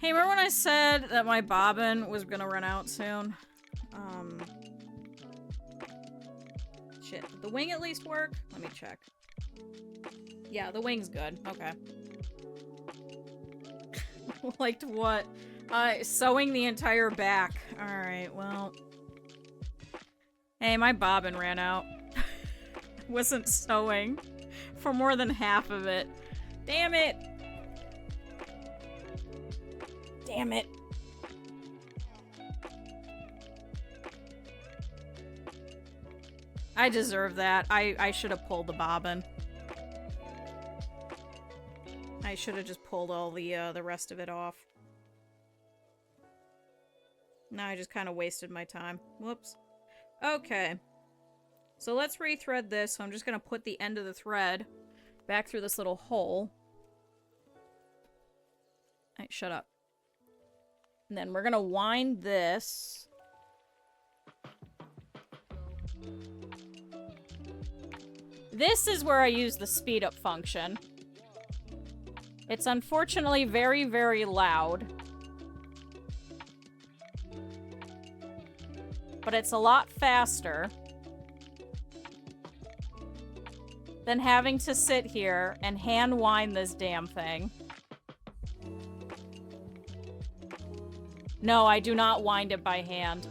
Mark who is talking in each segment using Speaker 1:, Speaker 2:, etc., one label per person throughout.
Speaker 1: Hey, remember when I said that my bobbin was gonna run out soon? Shit. Did the wing at least work? Let me check. Yeah, the wing's good. Okay. Like what? Sewing the entire back. Alright, well. Hey, my bobbin ran out. Wasn't sewing for more than half of it. Damn it! Damn it. I deserve that. I should have pulled the bobbin. I should have just pulled all the rest of it off. Now I just kind of wasted my time. Whoops. Okay. So let's rethread this. So I'm just going to put the end of the thread back through this little hole. Alright, shut up. And then we're going to wind this. This is where I use the speed up function. It's unfortunately very, very loud. But it's a lot faster than having to sit here and hand wind this damn thing. No, I do not wind it by hand.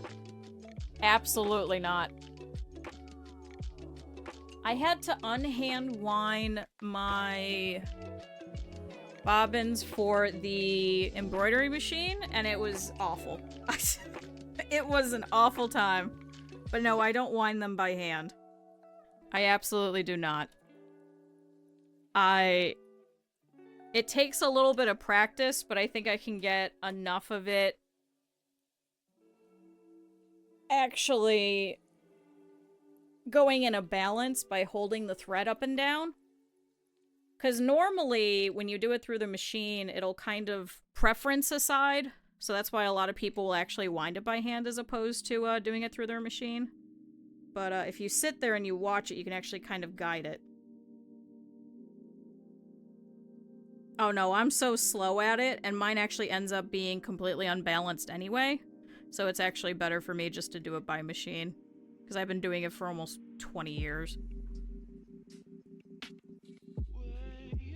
Speaker 1: Absolutely not. I had to unhand wind my bobbins for the embroidery machine, and it was awful. It was an awful time. But no, I don't wind them by hand. I absolutely do not. It takes a little bit of practice, but I think I can get enough of it actually going in a balance by holding the thread up and down. Because normally, when you do it through the machine, it'll kind of preference aside. So that's why a lot of people will actually wind it by hand as opposed to doing it through their machine. But if you sit there and you watch it, you can actually kind of guide it. Oh no, I'm so slow at it, and mine actually ends up being completely unbalanced anyway. So it's actually better for me just to do it by machine. Because I've been doing it for almost 20 years.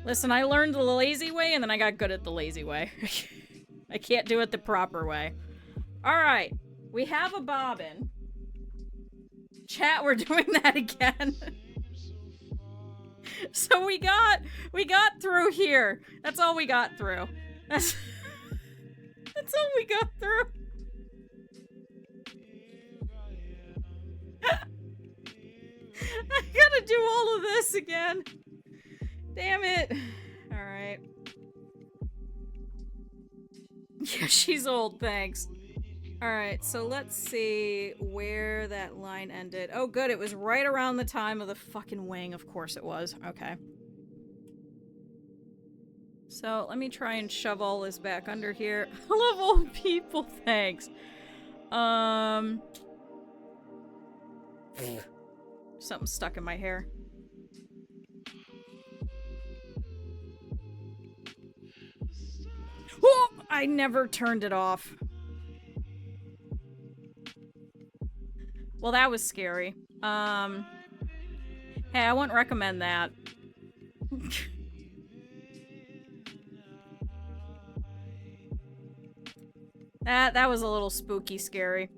Speaker 1: Listen, I learned the lazy way, and then I got good at the lazy way. I can't do it the proper way. Alright, we have a bobbin. Chat, we're doing that again. So we got through here. That's all we got through. That's all we got through. I gotta do all of this again. Damn it. Alright. Yeah, she's old, thanks. Alright, so let's see where that line ended. Oh good, it was right around the time of the fucking wing. Of course it was. Okay. So, let me try and shove all this back under here. I love old people, thanks. Something stuck in my hair. Oh, I never turned it off. Well, that was scary. Hey, I wouldn't recommend that. That was a little spooky scary.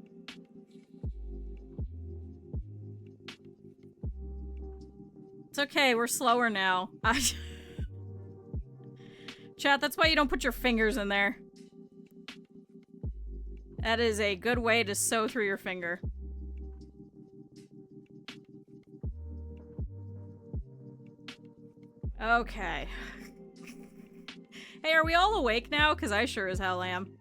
Speaker 1: It's okay, we're slower now. Chat, that's why you don't put your fingers in there. That is a good way to sew through your finger. Okay. Hey, are we all awake now? Because I sure as hell am.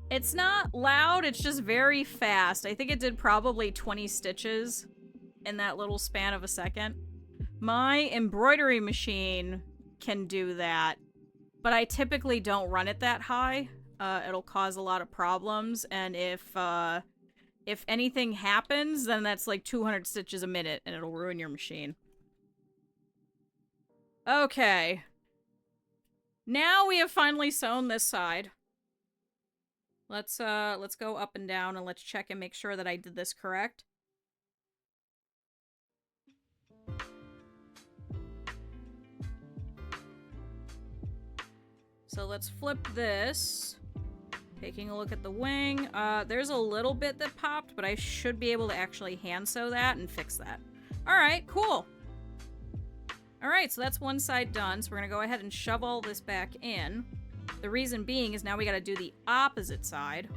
Speaker 1: It's not loud, it's just very fast. I think it did probably 20 stitches in that little span of a second. My embroidery machine can do that, but I typically don't run it that high. It'll cause a lot of problems, and if anything happens, then that's like 200 stitches a minute, and it'll ruin your machine. Okay. Now we have finally sewn this side. Let's go up and down and let's check and make sure that I did this correct. So let's flip this. Taking a look at the wing. There's a little bit that popped, but I should be able to actually hand sew that and fix that. Alright, cool. Alright, so that's one side done. So we're gonna go ahead and shove all this back in. The reason being is now we gotta do the opposite side.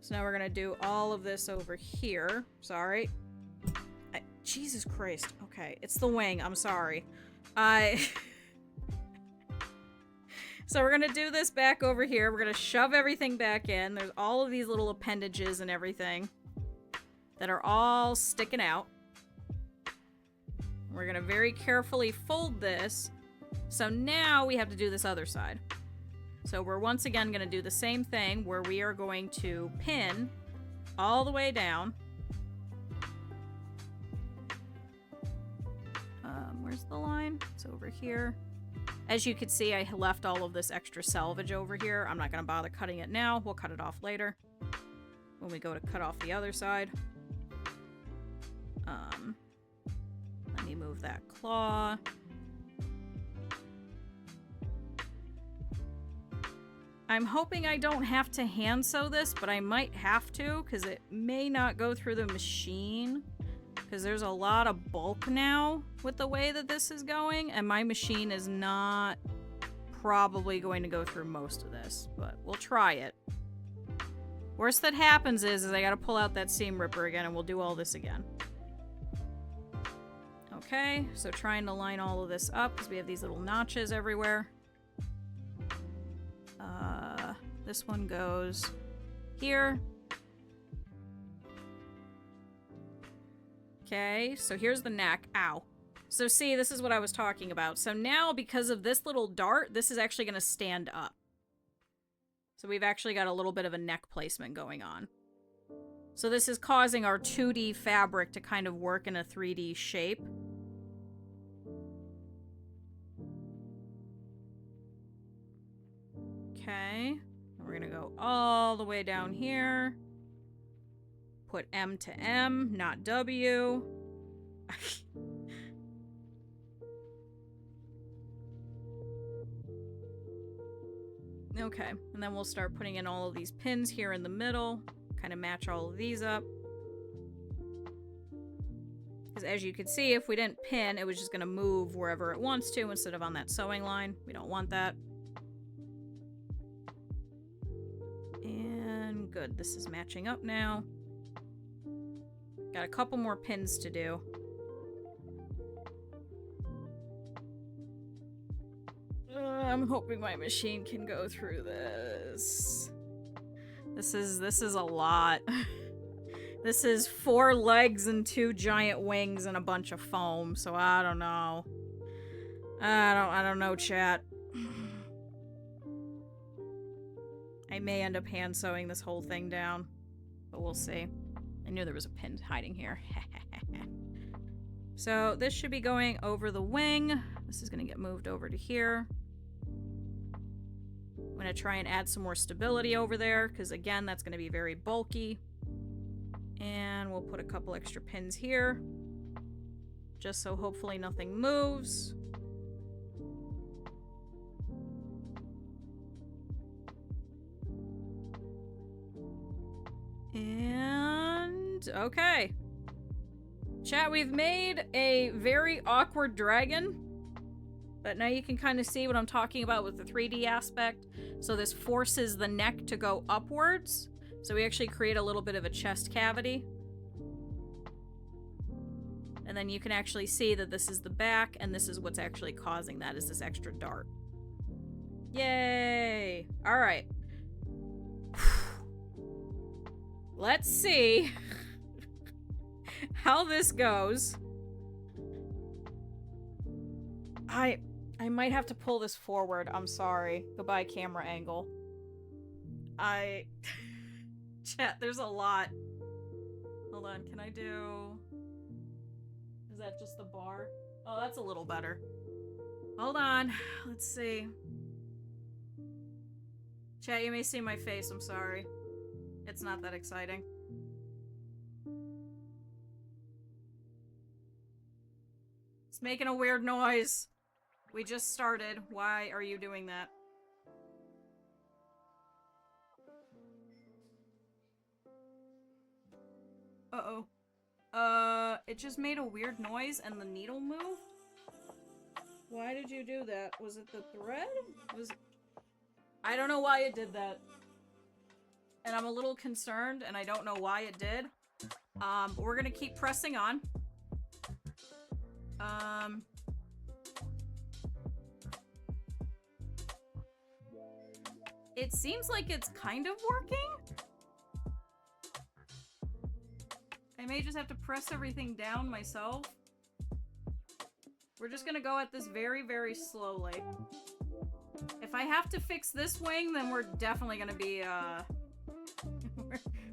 Speaker 1: So now we're gonna do all of this over here. Sorry. Jesus Christ. Okay, it's the wing. I'm sorry. So we're gonna do this back over here. We're gonna shove everything back in. There's all of these little appendages and everything that are all sticking out. We're gonna very carefully fold this. So now we have to do this other side. So we're once again gonna do the same thing where we are going to pin all the way down. Where's the line? It's over here. As you can see, I left all of this extra selvage over here. I'm not going to bother cutting it now. We'll cut it off later when we go to cut off the other side. Let me move that claw. I'm hoping I don't have to hand sew this, but I might have to because it may not go through the machine. Because there's a lot of bulk now with the way that this is going, and my machine is not probably going to go through most of this, but we'll try it. Worst that happens is I gotta pull out that seam ripper again, and we'll do all this again. Okay, so trying to line all of this up because we have these little notches everywhere. This one goes here. Okay, so here's the neck. Ow. So see, this is what I was talking about. So now, because of this little dart, this is actually going to stand up. So we've actually got a little bit of a neck placement going on. So this is causing our 2D fabric to kind of work in a 3D shape. Okay. We're going to go all the way down here. Put M to M, not W. Okay, and then we'll start putting in all of these pins here in the middle. Kind of match all of these up. Because as you can see, if we didn't pin, it was just going to move wherever it wants to instead of on that sewing line. We don't want that. And good, this is matching up now. Got a couple more pins to do. I'm hoping my machine can go through this. This is a lot. This is 4 legs and 2 giant wings and a bunch of foam, so I don't know. I don't know, chat. I may end up hand sewing this whole thing down, but we'll see. I knew there was a pin hiding here. So this should be going over the wing. This is going to get moved over to here. I'm going to try and add some more stability over there, because again, that's going to be very bulky. And we'll put a couple extra pins here, just so hopefully nothing moves. And okay. Chat, we've made a very awkward dragon. But now you can kind of see what I'm talking about with the 3D aspect. So this forces the neck to go upwards. So we actually create a little bit of a chest cavity. And then you can actually see that this is the back, and this is what's actually causing that, is this extra dart. Yay! Alright. Let's see how this goes. I might have to pull this forward. I'm sorry. Goodbye, camera angle. Chat, there's a lot. Hold on, can I do... Is that just the bar? Oh, that's a little better. Hold on. Let's see. Chat, you may see my face. I'm sorry. It's not that exciting. It's making a weird noise. We just started. Why are you doing that? Uh-oh. It just made a weird noise and the needle moved? Why did you do that? Was it the thread? I don't know why it did that. And I'm a little concerned, and I don't know why it did. But we're gonna keep pressing on. It seems like it's kind of working. I may just have to press everything down myself. We're just gonna go at this very, very slowly. If I have to fix this wing, then we're definitely gonna be,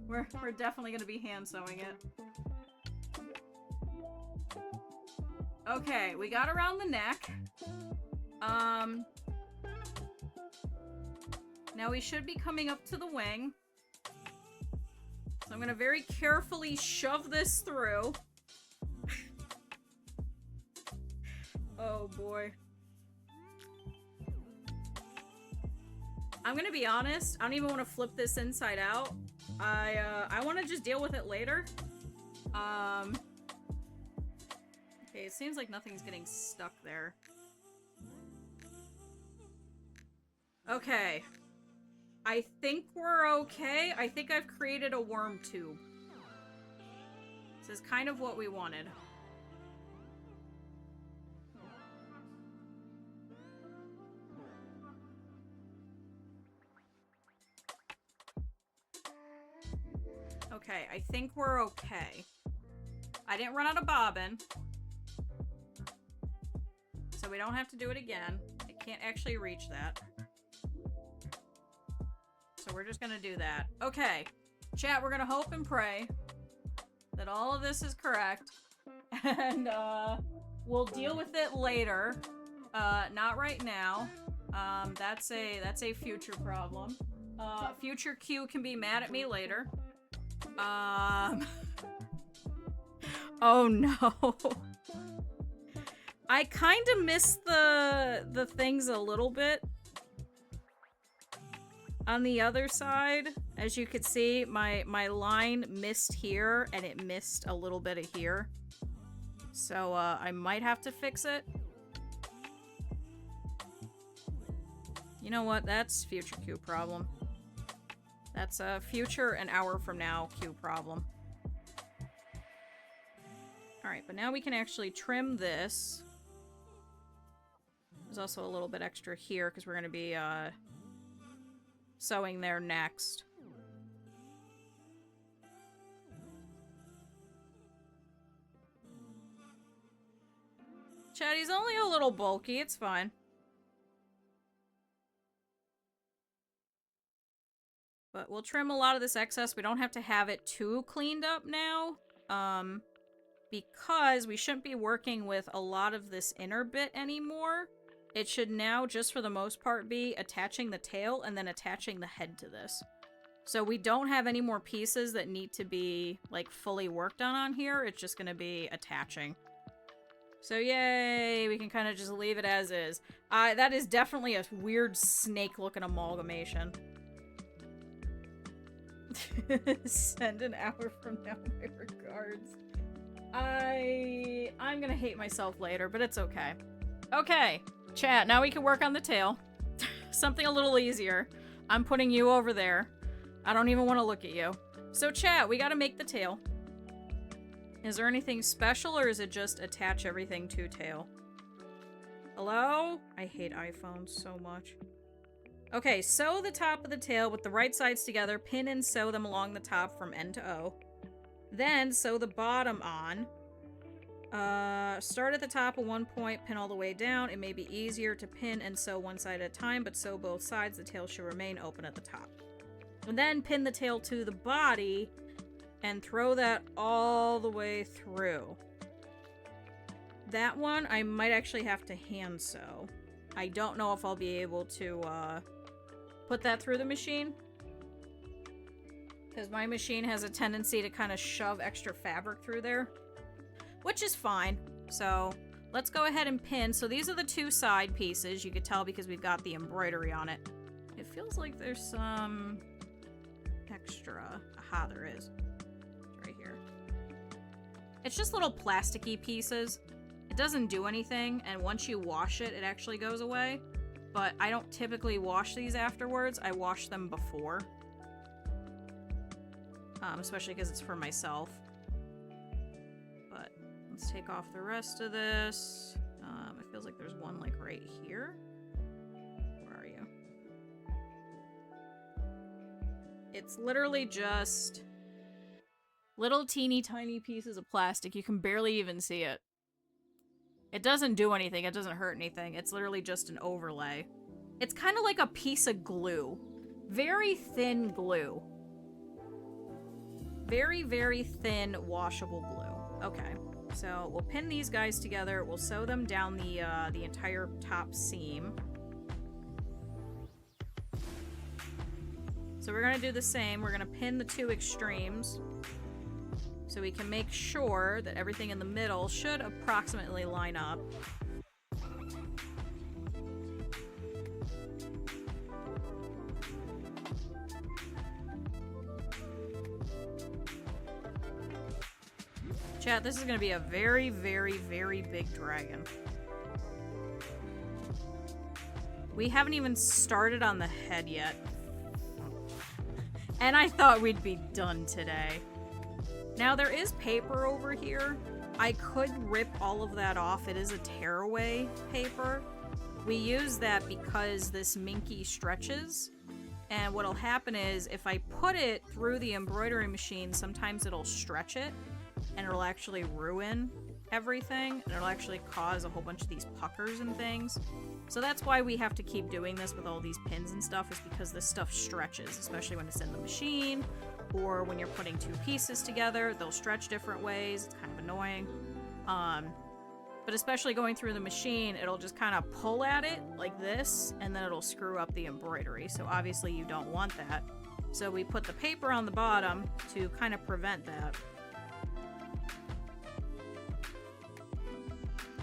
Speaker 1: we're definitely gonna be hand sewing it. Okay, we got around the neck. Now we should be coming up to the wing. So I'm gonna very carefully shove this through. Oh boy. I'm gonna be honest, I don't even want to flip this inside out. I want to just deal with it later. Okay, it seems like nothing's getting stuck there. Okay. I think we're okay. I think I've created a worm tube. This is kind of what we wanted. Okay, I think we're okay. I didn't run out of bobbin. So we don't have to do it again. I can't actually reach that. So we're just gonna do that. Okay. Chat, we're gonna hope and pray that all of this is correct. And, we'll deal with it later. Not right now. That's a future problem. Future Q can be mad at me later. Oh no. I kind of missed the things a little bit. On the other side, as you could see, my line missed here, and it missed a little bit of here. So, I might have to fix it. You know what? That's future Q problem. That's a future an hour from now Q problem. Alright, but now we can actually trim this. There's also a little bit extra here, because we're going to be, sewing there next. Chatty's only a little bulky, it's fine. But we'll trim a lot of this excess. We don't have to have it too cleaned up now. Because we shouldn't be working with a lot of this inner bit anymore. It should now, just for the most part, be attaching the tail and then attaching the head to this. So we don't have any more pieces that need to be, like, fully worked on here. It's just gonna be attaching. So yay, we can kind of just leave it as is. That is definitely a weird snake-looking amalgamation. Send an hour from now, my regards. I'm gonna hate myself later, but it's okay. Okay, chat, now we can work on the tail. Something a little easier. I'm putting you over there. I don't even want to look at you. So chat, we gotta make the tail. Is there anything special, or is it just attach everything to tail? Hello? I hate iPhones so much. Okay, sew the top of the tail with the right sides together, pin and sew them along the top from end to O. Then sew the bottom on. Start at the top at one point, pin all the way down. It may be easier to pin and sew one side at a time, but sew both sides. The tail should remain open at the top. And then pin the tail to the body and throw that all the way through. that one I might actually have to hand sew. I don't know if I'll be able to put that through the machine. Because my machine has a tendency to kind of shove extra fabric through there. Which is fine. So let's go ahead and pin. So these are the two side pieces. You could tell because we've got the embroidery on it. It feels like there's some extra. Aha, there is. Right here. It's just little plasticky pieces. It doesn't do anything, and once you wash it, it actually goes away. But I don't typically wash these afterwards. I wash them before. Especially because it's for myself. But let's take off the rest of this. It feels like there's one, like, right here. Where are you? It's literally just little teeny tiny pieces of plastic. You can barely even see it. It doesn't do anything. It doesn't hurt anything. It's literally just an overlay. It's kind of like a piece of glue. Very thin glue. Very, very thin washable glue. Okay, so we'll pin these guys together. We'll sew them down the entire top seam. So we're gonna do the same. We're gonna pin the two extremes. So we can make sure that everything in the middle should approximately line up. Chat, this is going to be a very, very, very big dragon. We haven't even started on the head yet. And I thought we'd be done today. Now, there is paper over here. I could rip all of that off. It is a tearaway paper. We use that because this minky stretches. And what'll happen is, if I put it through the embroidery machine, sometimes it'll stretch it. And it'll actually ruin everything. And it'll actually cause a whole bunch of these puckers and things. So that's why we have to keep doing this with all these pins and stuff, is because this stuff stretches, especially when it's in the machine. Or when you're putting two pieces together, they'll stretch different ways. It's kind of annoying. But especially going through the machine, it'll just kind of pull at it like this, and then it'll screw up the embroidery. So obviously you don't want that. So we put the paper on the bottom to kind of prevent that.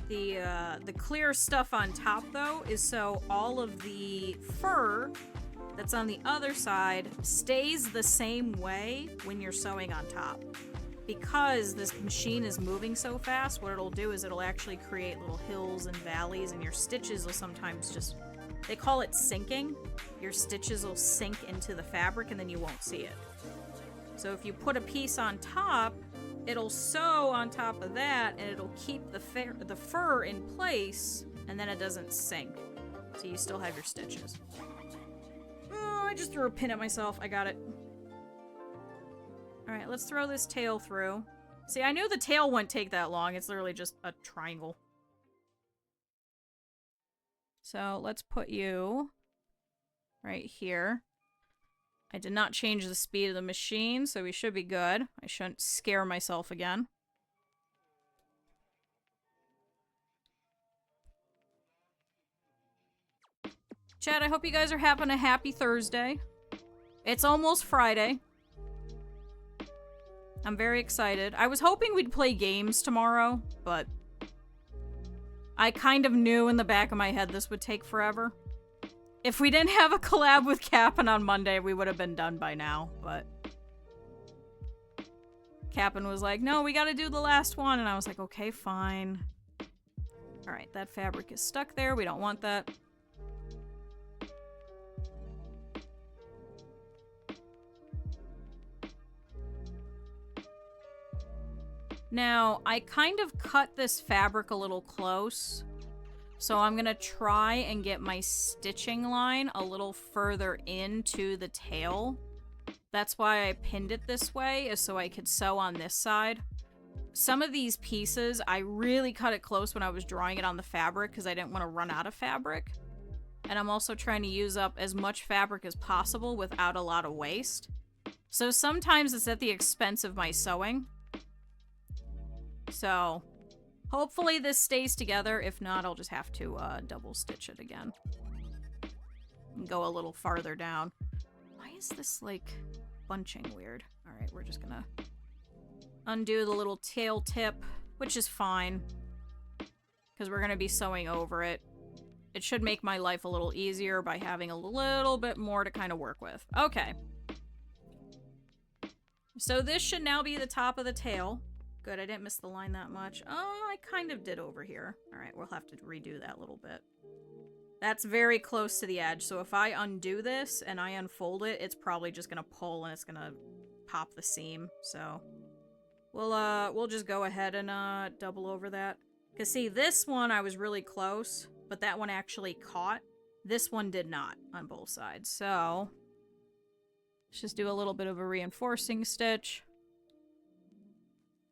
Speaker 1: The clear stuff on top, though, is so all of the fur that's on the other side stays the same way when you're sewing on top. Because this machine is moving so fast, what it'll do is it'll actually create little hills and valleys, and your stitches will sometimes just... They call it sinking. Your stitches will sink into the fabric and then you won't see it. So if you put a piece on top, it'll sew on top of that, and it'll keep the fur in place, and then it doesn't sink. So you still have your stitches. Oh, I just threw a pin at myself. I got it. Alright, let's throw this tail through. See, I knew the tail wouldn't take that long. It's literally just a triangle. So let's put you right here. I did not change the speed of the machine, so we should be good. I shouldn't scare myself again. Chat, I hope you guys are having a happy Thursday. It's almost Friday. I'm very excited. I was hoping we'd play games tomorrow, but I kind of knew in the back of my head this would take forever. If we didn't have a collab with Cap'n on Monday, we would have been done by now, but Cap'n was like, no, we gotta do the last one, and I was like, okay, fine. Alright, that fabric is stuck there. We don't want that. Now, I kind of cut this fabric a little close, so I'm gonna try and get my stitching line a little further into the tail. That's why I pinned it this way, is so I could sew on this side. Some of these pieces, I really cut it close when I was drawing it on the fabric because I didn't want to run out of fabric. And I'm also trying to use up as much fabric as possible without a lot of waste. So sometimes it's at the expense of my sewing. So Hopefully this stays together. If not, I'll just have to double stitch it again. And go a little farther down. Why is this, like, bunching weird? Alright, we're just gonna undo the little tail tip, which is fine. Because we're gonna be sewing over it. It should make my life a little easier by having a little bit more to kind of work with. Okay. So this should now be the top of the tail. Good, I didn't miss the line that much. Oh, I kind of did over here. Alright, we'll have to redo that a little bit. That's very close to the edge, so if I undo this and I unfold it, it's probably just gonna pull and it's gonna pop the seam, so... We'll just go ahead and double over that. Because see, this one I was really close, but that one actually caught. This one did not on both sides, so... Let's just do a little bit of a reinforcing stitch.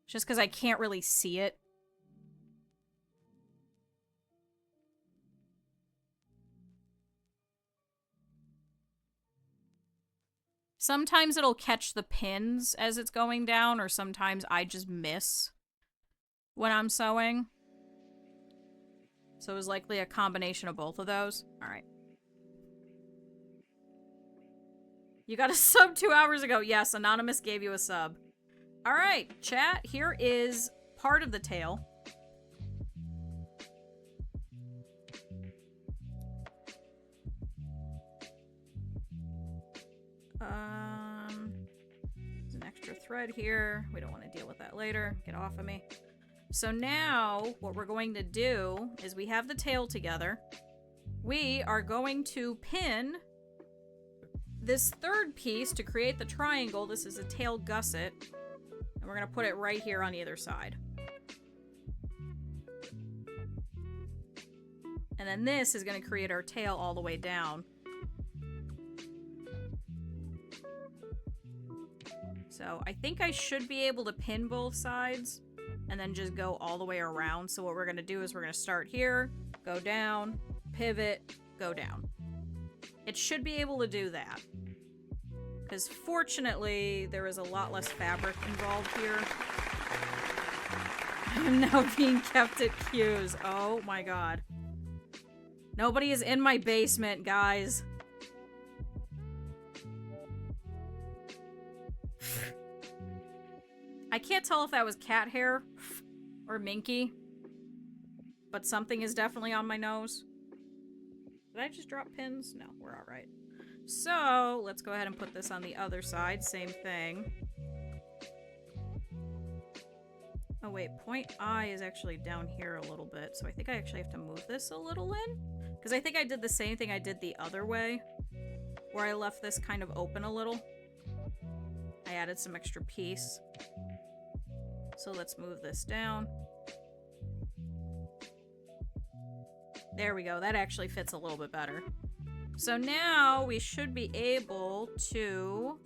Speaker 1: Just because I can't really see it. Sometimes it'll catch the pins as it's going down, or sometimes I just miss when I'm sewing. So it was likely a combination of both of those. Alright. You got a sub 2 hours ago. Yes, Anonymous gave you a sub. Alright, chat. Here is part of the tail. There's an extra thread here. We don't want to deal with that later. Get off of me. So now, what we're going to do is we have the tail together. We are going to pin this third piece to create the triangle. This is a tail gusset. And we're going to put it right here on either side. And then this is going to create our tail all the way down. So I think I should be able to pin both sides and then just go all the way around. So what we're going to do is we're going to start here, go down, pivot, go down. It should be able to do that. Because fortunately, there is a lot less fabric involved here. I'm now being kept at Q's. Oh my god. Nobody is in my basement, guys. I can't tell if that was cat hair or minky, but something is definitely on my nose. Did I just drop pins? No, we're all right. So let's go ahead and put this on the other side. Same thing. Oh wait, point I is actually down here a little bit, so I think I actually have to move this a little in. Because I think I did the same thing I did the other way, where I left this kind of open a little. I added some extra piece. So let's move this down. There we go. That actually fits a little bit better. So now we should be able to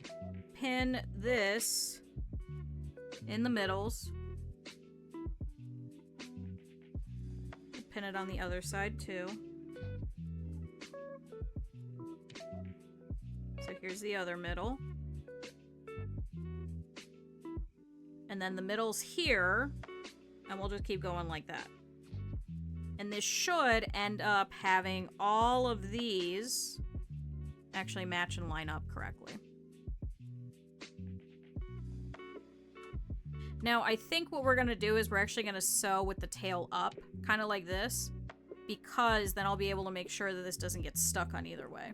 Speaker 1: pin this in the middles. Pin it on the other side too. So here's the other middle. And then the middle's here, and we'll just keep going like that. And this should end up having all of these actually match and line up correctly. Now, I think what we're going to do is we're actually going to sew with the tail up, kind of like this, because then I'll be able to make sure that this doesn't get stuck on either way.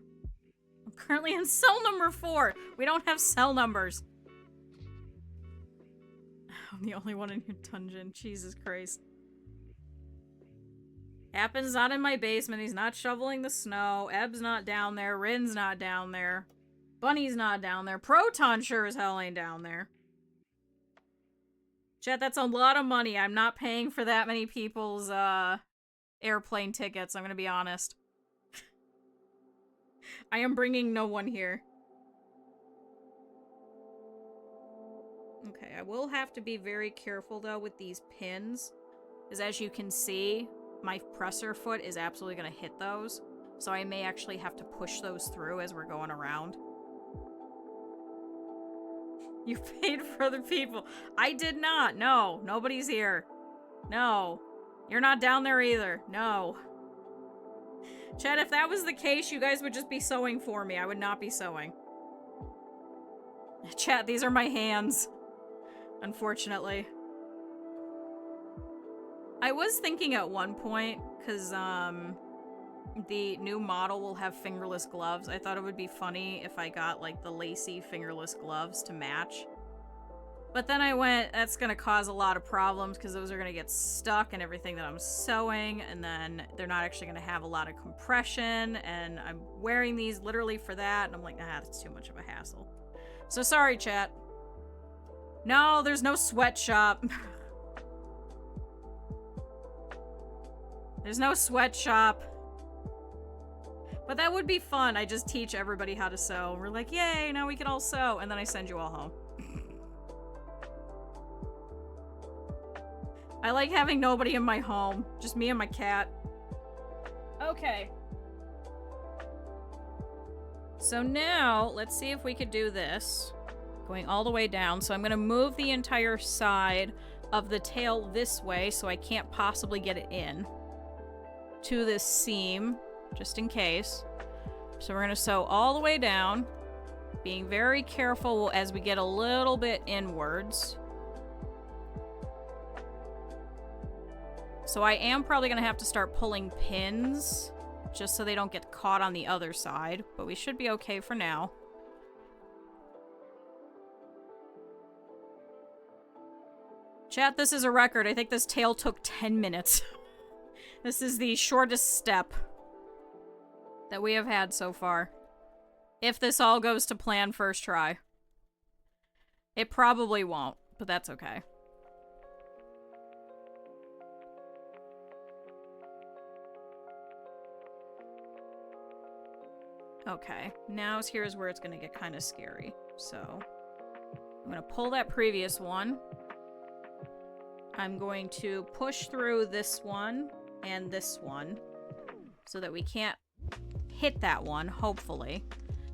Speaker 1: I'm currently in cell number 4. We don't have cell numbers. I'm the only one in your dungeon. Jesus Christ. Appin's not in my basement. He's not shoveling the snow. Eb's not down there. Rin's not down there. Bunny's not down there. Proton sure as hell ain't down there. Chat, that's a lot of money. I'm not paying for that many people's airplane tickets, I'm gonna be honest. I am bringing no one here. Okay, I will have to be very careful, though, with these pins. Because as you can see, my presser foot is absolutely going to hit those. So I may actually have to push those through as we're going around. You paid for other people. I did not. No, nobody's here. No. You're not down there either. No. Chat, if that was the case, you guys would just be sewing for me. I would not be sewing. Chat, these are my hands. Unfortunately. I was thinking at one point, because, the new model will have fingerless gloves. I thought it would be funny if I got, like, the lacy fingerless gloves to match. But then I went, that's gonna cause a lot of problems, because those are gonna get stuck in everything that I'm sewing, and then they're not actually gonna have a lot of compression, and I'm wearing these literally for that, and I'm like, nah, that's too much of a hassle. So sorry, chat. No, there's no sweatshop. There's no sweatshop. But that would be fun. I just teach everybody how to sew. We're like, yay, now we can all sew. And then I send you all home. I like having nobody in my home. Just me and my cat. Okay. So now, let's see if we could do this. Going all the way down. So I'm going to move the entire side of the tail this way so I can't possibly get it in to this seam. Just in case. So we're going to sew all the way down, being very careful as we get a little bit inwards. So I am probably going to have to start pulling pins, just so they don't get caught on the other side, but we should be okay for now. Chat, this is a record. I think this tail took 10 minutes. This is the shortest step that we have had so far. If this all goes to plan first try. It probably won't, but that's okay. Okay, now here's where it's gonna get kind of scary. So, I'm gonna pull that previous one. I'm going to push through this one and this one so that we can't hit that one, hopefully.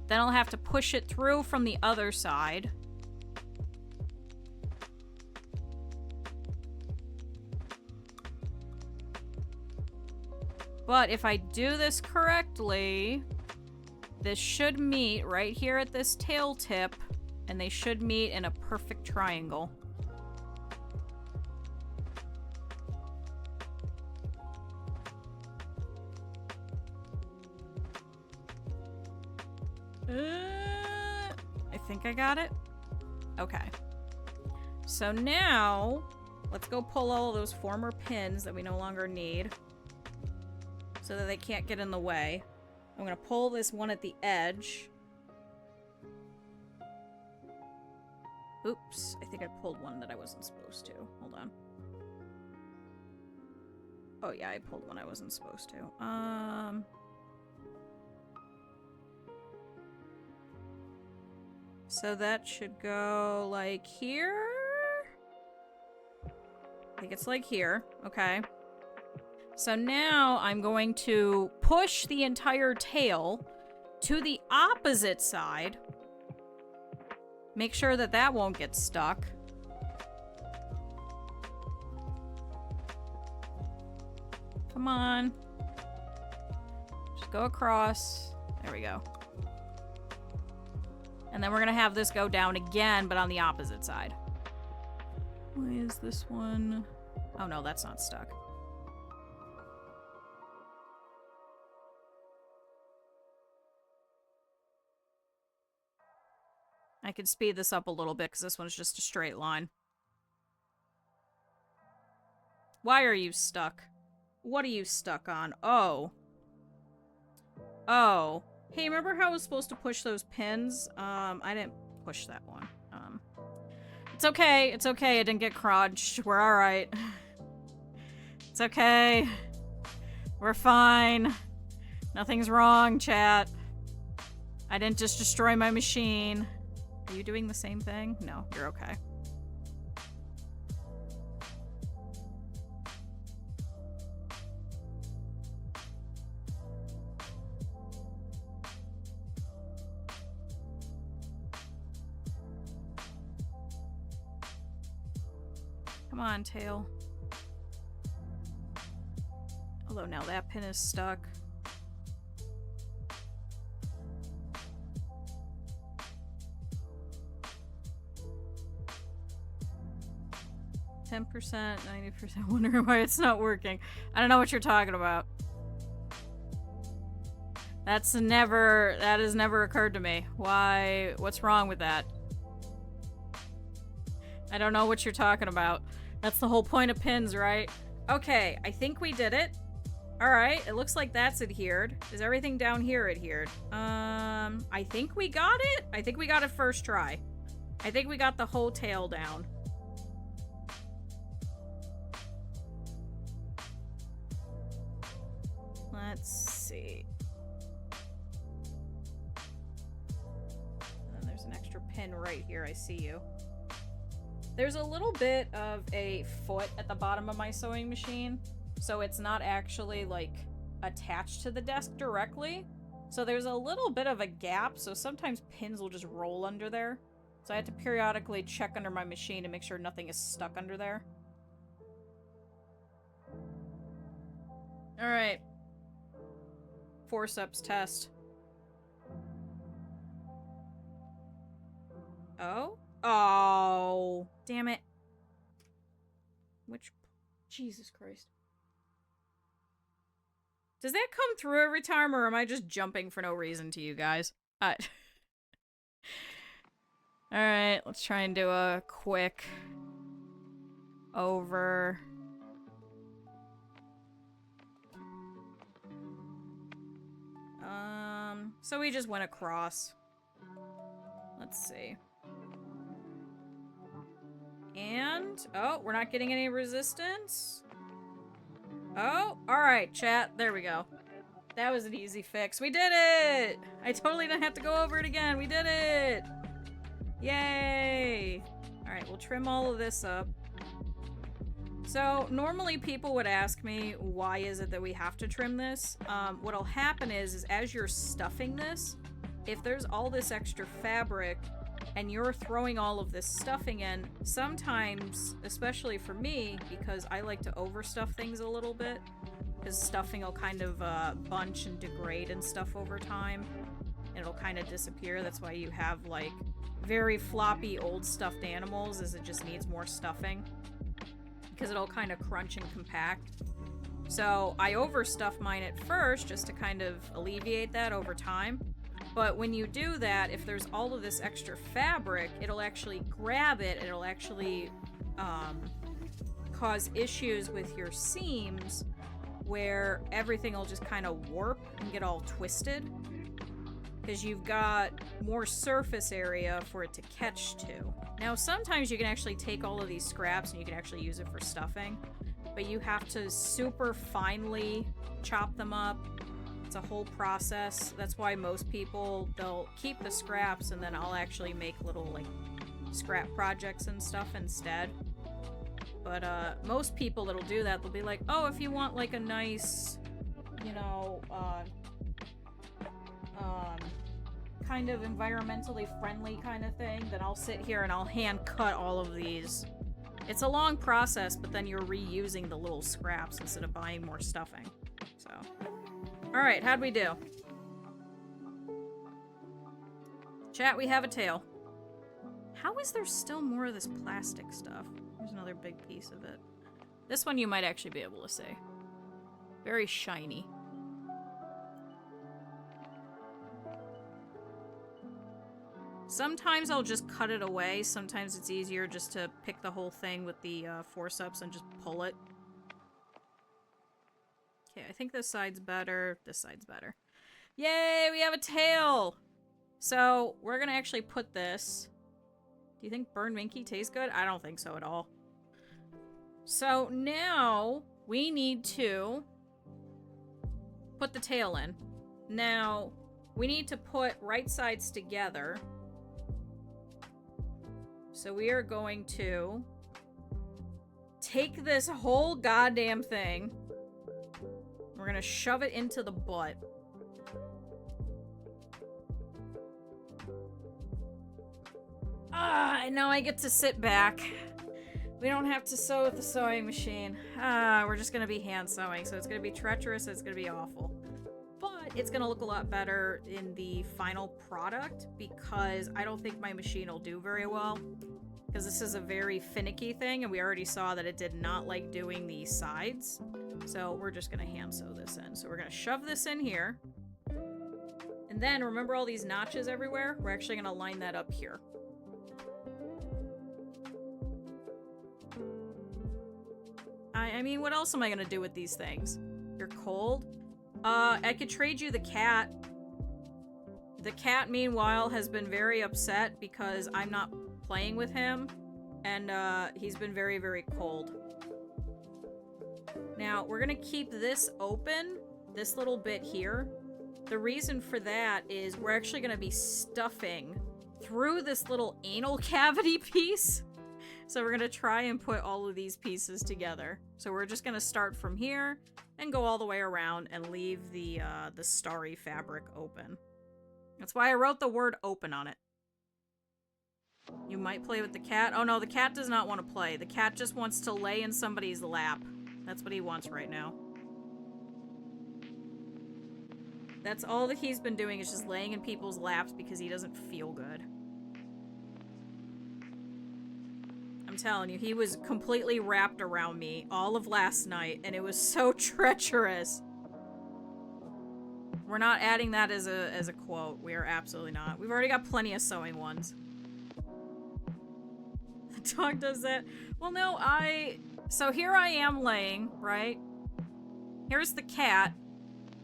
Speaker 1: Then I'll have to push it through from the other side. But if I do this correctly, this should meet right here at this tail tip, and they should meet in a perfect triangle. I think I got it. Okay. So now, let's go pull all of those former pins that we no longer need so that they can't get in the way. I'm gonna pull this one at the edge. Oops, I think I pulled one that I wasn't supposed to. Hold on. Oh yeah, I pulled one I wasn't supposed to. So that should go like here? I think it's like here. Okay. So now I'm going to push the entire tail to the opposite side. Make sure that that won't get stuck. Come on. Just go across. There we go. And then we're gonna have this go down again, but on the opposite side. Why is this one? Oh no, that's not stuck. I could speed this up a little bit because this one's just a straight line. Why are you stuck? What are you stuck on? Oh. Oh. Hey, remember how I was supposed to push those pins? I didn't push that one. It's okay. It's okay. I didn't get crunched. We're alright. It's okay. We're fine. Nothing's wrong, chat. I didn't just destroy my machine. Are you doing the same thing? No, you're okay. Come on, tail. Although now that pin is stuck. 10%, 90%, wondering why it's not working. I don't know what you're talking about. That has never occurred to me. Why, what's wrong with that? I don't know what you're talking about. That's the whole point of pins, right? Okay, I think we did it. Alright, it looks like that's adhered. Is everything down here adhered? I think we got it? I think we got it first try. I think we got the whole tail down. Let's see. And there's an extra pin right here. I see you. There's a little bit of a foot at the bottom of my sewing machine, so it's not actually, like, attached to the desk directly. So there's a little bit of a gap, so sometimes pins will just roll under there. So I have to periodically check under my machine to make sure nothing is stuck under there. Alright. Forceps test. Oh? Oh, damn it. Jesus Christ. Does that come through every time, or am I just jumping for no reason to you guys? Alright, let's try and do a quick over. So we just went across. Let's see. And, oh, we're not getting any resistance. Oh, alright, chat. There we go. That was an easy fix. We did it! I totally didn't have to go over it again. We did it! Yay! Alright, we'll trim all of this up. So, normally people would ask me, why is it that we have to trim this? What'll happen is as you're stuffing this, if there's all this extra fabric, and you're throwing all of this stuffing in, sometimes, especially for me, because I like to overstuff things a little bit, because stuffing will kind of bunch and degrade and stuff over time, and it'll kind of disappear. That's why you have, like, very floppy old stuffed animals, is it just needs more stuffing, because it'll kind of crunch and compact. So I overstuff mine at first, just to kind of alleviate that over time. But when you do that, if there's all of this extra fabric, it'll actually grab it, and it'll actually cause issues with your seams where everything will just kind of warp and get all twisted because you've got more surface area for it to catch to. Now, sometimes you can actually take all of these scraps and you can actually use it for stuffing, but you have to super finely chop them up. It's a whole process. That's why most people, they'll keep the scraps and then I'll actually make little, like, scrap projects and stuff instead. But most people that'll do that, they'll be like, oh, if you want, like, a nice, you know, kind of environmentally friendly kind of thing, then I'll sit here and I'll hand cut all of these. It's a long process, but then you're reusing the little scraps instead of buying more stuffing. So, alright, how'd we do? Chat, we have a tail. How is there still more of this plastic stuff? There's another big piece of it. This one you might actually be able to see. Very shiny. Sometimes I'll just cut it away. Sometimes it's easier just to pick the whole thing with the forceps and just pull it. Okay, I think this side's better. This side's better. Yay, we have a tail! So, we're gonna actually put this... Do you think Burn Minky tastes good? I don't think so at all. So, now, we need to put the tail in. Now, we need to put right sides together. So we are going to take this whole goddamn thing. We're gonna shove it into the butt. Ah, and now I get to sit back We don't have to sew with the sewing machine. We're just gonna be hand sewing, so it's gonna be treacherous, it's gonna be awful. But it's gonna look a lot better in the final product because I don't think my machine will do very well. Because this is a very finicky thing, and we already saw that it did not like doing the sides. So we're just gonna hand sew this in. So we're gonna shove this in here. And then, remember all these notches everywhere? We're actually gonna line that up here. I mean, what else am I gonna do with these things? You're cold? I could trade you the cat. The cat, meanwhile, has been very upset because I'm not playing with him. And, he's been very, very cold. Now, we're gonna keep this open, this little bit here. The reason for that is we're actually gonna be stuffing through this little anal cavity piece. So we're gonna try and put all of these pieces together. So we're just gonna start from here and go all the way around and leave the starry fabric open. That's why I wrote the word open on it. You might play with the cat. Oh no, the cat does not want to play. The cat just wants to lay in somebody's lap. That's what he wants right now. That's all that he's been doing is just laying in people's laps because he doesn't feel good. I'm telling you, he was completely wrapped around me all of last night, and it was so treacherous. We're not adding that as a quote. We are absolutely not. We've already got plenty of sewing ones. The dog does that. Well, no, so here I am laying, right? Here's the cat.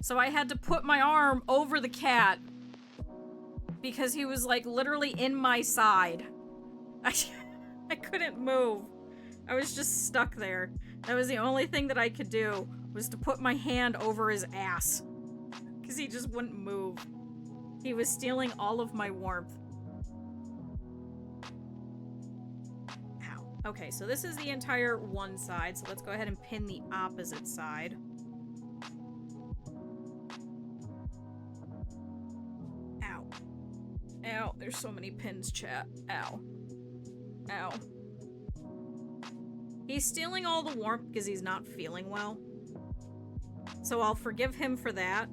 Speaker 1: So I had to put my arm over the cat because he was like literally in my side. I couldn't move. I was just stuck there. That was the only thing that I could do was to put my hand over his ass because he just wouldn't move. He was stealing all of my warmth. Ow. Okay, so this is the entire one side, so let's go ahead and pin the opposite side. Ow. Ow, there's so many pins, chat. Ow. Ow. He's stealing all the warmth because he's not feeling well. So I'll forgive him for that.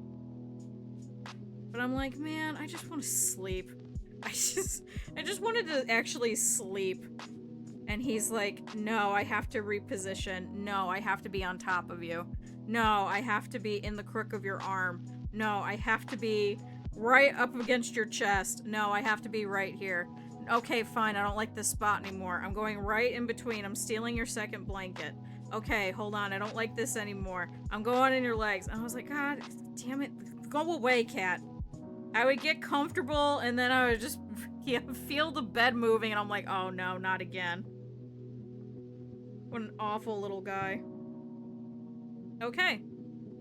Speaker 1: But I'm like, man, I just want to sleep. I just wanted to actually sleep. And he's like, no, I have to reposition. No, I have to be on top of you. No, I have to be in the crook of your arm. No, I have to be right up against your chest. No, I have to be right here. Okay, fine, I don't like this spot anymore. I'm going right in between. I'm stealing your second blanket. Okay, hold on, I don't like this anymore. I'm going in your legs. And I was like, God damn it. Go away, cat. I would get comfortable, and then I would just feel the bed moving, and I'm like, oh no, not again. What an awful little guy. Okay,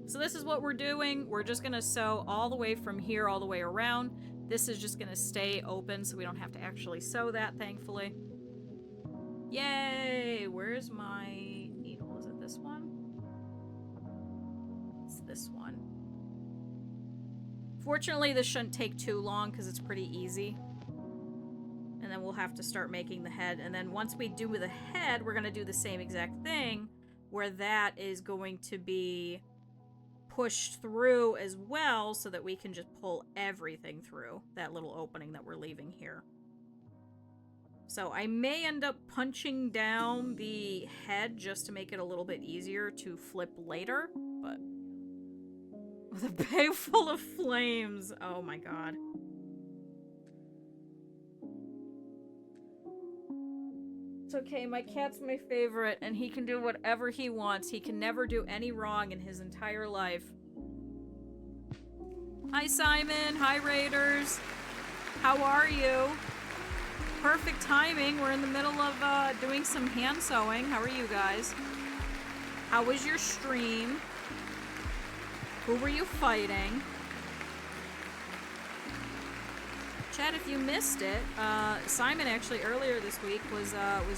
Speaker 1: so this is what we're doing. We're just gonna sew all the way from here all the way around. This is just gonna stay open so we don't have to actually sew that, thankfully. Yay! Where's my needle? Is it this one? It's this one. Fortunately, this shouldn't take too long because it's pretty easy. And then we'll have to start making the head. And then once we do the head, we're gonna do the same exact thing where that is going to be pushed through as well so that we can just pull everything through that little opening that we're leaving here. So I may end up punching down the head just to make it a little bit easier to flip later, but with a bag full of flames, oh my god. It's okay, my cat's my favorite, and he can do whatever he wants. He can never do any wrong in his entire life. Hi, Simon. Hi, Raiders. How are you? Perfect timing. We're in the middle of doing some hand sewing. How are you guys? How was your stream? Who were you fighting? Chat, if you missed it, Simon actually earlier this week was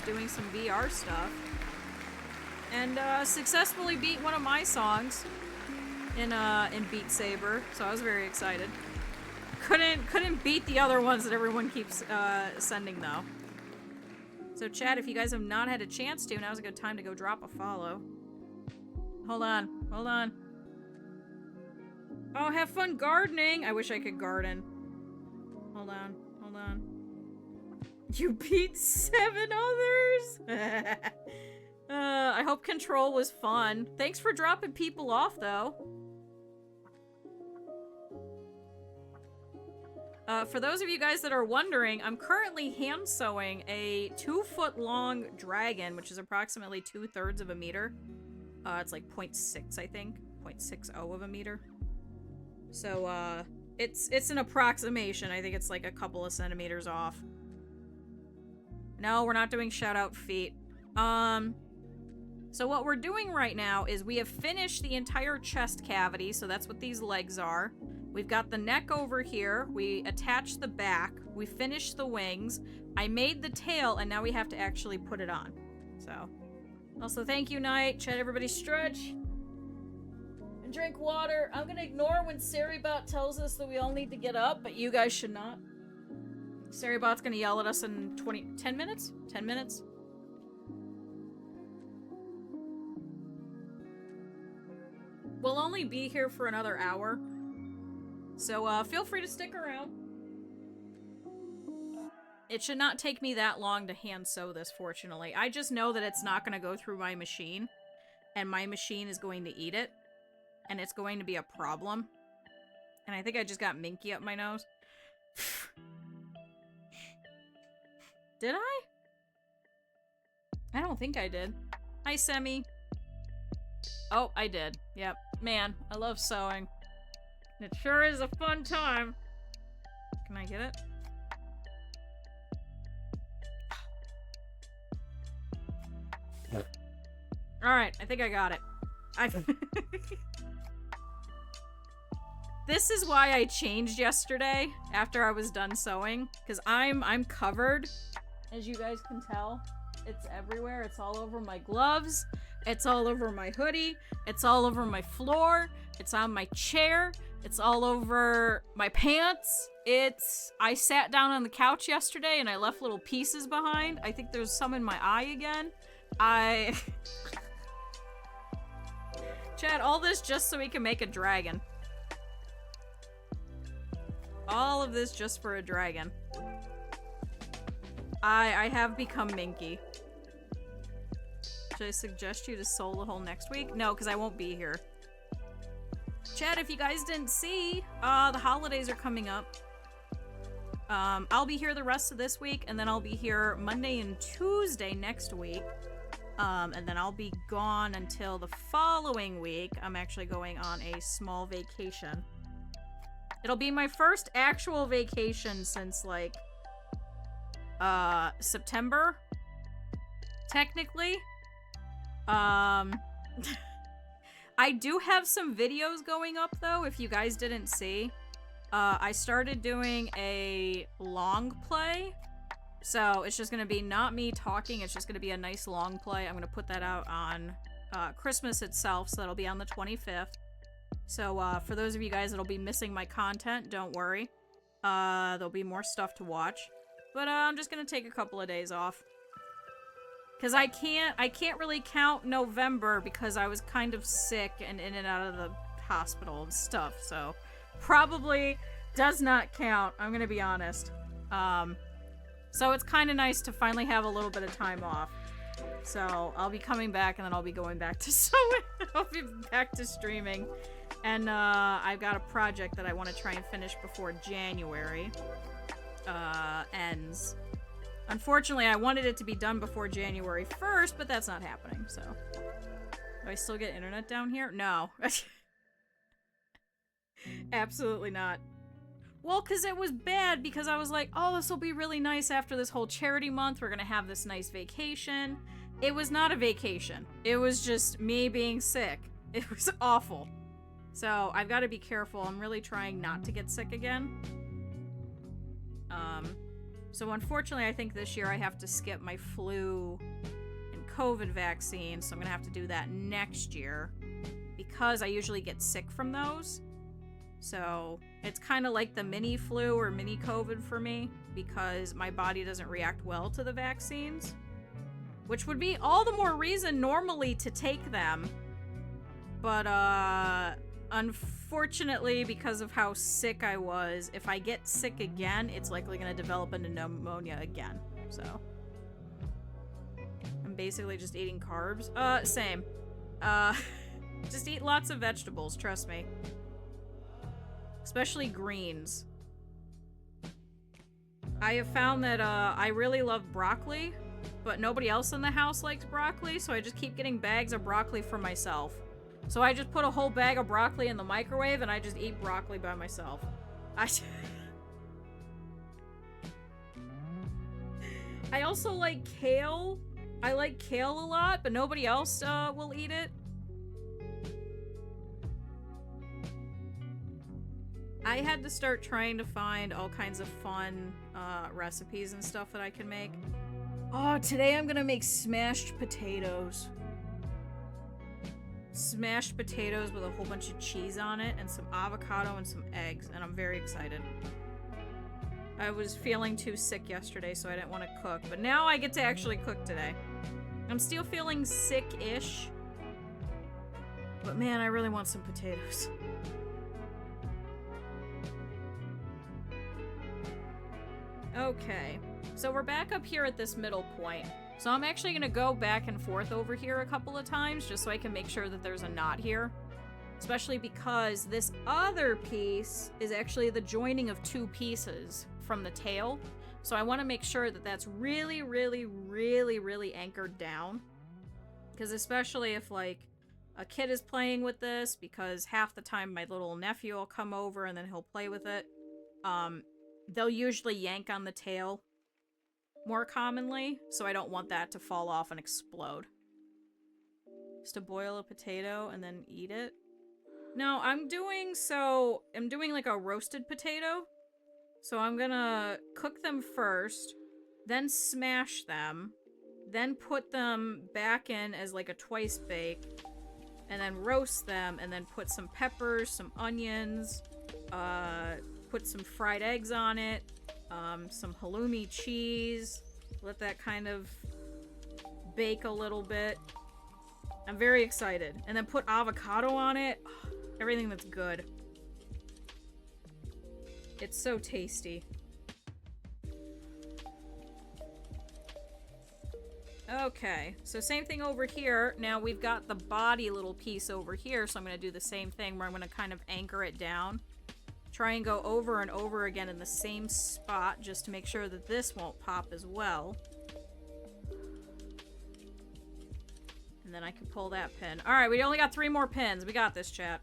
Speaker 1: doing some VR stuff and successfully beat one of my songs in Beat Saber, so I was very excited. Couldn't beat the other ones that everyone keeps sending though. So chat, if you guys have not had a chance to, now's a good time to go drop a follow. Hold on. Hold on. Oh, have fun gardening! I wish I could garden. Hold on. Hold on. You beat 7 others! I hope Control was fun. Thanks for dropping people off, though. For those of you guys that are wondering, I'm currently hand sewing a 2-foot-long dragon, which is approximately 2/3 of a meter. It's like 0.6, I think. 0.60 of a meter. So, it's an approximation. I think it's like a couple of centimeters off. No, we're not doing shout-out feet. So what we're doing right now is we have finished the entire chest cavity, so that's what these legs are. We've got the neck over here. We attached the back. We finished the wings. I made the tail, and now we have to actually put it on. So, also thank you, Night. Chat, everybody stretch. And drink water. I'm gonna ignore when Saribot tells us that we all need to get up, but you guys should not. Saribot's gonna yell at us in 10 minutes? 10 minutes? We'll only be here for another hour. So, feel free to stick around. It should not take me that long to hand sew this, fortunately. I just know that it's not going to go through my machine, and my machine is going to eat it, and it's going to be a problem. And I think I just got minky up my nose. Did I? I don't think I did. Hi, Semi. Oh, I did. Yep. Man, I love sewing. It sure is a fun time. Can I get it? Alright, I think I got it. This is why I changed yesterday after I was done sewing, because I'm covered, as you guys can tell. It's everywhere. It's all over my gloves. It's all over my hoodie. It's all over my floor. It's on my chair. It's all over my pants. I sat down on the couch yesterday and I left little pieces behind. I think there's some in my eye again. Chad, all this just so we can make a dragon. All of this just for a dragon. I have become minky. Should I suggest you to sew the whole next week? No, because I won't be here. Chad, if you guys didn't see, the holidays are coming up. I'll be here the rest of this week, and then I'll be here Monday and Tuesday next week. And then I'll be gone until the following week. I'm actually going on a small vacation. It'll be my first actual vacation since, like, September, technically. I do have some videos going up, though, if you guys didn't see. I started doing a long play, so it's just gonna be not me talking, it's just gonna be a nice long play. I'm gonna put that out on Christmas itself, so that'll be on the 25th. So, for those of you guys that'll be missing my content, don't worry. There'll be more stuff to watch. But, I'm just gonna take a couple of days off. Because I can't really count November because I was kind of sick and in and out of the hospital and stuff, so probably does not count, I'm gonna be honest. So it's kind of nice to finally have a little bit of time off. So I'll be coming back and then I'll be going back to sewing. I'll be back to streaming. And I've got a project that I want to try and finish before January ends. Unfortunately, I wanted it to be done before January 1st, but that's not happening, so. Do I still get internet down here? No. Absolutely not. Well, because it was bad, because I was like, oh, this will be really nice after this whole charity month. We're gonna have this nice vacation. It was not a vacation. It was just me being sick. It was awful. So, I've got to be careful. I'm really trying not to get sick again. So unfortunately, I think this year I have to skip my flu and COVID vaccine, so I'm gonna have to do that next year because I usually get sick from those. So it's kind of like the mini flu or mini COVID for me because my body doesn't react well to the vaccines. which would be all the more reason normally to take them. But, unfortunately, because of how sick I was, if I get sick again, it's likely gonna develop into pneumonia again. So, I'm basically just eating carbs. Same. Just eat lots of vegetables, trust me. Especially greens. I have found that, I really love broccoli, but nobody else in the house likes broccoli, so I just keep getting bags of broccoli for myself. So I just put a whole bag of broccoli in the microwave and I just eat broccoli by myself. I also like kale. I like kale a lot, but nobody else will eat it. I had to start trying to find all kinds of fun recipes and stuff that I can make. Oh, today I'm gonna make smashed potatoes. Smashed potatoes with a whole bunch of cheese on it and some avocado and some eggs, and I'm very excited. I was feeling too sick yesterday, so I didn't want to cook, but now I get to actually cook today. I'm still feeling sick-ish, but man, I really want some potatoes. Okay, so we're back up here at this middle point. So I'm actually gonna go back and forth over here a couple of times just so I can make sure that there's a knot here. Especially because this other piece is actually the joining of two pieces from the tail. So I want to make sure that that's really, really, really, really anchored down. Because especially if, like, a kid is playing with this, because half the time my little nephew will come over and then he'll play with it. They'll usually yank on the tail more commonly, so I don't want that to fall off and explode. Just to boil a potato and then eat it. No, I'm doing like a roasted potato. So I'm gonna cook them first, then smash them, then put them back in as like a twice bake, and then roast them, and then put some peppers, some onions, put some fried eggs on it, some halloumi cheese, let that kind of bake a little bit. I'm very excited. And then put avocado on it. Everything that's good. It's so tasty. Okay, so same thing over here. Now we've got the body little piece over here, so I'm going to do the same thing where I'm going to kind of anchor it down. Try and go over and over again in the same spot just to make sure that this won't pop as well. And then I can pull that pin. Alright, we only got 3 more pins. We got this, chat.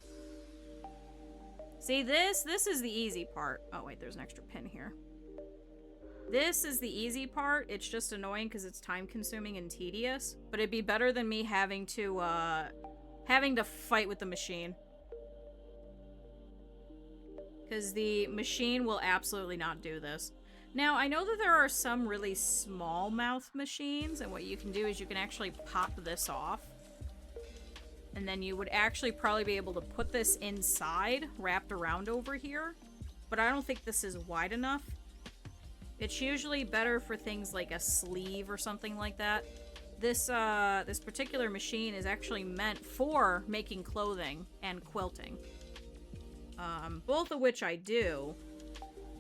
Speaker 1: See, this is the easy part. Oh, wait, there's an extra pin here. This is the easy part. It's just annoying because it's time-consuming and tedious. But it'd be better than me having to fight with the machine. Because the machine will absolutely not do this. Now, I know that there are some really small mouth machines, and what you can do is you can actually pop this off. And then you would actually probably be able to put this inside, wrapped around over here. But I don't think this is wide enough. It's usually better for things like a sleeve or something like that. This particular machine is actually meant for making clothing and quilting. Both of which I do,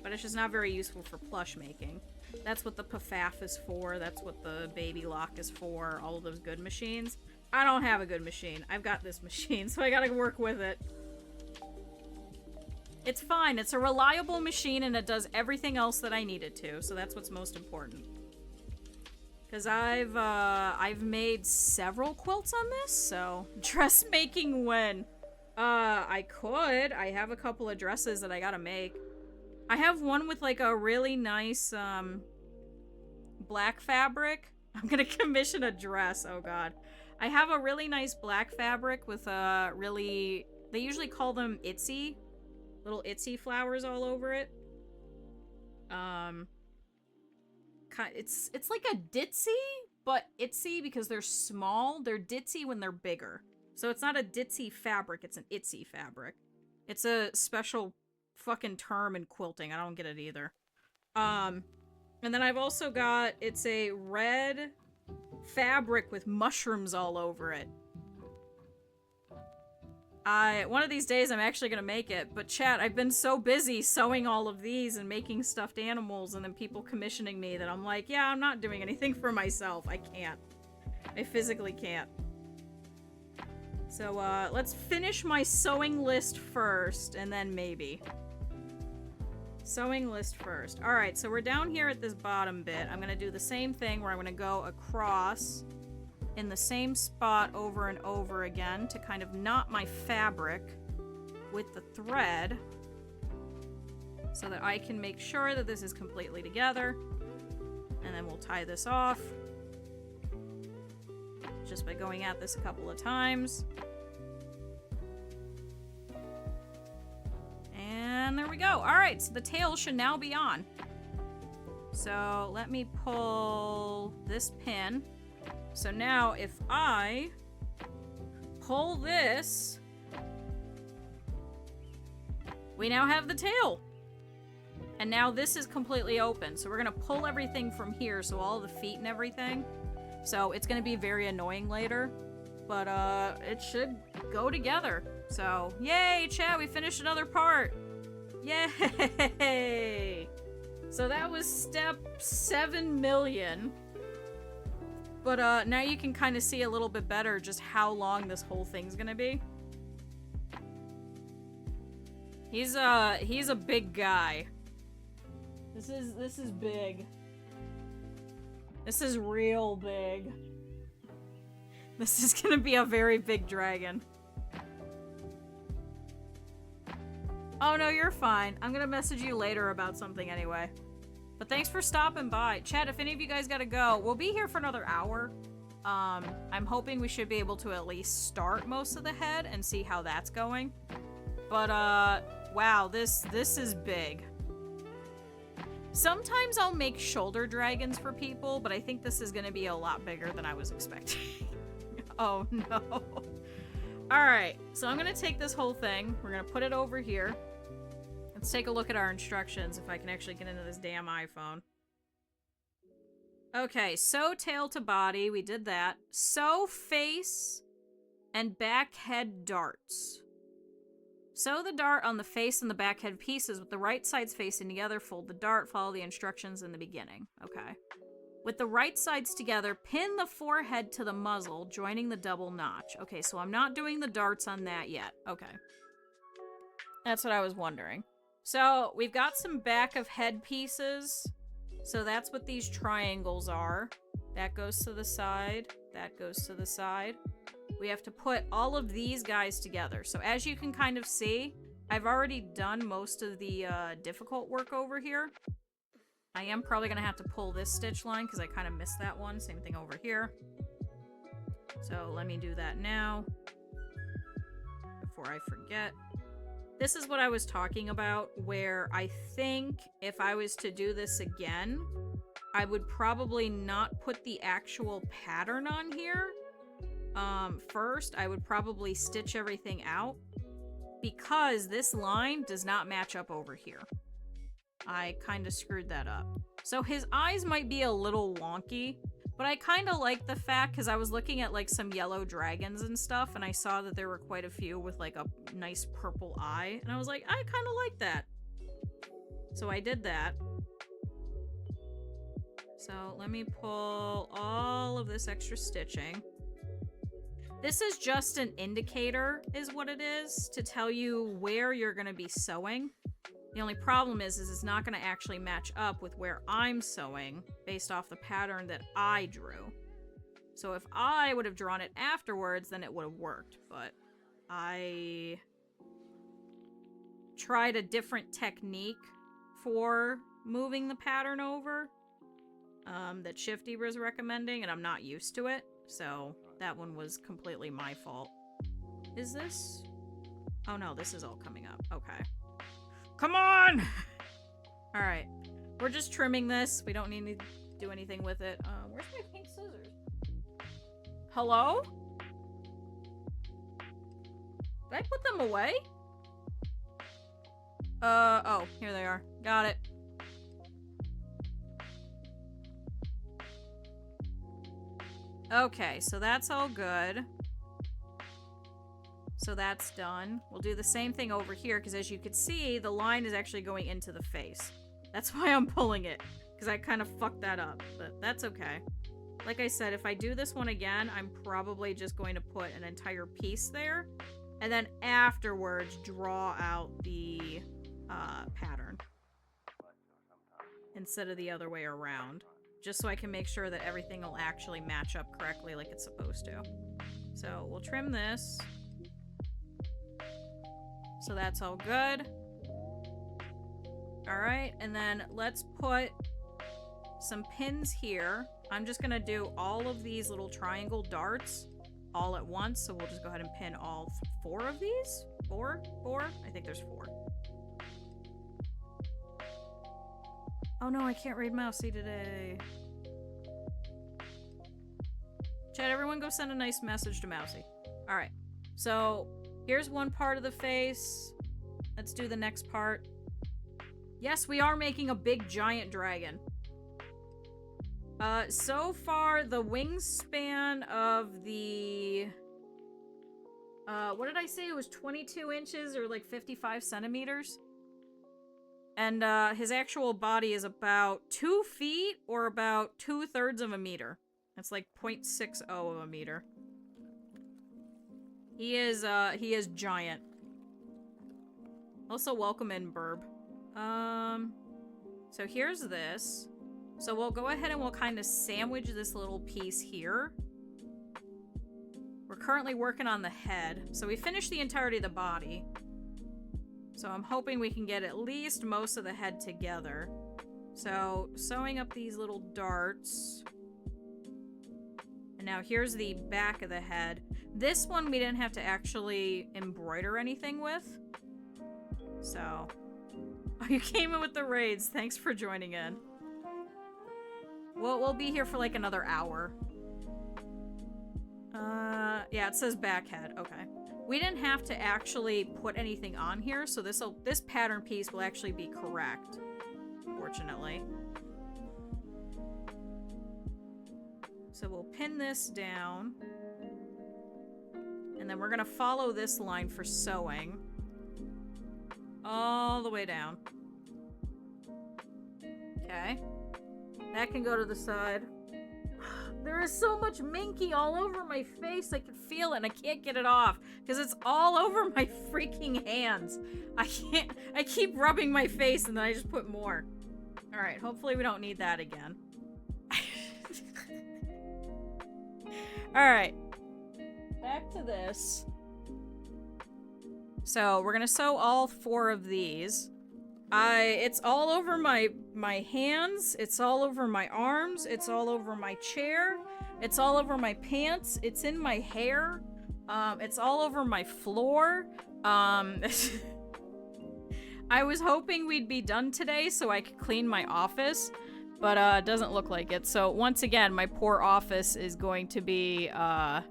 Speaker 1: but it's just not very useful for plush making. That's what the Pfaff is for, that's what the Baby Lock is for, all of those good machines. I don't have a good machine. I've got this machine, so I gotta work with it. It's fine, it's a reliable machine and it does everything else that I need it to, so that's what's most important. Because I've made several quilts on this, so dressmaking when? I could. I have a couple of dresses that I gotta make. I have one with like a really nice, black fabric. I'm gonna commission a dress, oh god. I have a really nice black fabric with a really, they usually call them itsy. Little itsy flowers all over it. It's like a ditzy, but itsy because they're small. They're ditzy when they're bigger. So it's not a ditzy fabric, it's an itsy fabric. It's a special fucking term in quilting. I don't get it either. And then I've also got, it's a red fabric with mushrooms all over it. One of these days I'm actually gonna make it, but chat, I've been so busy sewing all of these and making stuffed animals and then people commissioning me that I'm like, yeah, I'm not doing anything for myself. I can't. I physically can't. So, let's finish my sewing list first, and then maybe. Sewing list first. Alright, so we're down here at this bottom bit. I'm gonna do the same thing where I'm gonna go across in the same spot over and over again to kind of knot my fabric with the thread so that I can make sure that this is completely together. And then we'll tie this off just by going at this a couple of times. And there we go. Alright, so the tail should now be on. So let me pull this pin. So now if I pull this, we now have the tail. And now this is completely open. So we're going to pull everything from here, so all the feet and everything. So it's going to be very annoying later. But it should go together. So, yay, chat, we finished another part. Yay! So that was step 7 million. But now you can kind of see a little bit better just how long this whole thing's gonna be. He's a big guy. This is big. This is real big. This is gonna be a very big dragon. Oh no, you're fine. I'm gonna message you later about something anyway. But thanks for stopping by. Chat, if any of you guys gotta go, we'll be here for another hour. I'm hoping we should be able to at least start most of the head and see how that's going. But, wow, this is big. Sometimes I'll make shoulder dragons for people, but I think this is gonna be a lot bigger than I was expecting. Oh, no. Alright, so I'm gonna take this whole thing. We're gonna put it over here. Let's take a look at our instructions if I can actually get into this damn iPhone. Okay, sew tail to body. We did that. Sew face and back head darts. Sew the dart on the face and the back head pieces with the right sides facing together. Fold the dart. Follow the instructions in the beginning. Okay. With the right sides together, pin the forehead to the muzzle, joining the double notch. Okay, so I'm not doing the darts on that yet. Okay. That's what I was wondering. So, we've got some back of head pieces. So that's what these triangles are. That goes to the side. That goes to the side. We have to put all of these guys together. So as you can kind of see, I've already done most of the difficult work over here. I am probably going to have to pull this stitch line because I kind of missed that one. Same thing over here. So let me do that now before I forget. This is what I was talking about, where I think if I was to do this again, I would probably not put the actual pattern on here. First, I would probably stitch everything out because this line does not match up over here. I kind of screwed that up. So his eyes might be a little wonky, but I kind of like the fact because I was looking at like some yellow dragons and stuff and I saw that there were quite a few with like a nice purple eye and I was like, I kind of like that. So I did that. So let me pull all of this extra stitching. This is just an indicator is what it is to tell you where you're going to be sewing. The only problem is it's not going to actually match up with where I'm sewing based off the pattern that I drew. So if I would have drawn it afterwards, then it would have worked. But I tried a different technique for moving the pattern over that Shifty was recommending, and I'm not used to it. So that one was completely my fault. Is this? Oh no, this is all coming up. Okay. Come on! Alright. We're just trimming this. We don't need to do anything with it. Where's my pink scissors? Hello? Did I put them away? Oh, here they are. Got it. Okay, so that's all good. So that's done. We'll do the same thing over here, because as you can see, the line is actually going into the face. That's why I'm pulling it, because I kind of fucked that up, but that's okay. Like I said, if I do this one again, I'm probably just going to put an entire piece there, and then afterwards draw out the pattern instead of the other way around, just so I can make sure that everything will actually match up correctly like it's supposed to. So we'll trim this. So that's all good. All right, and then let's put some pins here. I'm just gonna do all of these little triangle darts all at once, so we'll just go ahead and pin all 4 of these. Four? I think there's 4. Oh no, I can't read Mousy today. Chat, everyone go send a nice message to Mousy. All right, so here's one part of the face. Let's do the next part. Yes, we are making a big giant dragon. So far, the wingspan of the... what did I say? It was 22 inches or like 55 centimeters? And his actual body is about 2 feet or about 2/3 of a meter. That's like 0.60 of a meter. He is giant. Also, welcome in, Burb. So here's this. So we'll go ahead and we'll kind of sandwich this little piece here. We're currently working on the head. So we finished the entirety of the body. So I'm hoping we can get at least most of the head together. So sewing up these little darts. And now here's the back of the head. This one we didn't have to actually embroider anything with. So... Oh, you came in with the raids. Thanks for joining in. We'll be here for like another hour. Yeah, it says back head. Okay. We didn't have to actually put anything on here, so this pattern piece will actually be correct, fortunately. So we'll pin this down. And then we're gonna follow this line for sewing. All the way down. Okay. That can go to the side. There is so much minky all over my face. I can feel it and I can't get it off because it's all over my freaking hands. I keep rubbing my face and then I just put more. All right, hopefully we don't need that again. All right. Back to this. So we're gonna sew all 4 of these. It's all over my hands, it's all over my arms, it's all over my chair, it's all over my pants, it's in my hair, it's all over my floor. I was hoping we'd be done today so I could clean my office, but it doesn't look like it. So once again, my poor office is going to be have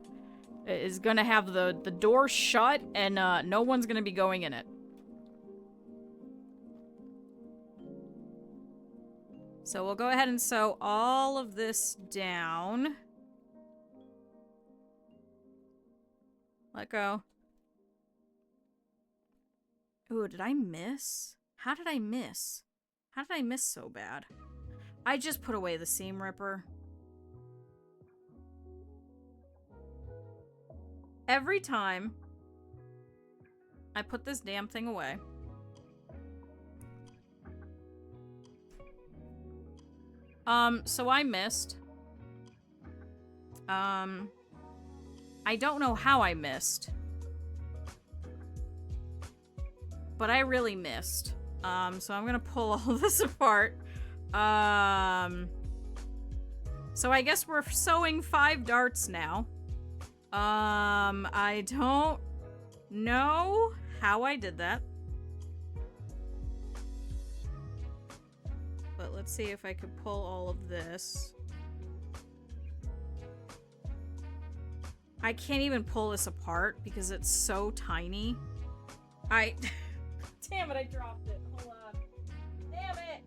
Speaker 1: the door shut and no one's gonna be going in it. So we'll go ahead and sew all of this down. Let go. Ooh, did I miss? How did I miss? How did I miss so bad? I just put away the seam ripper. Every time I put this damn thing away, so I missed. I don't know how I missed. But I really missed. So I'm gonna pull all this apart. So I guess we're sewing 5 darts now. I don't know how I did that. But let's see if I could pull all of this. I can't even pull this apart because it's so tiny. Damn it, I dropped it. Hold on. Damn it!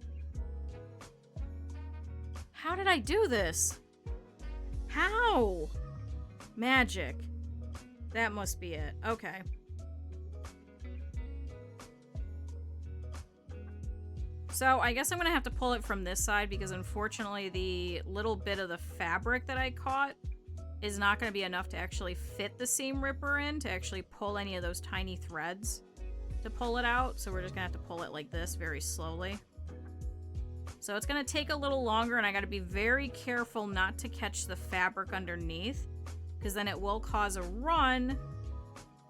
Speaker 1: How did I do this? How? Magic. That must be it. Okay. So I guess I'm gonna have to pull it from this side because unfortunately the little bit of the fabric that I caught is not gonna be enough to actually fit the seam ripper in to actually pull any of those tiny threads to pull it out. So we're just gonna have to pull it like this very slowly. So it's gonna take a little longer and I gotta be very careful not to catch the fabric underneath because then it will cause a run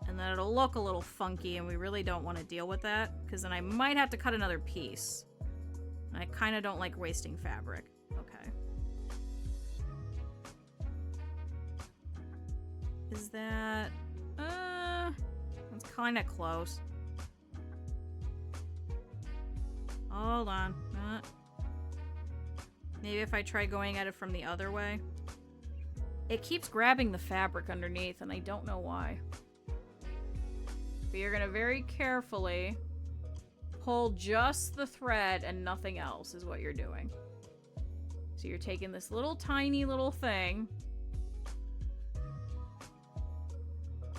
Speaker 1: and then it'll look a little funky and we really don't want to deal with that because then I might have to cut another piece. And I kind of don't like wasting fabric. Okay. Is that... That's kind of close. Hold on. Maybe if I try going at it from the other way. It keeps grabbing the fabric underneath and I don't know why. But you're gonna very carefully pull just the thread and nothing else is what you're doing. So you're taking this little tiny little thing.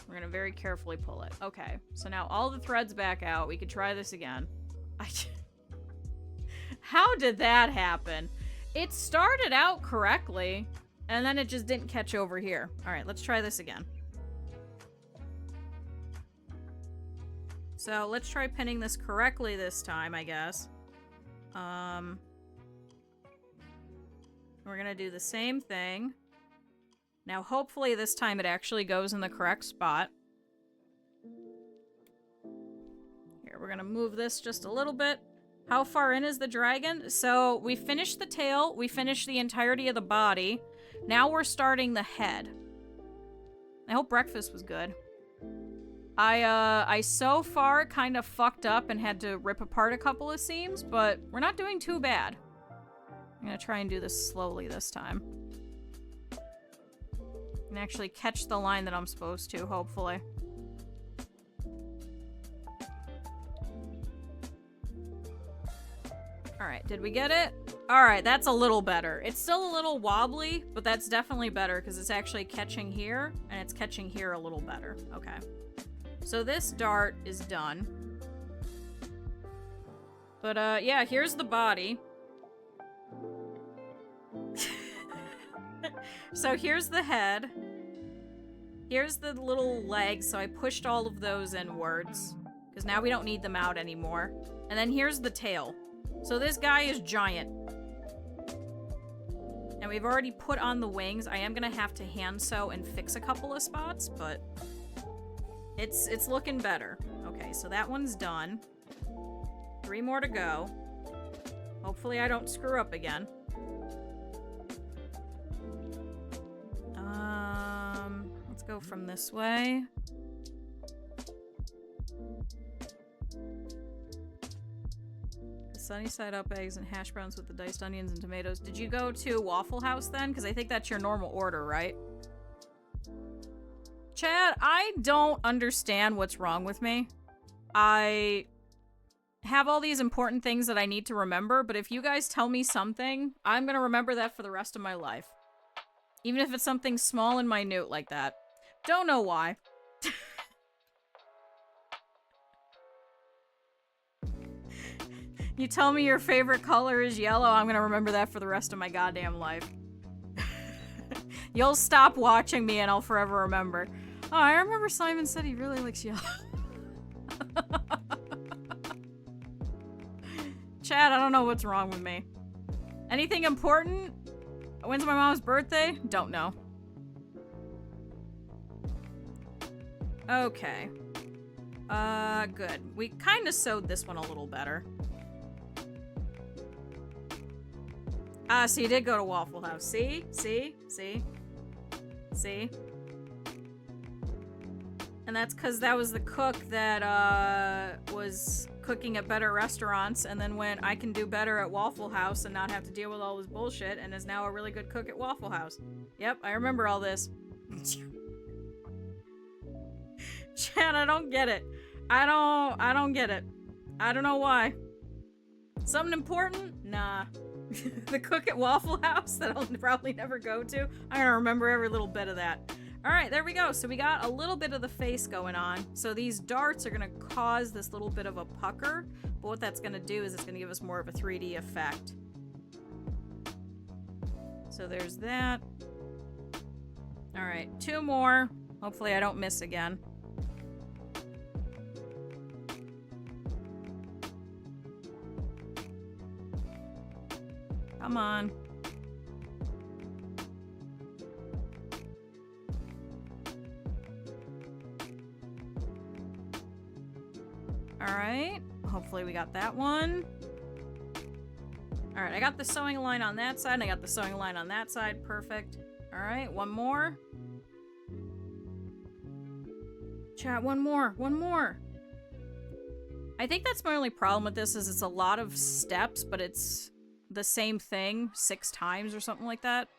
Speaker 1: We're gonna very carefully pull it. Okay, so now all the threads back out. We could try this again. How did that happen? It started out correctly, and then it just didn't catch over here. All right, let's try this again. So let's try pinning this correctly this time, I guess. We're gonna do the same thing. Now, hopefully this time it actually goes in the correct spot. Here, we're gonna move this just a little bit. How far in is the dragon? So we finished the tail, we finished the entirety of the body. Now we're starting the head. I hope breakfast was good. I so far kind of fucked up and had to rip apart a couple of seams, but we're not doing too bad. I'm gonna try and do this slowly this time. And actually catch the line that I'm supposed to, hopefully. Alright, did we get it? Alright, that's a little better. It's still a little wobbly, but that's definitely better because it's actually catching here, and it's catching here a little better. Okay. So this dart is done. But, yeah, here's the body. So here's the head. Here's the little legs, so I pushed all of those inwards. Because now we don't need them out anymore. And then here's the tail. So this guy is giant. And we've already put on the wings. I am gonna have to hand sew and fix a couple of spots, but it's looking better. Okay, so that one's done. 3 more to go. Hopefully I don't screw up again. Let's go from this way. Sunny side up eggs and hash browns with the diced onions and tomatoes. Did you go to Waffle House then? Because I think that's your normal order, right? Chad, I don't understand what's wrong with me. I have all these important things that I need to remember, but if you guys tell me something, I'm gonna remember that for the rest of my life. Even if it's something small and minute like that. Don't know why. You tell me your favorite color is yellow, I'm gonna remember that for the rest of my goddamn life. You'll stop watching me and I'll forever remember. Oh, I remember Simon said he really likes yellow. Chad, I don't know what's wrong with me. Anything important? When's my mom's birthday? Don't know. Okay. Good. We kind of sewed this one a little better. So you did go to Waffle House. See? See? See? See? And that's because that was the cook that, was cooking at better restaurants and then went, I can do better at Waffle House and not have to deal with all this bullshit, and is now a really good cook at Waffle House. Yep, I remember all this. Chad, I don't get it. I don't get it. I don't know why. Something important? Nah. The Cook at Waffle House that I'll probably never go to. I'm gonna remember every little bit of that. Alright, there we go. So we got a little bit of the face going on. So these darts are gonna cause this little bit of a pucker, but what that's gonna do is it's gonna give us more of a 3D effect. So there's that. Alright, 2 more. Hopefully I don't miss again. Come on. Alright. Hopefully we got that one. Alright, I got the sewing line on that side, and I got the sewing line on that side. Perfect. Alright, one more. Chat, one more. One more. I think that's my only problem with this is it's a lot of steps, but it's the same thing 6 times or something like that.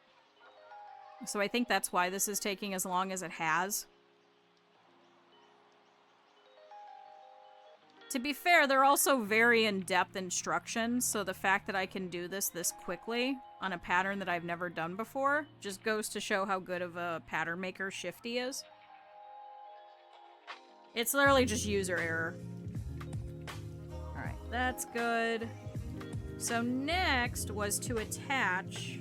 Speaker 1: So I think that's why this is taking as long as it has. To be fair, they're also very in-depth instructions, so the fact that I can do this quickly on a pattern that I've never done before just goes to show how good of a pattern maker Shifty is. It's literally just user error. Alright, that's good. So next was to attach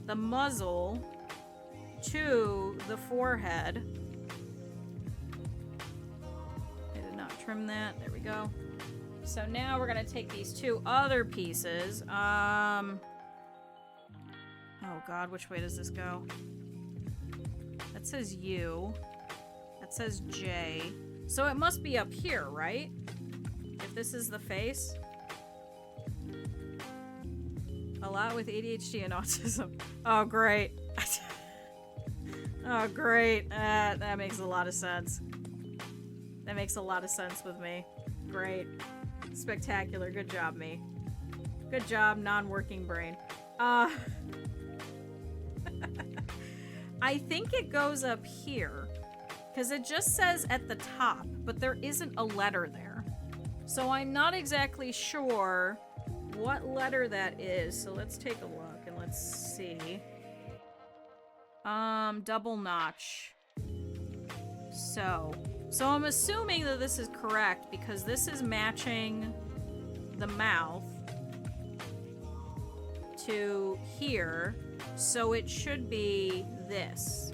Speaker 1: the muzzle to the forehead. I did not trim that. There we go. So now we're gonna take these 2 other pieces. Oh god, which way does this go? That says U. That says J. So it must be up here, right? If this is the face. A lot with ADHD and autism. Oh, great. Oh, great. That makes a lot of sense. That makes a lot of sense with me. Great. Spectacular. Good job, me. Good job, non-working brain. I think it goes up here. Because it just says at the top, but there isn't a letter there. So I'm not exactly sure what letter that is. So let's take a look and let's see. Double notch. So I'm assuming that this is correct because this is matching the mouth to here. So it should be this.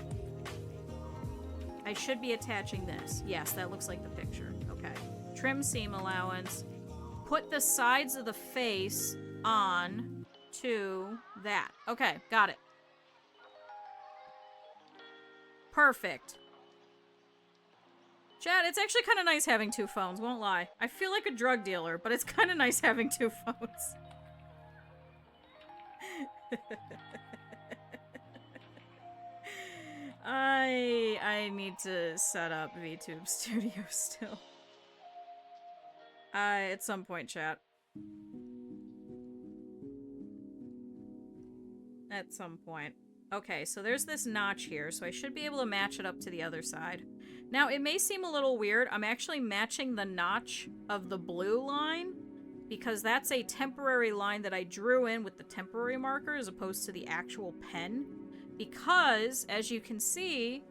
Speaker 1: I should be attaching this. Yes, that looks like the picture. Okay. Trim seam allowance. Put the sides of the face on to that. Okay, got it. Perfect. Chad, it's actually kind of nice having 2 phones, won't lie. I feel like a drug dealer, but it's kind of nice having 2 phones. I need to set up VTube Studio still. At some point, chat. At some point. Okay, so there's this notch here, so I should be able to match it up to the other side. Now, it may seem a little weird. I'm actually matching the notch of the blue line because that's a temporary line that I drew in with the temporary marker as opposed to the actual pen. Because, as you can see,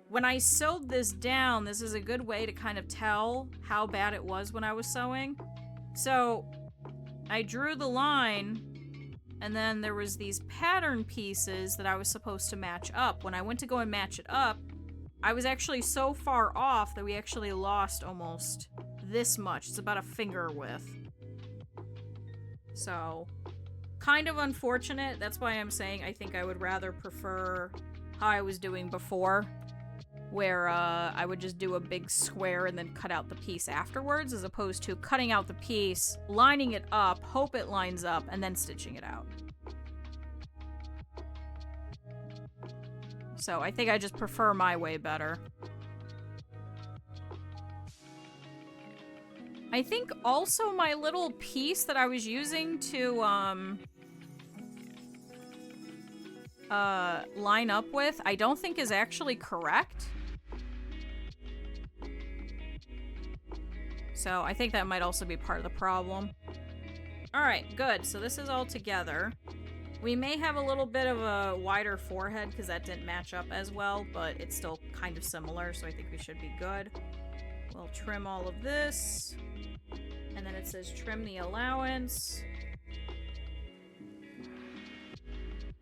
Speaker 1: when I sewed this down, this is a good way to kind of tell how bad it was when I was sewing. So, I drew the line, and then there was these pattern pieces that I was supposed to match up. When I went to go and match it up, I was actually so far off that we actually lost almost this much. It's about a finger width. So, kind of unfortunate. That's why I'm saying I think I would rather prefer how I was doing before, where I would just do a big square and then cut out the piece afterwards, as opposed to cutting out the piece, lining it up, hope it lines up, and then stitching it out. So I think I just prefer my way better. I think also my little piece that I was using to line up with, I don't think is actually correct. So I think that might also be part of the problem. Alright, good. So this is all together. We may have a little bit of a wider forehead because that didn't match up as well, but it's still kind of similar, so I think we should be good. We'll trim all of this. And then it says trim the allowance.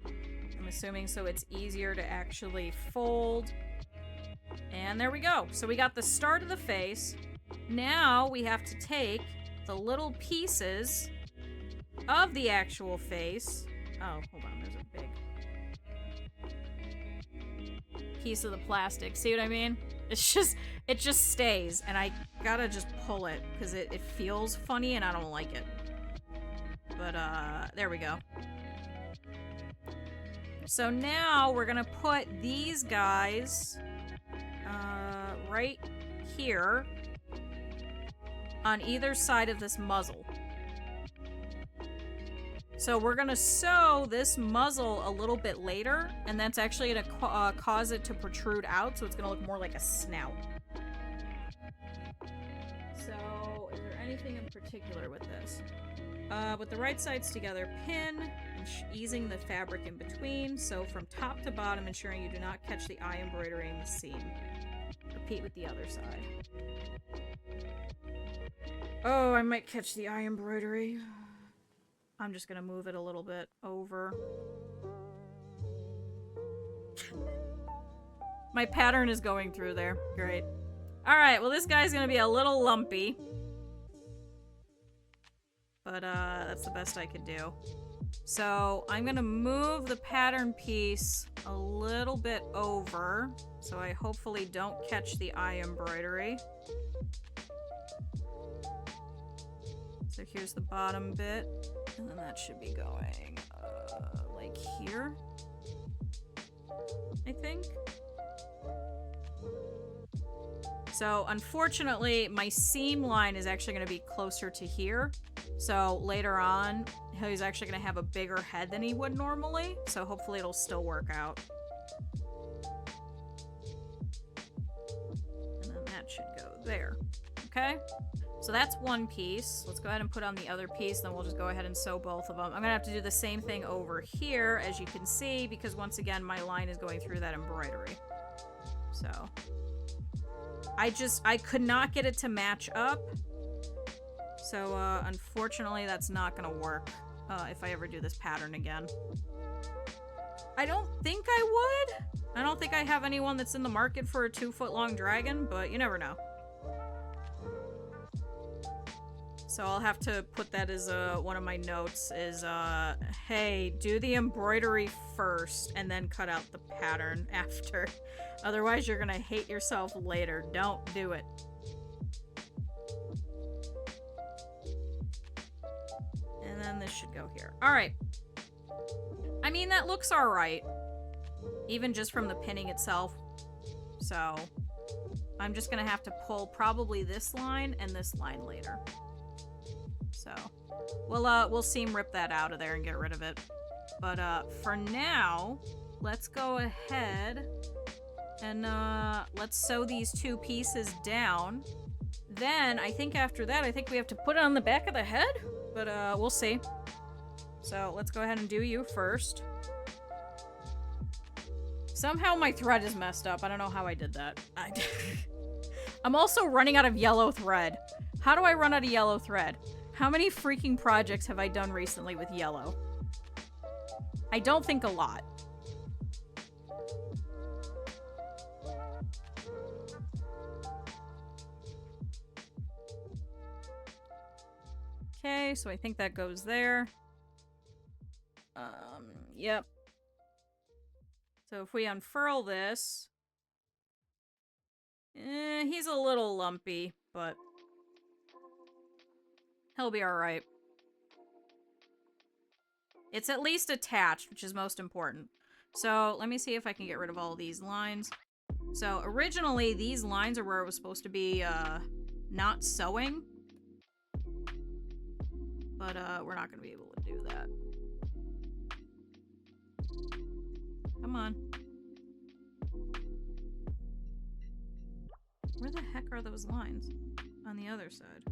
Speaker 1: I'm assuming so it's easier to actually fold. And there we go. So we got the start of the face. Now we have to take the little pieces of the actual face. Oh, hold on, there's a big piece of the plastic. See what I mean? It just stays, and I gotta just pull it, because it feels funny, and I don't like it. But, there we go. So now we're gonna put these guys, right here on either side of this muzzle. So we're gonna sew this muzzle a little bit later, and that's actually gonna cause it to protrude out, so it's gonna look more like a snout. So, is there anything in particular with this? With the right sides together, pin, and easing the fabric in between, so from top to bottom, ensuring you do not catch the eye embroidery in the seam. Repeat with the other side. Oh, I might catch the eye embroidery. I'm just gonna move it a little bit over. My pattern is going through there. Great. Alright, well this guy's gonna be a little lumpy. But, that's the best I could do. So, I'm gonna move the pattern piece a little bit over, so I hopefully don't catch the eye embroidery. So here's the bottom bit, and then that should be going, like here, I think. So, unfortunately, my seam line is actually going to be closer to here. So, later on, he's actually going to have a bigger head than he would normally. So, hopefully it'll still work out. And then that should go there. Okay? So that's one piece. Let's go ahead and put on the other piece, then we'll just go ahead and sew both of them. I'm going to have to do the same thing over here, as you can see, because once again, my line is going through that embroidery. So... I could not get it to match up. So, unfortunately, that's not gonna work, if I ever do this pattern again. I don't think I would. I don't think I have anyone that's in the market for a 2-foot-long dragon, but you never know. So I'll have to put that as, one of my notes is, hey, do the embroidery first and then cut out the pattern after. Otherwise, you're gonna hate yourself later. Don't do it. And then this should go here. Alright. I mean, that looks alright. Even just from the pinning itself. So, I'm just gonna have to pull probably this line and this line later. So, we'll seam rip that out of there and get rid of it. But, for now, let's go ahead and, let's sew these two pieces down. Then, I think after that, I think we have to put it on the back of the head? But, we'll see. So, let's go ahead and do you first. Somehow my thread is messed up. I don't know how I did that. I'm also running out of yellow thread. How do I run out of yellow thread? How many freaking projects have I done recently with yellow? I don't think a lot. Okay, so I think that goes there. Yep. So if we unfurl this... he's a little lumpy, but... he'll be alright. It's at least attached, which is most important. So, let me see if I can get rid of all of these lines. So, originally, these lines are where it was supposed to be, not sewing. But, we're not gonna be able to do that. Come on. Where the heck are those lines? On the other side.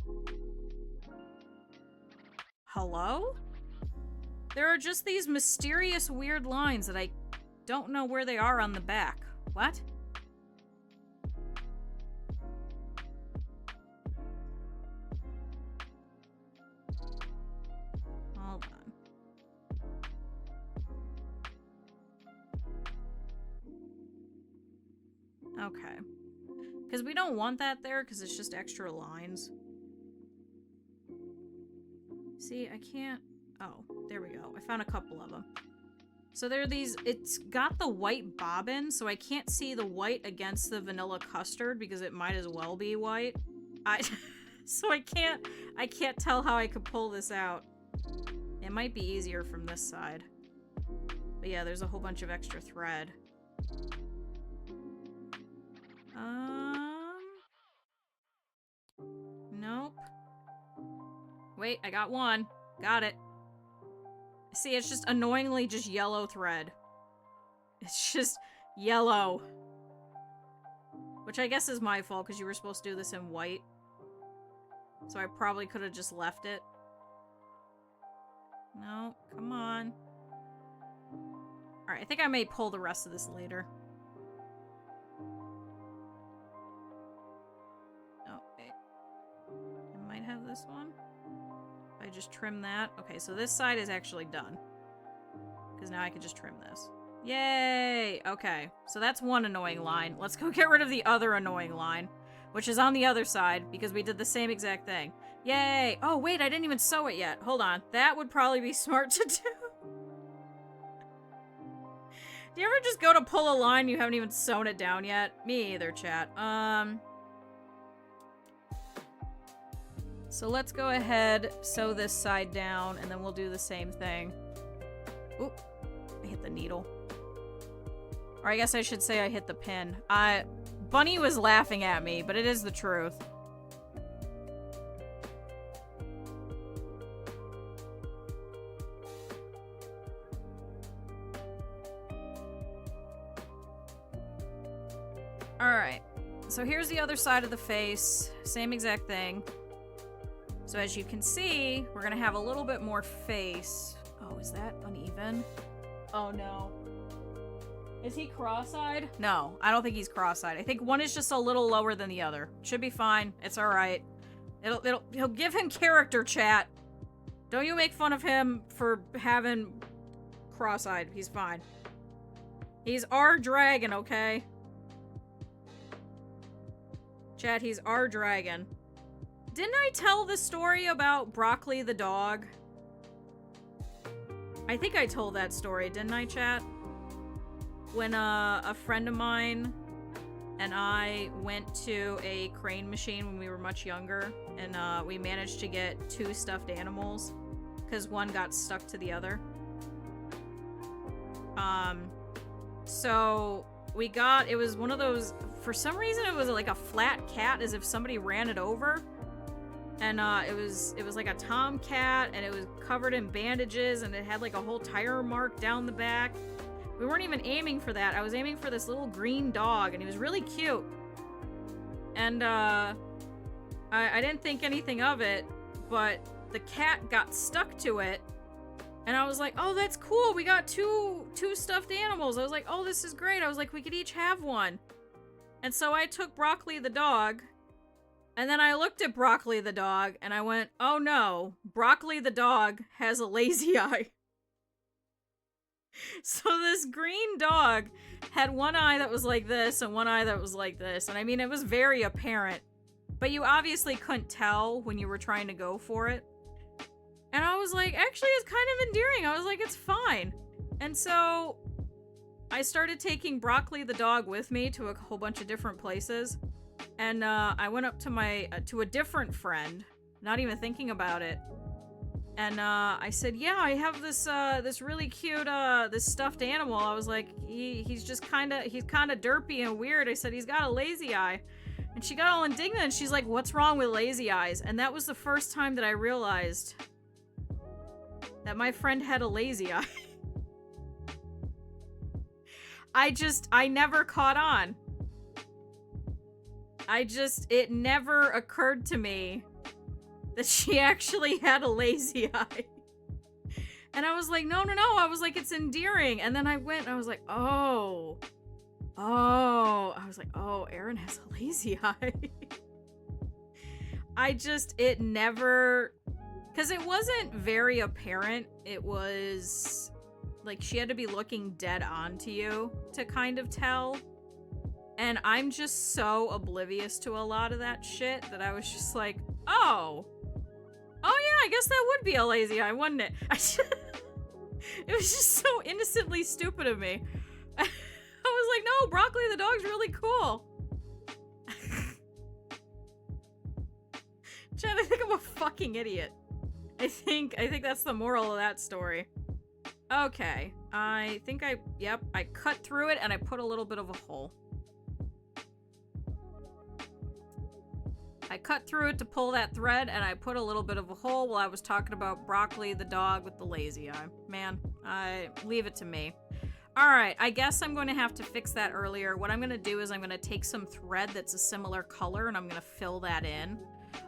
Speaker 1: Hello? There are just these mysterious weird lines that I don't know where they are on the back. What? Hold on. Okay. Because we don't want that there, because it's just extra lines. See, I can't... Oh, there we go. I found a couple of them. So there are these... It's got the white bobbin, so I can't see the white against the vanilla custard, because it might as well be white. So I can't tell how I could pull this out. It might be easier from this side. But yeah, there's a whole bunch of extra thread. Nope. Wait, I got one. Got it. See, it's just annoyingly just yellow thread. It's just yellow. Which I guess is my fault, because you were supposed to do this in white. So I probably could have just left it. No, come on. Alright, I think I may pull the rest of this later. Oh, wait. I might have this one. If I just trim that. Okay, so this side is actually done. Because now I can just trim this. Yay! Okay, so that's one annoying line. Let's go get rid of the other annoying line. Which is on the other side, because we did the same exact thing. Yay! Oh, wait, I didn't even sew it yet. Hold on. That would probably be smart to do. Do you ever just go to pull a line you haven't even sewn it down yet? Me either, chat. So let's go ahead, sew this side down, and then we'll do the same thing. Oop. I hit the needle. Or I guess I should say I hit the pin. Bunny was laughing at me, but it is the truth. Alright. So here's the other side of the face. Same exact thing. So as you can see, we're gonna have a little bit more face. Oh, is that uneven? Oh no. Is he cross-eyed? No, I don't think he's cross-eyed. I think one is just a little lower than the other. Should be fine. It's alright. He'll give him character, chat. Don't you make fun of him for having cross-eyed. He's fine. He's our dragon, okay? Chat, he's our dragon. Didn't I tell the story about Broccoli the dog? I think I told that story, didn't I, chat? When a friend of mine and I went to a crane machine when we were much younger, and we managed to get 2 stuffed animals because one got stuck to the other. So we got, it was one of those, for some reason it was like a flat cat, as if somebody ran it over. And it was like a tomcat, and it was covered in bandages, and it had like a whole tire mark down the back. We weren't even aiming for that. I was aiming for this little green dog, and he was really cute. And I didn't think anything of it, but the cat got stuck to it. And I was like, oh, that's cool. We got two stuffed animals. I was like, oh, this is great. I was like, we could each have one. And so I took Broccoli the dog, and then I looked at Broccoli the dog, and I went, oh no, Broccoli the dog has a lazy eye. So this green dog had one eye that was like this and one eye that was like this. And I mean, it was very apparent, but you obviously couldn't tell when you were trying to go for it. And I was like, actually, it's kind of endearing. I was like, it's fine. And so I started taking Broccoli the dog with me to a whole bunch of different places. And I went up to to a different friend, not even thinking about it. And I said, yeah, I have this this really cute this stuffed animal. I was like, he's kind of derpy and weird. I said, he's got a lazy eye. And she got all indignant, and she's like, what's wrong with lazy eyes? And that was the first time that I realized that my friend had a lazy eye. I never caught on. It never occurred to me that she actually had a lazy eye. And I was like, no, no, no. I was like, it's endearing. And then I went and I was like, oh. Oh. I was like, oh, Erin has a lazy eye. it never... Because it wasn't very apparent. It was... Like, she had to be looking dead on to you to kind of tell. And I'm just so oblivious to a lot of that shit that I was just like, oh. Oh yeah, I guess that would be a lazy eye, wouldn't it? It was just so innocently stupid of me. I was like, no, Broccoli the dog's really cool. Chad, I think I'm a fucking idiot. I think that's the moral of that story. Okay, I think I cut through it and I put a little bit of a hole. I cut through it to pull that thread, and I put a little bit of a hole while I was talking about Broccoli, the dog with the lazy eye. Man, leave it to me. Alright, I guess I'm going to have to fix that earlier. What I'm going to do is I'm going to take some thread that's a similar color, and I'm going to fill that in.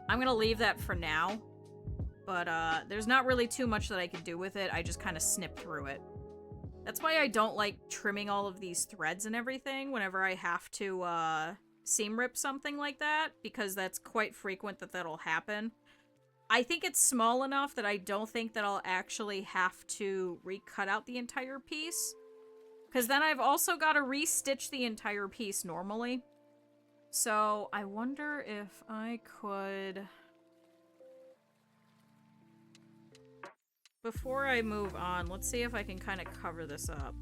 Speaker 1: I'm going to leave that for now. But, there's not really too much that I can do with it. I just kind of snip through it. That's why I don't like trimming all of these threads and everything whenever I have to, seam rip something like that, because that's quite frequent that that'll happen. I think it's small enough that I don't think that I'll actually have to recut out the entire piece, because then I've also got to re-stitch the entire piece normally. So I wonder if I could... Before I move on, let's see if I can kind of cover this up.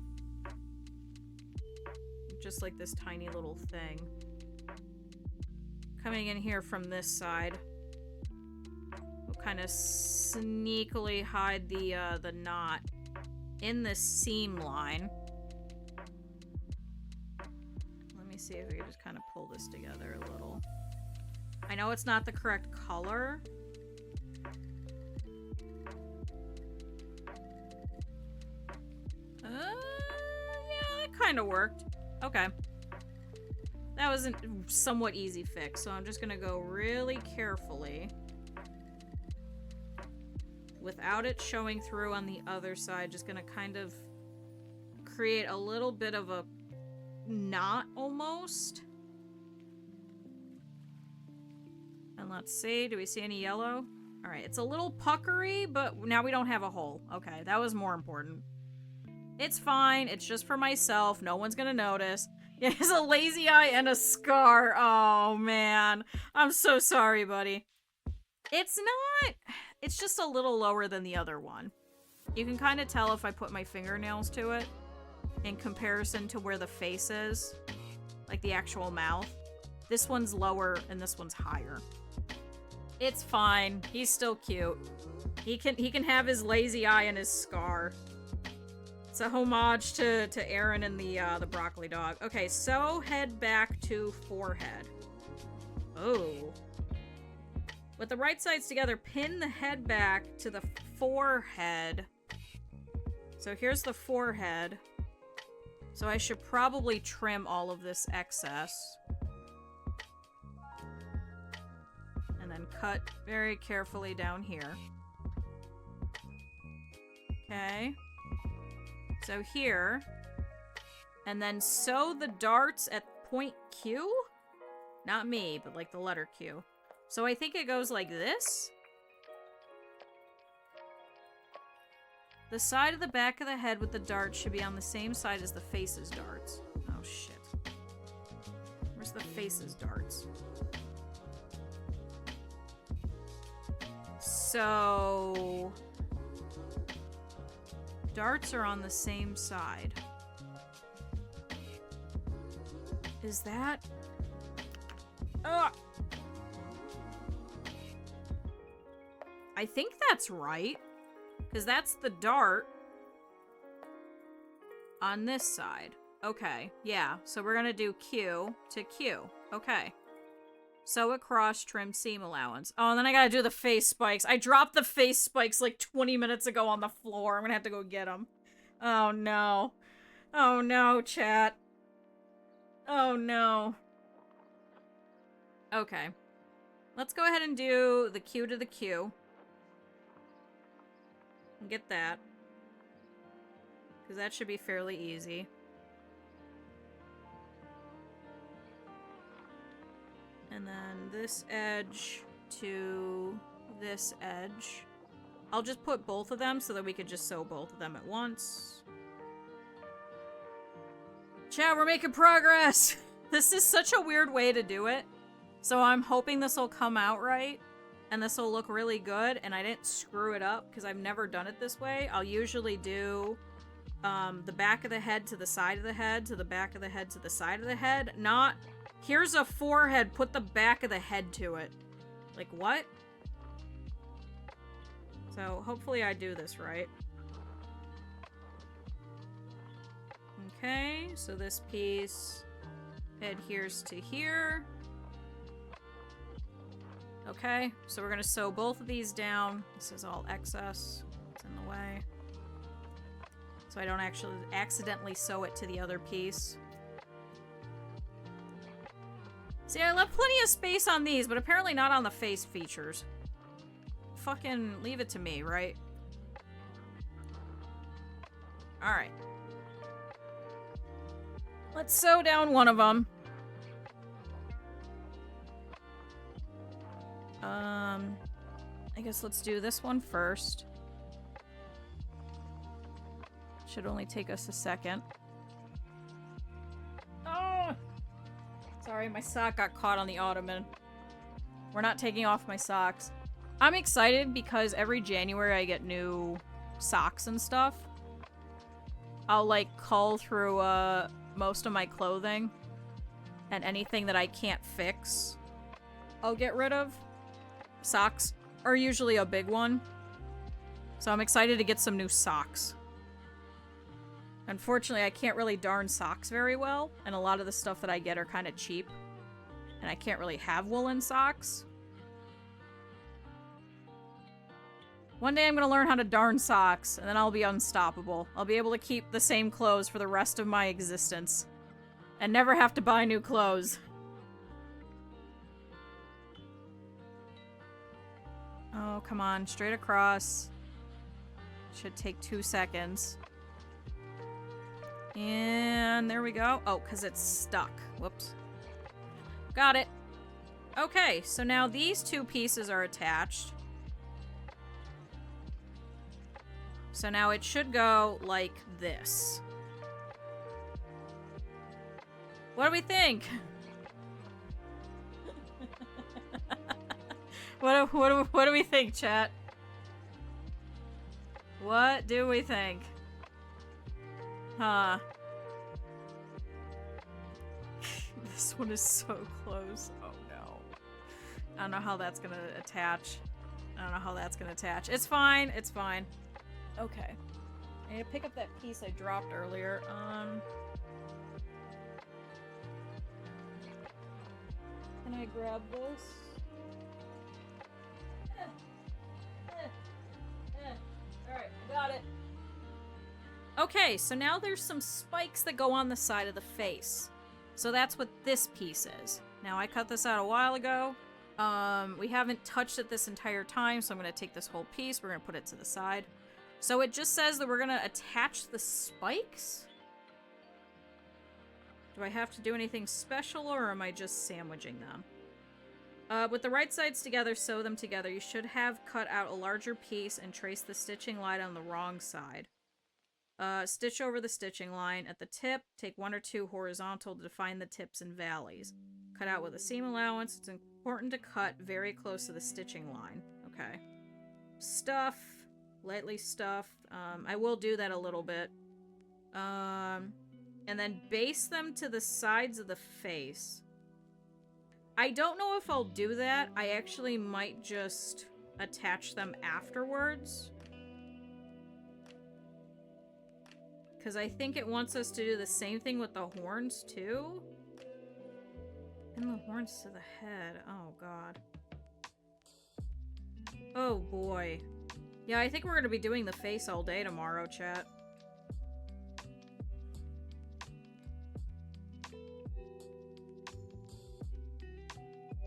Speaker 1: Just like this tiny little thing. Coming in here from this side. We'll kind of sneakily hide the knot in this seam line. Let me see if we can just kind of pull this together a little. I know it's not the correct color. Yeah, it kind of worked. Okay. That was a somewhat easy fix, so I'm just gonna go really carefully. Without it showing through on the other side, just gonna kind of create a little bit of a knot, almost. And let's see, do we see any yellow? Alright, it's a little puckery, but now we don't have a hole. Okay, that was more important. It's fine, it's just for myself, no one's gonna notice. Yeah, he has a lazy eye and a scar. Oh, man. I'm so sorry, buddy. It's not... It's just a little lower than the other one. You can kind of tell if I put my fingernails to it in comparison to where the face is. Like the actual mouth. This one's lower and this one's higher. It's fine. He's still cute. He can have his lazy eye and his scar. It's a homage to Erin and the broccoli dog. Okay, so head back to forehead. Oh. With the right sides together, pin the head back to the forehead. So here's the forehead. So I should probably trim all of this excess. And then cut very carefully down here. Okay. So here, and then sew the darts at point Q? Not me, but like the letter Q. So I think it goes like this. The side of the back of the head with the darts should be on the same side as the face's darts. Oh shit. Where's the face's darts? So... darts are on the same side. Is that... Ugh! I think that's right. Because that's the dart on this side. Okay, yeah. So we're gonna do Q to Q. Okay. Sew across, trim seam allowance. Oh, and then I gotta do the face spikes. I dropped the face spikes like 20 minutes ago on the floor. I'm gonna have to go get them. Oh no. Oh no, chat. Oh no. Okay. Let's go ahead and do the Q to the Q. And get that. Because that should be fairly easy. And then this edge to this edge. I'll just put both of them so that we could just sew both of them at once. Chat, we're making progress! This is such a weird way to do it. So I'm hoping this will come out right. And this will look really good. And I didn't screw it up because I've never done it this way. I'll usually do the back of the head to the side of the head to the back of the head to the side of the head. Not... Here's a forehead, put the back of the head to it. Like, what? So, hopefully I do this right. Okay, so this piece adheres to here. Okay, so we're gonna sew both of these down. This is all excess. It's in the way. So I don't actually accidentally sew it to the other piece. See, I left plenty of space on these, but apparently not on the face features. Fucking leave it to me, right? Alright. Let's sew down one of them. I guess let's do this one first. Should only take us a second. Oh! Sorry, my sock got caught on the ottoman. We're not taking off my socks. I'm excited because every January I get new socks and stuff. I'll, like, cull through, most of my clothing. And anything that I can't fix, I'll get rid of. Socks are usually a big one. So I'm excited to get some new socks. Unfortunately, I can't really darn socks very well, and a lot of the stuff that I get are kind of cheap. And I can't really have woolen socks. One day I'm gonna learn how to darn socks, and then I'll be unstoppable. I'll be able to keep the same clothes for the rest of my existence. And never have to buy new clothes. Oh, come on. Straight across. Should take 2 seconds. And there we go. Oh, because it's stuck. Whoops. Got it. Okay, so now these two pieces are attached. So now it should go like this. What do we think? What do we think, chat? What do we think? Huh. This one is so close. Oh no. I don't know how that's gonna attach. I don't know how that's gonna attach. It's fine. It's fine. Okay. I need to pick up that piece I dropped earlier. Can I grab this? Alright, got it. Okay, so now there's some spikes that go on the side of the face. So that's what this piece is. Now, I cut this out a while ago. We haven't touched it this entire time, so I'm going to take this whole piece. We're going to put it to the side. So it just says that we're going to attach the spikes? Do I have to do anything special, or am I just sandwiching them? With the right sides together, sew them together. You should have cut out a larger piece and trace the stitching line on the wrong side. Stitch over the stitching line. At the tip, take 1 or 2 horizontal to define the tips and valleys. Cut out with a seam allowance. It's important to cut very close to the stitching line. Okay. Stuff. Lightly stuff. I will do that a little bit. And then base them to the sides of the face. I don't know if I'll do that. I actually might just attach them afterwards. Because I think it wants us to do the same thing with the horns, too. And the horns to the head. Oh, God. Oh, boy. Yeah, I think we're going to be doing the face all day tomorrow, chat.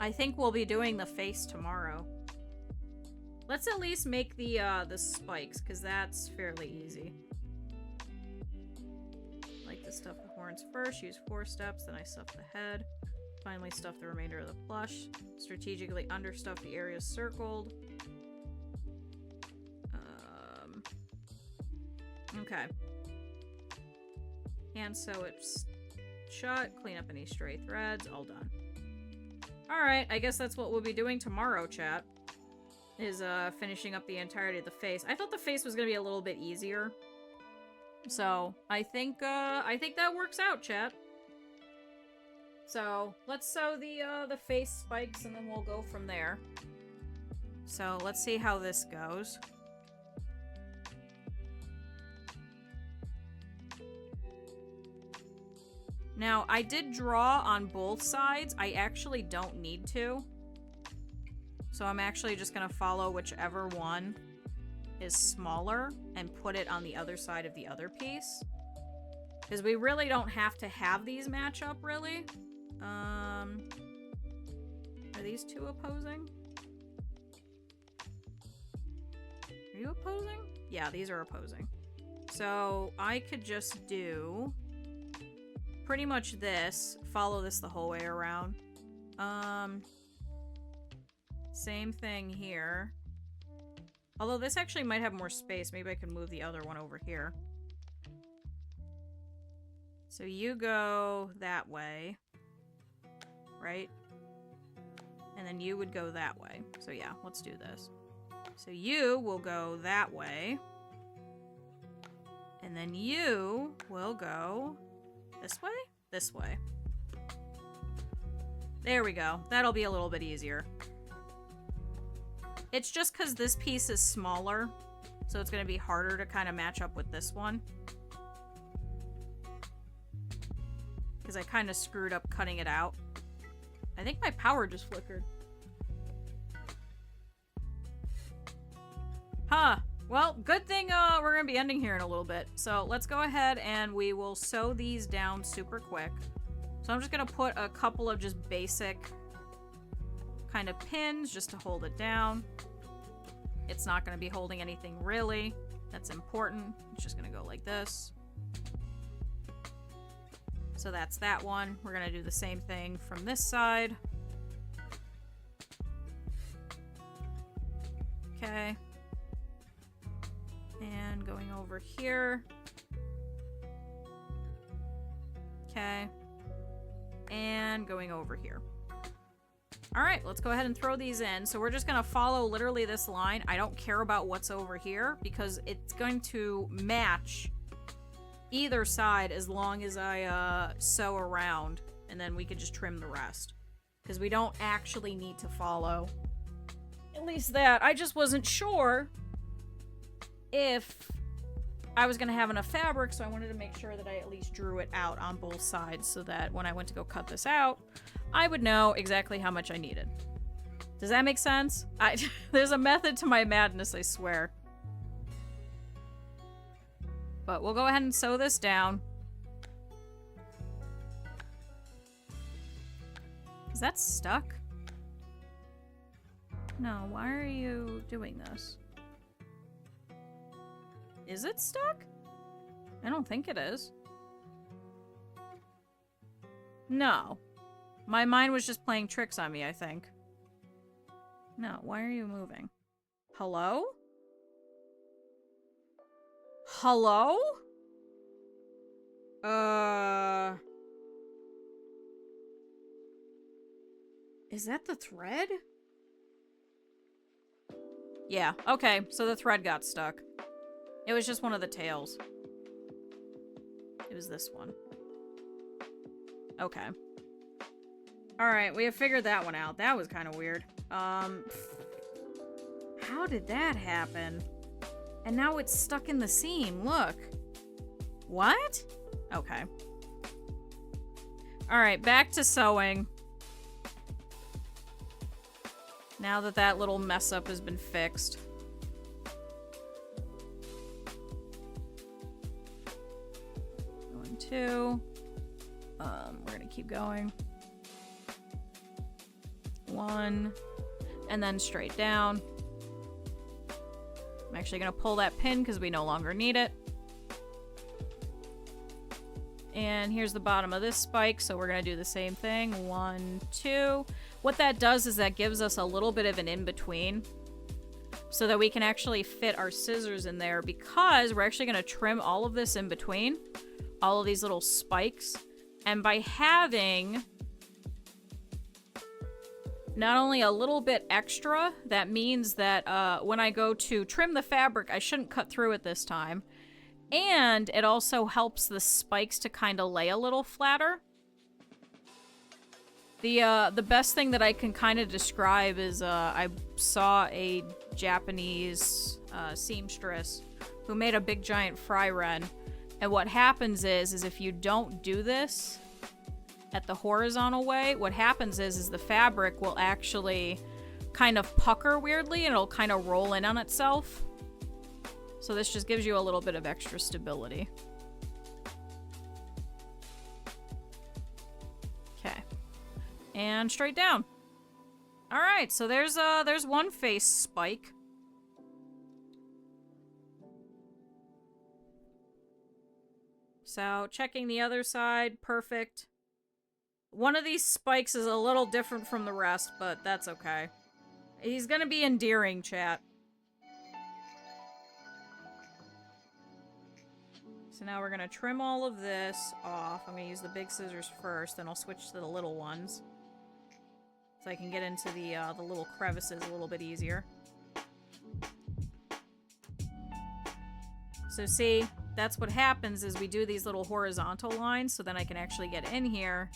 Speaker 1: I think we'll be doing the face tomorrow. Let's at least make the spikes, because that's fairly easy. Like to stuff the horns first, use 4 steps, then I stuff the head. Finally stuff the remainder of the plush. Strategically understuff the areas circled. Okay. Hand sew it shut, clean up any stray threads, all done. Alright, I guess that's what we'll be doing tomorrow, chat. Is finishing up the entirety of the face. I thought the face was gonna be a little bit easier. So, I think that works out, chat. So, let's sew the face spikes and then we'll go from there. So, let's see how this goes. Now, I did draw on both sides. I actually don't need to. So I'm actually just gonna follow whichever one is smaller and put it on the other side of the other piece. Because we really don't have to have these match up, really. Are these two opposing? Are you opposing? Yeah, these are opposing. So I could just do pretty much this, follow this the whole way around. Same thing here. Although this actually might have more space. Maybe I can move the other one over here. So you go that way, right? And then you would go that way. So yeah, let's do this. So you will go that way. And then you will go this way? This way. There we go. That'll be a little bit easier. It's just because this piece is smaller, so it's going to be harder to kind of match up with this one. Because I kind of screwed up cutting it out. I think my power just flickered. Huh. Well, good thing we're going to be ending here in a little bit. So let's go ahead and we will sew these down super quick. So I'm just going to put a couple of just basic kind of pins just to hold it down. It's not going to be holding anything really. That's important. It's just going to go like this. So that's that one. We're going to do the same thing from this side. Okay. And going over here. Okay. And going over here. Alright, let's go ahead and throw these in. So we're just going to follow literally this line. I don't care about what's over here because it's going to match either side as long as I sew around. And then we could just trim the rest. Because we don't actually need to follow. At least that. I just wasn't sure if I was going to have enough fabric, so I wanted to make sure that I at least drew it out on both sides so that when I went to go cut this out, I would know exactly how much I needed. Does that make sense? There's a method to my madness, I swear. But we'll go ahead and sew this down. Is that stuck? No, why are you doing this? Is it stuck? I don't think it is. No. My mind was just playing tricks on me, I think. No, why are you moving? Hello? Hello? Is that the thread? Yeah, okay, so the thread got stuck. It was just one of the tails. It was this one. Okay. Alright, we have figured that one out. That was kind of weird. How did that happen? And now it's stuck in the seam, look. What? Okay. Alright, back to sewing. Now that that little mess up has been fixed. 1, 2. We're gonna keep going. 1, and then straight down. I'm actually going to pull that pin because we no longer need it. And here's the bottom of this spike, so we're going to do the same thing. 1, 2. What that does is that gives us a little bit of an in-between so that we can actually fit our scissors in there, because we're actually going to trim all of this in between, all of these little spikes. And by having not only a little bit extra, that means that when I go to trim the fabric, I shouldn't cut through it this time. And it also helps the spikes to kind of lay a little flatter. The best thing that I can kind of describe is I saw a Japanese seamstress who made a big giant fry wren. And what happens is if you don't do this at the horizontal way, what happens is the fabric will actually kind of pucker weirdly and it'll kind of roll in on itself. So this just gives you a little bit of extra stability. Okay. And straight down. All right, so there's one face spike. So checking the other side, perfect. One of these spikes is a little different from the rest, but that's okay. He's gonna be endearing, chat. So now we're gonna trim all of this off. I'm gonna use the big scissors first, then I'll switch to the little ones, so I can get into the little crevices a little bit easier. So see, that's what happens is we do these little horizontal lines, so then I can actually get in here.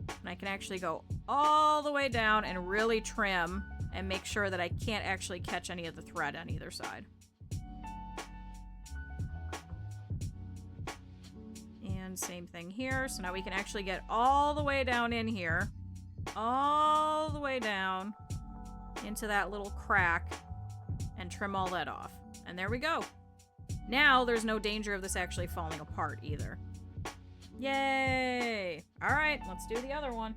Speaker 1: And I can actually go all the way down and really trim and make sure that I can't actually catch any of the thread on either side. And same thing here. So now we can actually get all the way down in here. All the way down into that little crack and trim all that off. And there we go. Now there's no danger of this actually falling apart either. Yay! Alright, let's do the other one.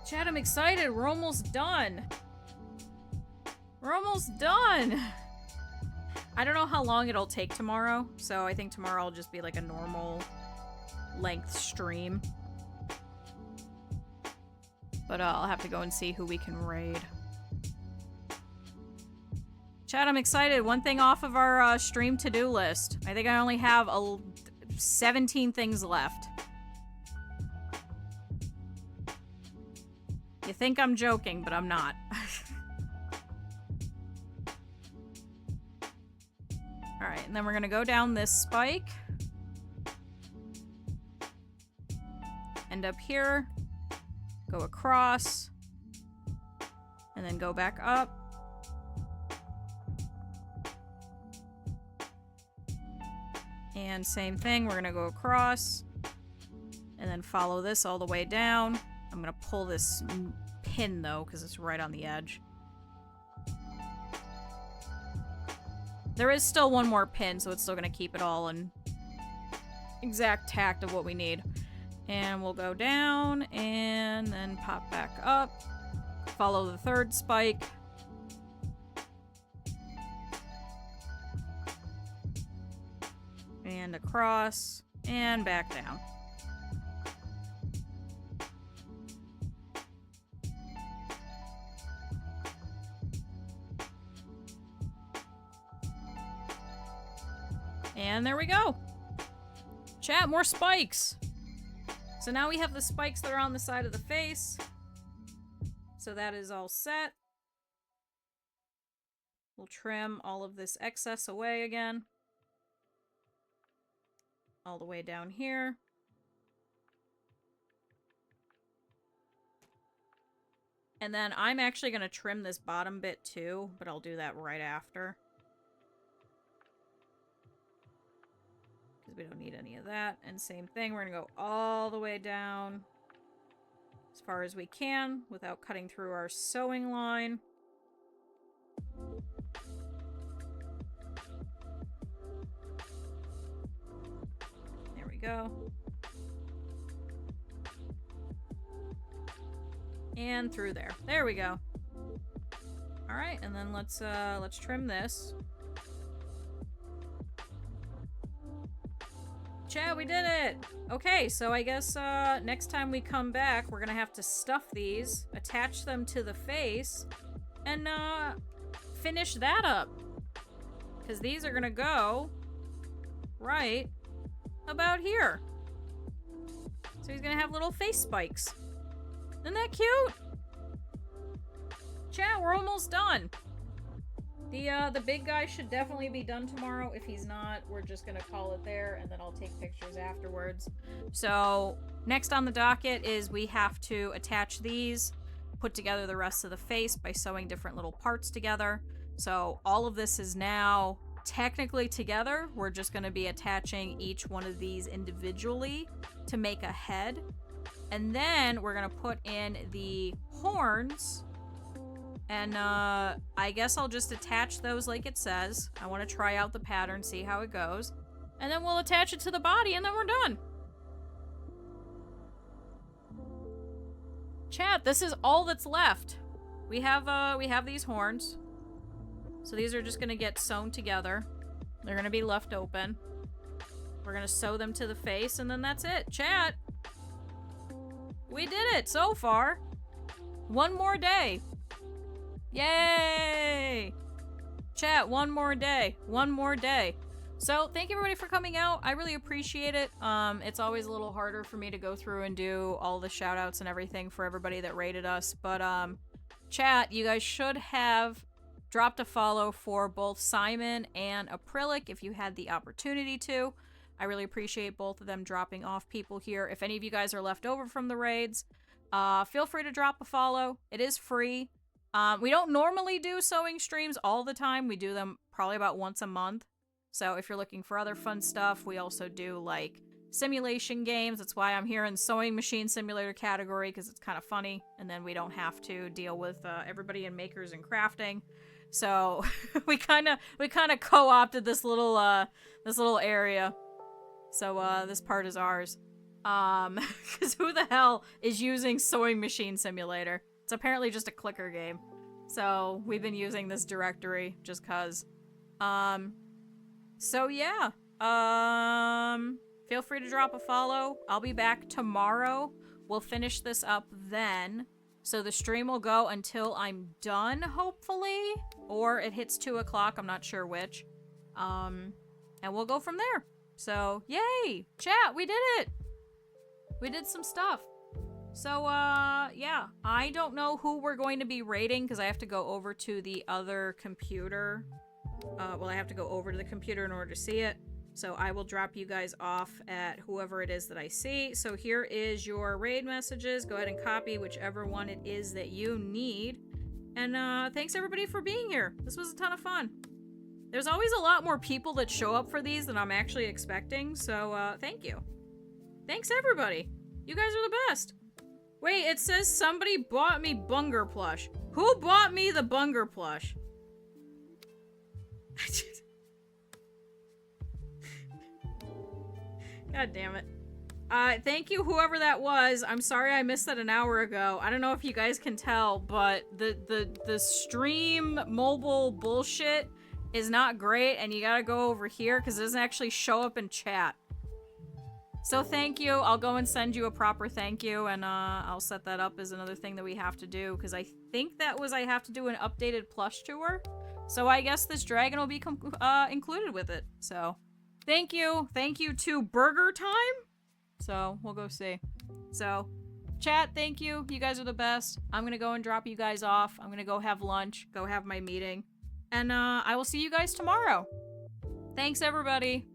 Speaker 1: Chat, I'm excited. We're almost done. We're almost done. I don't know how long it'll take tomorrow, so I think tomorrow will just be like a normal length stream. But I'll have to go and see who we can raid. Chat, I'm excited. One thing off of our stream to-do list. I think I only have 17 things left. You think I'm joking, but I'm not. Alright, and then we're gonna go down this spike. End up here. Go across. And then go back up. And same thing, we're gonna go across. And then follow this all the way down. I'm gonna pull this pin though, because it's right on the edge. There is still one more pin, so it's still gonna keep it all in exact tact of what we need. And we'll go down and then pop back up. Follow the third spike. And across and back down. And there we go. Chat, more spikes. So now we have the spikes that are on the side of the face. So that is all set. We'll trim all of this excess away again. All the way down here. And then I'm actually going to trim this bottom bit too, but I'll do that right after. We don't need any of that. And same thing, we're gonna go all the way down as far as we can without cutting through our sewing line. There we go. And through there. There we go. Alright, and then let's trim this. Chat, we did it! Okay, so I guess, next time we come back, we're gonna have to stuff these, attach them to the face, and, finish that up. Because these are gonna go right about here. So he's gonna have little face spikes. Isn't that cute? Chat, we're almost done. The big guy should definitely be done tomorrow. If he's not, we're just gonna call it there, and then I'll take pictures afterwards. So, next on the docket is we have to attach these, put together the rest of the face by sewing different little parts together. So, all of this is now technically together. We're just gonna be attaching each one of these individually to make a head. And then we're gonna put in the horns. And, I guess I'll just attach those like it says. I want to try out the pattern, see how it goes. And then we'll attach it to the body, and then we're done. Chat, this is all that's left. We have these horns. So these are just gonna get sewn together. They're gonna be left open. We're gonna sew them to the face, and then that's it. Chat! We did it so far. One more day. Yay! Chat, one more day. One more day. So, thank you everybody for coming out. I really appreciate it. It's always a little harder for me to go through and do all the shout-outs and everything for everybody that rated us. But, chat, you guys should have dropped a follow for both Simon and Acrylic if you had the opportunity to. I really appreciate both of them dropping off people here. If any of you guys are left over from the raids, feel free to drop a follow. It is free. We don't normally do sewing streams all the time. We do them probably about once a month. So if you're looking for other fun stuff, we also do, like, simulation games. That's why I'm here in the sewing machine simulator category, because it's kind of funny. And then we don't have to deal with everybody in makers and crafting. So we kind of co-opted this little area. So this part is ours. Because who the hell is using sewing machine simulator? It's apparently just a clicker game. So, we've been using this directory just cuz. So yeah. Feel free to drop a follow. I'll be back tomorrow. We'll finish this up then. So the stream will go until I'm done, hopefully. Or it hits 2 o'clock, I'm not sure which. And we'll go from there. So, yay! Chat, we did it! We did some stuff. So, yeah. I don't know who we're going to be raiding, because I have to go over to the other computer. Well, I have to go over to the computer in order to see it. So I will drop you guys off at whoever it is that I see. So here is your raid messages. Go ahead and copy whichever one it is that you need. And, thanks everybody for being here. This was a ton of fun. There's always a lot more people that show up for these than I'm actually expecting, so, thank you. Thanks everybody. You guys are the best. Wait, it says somebody bought me Bunger plush. Who bought me the Bunger plush? God damn it. Thank you whoever that was. I'm sorry I missed that an hour ago. I don't know if you guys can tell, but the stream mobile bullshit is not great, and you gotta go over here because it doesn't actually show up in chat. So thank you. I'll go and send you a proper thank you, and I'll set that up as another thing that we have to do, because I think that was I have to do an updated plush tour. So I guess this dragon will be included with it. So thank you. Thank you to Burger Time. So we'll go see. So chat, thank you. You guys are the best. I'm gonna go and drop you guys off. I'm gonna go have lunch, go have my meeting. And I will see you guys tomorrow. Thanks everybody.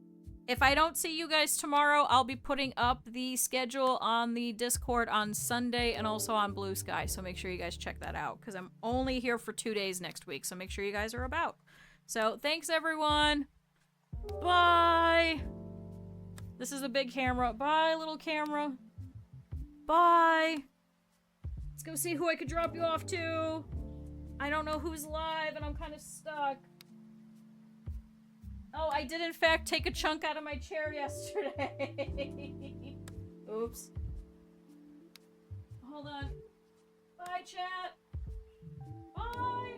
Speaker 1: If I don't see you guys tomorrow, I'll be putting up the schedule on the Discord on Sunday and also on Blue Sky. So make sure you guys check that out, because I'm only here for 2 days next week. So make sure you guys are about. So thanks everyone. Bye. This is a big camera. Bye, little camera. Bye. Let's go see who I could drop you off to. I don't know who's live and I'm kind of stuck. Oh, I did in fact take a chunk out of my chair yesterday. Oops. Hold on. Bye, chat. Bye.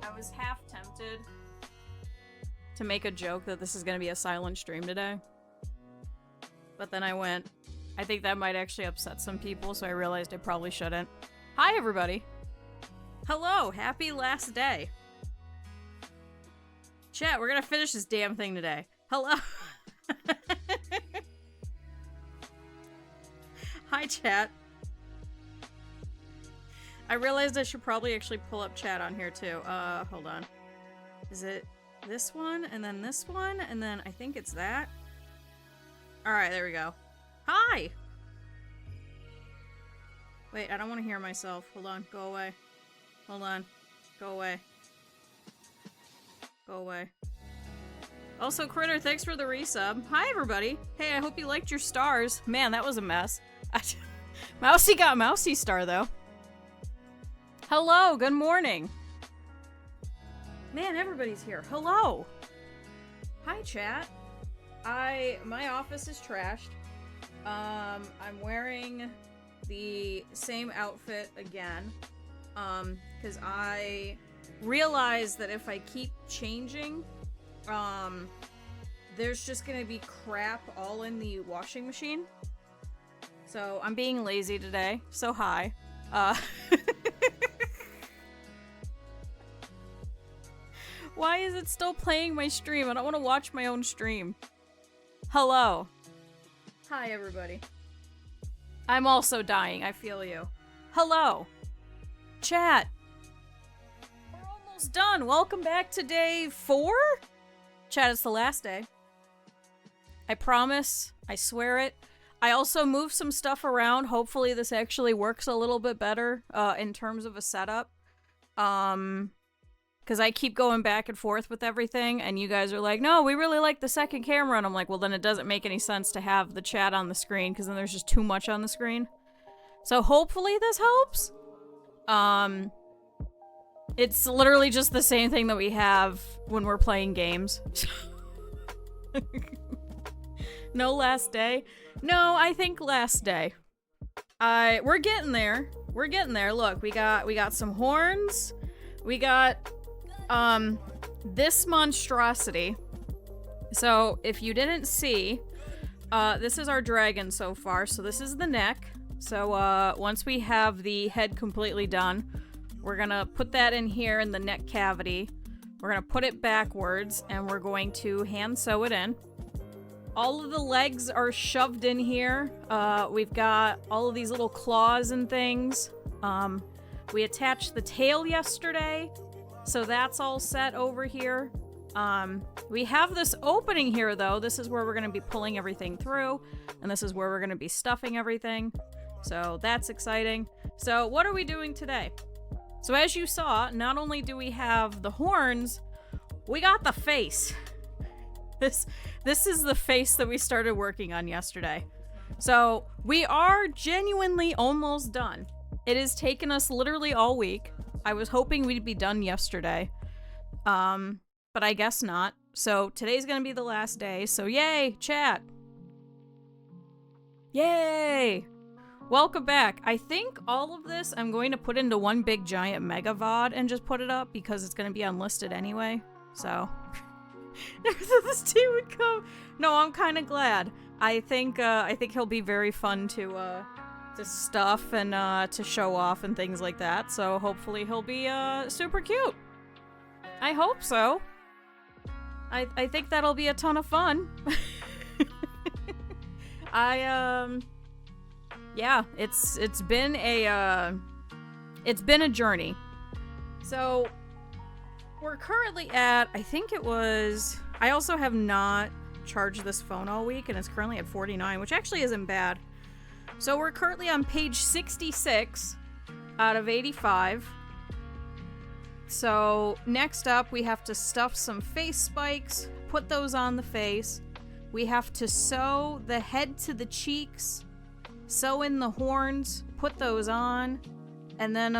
Speaker 1: I was half tempted to make a joke that this is gonna be a silent stream today. But then I went, I think that might actually upset some people, so I realized I probably shouldn't. Hi, everybody. Hello, happy last day. Chat, we're gonna finish this damn thing today. Hello. Hi, chat. I realized I should probably actually pull up chat on here too. Hold on. Is it this one, and then this one, and then I think it's that? Alright, there we go. Hi! Wait, I don't want to hear myself. Hold on, go away. Hold on. Go away. Go away. Also, Critter, thanks for the resub. Hi, everybody. Hey, I hope you liked your stars. Man, that was a mess. Mousy got Mousy star, though. Hello, good morning. Man, everybody's here. Hello. Hi, chat. My office is trashed. I'm wearing the same outfit again. Because I realized that if I keep changing, there's just gonna be crap all in the washing machine. So I'm being lazy today. So hi. Why is it still playing my stream? I don't want to watch my own stream. Hello. Hi, everybody. I'm also dying. I feel you. Hello. Chat. We're almost done. Welcome back to day 4? Chat, it's the last day. I promise. I swear it. I also moved some stuff around. Hopefully this actually works a little bit better in terms of a setup. Because I keep going back and forth with everything, and you guys are like, no, we really like the second camera, and I'm like, well, then it doesn't make any sense to have the chat on the screen, because then there's just too much on the screen. So hopefully this helps. It's literally just the same thing that we have when we're playing games. No last day? No, I think last day. We're getting there. We're getting there. Look, we got some horns. We got this monstrosity. So if you didn't see, this is our dragon so far. So this is the neck. So once we have the head completely done, we're gonna put that in here in the neck cavity. We're gonna put it backwards, and we're going to hand sew it in. All of the legs are shoved in here. We've got all of these little claws and things. We attached the tail yesterday, so that's all set over here. We have this opening here, though. This is where we're going to be pulling everything through, and this is where we're going to be stuffing everything. So that's exciting. So what are we doing today? So as you saw, not only do we have the horns, we got the face. This is the face that we started working on yesterday. So we are genuinely almost done. It has taken us literally all week. I was hoping we'd be done yesterday. But I guess not. So today's gonna be the last day. So yay, chat. Yay! Welcome back. I think all of this I'm going to put into one big giant mega VOD and just put it up because it's gonna be unlisted anyway. So never thought this day would come. No, I'm kind of glad. I think he'll be very fun to stuff and to show off and things like that. So hopefully he'll be super cute. I hope so. I think that'll be a ton of fun. yeah, it's been a journey. So we're currently at, I think it was, I also have not charged this phone all week, and it's currently at 49, which actually isn't bad. So we're currently on page 66 out of 85. So next up, we have to stuff some face spikes, put those on the face. We have to sew the head to the cheeks, sew in the horns, put those on. And then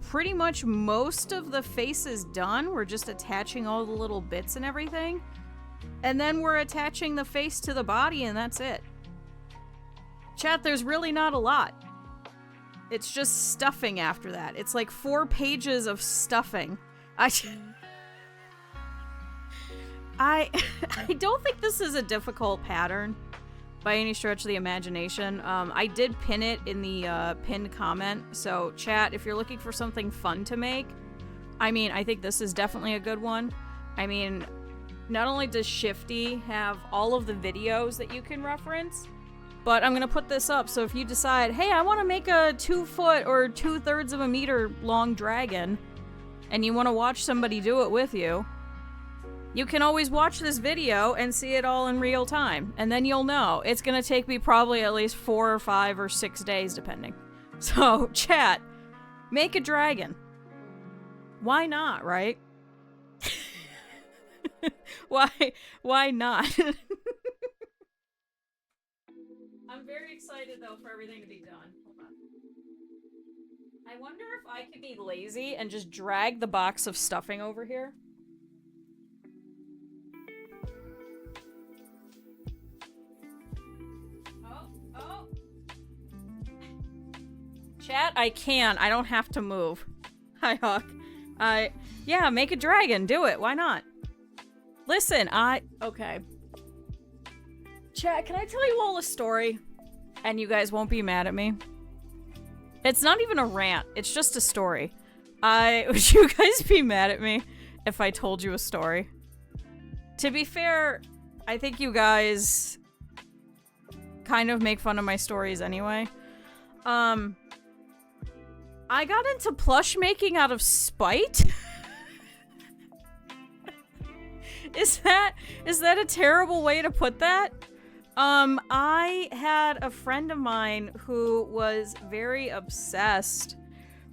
Speaker 1: pretty much most of the face is done. We're just attaching all the little bits and everything. And then we're attaching the face to the body, and that's it. Chat, there's really not a lot. It's just stuffing after that. It's like 4 pages of stuffing. I don't think this is a difficult pattern by any stretch of the imagination. I did pin it in the pinned comment, so chat, if you're looking for something fun to make, I mean, I think this is definitely a good one. I mean, not only does Shifty have all of the videos that you can reference, but I'm gonna put this up, so if you decide, hey, I want to make a 2-foot or 2/3 of a meter long dragon, and you want to watch somebody do it with you, you can always watch this video and see it all in real time, and then you'll know. It's gonna take me probably at least 4 or 5 or 6 days, depending. So, chat, make a dragon. Why not, right? Why not? I'm very excited, though, for everything to be done. Hold on. I wonder if I could be lazy and just drag the box of stuffing over here. Oh. Chat, I can. I don't have to move. Hi, Hawk. Yeah, make a dragon. Do it. Why not? Listen, okay. Chat, can I tell you all a story? And you guys won't be mad at me. It's not even a rant. It's just a story. Would you guys be mad at me if I told you a story? To be fair, I think you guys kind of make fun of my stories anyway. I got into plush making out of spite. Is that a terrible way to put that? I had a friend of mine who was very obsessed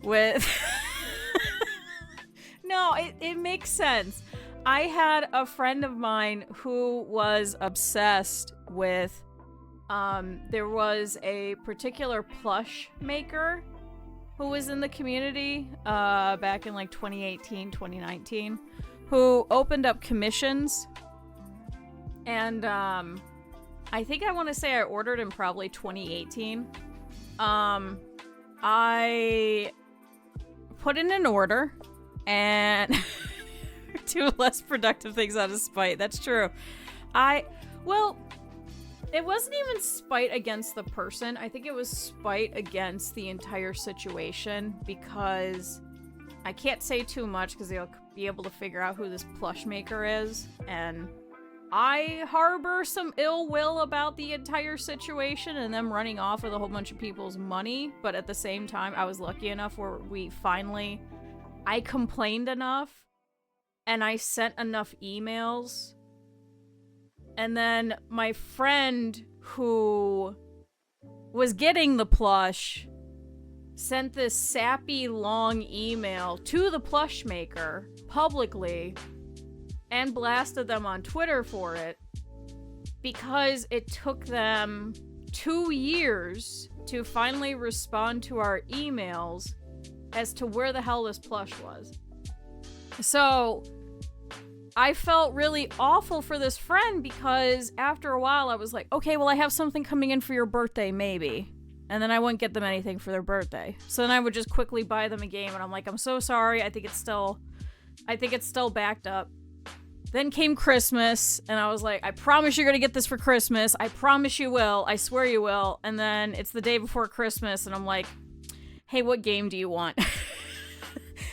Speaker 1: with... No, it makes sense. I had a friend of mine who was obsessed with... there was a particular plush maker who was in the community back in like 2018, 2019, who opened up commissions. And I think I want to say I ordered in probably 2018. I put in an order and do less productive things out of spite. That's true. Well, it wasn't even spite against the person. I think it was spite against the entire situation, because I can't say too much because they'll be able to figure out who this plush maker is, and I harbor some ill will about the entire situation and them running off with a whole bunch of people's money, but at the same time, I was lucky enough where I complained enough, and I sent enough emails. And then my friend who was getting the plush sent this sappy long email to the plush maker publicly and blasted them on Twitter for it, because it took them 2 years to finally respond to our emails as to where the hell this plush was. So I felt really awful for this friend, because after a while I was like, okay, well, I have something coming in for your birthday, maybe. And then I wouldn't get them anything for their birthday. So then I would just quickly buy them a game, and I'm like, I'm so sorry, I think it's still backed up. Then came Christmas, and I was like, I promise you're gonna get this for Christmas. I promise you will. I swear you will. And then it's the day before Christmas, and I'm like, hey, what game do you want?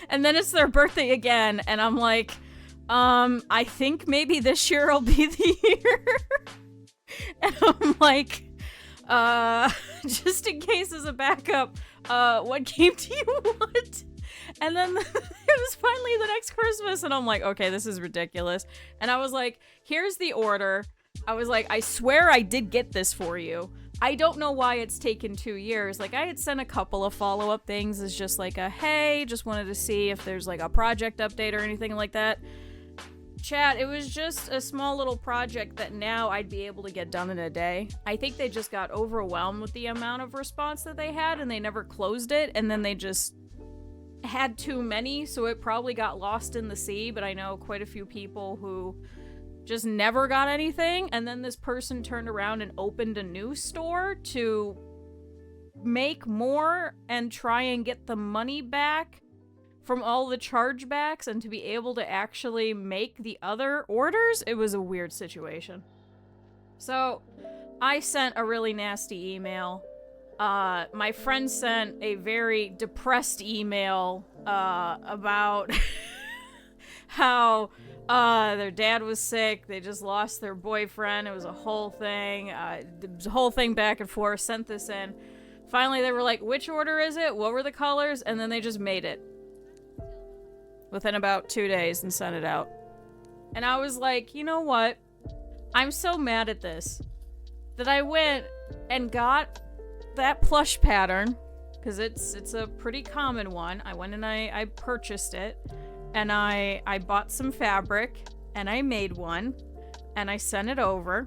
Speaker 1: And then it's their birthday again, and I'm like, I think maybe this year will be the year. And I'm like, just in case as a backup, what game do you want? And then it was finally the next Christmas, and I'm like, okay, this is ridiculous. And I was like, here's the order. I was like, I swear I did get this for you. I don't know why it's taken 2 years. Like, I had sent a couple of follow-up things as just like a, hey, just wanted to see if there's like a project update or anything like that. Chat, it was just a small little project that now I'd be able to get done in a day. I think they just got overwhelmed with the amount of response that they had, and they never closed it, and then they just had too many, so it probably got lost in the sea. But I know quite a few people who just never got anything, and then this person turned around and opened a new store to make more and try and get the money back from all the chargebacks and to be able to actually make the other orders. It was a weird situation. So I sent a really nasty email. My friend sent a very depressed email about how their dad was sick. They just lost their boyfriend. It was a whole thing. It was a whole thing back and forth. Sent this in. Finally, they were like, which order is it? What were the colors? And then they just made it within about 2 days and sent it out. And I was like, you know what? I'm so mad at this that I went and got that plush pattern, because it's a pretty common one. I went and I purchased it, and I bought some fabric, and I made one, and I sent it over,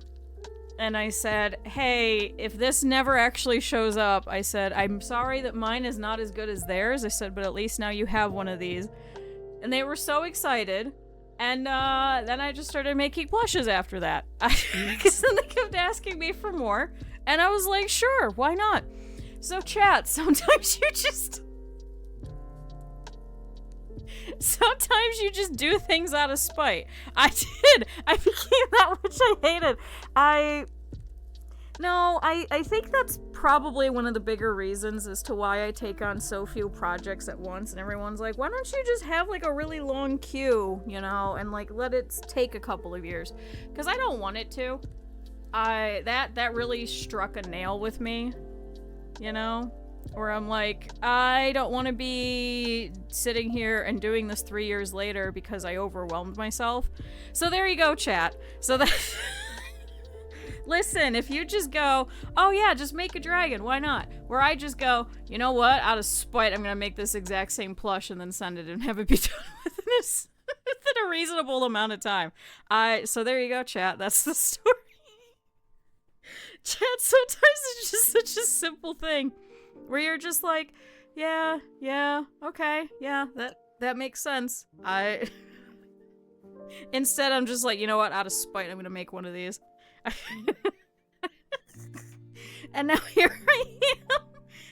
Speaker 1: and I said, hey, if this never actually shows up, I said, I'm sorry that mine is not as good as theirs. I said, but at least now you have one of these. And they were so excited. And then I just started making plushes after that. Because then they kept asking me for more. And I was like, sure, why not? So chat, sometimes you just do things out of spite. I did. I became that, which I hated. I think that's probably one of the bigger reasons as to why I take on so few projects at once, and everyone's like, why don't you just have like a really long queue, you know, and like let it take a couple of years? Because I don't want it to. That really struck a nail with me, you know, where I'm like, I don't want to be sitting here and doing this 3 years later because I overwhelmed myself. So there you go, chat. So that listen, if you just go, oh yeah, just make a dragon, why not? Where I just go, you know what, out of spite, I'm gonna make this exact same plush and then send it and have it be done within a reasonable amount of time. So there you go, chat, that's the story. Chat, sometimes it's just such a simple thing where you're just like, yeah, okay, yeah, that makes sense. Instead, I'm just like, you know what, out of spite, I'm gonna make one of these. And now here I am.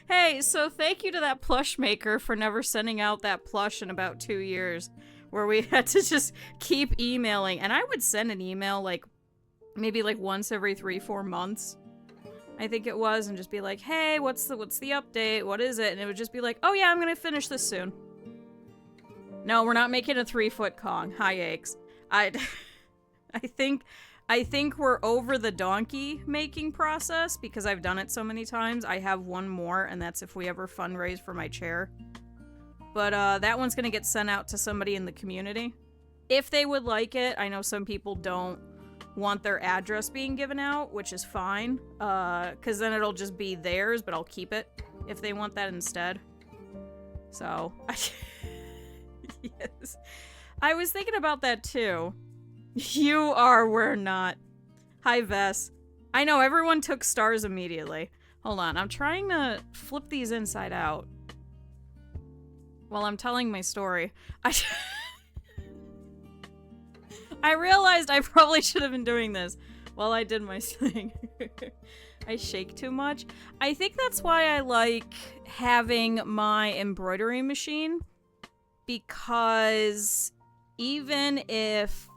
Speaker 1: Hey, so thank you to that plush maker for never sending out that plush in about 2 years, where we had to just keep emailing. And I would send an email like maybe like once every 3-4 months, I think it was, and just be like, hey, what's the update? What is it? And it would just be like, oh yeah, I'm gonna finish this soon. No, we're not making a 3-foot Kong. High aches. I think we're over the donkey making process because I've done it so many times. I have one more, and that's if we ever fundraise for my chair. But that one's gonna get sent out to somebody in the community. If they would like it. I know some people don't want their address being given out, which is fine. Because then it'll just be theirs, but I'll keep it if they want that instead. So, yes. I was thinking about that too. You are, we're not. Hi, Vess. I know, everyone took stars immediately. Hold on, I'm trying to flip these inside out while I'm telling my story. I realized I probably should have been doing this while I did my thing. I shake too much. I think that's why I like having my embroidery machine, because even if...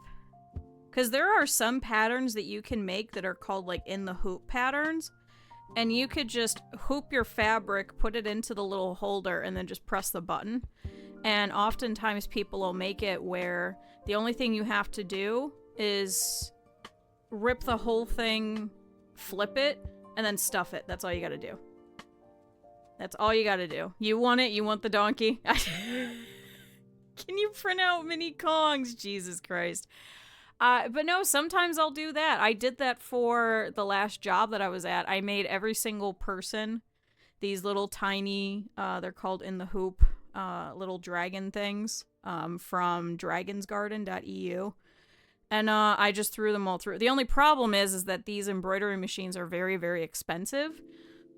Speaker 1: Because there are some patterns that you can make that are called like in the hoop patterns, and you could just hoop your fabric, put it into the little holder, and then just press the button. And oftentimes people will make it where the only thing you have to do is rip the whole thing, flip it, And then stuff it. That's all you gotta do. That's all you gotta do. You want it? You want the donkey? Can you print out mini Kongs? Jesus Christ. But no, sometimes I'll do that. I did that for the last job that I was at. I made every single person these little tiny, they're called In the Hoop, little dragon things, from dragonsgarden.eu. And I just threw them all through. The only problem is that these embroidery machines are very, very expensive.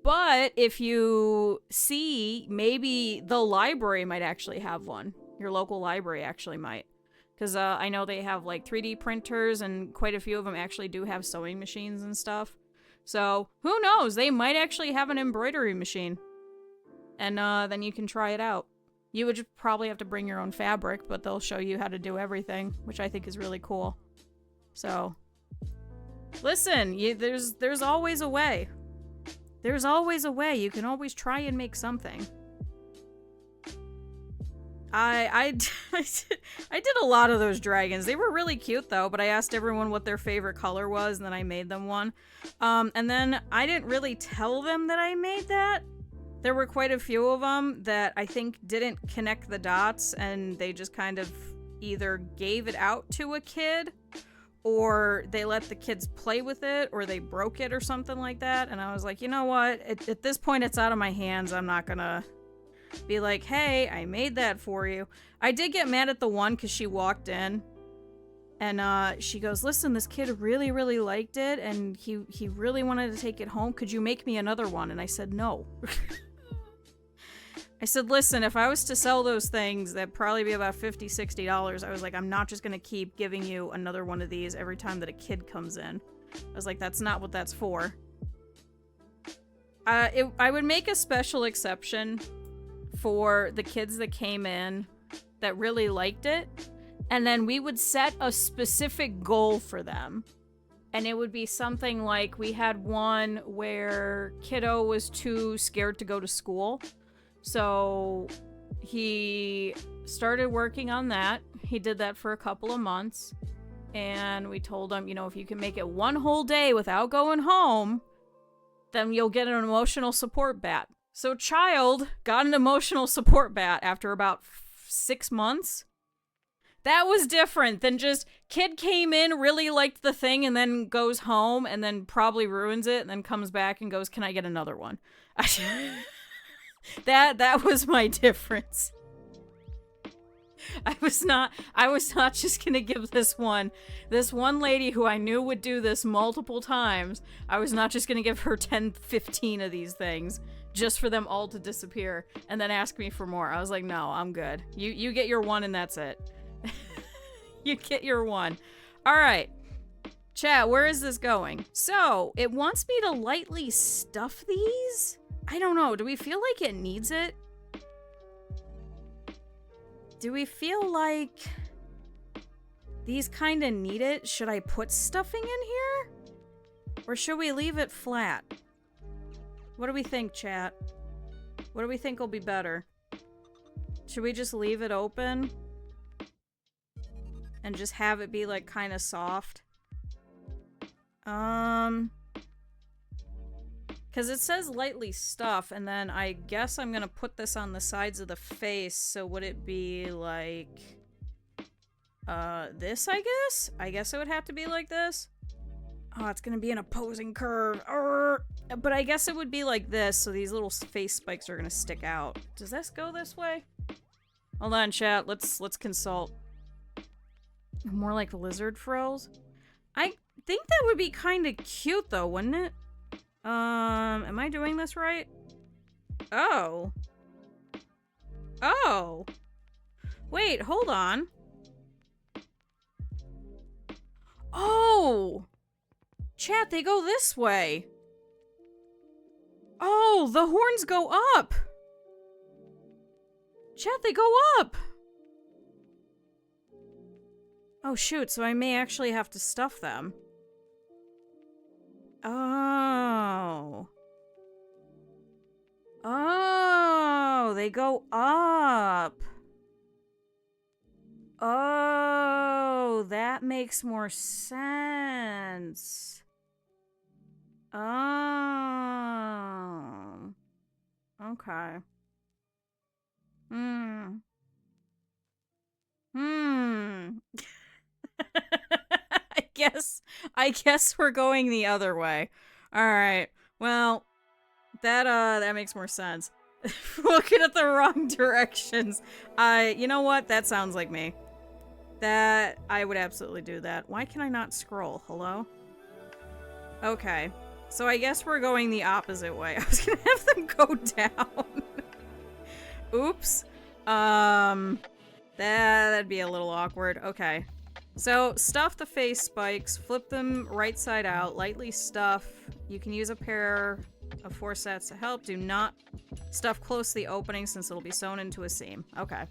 Speaker 1: But if you see, maybe the library might actually have one. Your local library actually might. Because I know they have like 3D printers, and quite a few of them actually do have sewing machines and stuff. So who knows? They might actually have an embroidery machine. And then you can try it out. You would probably have to bring your own fabric, but they'll show you how to do everything, which I think is really cool. So, listen, there's always a way. There's always a way. You can always try and make something. I did a lot of those dragons. They were really cute, though, but I asked everyone what their favorite color was, and then I made them one. And then I didn't really tell them that I made that. There were quite a few of them that I think didn't connect the dots, and they just kind of either gave it out to a kid, or they let the kids play with it, or they broke it or something like that. And I was like, you know what? At this point, it's out of my hands. I'm not gonna be like, hey, I made that for you. I did get mad at the one because she walked in, and she goes, listen, this kid really, really liked it, and he really wanted to take it home. Could you make me another one? And I said, no. I said, listen, if I was to sell those things, that'd probably be about $50, $60. I was like, I'm not just going to keep giving you another one of these every time that a kid comes in. I was like, that's not what that's for. I would make a special exception for the kids that came in that really liked it. And then we would set a specific goal for them. And it would be something like, we had one where kiddo was too scared to go to school. So he started working on that. He did that for a couple of months. And we told him, you know, if you can make it one whole day without going home, then you'll get an emotional support bat. So child got an emotional support bat after about 6 months. That was different than just kid came in, really liked the thing, and then goes home and then probably ruins it and then comes back and goes, can I get another one? That was my difference. I was not just gonna give this one lady who I knew would do this multiple times. I was not just gonna give her 10, 15 of these things just for them all to disappear and then ask me for more. I was like, no, I'm good. You get your one and that's it. You get your one. All right. Chat, where is this going? So, it wants me to lightly stuff these? I don't know. Do we feel like it needs it? Do we feel like these kind of need it? Should I put stuffing in here? Or should we leave it flat? What do we think, chat? What do we think will be better? Should we just leave it open? And just have it be, like, kind of soft? Because it says lightly stuff, and then I guess I'm gonna put this on the sides of the face, so would it be like... this, I guess? I guess it would have to be like this? Oh, it's gonna be an opposing curve. But I guess it would be like this, so these little face spikes are gonna stick out. Does this go this way? Hold on, chat. Let's consult. More like lizard frills? I think that would be kind of cute, though, wouldn't it? Am I doing this right? Oh. Oh. Wait, hold on. Oh! Chat, they go this way. Oh, the horns go up! Chat, they go up! Oh shoot, so I may actually have to stuff them. Oh. Oh, they go up. Oh, that makes more sense. Oh. Okay. Hmm. Hmm. I guess we're going the other way. All right. Well, that makes more sense. Looking at the wrong directions. You know what? That sounds like me. That I would absolutely do that. Why can I not scroll? Hello? Okay. So I guess we're going the opposite way. I was gonna have them go down. Oops. That'd be a little awkward. Okay. So, stuff the face spikes, flip them right side out, lightly stuff. You can use a pair of 4 sets to help. Do not stuff close to the opening since it'll be sewn into a seam. Okay.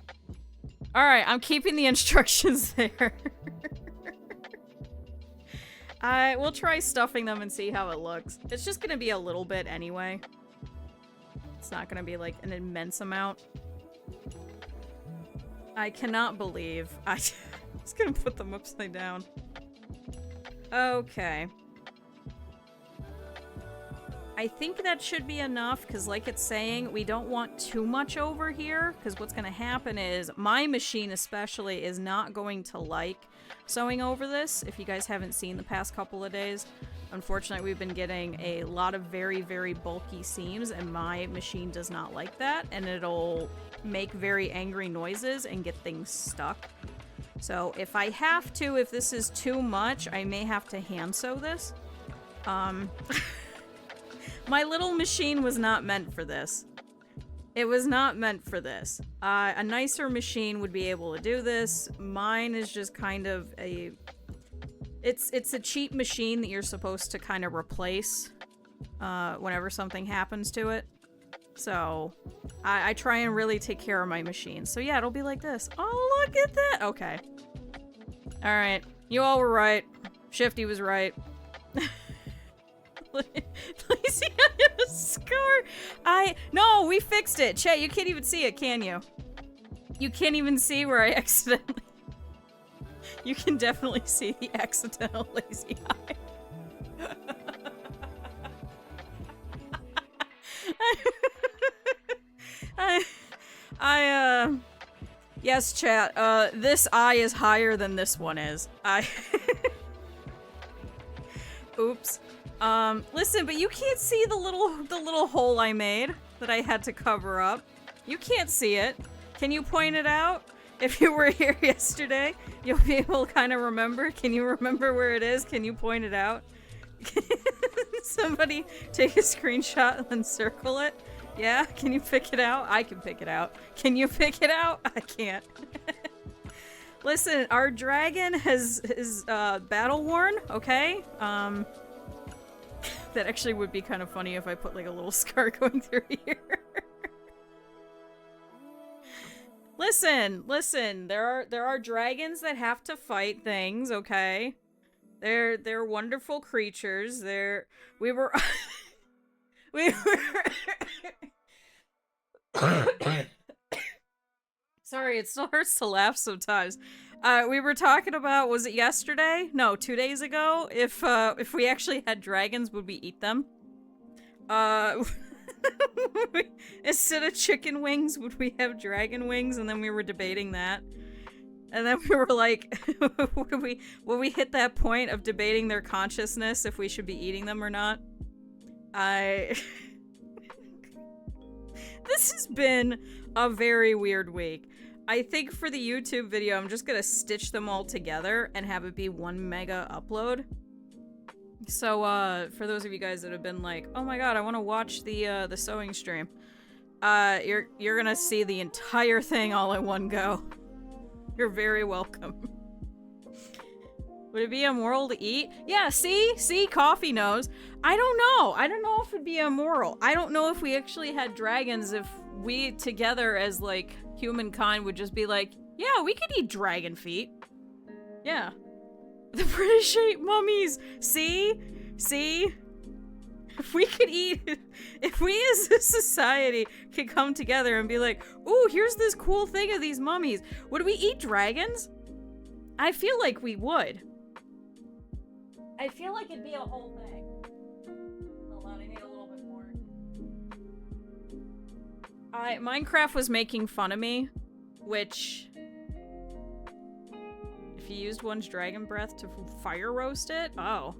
Speaker 1: Alright, I'm keeping the instructions there. We'll try stuffing them and see how it looks. It's just gonna be a little bit anyway. It's not gonna be like an immense amount. I cannot believe I was gonna put them upside down. Okay. I think that should be enough, because like it's saying, we don't want too much over here, because what's gonna happen is, my machine especially is not going to like sewing over this, if you guys haven't seen the past couple of days. Unfortunately, we've been getting a lot of very, very bulky seams, and my machine does not like that, and it'll make very angry noises and get things stuck. So if I have to, if this is too much, I may have to hand sew this. My little machine was not meant for this. It was not meant for this. A nicer machine would be able to do this. Mine is just kind of a... It's a cheap machine that you're supposed to kind of replace whenever something happens to it. So, I try and really take care of my machine. So yeah, it'll be like this. Oh, look at that! Okay. Alright. You all were right. Shifty was right. Lacey had a scar! No, we fixed it! Chet, you can't even see it, can you? You can't even see where I accidentally... You can definitely see the accidental lazy eye. Yes, chat, this eye is higher than this one is. Oops. Listen, but you can't see the little hole I made that I had to cover up. You can't see it. Can you point it out? If you were here yesterday, you'll be able to kind of remember. Can you remember where it is? Can you point it out? Somebody take a screenshot and then circle it. Yeah? Can you pick it out? I can pick it out. Can you pick it out? I can't. Listen, our dragon is battle worn, okay? That actually would be kind of funny if I put like a little scar going through here. Listen, there are dragons that have to fight things, okay? They're wonderful creatures. We were Sorry, it still hurts to laugh sometimes. We were talking about, was it yesterday? No, 2 days ago. If we actually had dragons, would we eat them? Instead of chicken wings, would we have dragon wings? And then we were debating that. And then we were like, will we hit that point of debating their consciousness if we should be eating them or not? This has been a very weird week. I think for the YouTube video, I'm just gonna stitch them all together and have it be 1 mega upload. So, for those of you guys that have been like, oh my god, I want to watch the sewing stream, you're gonna see the entire thing all in one go. You're very welcome. Would it be immoral to eat? Yeah, see, Coffee knows. I don't know if it'd be immoral. I don't know if we actually had dragons, if we together as, like, humankind would just be like, yeah, we could eat dragon feet. Yeah. The British ate mummies! See? If we could eat, if we as a society could come together and be like, ooh, here's this cool thing of these mummies, would we eat dragons? I feel like we would. I feel like it'd be a whole thing. Minecraft was making fun of me, which... If you used one's dragon breath to fire roast it? Oh.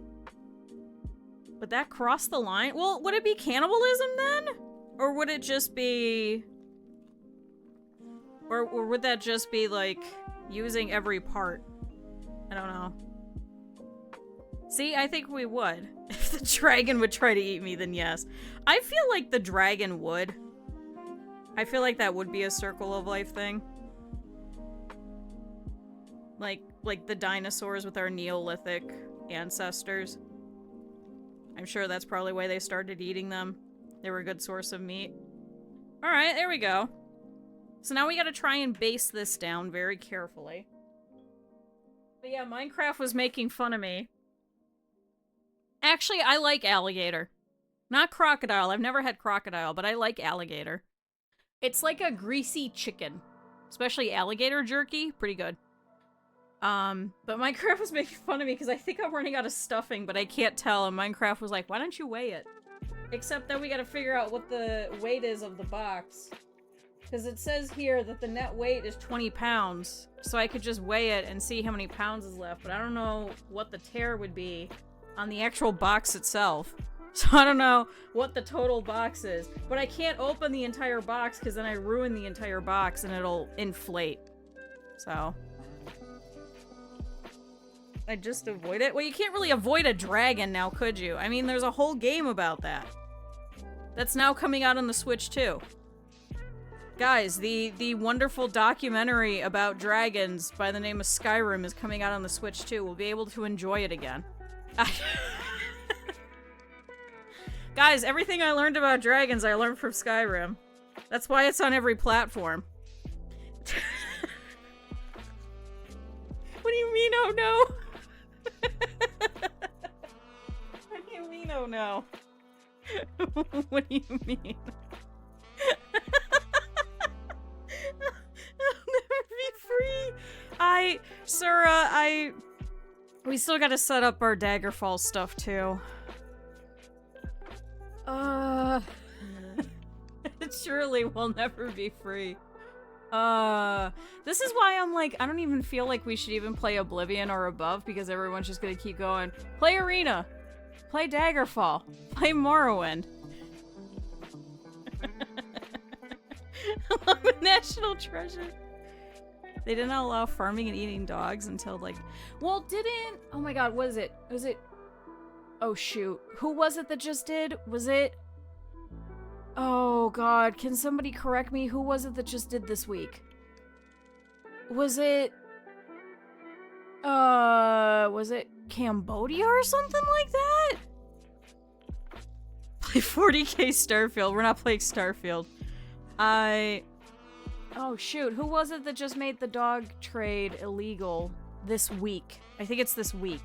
Speaker 1: Would that cross the line? Well, would it be cannibalism then? Or would it just be... Or would that just be, like, using every part? I don't know. See, I think we would. If the dragon would try to eat me, then yes. I feel like the dragon would. I feel like that would be a circle of life thing. Like the dinosaurs with our Neolithic ancestors. I'm sure that's probably why they started eating them. They were a good source of meat. Alright, there we go. So now we gotta try and base this down very carefully. But yeah, Minecraft was making fun of me. Actually, I like alligator. Not crocodile. I've never had crocodile, but I like alligator. It's like a greasy chicken. Especially alligator jerky. Pretty good. But Minecraft was making fun of me because I think I'm running out of stuffing, but I can't tell. And Minecraft was like, why don't you weigh it? Except that we gotta figure out what the weight is of the box. Because it says here that the net weight is 20 pounds. So I could just weigh it and see how many pounds is left. But I don't know what the tear would be on the actual box itself. So I don't know what the total box is. But I can't open the entire box because then I ruin the entire box and it'll inflate. So... I just avoid it? Well, you can't really avoid a dragon now, could you? I mean, there's a whole game about that. That's now coming out on the Switch, too. Guys, the wonderful documentary about dragons by the name of Skyrim is coming out on the Switch, too. We'll be able to enjoy it again. Guys, everything I learned about dragons, I learned from Skyrim. That's why it's on every platform. What do you mean, oh no? What do you mean, oh no? What do you mean? I'll never be free! Sura, we still gotta set up our Daggerfall stuff, too. Surely we'll never be free. This is why I'm like, I don't even feel like we should even play Oblivion or above, because everyone's just gonna keep going. Play Arena! Play Daggerfall! Play Morrowind! I love a national treasure! They didn't allow farming and eating dogs until, like... Well, didn't... Oh my god, what is it? Was it... Oh shoot. Who was it that just did? Was it... Oh god, can somebody correct me? Who was it that just did this week? Was it Cambodia or something like that? Play 40k Starfield. We're not playing Starfield. Oh shoot, who was it that just made the dog trade illegal this week? I think it's this week.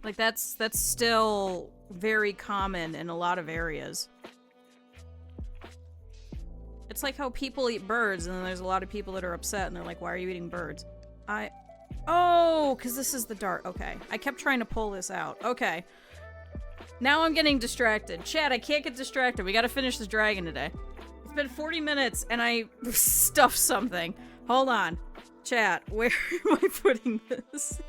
Speaker 1: Like, that's still very common in a lot of areas. It's like how people eat birds, and then there's a lot of people that are upset, and they're like, why are you eating birds? Oh, because this is the dart. Okay. I kept trying to pull this out. Okay. Now I'm getting distracted. Chat, I can't get distracted. We gotta finish this dragon today. It's been 40 minutes, and I stuffed something. Hold on. Chat, where am I putting this?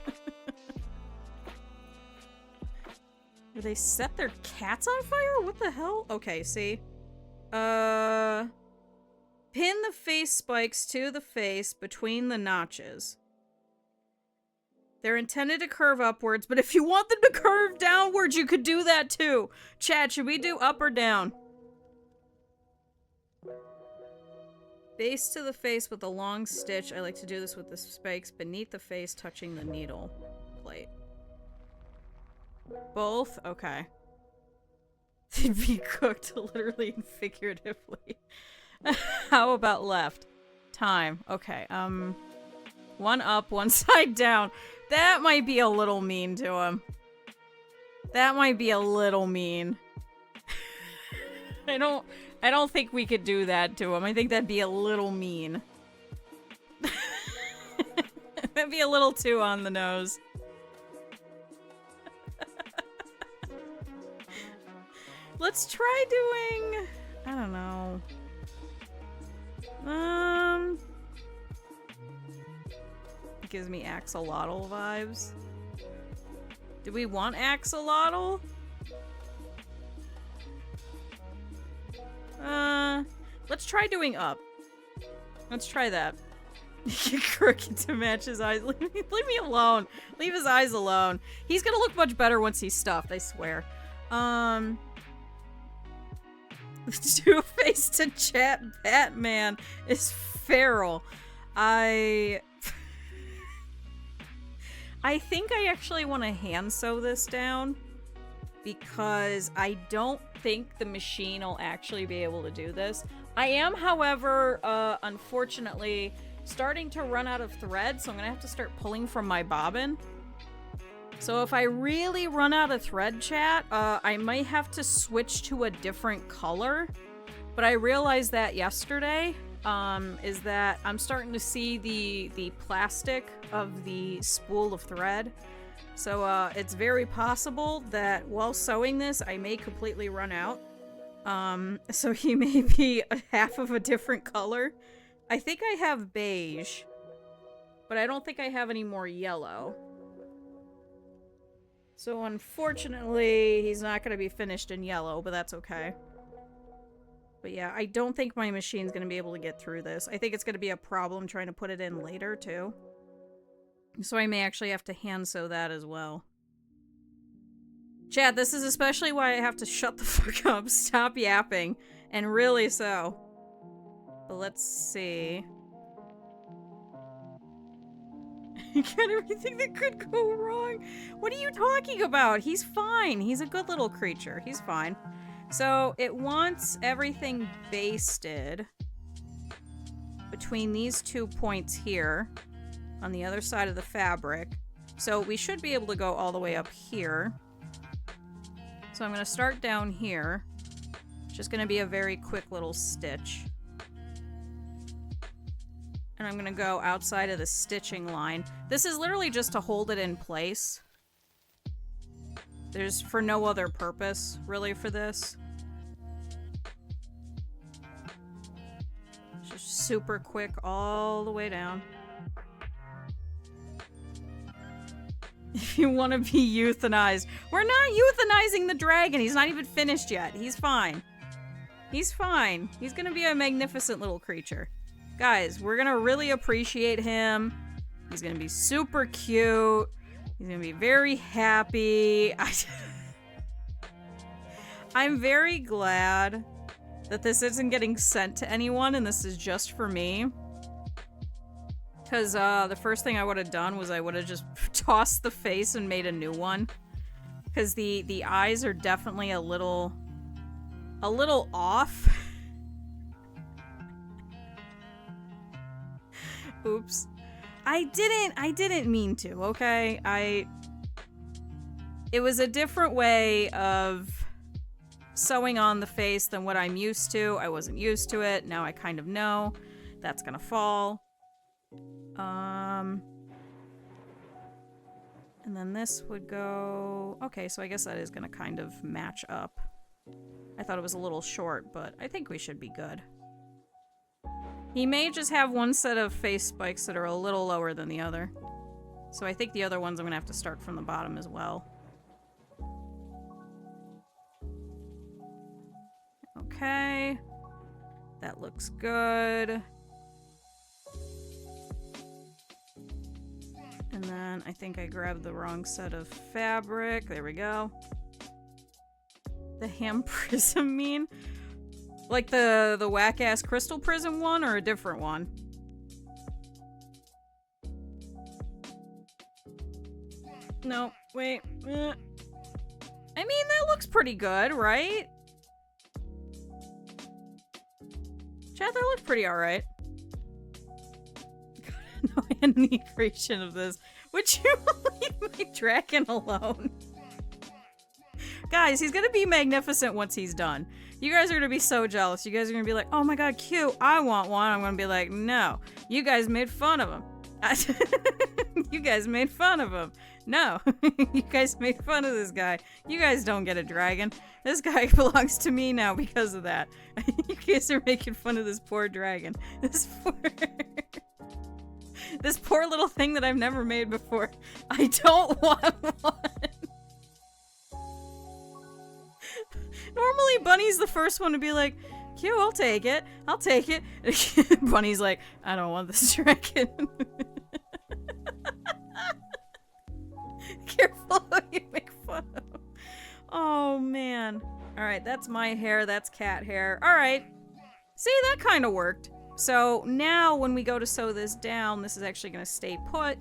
Speaker 1: Do they set their cats on fire? What the hell? Okay, see? Pin the face spikes to the face between the notches. They're intended to curve upwards, but if you want them to curve downwards, you could do that too. Chat, should we do up or down? Base to the face with a long stitch. I like to do this with the spikes beneath the face touching the needle plate. Both? Okay. They'd be cooked literally and figuratively. How about left? Time. Okay, one up, one side down. That might be a little mean to him. That might be a little mean. I don't think we could do that to him. I think that'd be a little mean. That'd be a little too on the nose. Let's try doing... I don't know. It gives me axolotl vibes. Do we want axolotl? Let's try doing up. Let's try that. Crooked to match his eyes. Leave me alone. Leave his eyes alone. He's gonna look much better once he's stuffed, I swear. Two-Face to chat Batman is feral. I think I actually want to hand sew this down because I don't think the machine will actually be able to do this. I am, however, unfortunately, starting to run out of thread, so I'm gonna have to start pulling from my bobbin. So if I really run out of thread, chat, I might have to switch to a different color. But I realized that yesterday, is that I'm starting to see the plastic of the spool of thread. So it's very possible that while sewing this, I may completely run out. So he may be a half of a different color. I think I have beige, but I don't think I have any more yellow. So unfortunately, he's not going to be finished in yellow, but that's okay. But yeah, I don't think my machine's going to be able to get through this. I think it's going to be a problem trying to put it in later, too. So I may actually have to hand sew that as well. Chat, this is especially why I have to shut the fuck up, stop yapping, and really sew. But let's see. Got everything that could go wrong. What are you talking about? He's fine. He's a good little creature. He's fine. So it wants everything basted between these 2 points here on the other side of the fabric. So we should be able to go all the way up here. So I'm going to start down here. Just going to be a very quick little stitch. And I'm gonna go outside of the stitching line. This is literally just to hold it in place. There's for no other purpose, really, for this. Just super quick all the way down. If you want to be euthanized. We're not euthanizing the dragon. He's not even finished yet. He's fine. He's fine. He's gonna be a magnificent little creature. Guys, we're gonna really appreciate him. He's gonna be super cute. He's gonna be very happy. I'm very glad that this isn't getting sent to anyone and this is just for me. Because the first thing I would have done was I would have just tossed the face and made a new one. Because the eyes are definitely a little off. Oops. I didn't mean to, okay? It was a different way of sewing on the face than what I'm used to. I wasn't used to it. Now I kind of know. That's gonna fall. And then this would go... Okay, so I guess that is gonna kind of match up. I thought it was a little short, but I think we should be good. He may just have one set of face spikes that are a little lower than the other. So I think the other ones I'm gonna have to start from the bottom as well. Okay. That looks good. And then I think I grabbed the wrong set of fabric. There we go. The ham prism mean? Like the whack-ass crystal prism one or a different one? No, wait. I mean, that looks pretty good, right? Chat, that looks pretty alright. No any creation of this. Would you leave my dragon alone? Guys, he's gonna be magnificent once he's done. You guys are gonna be so jealous. You guys are gonna be like, oh my god, cute, I want one. I'm gonna be like, no. You guys made fun of him. You guys made fun of him. No, you guys made fun of this guy. You guys don't get a dragon. This guy belongs to me now because of that. You guys are making fun of this poor dragon. This poor little thing that I've never made before. I don't want one. Normally, Bunny's the first one to be like, Q, I'll take it. I'll take it. Bunny's like, I don't want this dragon. Careful who you make fun of. Oh, man. Alright, that's my hair. That's cat hair. Alright. See, that kind of worked. So now when we go to sew this down, this is actually going to stay put.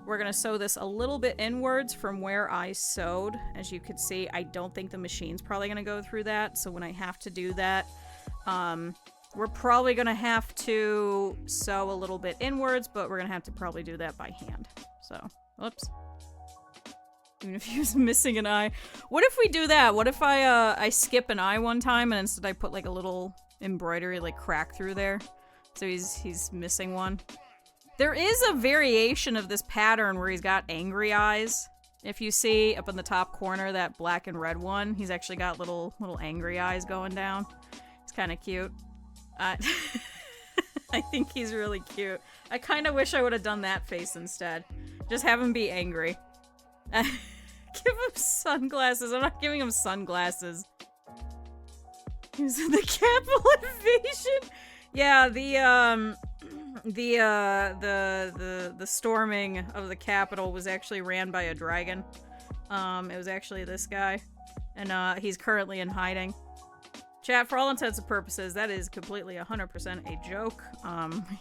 Speaker 1: We're going to sew this a little bit inwards from where I sewed. As you can see, I don't think the machine's probably going to go through that. So when I have to do that, we're probably going to have to sew a little bit inwards, but we're going to have to probably do that by hand. So, whoops. Even if he was missing an eye. What if we do that? What if I skip an eye one time and instead I put like a little embroidery like crack through there? So he's missing one. There is a variation of this pattern where he's got angry eyes. If you see up in the top corner, that black and red one, he's actually got little angry eyes going down. It's kind of cute. I think he's really cute. I kind of wish I would have done that face instead. Just have him be angry. Give him sunglasses. I'm not giving him sunglasses. He was in the Capitol invasion. Yeah, the storming of the Capitol was actually ran by a dragon. It was actually this guy, and he's currently in hiding. Chat, for all intents and purposes, that is completely 100% a joke.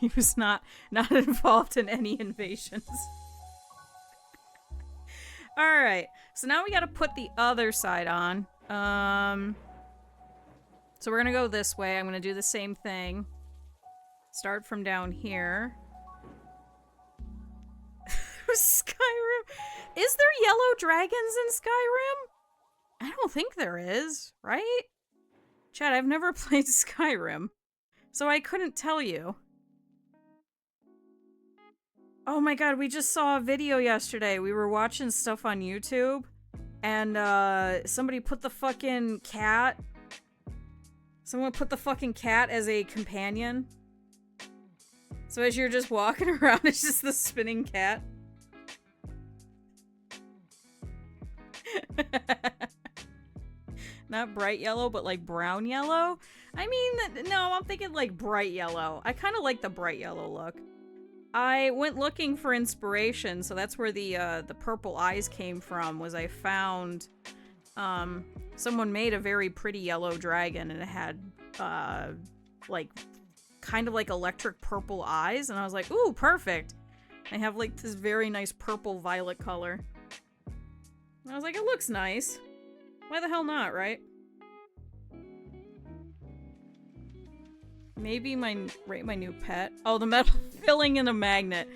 Speaker 1: He was not involved in any invasions. Alright, so now we gotta put the other side on. So we're gonna go this way. I'm gonna do the same thing. Start from down here. Skyrim. Is there yellow dragons in Skyrim? I don't think there is, right? Chad, I've never played Skyrim, so I couldn't tell you. Oh my god, we just saw a video yesterday. We were watching stuff on YouTube, and somebody put the fucking cat... Someone put the fucking cat as a companion. So as you're just walking around, it's just the spinning cat. Not bright yellow, but like brown yellow? I mean, no, I'm thinking like bright yellow. I kind of like the bright yellow look. I went looking for inspiration, so that's where the purple eyes came from, was I found, someone made a very pretty yellow dragon, and it had, like, kind of like electric purple eyes, and I was like, ooh, perfect! I have, like, this very nice purple-violet color. And I was like, it looks nice. Why the hell not, right? Maybe rate my new pet. Oh, the metal filling in a magnet.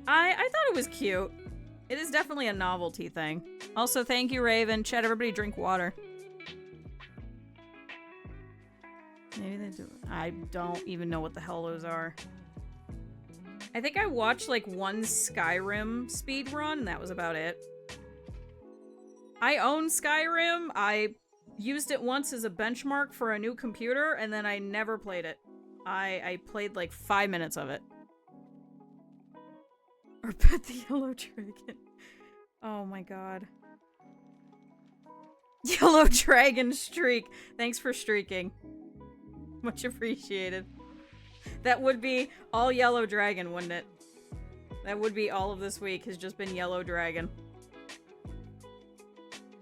Speaker 1: I thought it was cute. It is definitely a novelty thing. Also, thank you, Raven. Chat, everybody drink water. Maybe they do. I don't even know what the hell those are. I think I watched like one Skyrim speedrun, and that was about it. I own Skyrim. I used it once as a benchmark for a new computer, and then I never played it. I played like 5 minutes of it. Or pet the yellow dragon. Oh my god. Yellow dragon streak. Thanks for streaking. Much appreciated. That would be all yellow dragon, wouldn't it? That would be all of this week has just been yellow dragon.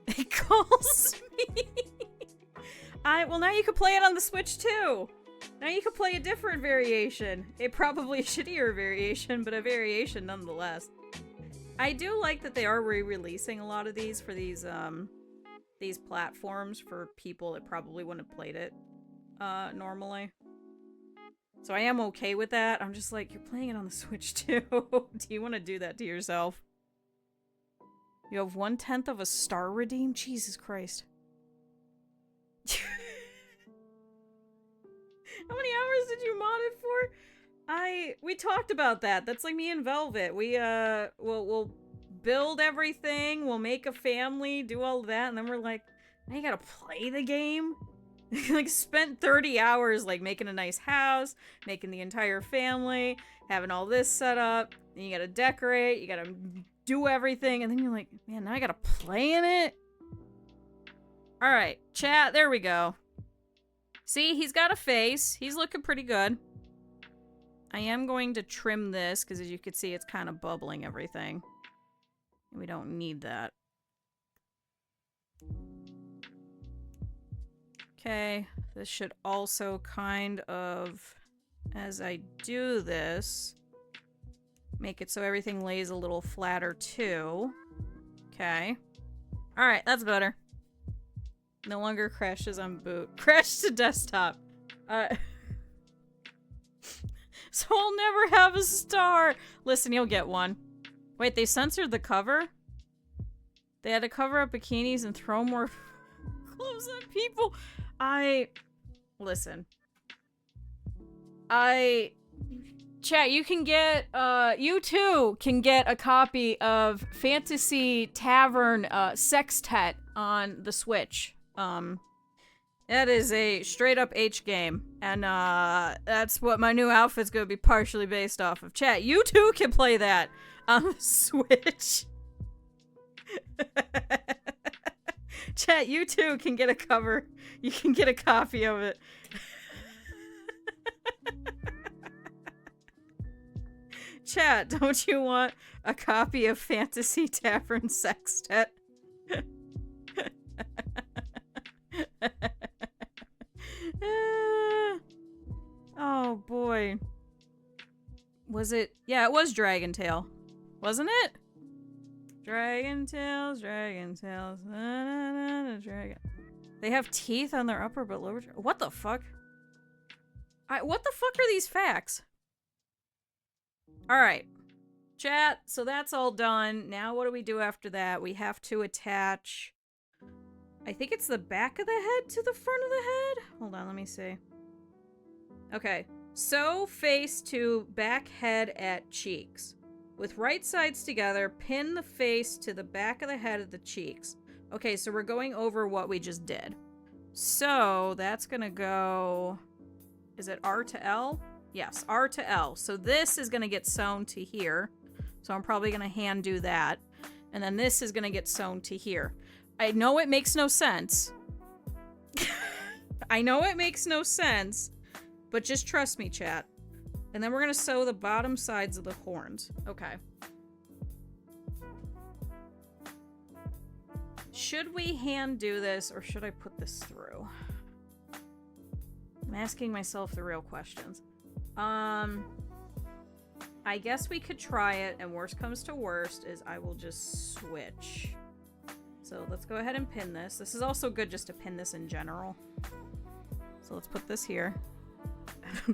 Speaker 1: It calls me. Well, now you can play it on the Switch too. Now you can play a different variation. It probably a shittier variation, but a variation nonetheless. I do like that they are re-releasing a lot of these for these platforms for people that probably wouldn't have played it normally. So I am okay with that. I'm just like, you're playing it on the Switch too. Do you want to do that to yourself? You have 1/10 of a star redeemed? Jesus Christ. How many hours did you mod it for? We talked about that. That's like me and Velvet. We'll build everything, we'll make a family, do all that, and then we're like, now you gotta play the game? Like, spent 30 hours, like, making a nice house, making the entire family, having all this set up, then you gotta decorate, you gotta do everything, and then you're like, man, now I gotta play in it? Alright, chat, there we go. See, he's got a face. He's looking pretty good. I am going to trim this, because as you can see, it's kind of bubbling everything. We don't need that. Okay, this should also kind of, as I do this, make it so everything lays a little flatter too. Okay. Alright, that's better. No longer crashes on boot. Crash to desktop. So I'll never have a star! Listen, you'll get one. Wait, they censored the cover? They had to cover up bikinis and throw more clothes on people. Listen. Chat, you can get, you too can get a copy of Fantasy Tavern, Sextet on the Switch. That is a straight-up H game, and, that's what my new outfit's gonna be partially based off of. Chat, you too can play that on the Switch. Chat, you too can get a cover. You can get a copy of it. Chat, don't you want a copy of Fantasy Tavern Sextet? Oh boy. Was it? Yeah, it was Dragon Tail. Wasn't it? Dragon Tails, Dragon Tails. Dragon. They have teeth on their upper but lower. What the fuck? What the fuck are these facts? Alright. Chat, so that's all done. Now what do we do after that? We have to attach... I think it's the back of the head to the front of the head? Hold on, let me see. Okay. Sew face to back head at cheeks. With right sides together, pin the face to the back of the head of the cheeks. Okay, so we're going over what we just did. So, that's gonna go... Is it R to L? Yes, R to L. So this is gonna get sewn to here. So I'm probably gonna hand do that. And then this is gonna get sewn to here. I know it makes no sense. I know it makes no sense. But just trust me, chat. And then we're gonna sew the bottom sides of the horns. Okay. Should we hand do this, or should I put this through? I'm asking myself the real questions. I guess we could try it, and worst comes to worst is I will just switch. So let's go ahead and pin this. This is also good just to pin this in general. So let's put this here.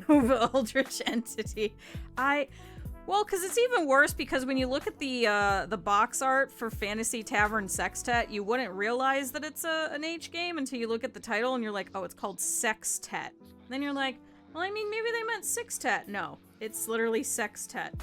Speaker 1: Nova Eldritch Entity. Well, because it's even worse because when you look at the box art for Fantasy Tavern Sextet, you wouldn't realize that it's an H game until you look at the title and you're like, oh, it's called Sextet. Then you're like, well, I mean, maybe they meant Sextet. No, it's literally Sextet.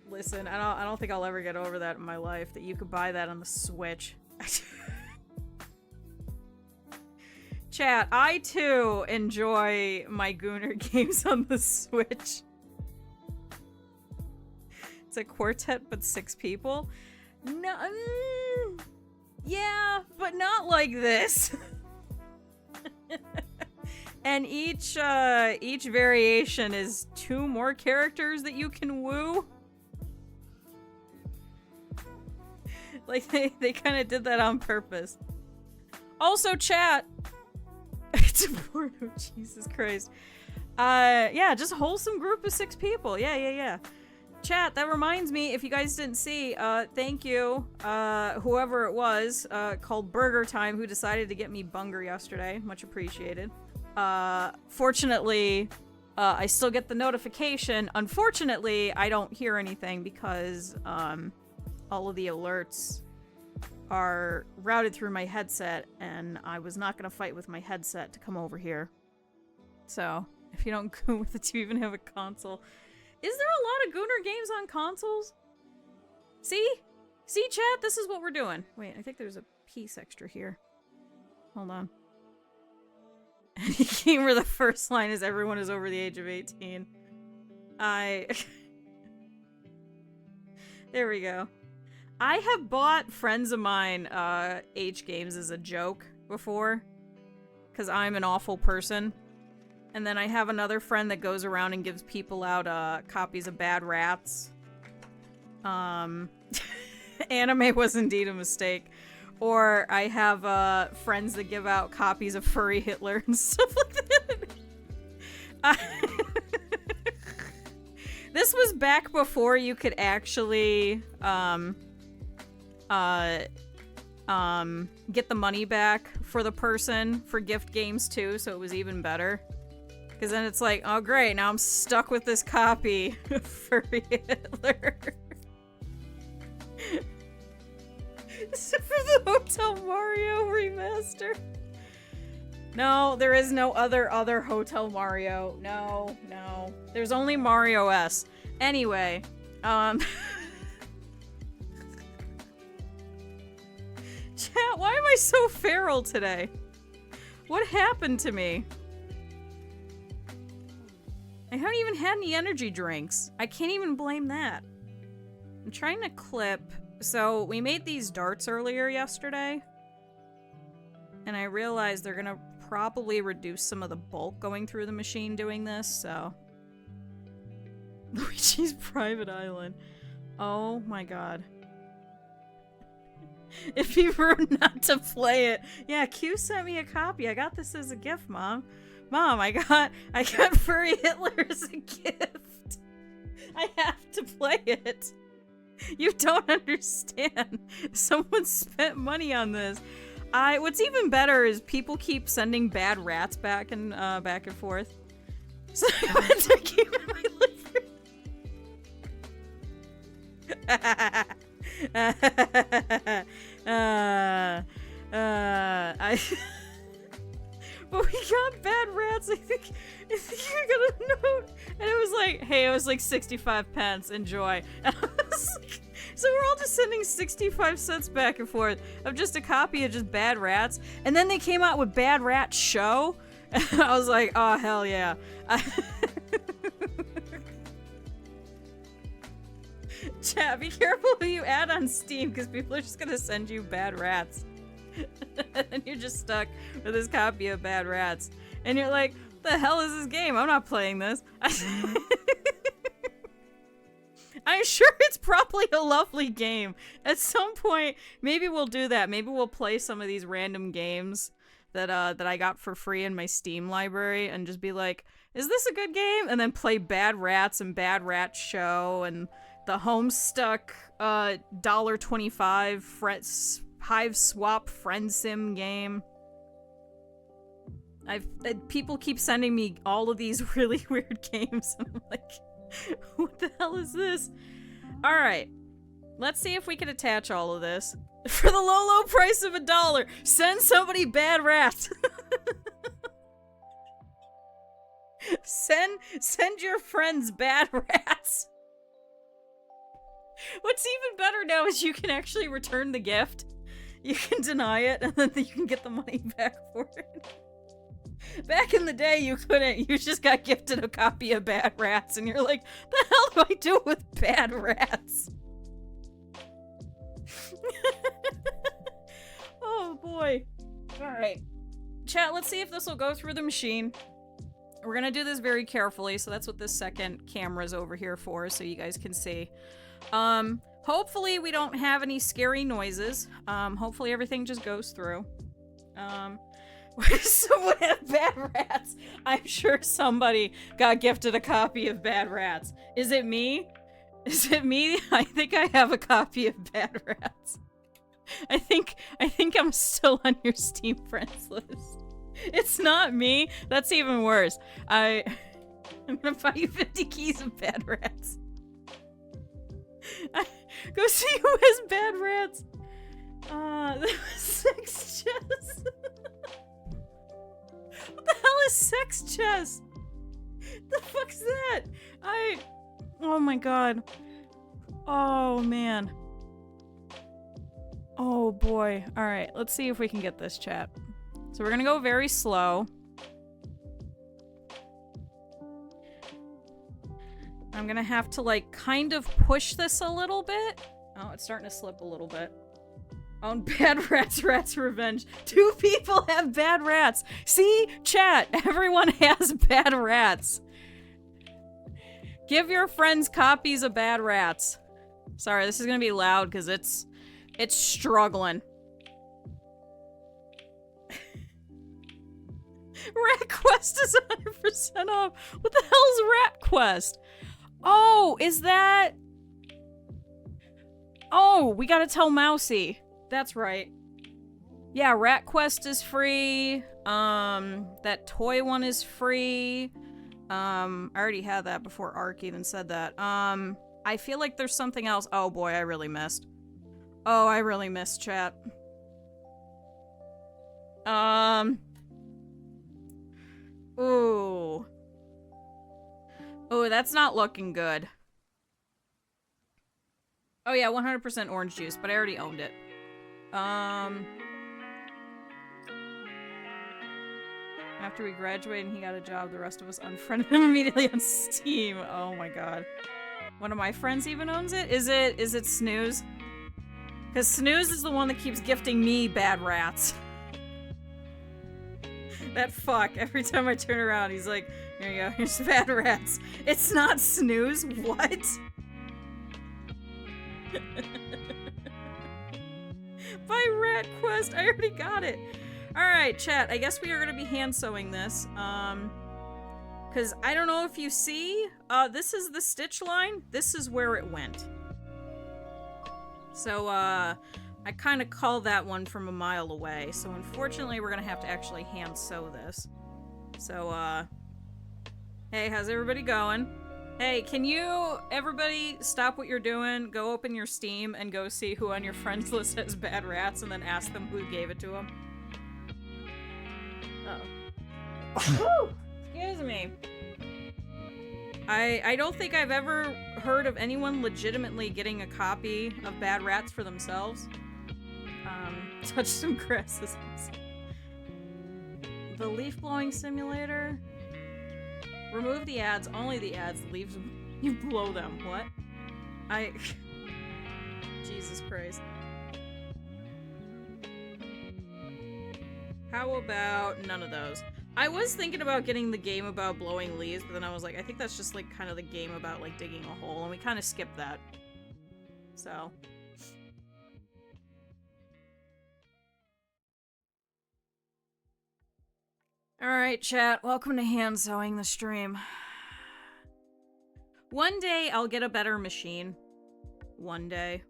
Speaker 1: Listen, I don't think I'll ever get over that in my life, that you could buy that on the Switch. Chat, I too enjoy my Gooner games on the Switch. It's a quartet but 6 people. No, yeah, but not like this. And each variation is 2 more characters that you can woo. Like, they kind of did that on purpose. Also, chat. It's a porno, Jesus Christ. Yeah, just a wholesome group of 6 people. Yeah. Chat, that reminds me, if you guys didn't see, thank you, whoever it was, called Burger Time, who decided to get me Bunger yesterday. Much appreciated. Fortunately, I still get the notification. Unfortunately, I don't hear anything because, all of the alerts are routed through my headset, and I was not going to fight with my headset to come over here. So, if you don't goon with it, do you even have a console? Is there a lot of gooner games on consoles? See? See, chat? This is what we're doing. Wait, I think there's a piece extra here. Hold on. Any game where the first line is everyone is over the age of 18. There we go. I have bought friends of mine H games as a joke before, because I'm an awful person. And then I have another friend that goes around and gives people out copies of Bad Rats. Anime was indeed a mistake. Or I have friends that give out copies of Furry Hitler and stuff like that. This was back before you could actually get the money back for the person for gift games too, so it was even better. Because then it's like, oh great, now I'm stuck with this copy of Furry Hitler. Except for the Hotel Mario remaster. No, there is no other Hotel Mario. No. There's only Mario S. Anyway, Chat, why am I so feral today? What happened to me? I haven't even had any energy drinks. I can't even blame that. I'm trying to clip. So, we made these darts earlier yesterday. And I realized they're gonna probably reduce some of the bulk going through the machine doing this, so. Luigi's Private Island. Oh my god. It'd be rude not to play it. Yeah, Q sent me a copy. I got this as a gift, Mom. Mom, I got Furry Hitler as a gift. I have to play it. You don't understand. Someone spent money on this. What's even better is people keep sending Bad Rats back and forth. So I went to keep in my But we got Bad Rats, I think you got a note, and it was like, hey, it was like 65 pence, enjoy. And I was like, so we're all just sending 65 cents back and forth of just a copy of just Bad Rats, and then they came out with Bad Rat Show, and I was like, oh, hell yeah. Chat, be careful who you add on Steam, because people are just gonna send you Bad Rats. And you're just stuck with this copy of Bad Rats. And you're like, the hell is this game? I'm not playing this. I'm sure it's probably a lovely game. At some point, maybe we'll do that. Maybe we'll play some of these random games that I got for free in my Steam library and just be like, is this a good game? And then play Bad Rats and Bad Rat Show and the Homestuck $1.25 Hive Swap Friend Sim game. People keep sending me all of these really weird games, and I'm like, what the hell is this? Alright, let's see if we can attach all of this. For the low price of $1, send somebody Bad Rats. Send your friends Bad Rats. What's even better now is you can actually return the gift. You can deny it, and then you can get the money back for it. Back in the day, you couldn't. You just got gifted a copy of Bad Rats, and you're like, the hell do I do with Bad Rats? Oh, boy. Alright. Chat, let's see if this will go through the machine. We're gonna do this very carefully, so that's what this second camera's over here for, so you guys can see. Hopefully we don't have any scary noises. Hopefully everything just goes through. Someone have Bad Rats? I'm sure somebody got gifted a copy of Bad Rats. Is it me? Is it me? I think I have a copy of Bad Rats. I think I'm still on your Steam friends list. It's not me. That's even worse. I'm gonna buy you 50 keys of Bad Rats. Go see who has Bad Rats. That was sex chess. What the hell is sex chess? The fuck's that? Oh my god. Oh man. Oh boy. Alright, let's see if we can get this, chat. So we're gonna go very slow. I'm gonna have to, like, kind of push this a little bit. Oh, it's starting to slip a little bit. Oh, bad rats revenge. 2 people have bad rats. See? Chat, everyone has bad rats. Give your friends copies of bad rats. Sorry, this is gonna be loud because it's struggling. Rat Quest is 100% off. What the hell is Rat Quest? Oh, is that... Oh, we gotta tell Mousy. That's right. Yeah, Rat Quest is free. That toy one is free. I already had that before Ark even said that. I feel like there's something else. Oh boy, I really missed. Oh, I really missed, chat. Ooh. Oh, that's not looking good. Oh yeah, 100% orange juice, but I already owned it. After we graduated and he got a job, the rest of us unfriended him immediately on Steam. Oh my god. One of my friends even owns it? Is it Snooze? Because Snooze is the one that keeps gifting me bad rats. That fuck. Every time I turn around, he's like, here you go, here's bad rats. It's not Snooze? What? By Rat Quest, I already got it. Alright, chat, I guess we are gonna be hand sewing this. Because I don't know if you see, this is the stitch line. This is where it went. So, I kind of call that one from a mile away. So, unfortunately, we're gonna have to actually hand sew this. So, hey, how's everybody going? Hey, can you, everybody, stop what you're doing, go open your Steam, and go see who on your friends list has bad rats, and then ask them who gave it to them? Uh-oh. Excuse me. I don't think I've ever heard of anyone legitimately getting a copy of Bad Rats for themselves. Touch some grasses. The leaf blowing simulator. Remove the ads, only the ads, leaves you blow them. What? Jesus Christ. How about none of those? I was thinking about getting the game about blowing leaves, but then I was like, I think that's just like kind of the game about like digging a hole, and we kind of skipped that. So. Alright, chat, welcome to hand sewing the stream. One day I'll get a better machine. One day.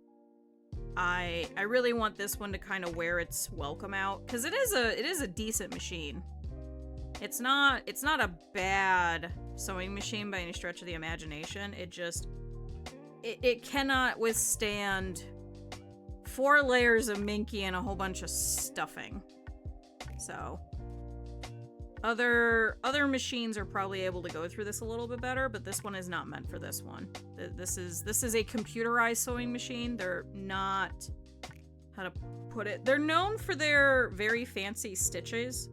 Speaker 1: I really want this one to kind of wear its welcome out, because it is a decent machine. It's not a bad sewing machine by any stretch of the imagination. It just it cannot withstand 4 layers of minky and a whole bunch of stuffing. So other machines are probably able to go through this a little bit better, but this one is not meant for this one. This is a computerized sewing machine. They're not, how to put it, they're known for their very fancy stitches.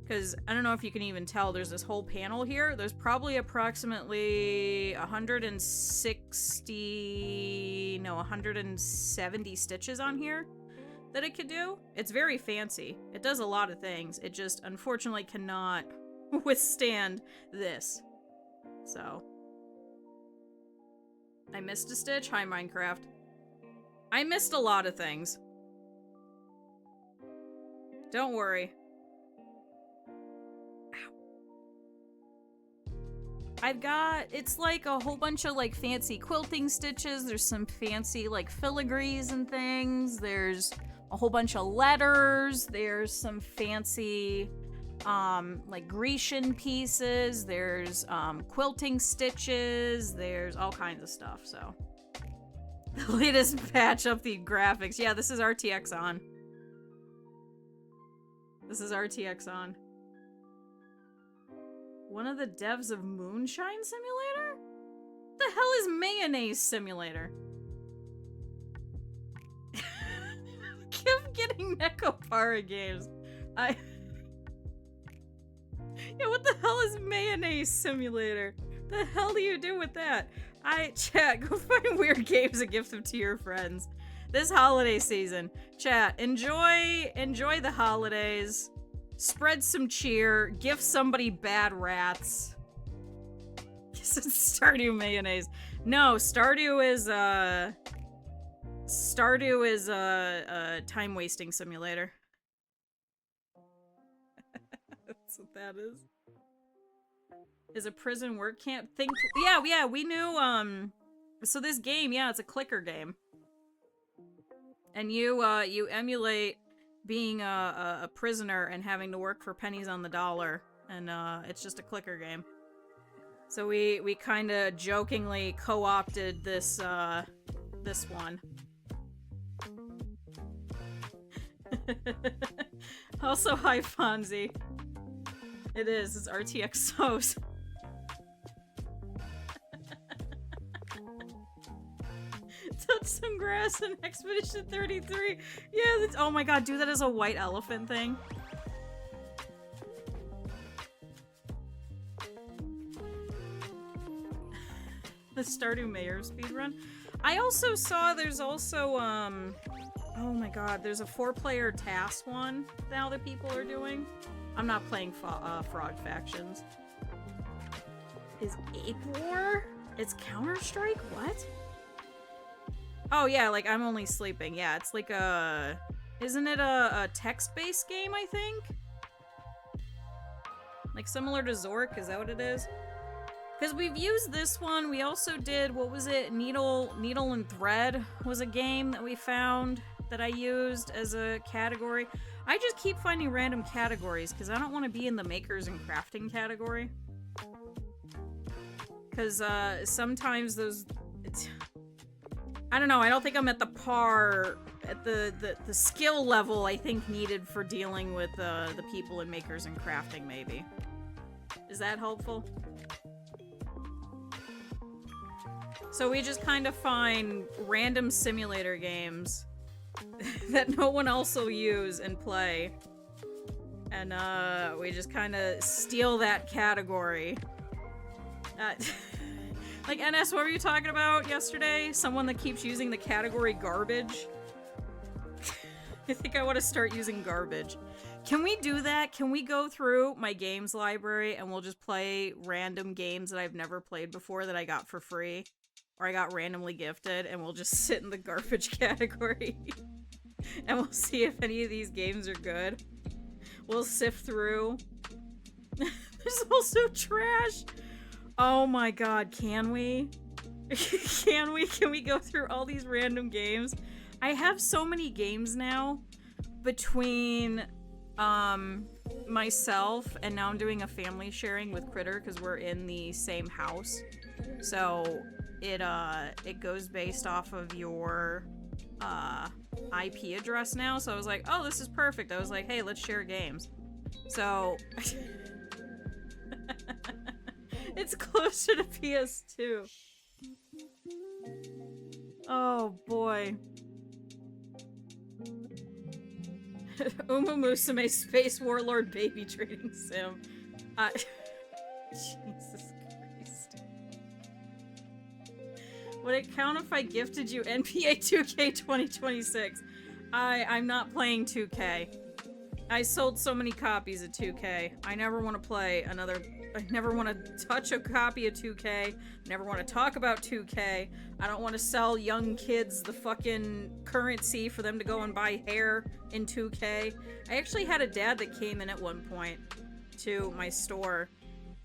Speaker 1: Because I don't know if you can even tell, there's this whole panel here. There's probably approximately 170 stitches on here that it could do. It's very fancy. It does a lot of things. It just unfortunately cannot withstand this. So. I missed a stitch. Hi, Minecraft. I missed a lot of things. Don't worry. I've got, it's like a whole bunch of like fancy quilting stitches. There's some fancy like filigrees and things. There's a whole bunch of letters. There's some fancy like Grecian pieces. There's quilting stitches. There's all kinds of stuff. So The latest patch up the graphics. Yeah, this is RTX on. This is RTX on. One of the devs of Moonshine Simulator? What the hell is Mayonnaise Simulator? Keep getting Nekopara games. Yeah, what the hell is Mayonnaise Simulator? The hell do you do with that? Chat, go find weird games and gift them to your friends. This holiday season. Chat, enjoy the holidays. Spread some cheer. Gift somebody bad rats. Stardew Mayonnaise. No, Stardew is a time-wasting simulator. That's what that is. Is a prison work camp thing? Yeah, we knew, so this game, yeah, it's a clicker game. And you emulate being a prisoner and having to work for pennies on the dollar. And, it's just a clicker game. So we kinda jokingly co-opted this one. Also, hi, Fonzie. It is, it's RTX SOS. Touch some grass in Expedition 33. Yeah, that's, oh my god, do that as a white elephant thing. The Stardew Mayor speedrun. I also saw there's also, oh my god, there's a 4-player task one now that people are doing. I'm not playing Frog Factions. Is Ape War? It's Counter-Strike? What? Oh yeah, like I'm only sleeping. Yeah, it's like a... Isn't it a text-based game, I think? Like similar to Zork, is that what it is? Because we've used this one, we also did, what was it? Needle and Thread was a game that we found that I used as a category. I just keep finding random categories because I don't want to be in the makers and crafting category. Because sometimes those... I don't know, I don't think I'm at the par, at the skill level I think needed for dealing with the people in makers and crafting, maybe. Is that helpful? So we just kind of find random simulator games that no one else will use and play. And we just kind of steal that category. Like, NS, what were you talking about yesterday? Someone that keeps using the category garbage? I think I want to start using garbage. Can we do that? Can we go through my games library and we'll just play random games that I've never played before that I got for free? Or I got randomly gifted, and we'll just sit in the garbage category. And we'll see if any of these games are good. We'll sift through. There's also trash! Oh my god, can we? Can we go through all these random games? I have so many games now between myself and now I'm doing a family sharing with Critter because we're in the same house. So it goes based off of your IP address now. So I was like, oh, this is perfect. I was like, hey, let's share games. So it's closer to PS2. Oh boy. Uma Musume Space Warlord Baby Trading Sim. Jesus Christ. Would it count if I gifted you NBA 2K 2026? I'm not playing 2K. I sold so many copies of 2K. I never want to play another... I never want to touch a copy of 2K. Never want to talk about 2K. I don't want to sell young kids the fucking currency for them to go and buy hair in 2K. I actually had a dad that came in at one point to my store.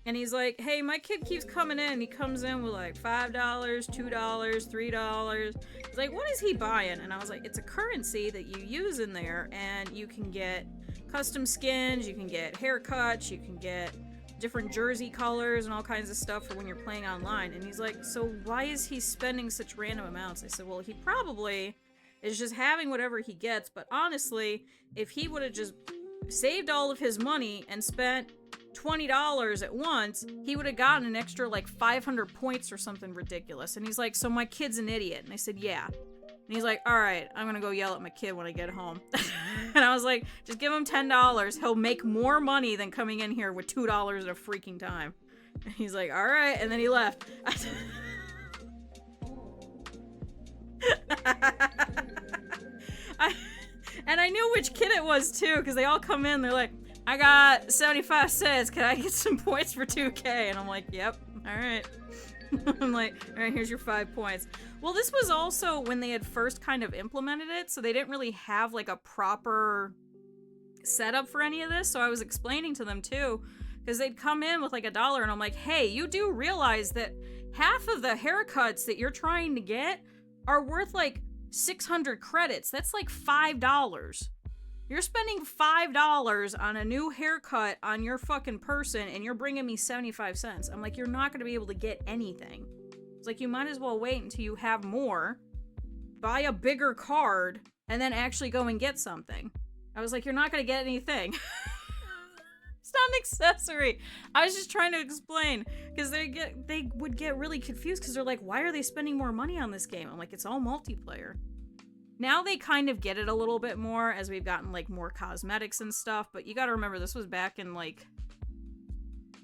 Speaker 1: And he's like, hey, my kid keeps coming in. He comes in with like $5, $2, $3. He's like, what is he buying? And I was like, it's a currency that you use in there. And you can get custom skins. You can get haircuts. You can get different jersey colors and all kinds of stuff for when you're playing online. And he's like, so why is he spending such random amounts? I said, well, he probably is just having whatever he gets, but honestly, if he would have just saved all of his money and spent $20 at once, he would have gotten an extra like 500 points or something ridiculous. And he's like, so my kid's an idiot. And I said, yeah. And he's like, all right, I'm gonna go yell at my kid when I get home. And I was like, just give him $10. He'll make more money than coming in here with $2 at a freaking time. And he's like, all right. And then he left. And I knew which kid it was too, because they all come in, they're like, I got 75 cents, can I get some points for 2K? And I'm like, yep, alright. I'm like, alright, here's your 5 points. Well, this was also when they had first kind of implemented it, so they didn't really have like a proper setup for any of this, so I was explaining to them too, because they'd come in with like $1, and I'm like, hey, you do realize that half of the haircuts that you're trying to get are worth like 600 credits. That's like $5. You're spending $5 on a new haircut on your fucking person, and you're bringing me 75 cents. I'm like, you're not going to be able to get anything. It's like, you might as well wait until you have more, buy a bigger card, and then actually go and get something. I was like, you're not going to get anything. It's not an accessory. I was just trying to explain, because they would get really confused, because they're like, why are they spending more money on this game? I'm like, it's all multiplayer. Now they kind of get it a little bit more as we've gotten like more cosmetics and stuff, but you gotta remember, this was back in like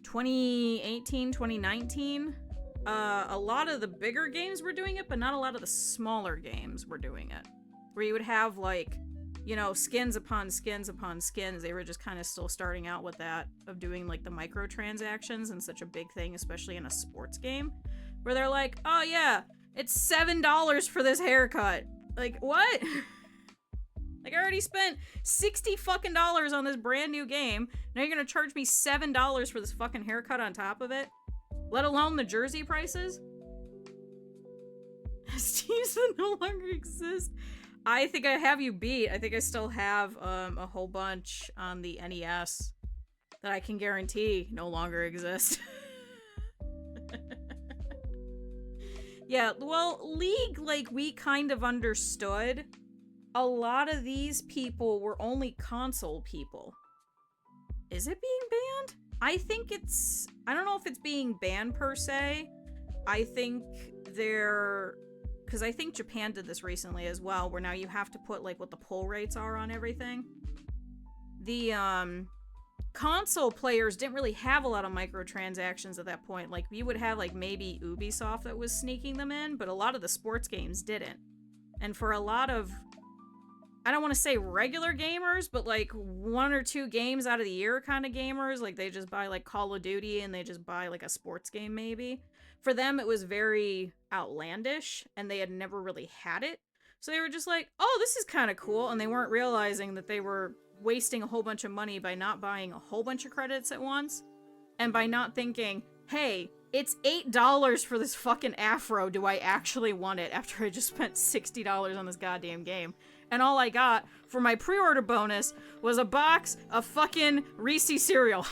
Speaker 1: 2018, 2019. A lot of the bigger games were doing it, but not a lot of the smaller games were doing it. Where you would have like, you know, skins upon skins upon skins. They were just kind of still starting out with that, of doing like the microtransactions, and such a big thing, especially in a sports game, where they're like, oh yeah, it's $7 for this haircut. Like, what? Like, I already spent $60 fucking on this brand new game. Now you're gonna charge me $7 for this fucking haircut on top of it? Let alone the jersey prices? Steams that no longer exist. I think I have you beat. I think I still have a whole bunch on the NES that I can guarantee no longer exist. Yeah, well, League, like, we kind of understood. A lot of these people were only console people. Is it being banned? I think it's... I don't know if it's being banned per se. I think they're... Because I think Japan did this recently as well, where now you have to put, like, what the pull rates are on everything. The, console players didn't really have a lot of microtransactions at that point. Like, we would have, like, maybe Ubisoft that was sneaking them in, but a lot of the sports games didn't. And for a lot of... I don't want to say regular gamers, but, like, 1 or 2 games out of the year kind of gamers, like, they just buy, like, Call of Duty, and they just buy, like, a sports game, maybe. For them, it was very outlandish, and they had never really had it. So they were just like, oh, this is kind of cool, and they weren't realizing that they were wasting a whole bunch of money by not buying a whole bunch of credits at once, and by not thinking, hey, it's $8 for this fucking afro, do I actually want it after I just spent $60 on this goddamn game? And all I got for my pre-order bonus was a box of fucking Reese's cereal.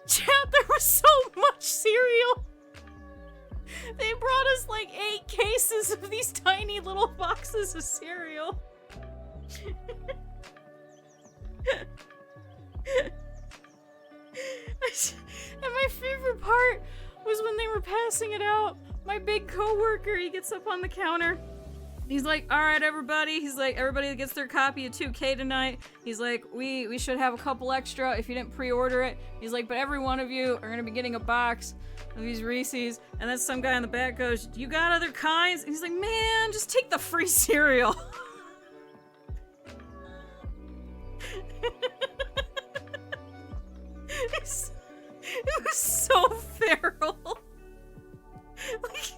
Speaker 1: Chat, there was so much cereal. They brought us like 8 cases of these tiny little boxes of cereal. And my favorite part was when they were passing it out. My big coworker, he gets up on the counter. He's like, all right, everybody. He's like, everybody that gets their copy of 2K tonight. He's like, we should have a couple extra if you didn't pre-order it. He's like, but every one of you are gonna be getting a box of these Reese's. And then some guy in the back goes, you got other kinds? And he's like, man, just take the free cereal. It was so feral. Like,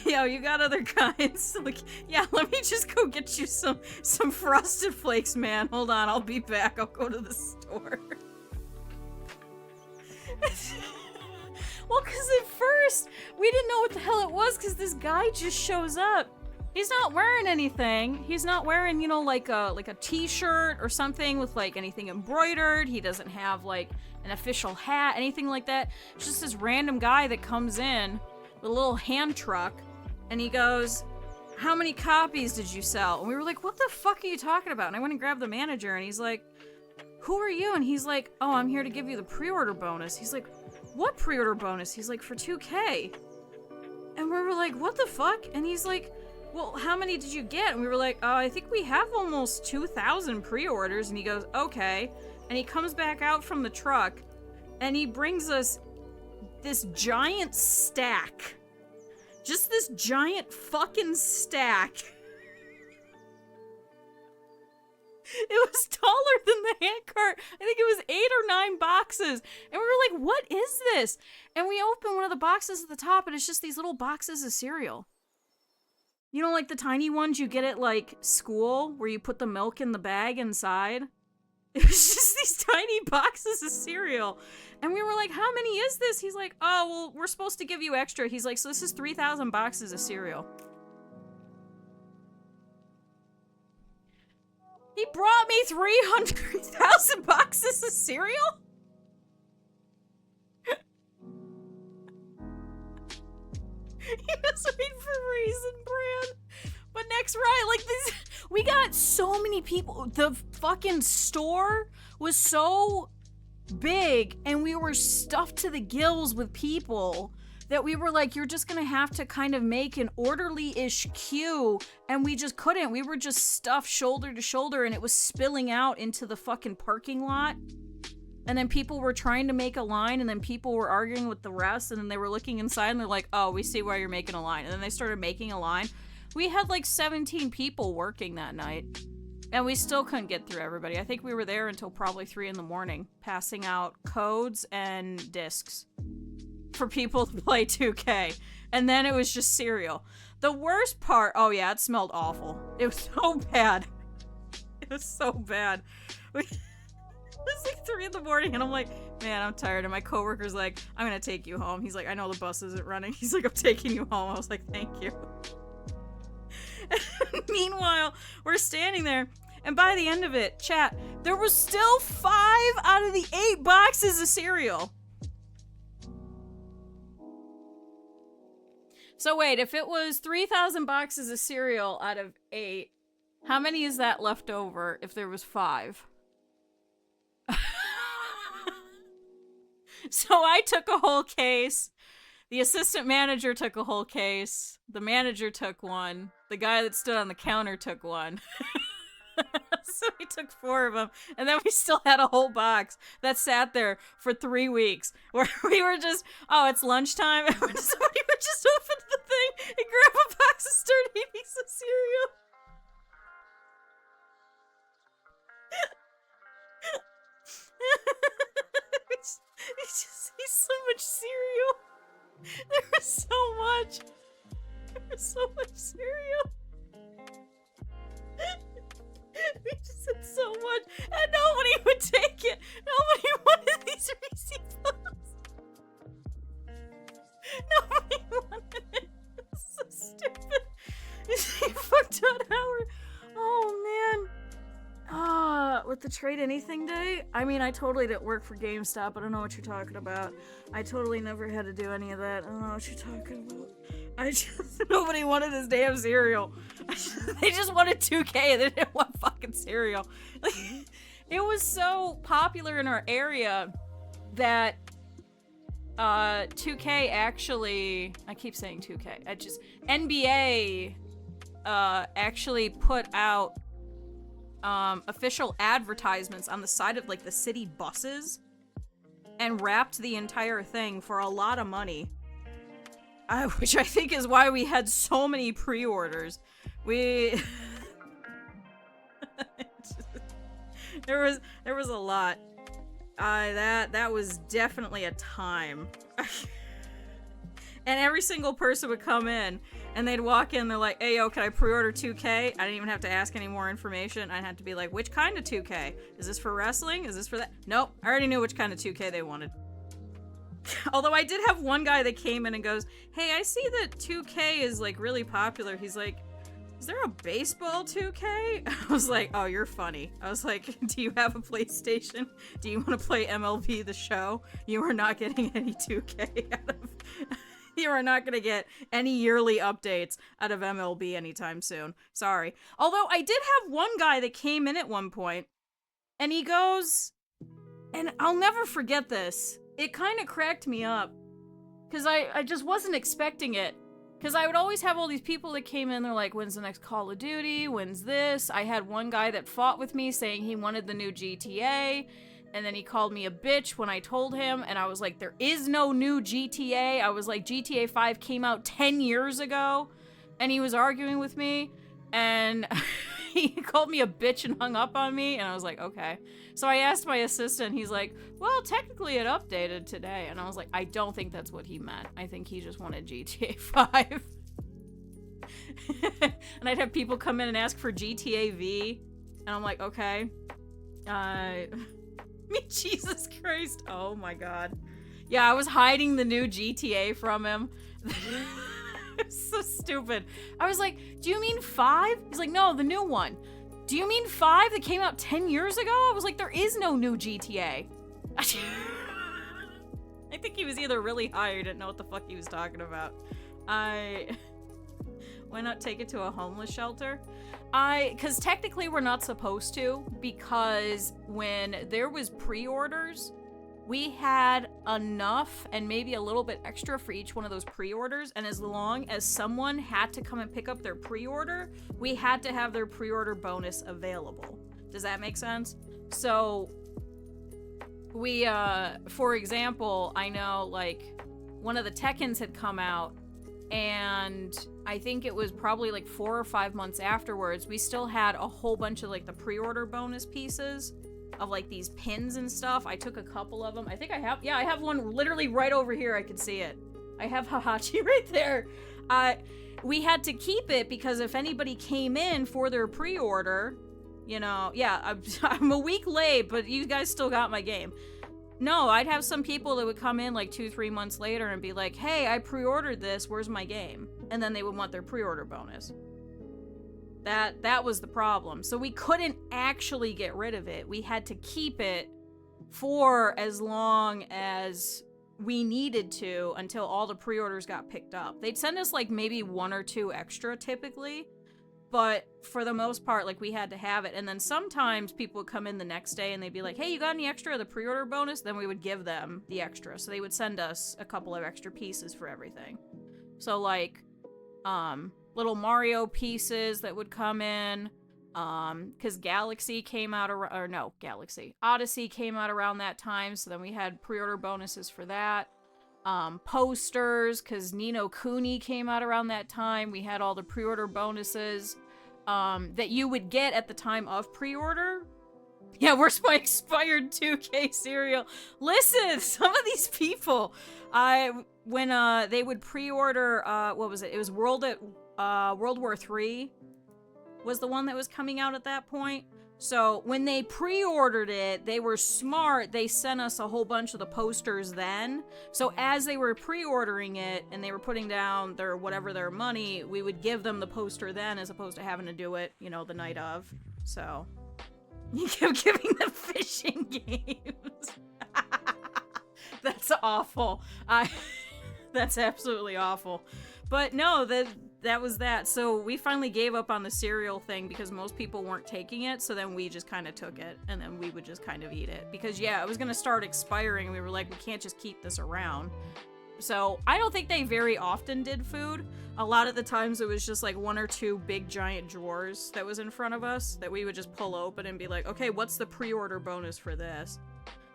Speaker 1: yo, you got other kinds? Like, yeah, let me just go get you some Frosted Flakes, man. Hold on, I'll be back. I'll go to the store. Well, because at first, we didn't know what the hell it was, because this guy just shows up. He's not wearing anything. He's not wearing, you know, like a t-shirt or something with like anything embroidered. He doesn't have like an official hat, anything like that. It's just this random guy that comes in with a little hand truck and he goes, "How many copies did you sell?" And we were like, "What the fuck are you talking about?" And I went and grabbed the manager and he's like, "Who are you?" And he's like, "Oh, I'm here to give you the pre-order bonus." He's like, "What pre-order bonus?" He's like, "For 2K. And we were like, "What the fuck?" And he's like, "Well, how many did you get?" And we were like, "I think we have almost 2,000 pre-orders." And he goes, "Okay." And he comes back out from the truck and he brings us this giant stack. Just this giant fucking stack. It was taller than the handcart. I think it was 8 or 9 boxes. And we were like, "What is this?" And we open one of the boxes at the top and it's just these little boxes of cereal. You know, like the tiny ones you get at, like, school, where you put the milk in the bag inside? It was just these tiny boxes of cereal. And we were like, "How many is this?" He's like, "Oh, well, we're supposed to give you extra." He's like, "So this is 3,000 boxes of cereal." He brought me 300,000 boxes of cereal? He was waiting for Raisin Bran. But next ride, like this, we got so many people. The fucking store was so big and we were stuffed to the gills with people that we were like, "You're just gonna have to kind of make an orderly-ish queue." And we just couldn't. We were just stuffed shoulder to shoulder and it was spilling out into the fucking parking lot. And then people were trying to make a line, and then people were arguing with the rest, and then they were looking inside, and they're like, "Oh, we see why you're making a line." And then they started making a line. We had like 17 people working that night, and we still couldn't get through everybody. I think we were there until probably 3 in the morning, passing out codes and discs for people to play 2K. And then it was just cereal. The worst part, oh yeah, it smelled awful. It was so bad. It was so bad. It was like 3 in the morning and I'm like, "Man, I'm tired." And my coworker's like, "I'm gonna take you home." He's like, "I know the bus isn't running." He's like, "I'm taking you home." I was like, "Thank you." Meanwhile, we're standing there, and by the end of it, chat, there was still 5 out of the 8 boxes of cereal. So wait, if it was 3,000 boxes of cereal out of 8, how many is that left over if there was 5? So I took a whole case, the assistant manager took a whole case, the manager took one, the guy that stood on the counter took one. So we took 4 of them, and then we still had a whole box that sat there for 3 weeks, where we were just, "Oh, it's lunchtime," and somebody would just open the thing and grab a box and start eating some cereal. He's so much cereal. There was so much. There was so much cereal. We just had so much, and nobody would take it. Nobody wanted these Reese's Puffs. Nobody wanted it. It's so stupid. You fucked on Howard. Oh man. With the Trade Anything Day? I mean, I totally didn't work for GameStop. I don't know what you're talking about. I totally never had to do any of that. I don't know what you're talking about. Nobody wanted this damn cereal. They just wanted 2K. They didn't want fucking cereal. Like, it was so popular in our area that 2K actually, I keep saying 2K, NBA actually put out official advertisements on the side of like the city buses and wrapped the entire thing for a lot of money. Which I think is why we had so many pre-orders. There was a lot. That was definitely a time. And every single person would come in and they'd walk in, they're like, "Hey, yo, can I pre-order 2K? I didn't even have to ask any more information. I had to be like, "Which kind of 2K? Is this for wrestling? Is this for that?" Nope, I already knew which kind of 2K they wanted. Although I did have one guy that came in and goes, "Hey, I see that 2K is like really popular." He's like, is there a baseball 2K? I was like, oh, you're funny. I was like, do you have a PlayStation? Do you want to play MLB The Show? You are not getting any 2K out of... You are not going to get any yearly updates out of MLB anytime soon. Sorry. Although I did have one guy that came in at one point, and he goes... And I'll never forget this. It kind of cracked me up. Because I just wasn't expecting it. Because I would always have all these people that came in, they're like, when's the next Call of Duty? When's this? I had one guy that fought with me saying he wanted the new GTA, and then he called me a bitch when I told him, and I was like, there is no new GTA. I was like, GTA 5 came out 10 years ago, and he was arguing with me, and he called me a bitch and hung up on me, and I was like, okay. So I asked my assistant, he's like, well, technically it updated today. And I was like, I don't think that's what he meant. I think he just wanted GTA 5. And I'd have people come in and ask for GTA V. And I'm like, okay. Jesus Christ. Oh my god. Yeah, I was hiding the new GTA from him. It's so stupid. I was like, do you mean 5? He's like, no, the new one. Do you mean 5 that came out 10 years ago? I was like, there is no new GTA. I think he was either really high or didn't know what the fuck he was talking about. Why not take it to a homeless shelter? Because technically we're not supposed to, because when there was pre-orders, we had enough and maybe a little bit extra for each one of those pre-orders, and as long as someone had to come and pick up their pre-order, we had to have their pre-order bonus available. Does that make sense? So we, for example, I know like one of the Tekkens had come out, and I think it was probably like 4 or 5 months afterwards, we still had a whole bunch of like the pre-order bonus pieces of like these pins and stuff. I took a couple of them. I think I have one literally right over here. I can see it. I have Hahachi right there. We had to keep it because if anybody came in for their pre-order, you know, yeah, I'm a week late, but you guys still got my game. No, I'd have some people that would come in like 2-3 months later and be like, hey, I pre-ordered this, where's my game? And then they would want their pre-order bonus. That was the problem. So we couldn't actually get rid of it. We had to keep it for as long as we needed to until all the pre-orders got picked up. They'd send us like maybe 1 or 2 extra typically, but for the most part, like we had to have it. And then sometimes people would come in the next day and they'd be like, hey, you got any extra of the pre-order bonus? Then we would give them the extra. So they would send us a couple of extra pieces for everything. So like, little Mario pieces that would come in, because Odyssey came out around that time, so then we had pre-order bonuses for that. Posters, because Ni no Kuni came out around that time, we had all the pre-order bonuses that you would get at the time of pre-order. Yeah, where's my expired 2K cereal? Listen, some of these people, when they would pre-order, what was it? It was World War III was the one that was coming out at that point. So when they pre-ordered it, they were smart. They sent us a whole bunch of the posters then. So as they were pre-ordering it and they were putting down their money, we would give them the poster then as opposed to having to do it, you know, the night of. So you kept giving them fishing games. That's awful. That's absolutely awful. But no, that was that. So we finally gave up on the cereal thing because most people weren't taking it. So then we just kind of took it and then we would just kind of eat it. Because yeah, it was going to start expiring and we were like, we can't just keep this around. So I don't think they very often did food. A lot of the times it was just like 1 or 2 big giant drawers that was in front of us that we would just pull open and be like, okay, what's the pre-order bonus for this?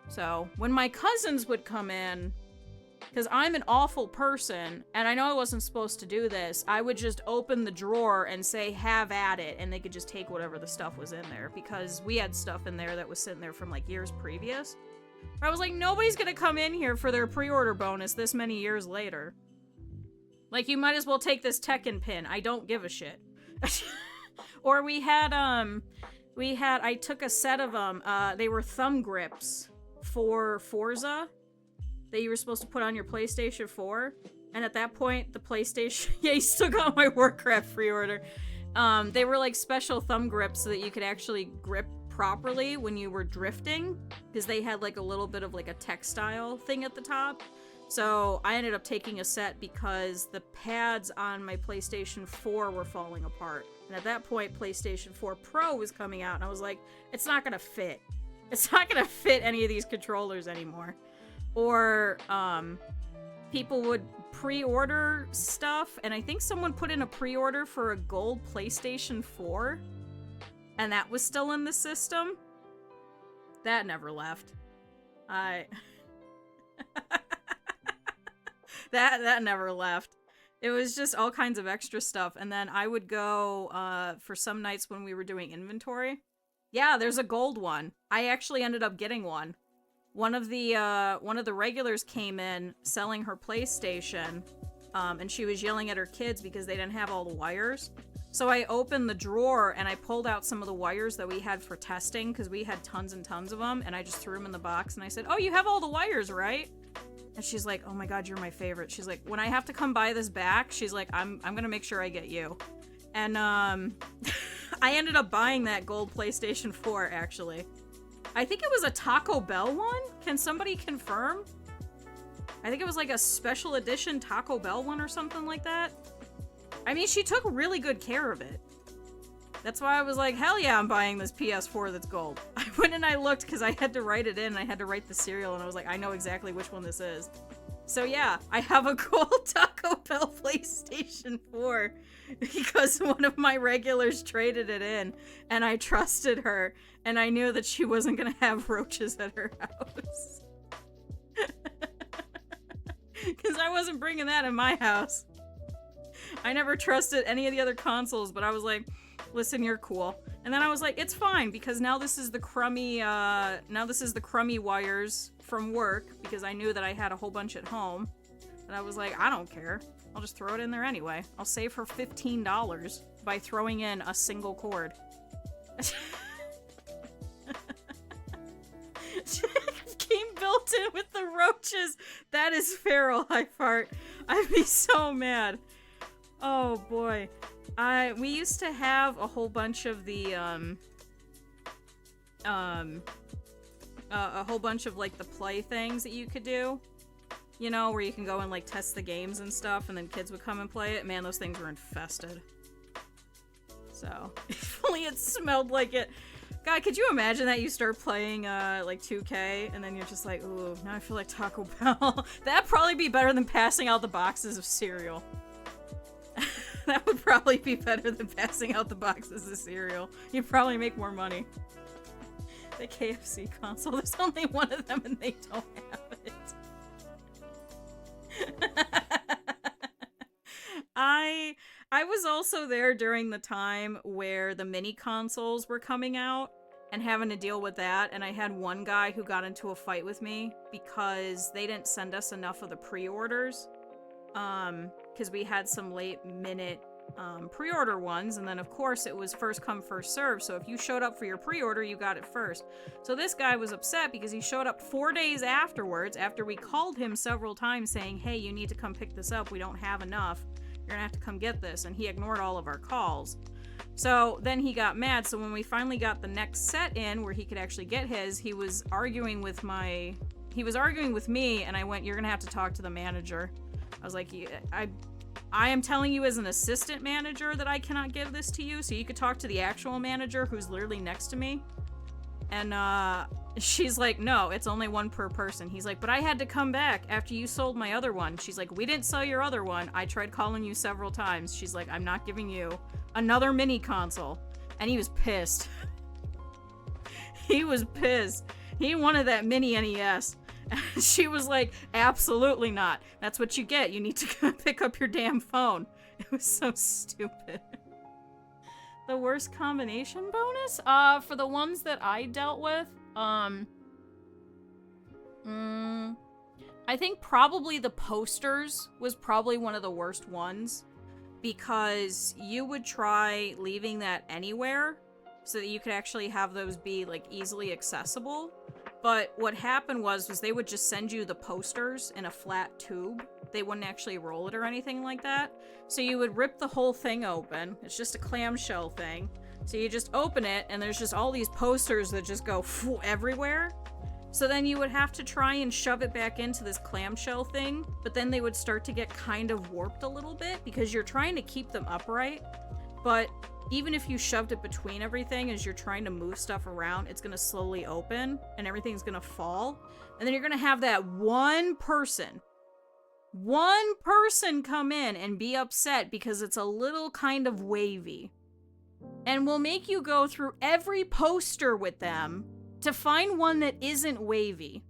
Speaker 1: So when my cousins would come in, because I'm an awful person, and I know I wasn't supposed to do this, I would just open the drawer and say, have at it, and they could just take whatever the stuff was in there, because we had stuff in there that was sitting there from, like, years previous. I was like, nobody's gonna come in here for their pre-order bonus this many years later. Like, you might as well take this Tekken pin. I don't give a shit. Or I took a set of them, they were thumb grips for Forza that you were supposed to put on your PlayStation 4. And at that point, the PlayStation... Yeah, you still got my Warcraft pre-order. They were like special thumb grips so that you could actually grip properly when you were drifting, because they had like a little bit of like a textile thing at the top. So I ended up taking a set because the pads on my PlayStation 4 were falling apart. And at that point, PlayStation 4 Pro was coming out, and I was like, it's not gonna fit. It's not gonna fit any of these controllers anymore. Or, people would pre-order stuff, and I think someone put in a pre-order for a gold PlayStation 4, and that was still in the system. That never left. That never left. It was just all kinds of extra stuff, and then I would go, for some nights when we were doing inventory. Yeah, there's a gold one. I actually ended up getting one. One of the regulars came in selling her PlayStation, and she was yelling at her kids because they didn't have all the wires. So I opened the drawer and I pulled out some of the wires that we had for testing, because we had tons and tons of them, and I just threw them in the box and I said, "Oh, you have all the wires, right?" And she's like, "Oh my god, you're my favorite." She's like, "When I have to come buy this back," she's like, I'm gonna make sure I get you. And I ended up buying that gold PlayStation 4, actually. I think it was a Taco Bell one? Can somebody confirm? I think it was like a special edition Taco Bell one or something like that. I mean, she took really good care of it. That's why I was like, hell yeah, I'm buying this PS4 that's gold. I went and I looked because I had to write it in, and I had to write the serial, and I was like, I know exactly which one this is. So yeah, I have a gold Taco Bell PlayStation 4 because one of my regulars traded it in, and I trusted her, and I knew that she wasn't gonna have roaches at her house. Because I wasn't bringing that in my house. I never trusted any of the other consoles, but I was like, listen, you're cool. And then I was like, it's fine, because now this is the crummy wires from work, because I knew that I had a whole bunch at home. And I was like, I don't care. I'll just throw it in there anyway. I'll save her $15 by throwing in a single cord. Game built in with the roaches. That is feral, I fart. I'd be so mad. Oh boy. We used to have a whole bunch of the, a whole bunch of, like, the play things that you could do. You know, where you can go and, like, test the games and stuff, and then kids would come and play it. Man, those things were infested. So, if only it smelled like it. God, could you imagine that you start playing, like, 2K, and then you're just like, ooh, now I feel like Taco Bell. That'd probably be better than passing out the boxes of cereal. That would probably be better than passing out the boxes of cereal. You'd probably make more money. The KFC console, there's only one of them and they don't have it. I was also there during the time where the mini consoles were coming out and having to deal with that, and I had one guy who got into a fight with me because they didn't send us enough of the pre-orders. Because we had some late minute pre-order ones, and then of course it was first come first serve, so if you showed up for your pre-order you got it first. So this guy was upset because he showed up 4 days afterwards, after we called him several times saying, hey, you need to come pick this up, we don't have enough, you're gonna have to come get this, and he ignored all of our calls. So then he got mad, so when we finally got the next set in where he could actually get his, he was arguing with me, and I went, you're gonna have to talk to the manager. I was like, I am telling you as an assistant manager that I cannot give this to you, so you could talk to the actual manager who's literally next to me. And she's like, no, it's only one per person. He's like, but I had to come back after you sold my other one. She's like, we didn't sell your other one. I tried calling you several times. She's like, I'm not giving you another mini console. And he was pissed. He was pissed. He wanted that mini NES. She was like, absolutely not. That's what you get. You need to pick up your damn phone. It was so stupid. The worst combination bonus? For the ones that I dealt with, I think probably the posters was probably one of the worst ones, because you would try leaving that anywhere so that you could actually have those be, like, easily accessible. But what happened was they would just send you the posters in a flat tube, They wouldn't actually roll it or anything like that. So you would rip the whole thing open. It's just a clamshell thing. So you just open it, and there's just all these posters that just go everywhere. So then you would have to try and shove it back into this clamshell thing, but then they would start to get kind of warped a little bit because you're trying to keep them upright. But even if you shoved it between everything as you're trying to move stuff around, it's gonna slowly open and everything's gonna fall. And then you're gonna have that one person come in and be upset because it's a little kind of wavy. And will make you go through every poster with them to find one that isn't wavy.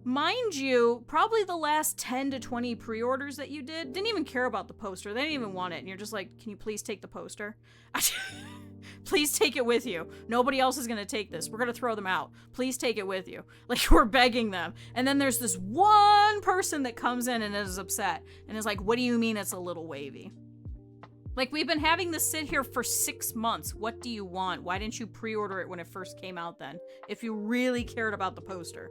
Speaker 1: Mind you, probably the last 10 to 20 pre-orders that you didn't even care about the poster. They didn't even want it. And you're just like, can you please take the poster? Please take it with you. Nobody else is going to take this. We're going to throw them out. Please take it with you. Like, we're begging them. And then there's this one person that comes in and is upset. And is like, what do you mean it's a little wavy? Like, we've been having this sit here for 6 months. What do you want? Why didn't you pre-order it when it first came out then? If you really cared about the poster.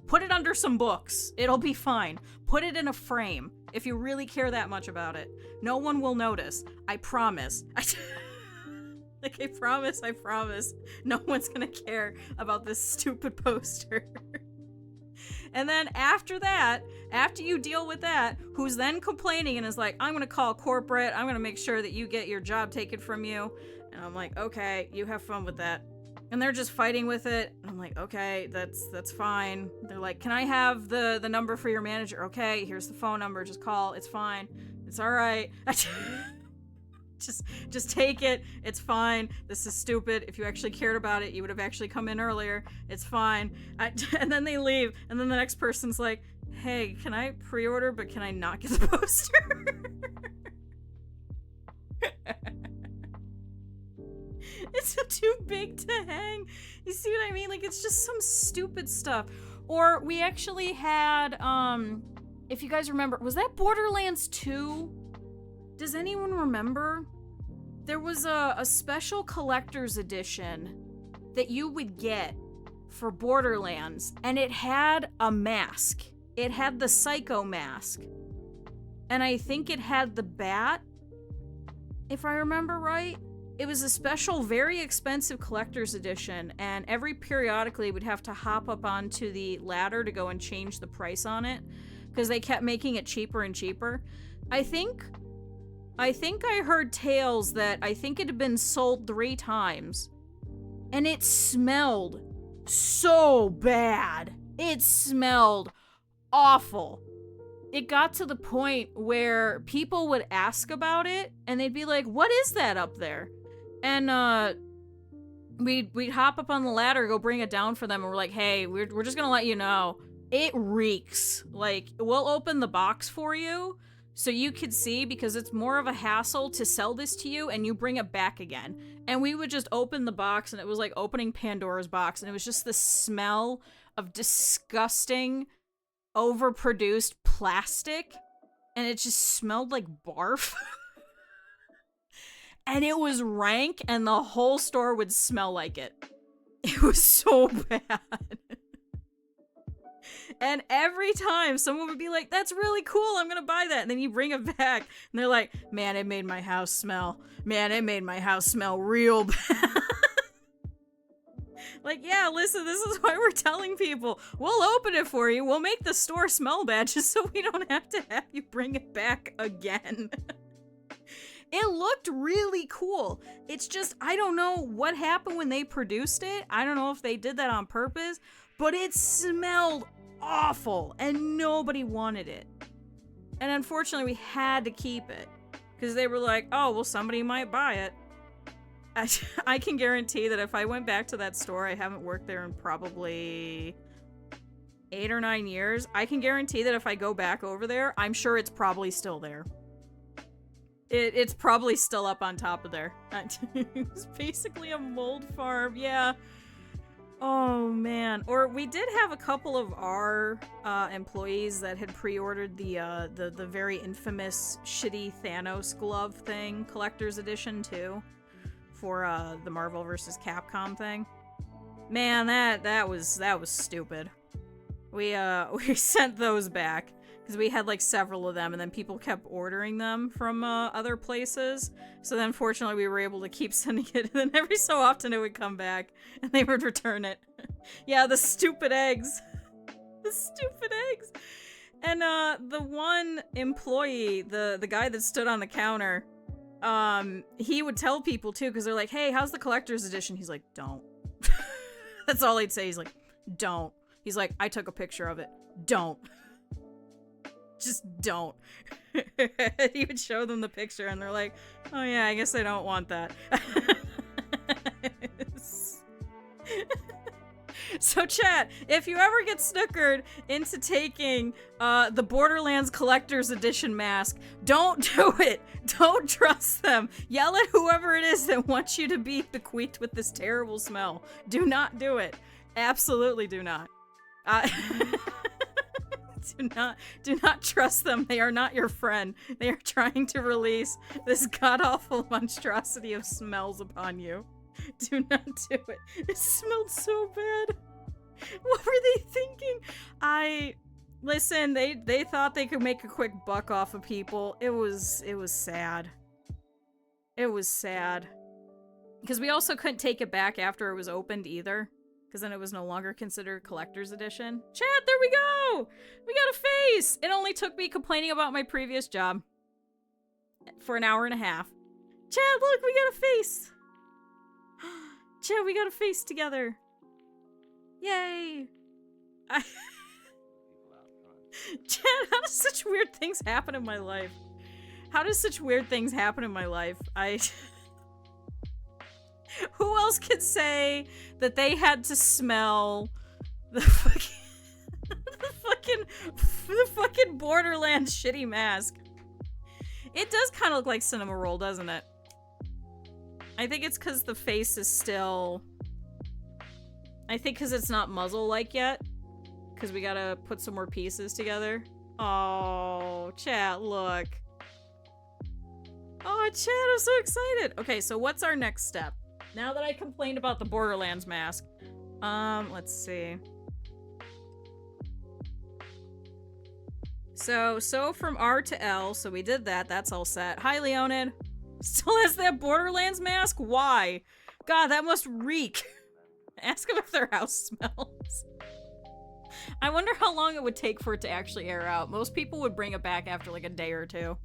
Speaker 1: Put it under some books. It'll be fine. Put it in a frame. If you really care that much about it. No one will notice. I promise. Like, I promise. No one's gonna care about this stupid poster. And then after that, after you deal with that, who's then complaining and is like, I'm gonna call corporate, I'm gonna make sure that you get your job taken from you. And I'm like, okay, you have fun with that. And they're just fighting with it. And I'm like, okay, that's fine. They're like, can I have the number for your manager? Okay, here's the phone number, just call, it's fine. It's alright. Just take it. It's fine. This is stupid. If you actually cared about it, you would have actually come in earlier. It's fine. And then they leave. And then the next person's like, hey, can I pre-order, but can I not get the poster? It's too big to hang. You see what I mean? Like, it's just some stupid stuff. Or we actually had, if you guys remember, was that Borderlands 2? Does anyone remember? There was a special collector's edition that you would get for Borderlands, and it had a mask. It had the Psycho mask. And I think it had the bat, if I remember right. It was a special, very expensive collector's edition, and every periodically we'd have to hop up onto the ladder to go and change the price on it, because they kept making it cheaper and cheaper. I think I heard tales that I think it had been sold 3 times. And it smelled so bad. It smelled awful. It got to the point where people would ask about it, and they'd be like, what is that up there? And we'd hop up on the ladder, go bring it down for them, and we're like, hey, we're just gonna let you know, it reeks. Like, we'll open the box for you, so you could see, because it's more of a hassle to sell this to you, and you bring it back again. And we would just open the box, and it was like opening Pandora's box, and it was just the smell of disgusting, overproduced plastic, and it just smelled like barf. And it was rank, and the whole store would smell like it. It was so bad. And every time someone would be like, that's really cool, I'm gonna buy that. And then you bring it back, and they're like, man, it made my house smell. Man, it made my house smell real bad. Like, yeah, listen, this is why we're telling people. We'll open it for you. We'll make the store smell bad just so we don't have to have you bring it back again. It looked really cool. It's just, I don't know what happened when they produced it. I don't know if they did that on purpose, but it smelled awful, and nobody wanted it. And unfortunately, we had to keep it, because they were like, oh, well, somebody might buy it. I can guarantee that if I went back to that store, I haven't worked there in probably 8 or 9 years, I can guarantee that if I go back over there, I'm sure it's probably still there. It's probably still up on top of there. It's basically a mold farm, yeah. Oh, man. Or we did have a couple of our employees that had pre-ordered the very infamous shitty Thanos glove thing, collector's edition too, for the Marvel vs. Capcom thing. Man, that was stupid. We sent those back Because we had like several of them, and then people kept ordering them from other places. So then fortunately we were able to keep sending it, and then every so often it would come back and they would return it. Yeah, the stupid eggs. The stupid eggs. And the one employee, the guy that stood on the counter, he would tell people too, because they're like, hey, how's the collector's edition? He's like, don't. That's all he'd say. He's like, don't. He's like, I took a picture of it. Don't. Just don't. He would show them the picture and they're like, oh yeah, I guess I don't want that. So chat, if you ever get snookered into taking the Borderlands Collector's Edition mask, don't do it. Don't trust them. Yell at whoever it is that wants you to be bequeathed with this terrible smell. Do not do it. Absolutely do not. Do not trust them. They are not your friend. They are trying to release this god-awful monstrosity of smells upon you. Do not do it. It smelled so bad. What were they thinking? Listen, they thought they could make a quick buck off of people. It was sad. It was sad. Because we also couldn't take it back after it was opened either. Because then it was no longer considered collector's edition. Chat, there we go! We got a face! It only took me complaining about my previous job for an hour and a half. Chat, look, we got a face! Chat, we got a face together. Yay! Chat, how does such weird things happen in my life? How does such weird things happen in my life? Who else could say that they had to smell the fucking Borderlands shitty mask? It does kind of look like Cinema Roll, doesn't it? I think it's because the face is still... I think because it's not muzzle-like yet. Because we gotta put some more pieces together. Oh, chat, look. Oh, chat, I'm so excited. Okay, so what's our next step? Now that I complained about the Borderlands mask. Let's see. So from R to L, so we did that. That's all set. Hi, Leonid. Still has that Borderlands mask? Why? God, that must reek. Ask them if their house smells. I wonder how long it would take for it to actually air out. Most people would bring it back after like a day or two.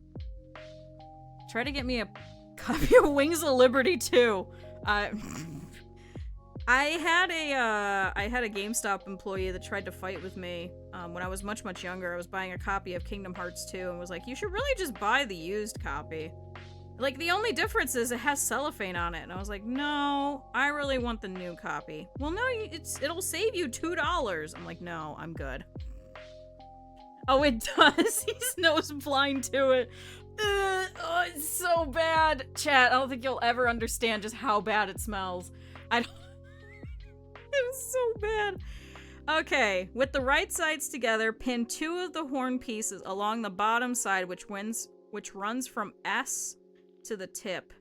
Speaker 1: Try to get me a copy of Wings of Liberty too. I had a GameStop employee that tried to fight with me when I was much younger. I was buying a copy of Kingdom Hearts 2 and was like, you should really just buy the used copy. Like, the only difference is it has cellophane on it. And I was like, no, I really want the new copy. Well, no, it'll save you $2. I'm like, no, I'm good. Oh, it does. He's nose blind to it. Oh, it's so bad. Chat, I don't think you'll ever understand just how bad it smells. It was so bad. Okay, with the right sides together, pin 2 of the horn pieces along the bottom side, which runs from S to the tip.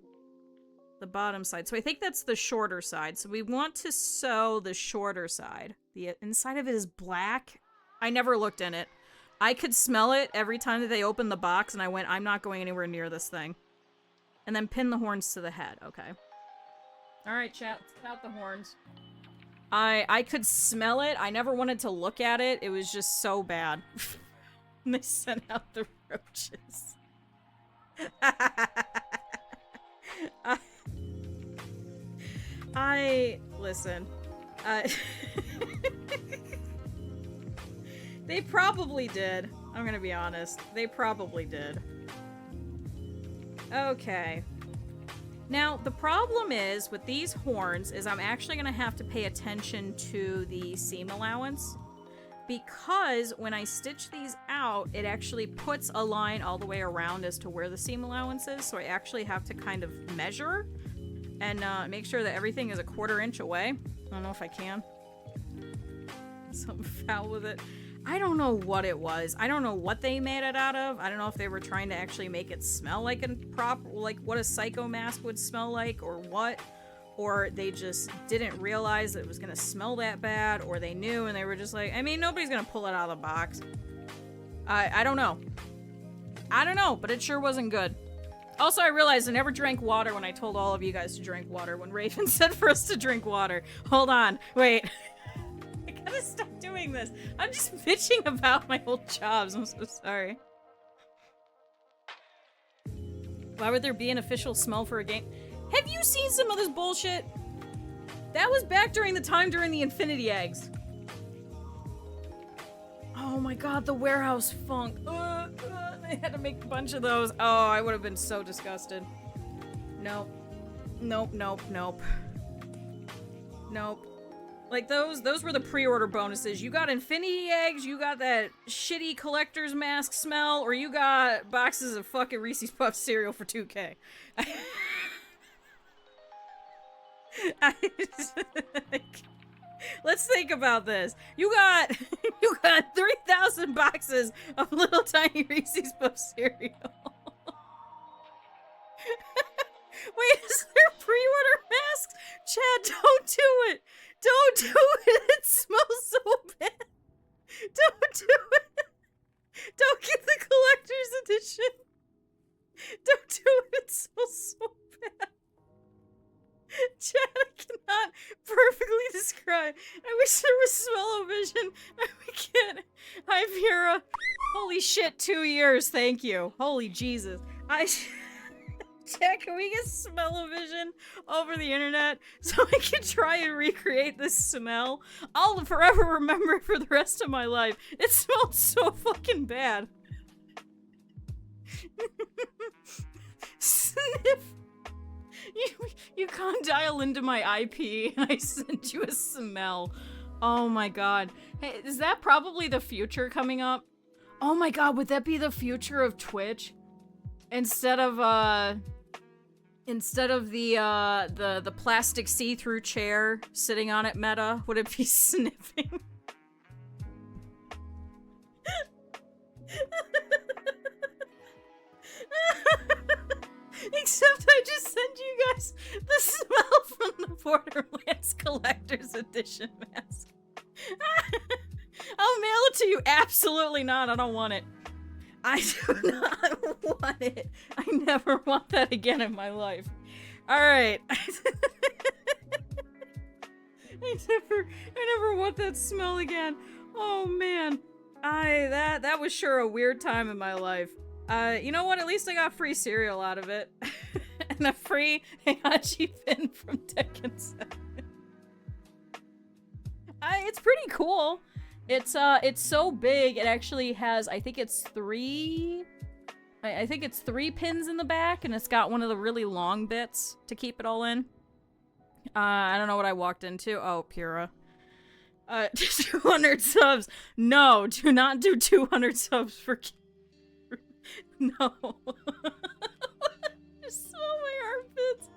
Speaker 1: The bottom side. So I think that's the shorter side. So we want to sew the shorter side. The inside of it is black. I never looked in it. I could smell it every time that they opened the box, and I went, I'm not going anywhere near this thing. And then pin the horns to the head. Okay. Alright, chat. Let's cut out the horns. I could smell it. I never wanted to look at it. It was just so bad. And they sent out the roaches. Listen. They probably did. I'm gonna be honest. They probably did. Okay. Now, the problem is, with these horns, is I'm actually gonna have to pay attention to the seam allowance. Because when I stitch these out, it actually puts a line all the way around as to where the seam allowance is. So I actually have to kind of measure and make sure that everything is a 1/4 inch away. I don't know if I can. Something foul with it. I don't know what it was. I don't know what they made it out of. I don't know if they were trying to actually make it smell like like what a Psycho mask would smell like, or what. Or they just didn't realize that it was gonna smell that bad, or they knew and they were just like, I mean, nobody's gonna pull it out of the box. I don't know. I don't know, but it sure wasn't good. Also, I realized I never drank water when I told all of you guys to drink water. When Raven said for us to drink water. Hold on. Wait. I gotta stop doing this. I'm just bitching about my old jobs. I'm so sorry. Why would there be an official smell for a game? Have you seen some of this bullshit? That was back during the time during the Infinity Eggs. Oh my god, the warehouse funk. I had to make a bunch of those. Oh, I would have been so disgusted. Nope. Nope, nope, nope. Nope. Like those were the pre-order bonuses. You got Infinity Eggs, you got that shitty collector's mask smell, or you got boxes of fucking Reese's Puffs cereal for 2K. Let's think about this. You got 3,000 boxes of little tiny Reese's Puffs cereal. Wait, is there pre-order masks? Chad, don't do it. Don't do it. It smells so bad. Don't do it. Don't get the collector's edition. Don't do it. It smells so bad. Chad, I cannot perfectly describe. I wish there was smell-o-vision. We can't. Hi, Vera. Holy shit, 2 years. Thank you. Holy Jesus. Chad, can we get smell-o-vision over the internet so I can try and recreate this smell? I'll forever remember it for the rest of my life. It smelled so fucking bad. Sniff. You can't dial into my IP and I sent you a smell. Oh my god. Hey, is that probably the future coming up? Oh my god, would that be the future of Twitch? Instead of the plastic see-through chair sitting on it meta, would it be sniffing? Except I just sent you guys the smell from the Borderlands Collector's Edition mask. I'll mail it to you. Absolutely not. I don't want it. I do not want it. I never want that again in my life. Alright. I never want that smell again. Oh man. That was sure a weird time in my life. You know what? At least I got free cereal out of it. And a free Heihachi pin from Tekken 7. It's pretty cool. It's so big, it actually has, I think it's three pins in the back, and it's got one of the really long bits to keep it all in. I don't know what I walked into. Oh, Pura. 200 subs. No, do not do 200 subs for no. Just smell my armpits.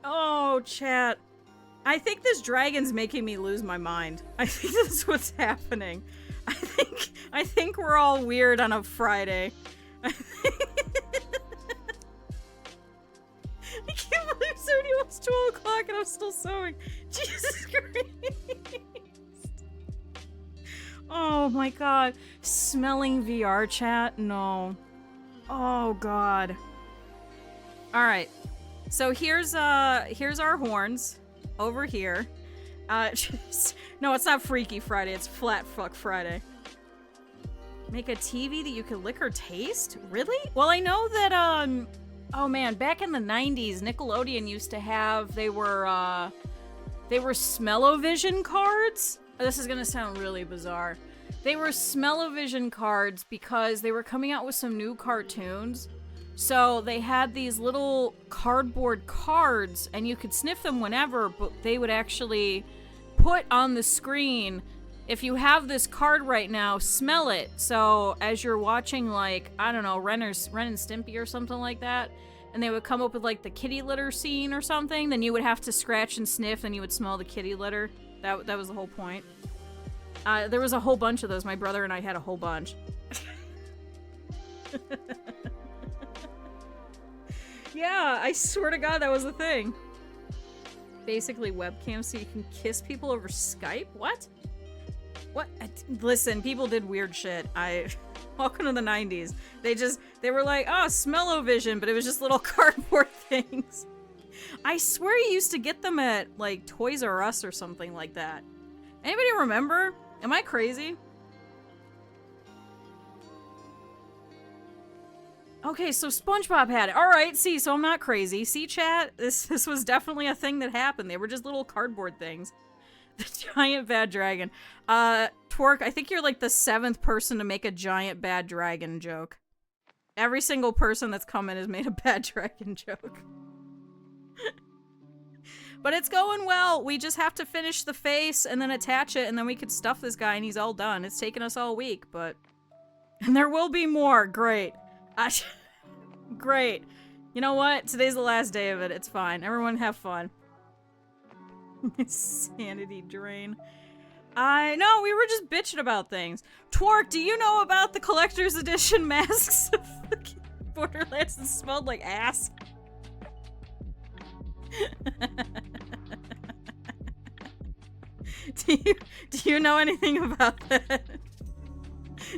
Speaker 1: Oh, chat. I think this dragon's making me lose my mind. I think that's what's happening. I think we're all weird on a Friday. I can't believe it's already almost 12 o'clock and I'm still sewing. Jesus Christ. Oh my god. Smelling VR chat? No. Oh god. Alright. So here's our horns. Over here. No, it's not Freaky Friday, it's Flat Fuck Friday. Make a TV that you can lick or taste? Really? Well, I know that, oh man, back in the 90s, Nickelodeon used to have, they were smell-o-vision cards? This is gonna sound really bizarre. They were smell-o-vision cards because they were coming out with some new cartoons. So they had these little cardboard cards, and you could sniff them whenever, but they would actually put on the screen, if you have this card right now, smell it. So as you're watching, like, I don't know, Ren and Stimpy or something like that, and they would come up with, like, the kitty litter scene or something, then you would have to scratch and sniff, and you would smell the kitty litter. That was the whole point. There was a whole bunch of those. My brother and I had a whole bunch. Yeah, I swear to God that was a thing. Basically webcam so you can kiss people over Skype? What? What? Listen, people did weird shit. Welcome to the 90s. They were like, oh, smell-o-vision, but it was just little cardboard things. I swear you used to get them at, like, Toys R Us or something like that. Anybody remember? Am I crazy? Okay, so SpongeBob had it. Alright, see, so I'm not crazy. See, chat? This was definitely a thing that happened. They were just little cardboard things. The giant bad dragon. Twerk, I think you're like the 7th person to make a giant bad dragon joke. Every single person that's come in has made a bad dragon joke. But it's going well. We just have to finish the face and then attach it, and then we could stuff this guy and he's all done. It's taken us all week, but... And there will be more. Great. Great. You know what? Today's the last day of it. It's fine. Everyone have fun. Sanity drain. No, we were just bitching about things. Twerk, do you know about the collector's edition masks of Borderlands that smelled like ass? Do you know anything about that?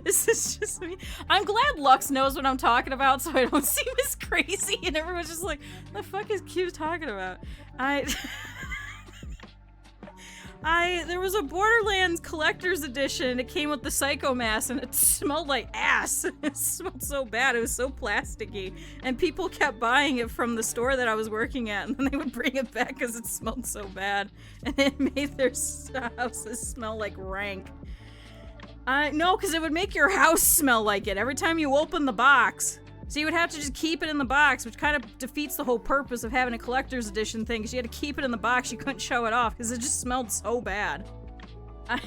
Speaker 1: This is just me. I'm glad Lux knows what I'm talking about so I don't seem as crazy and everyone's just like, the fuck is Q talking about? There was a Borderlands collector's edition. It came with the Psycho Mask and it smelled like ass. It smelled so bad. It was so plasticky. And people kept buying it from the store that I was working at and then they would bring it back because it smelled so bad. And it made their houses smell like rank. No, because it would make your house smell like it every time you open the box. So you would have to just keep it in the box, which kind of defeats the whole purpose of having a collector's edition thing, because you had to keep it in the box. You couldn't show it off, because it just smelled so bad. It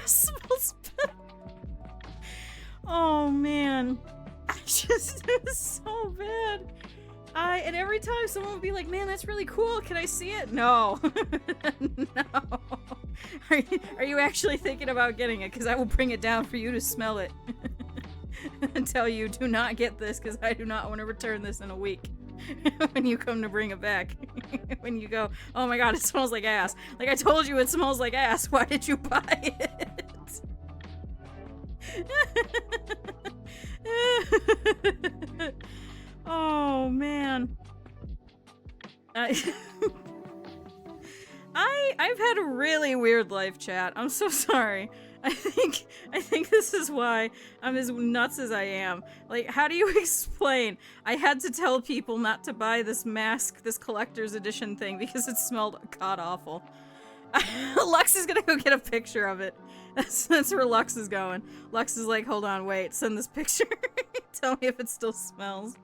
Speaker 1: smells bad. Oh, man. It was so bad. And every time someone would be like, man, that's really cool. Can I see it? No. No. Are you actually thinking about getting it? Because I will bring it down for you to smell it. And tell you, do not get this because I do not want to return this in a week. When you come to bring it back. When you go, oh my god, it smells like ass. Like I told you it smells like ass. Why did you buy it? Oh man. I've had a really weird life, chat. I'm so sorry. I think this is why I'm as nuts as I am. Like, how do you explain? I had to tell people not to buy this mask, this collector's edition thing, because it smelled god-awful. Lux is gonna go get a picture of it. That's where Lux is going. Lux is like, hold on, wait, send this picture. Tell me if it still smells.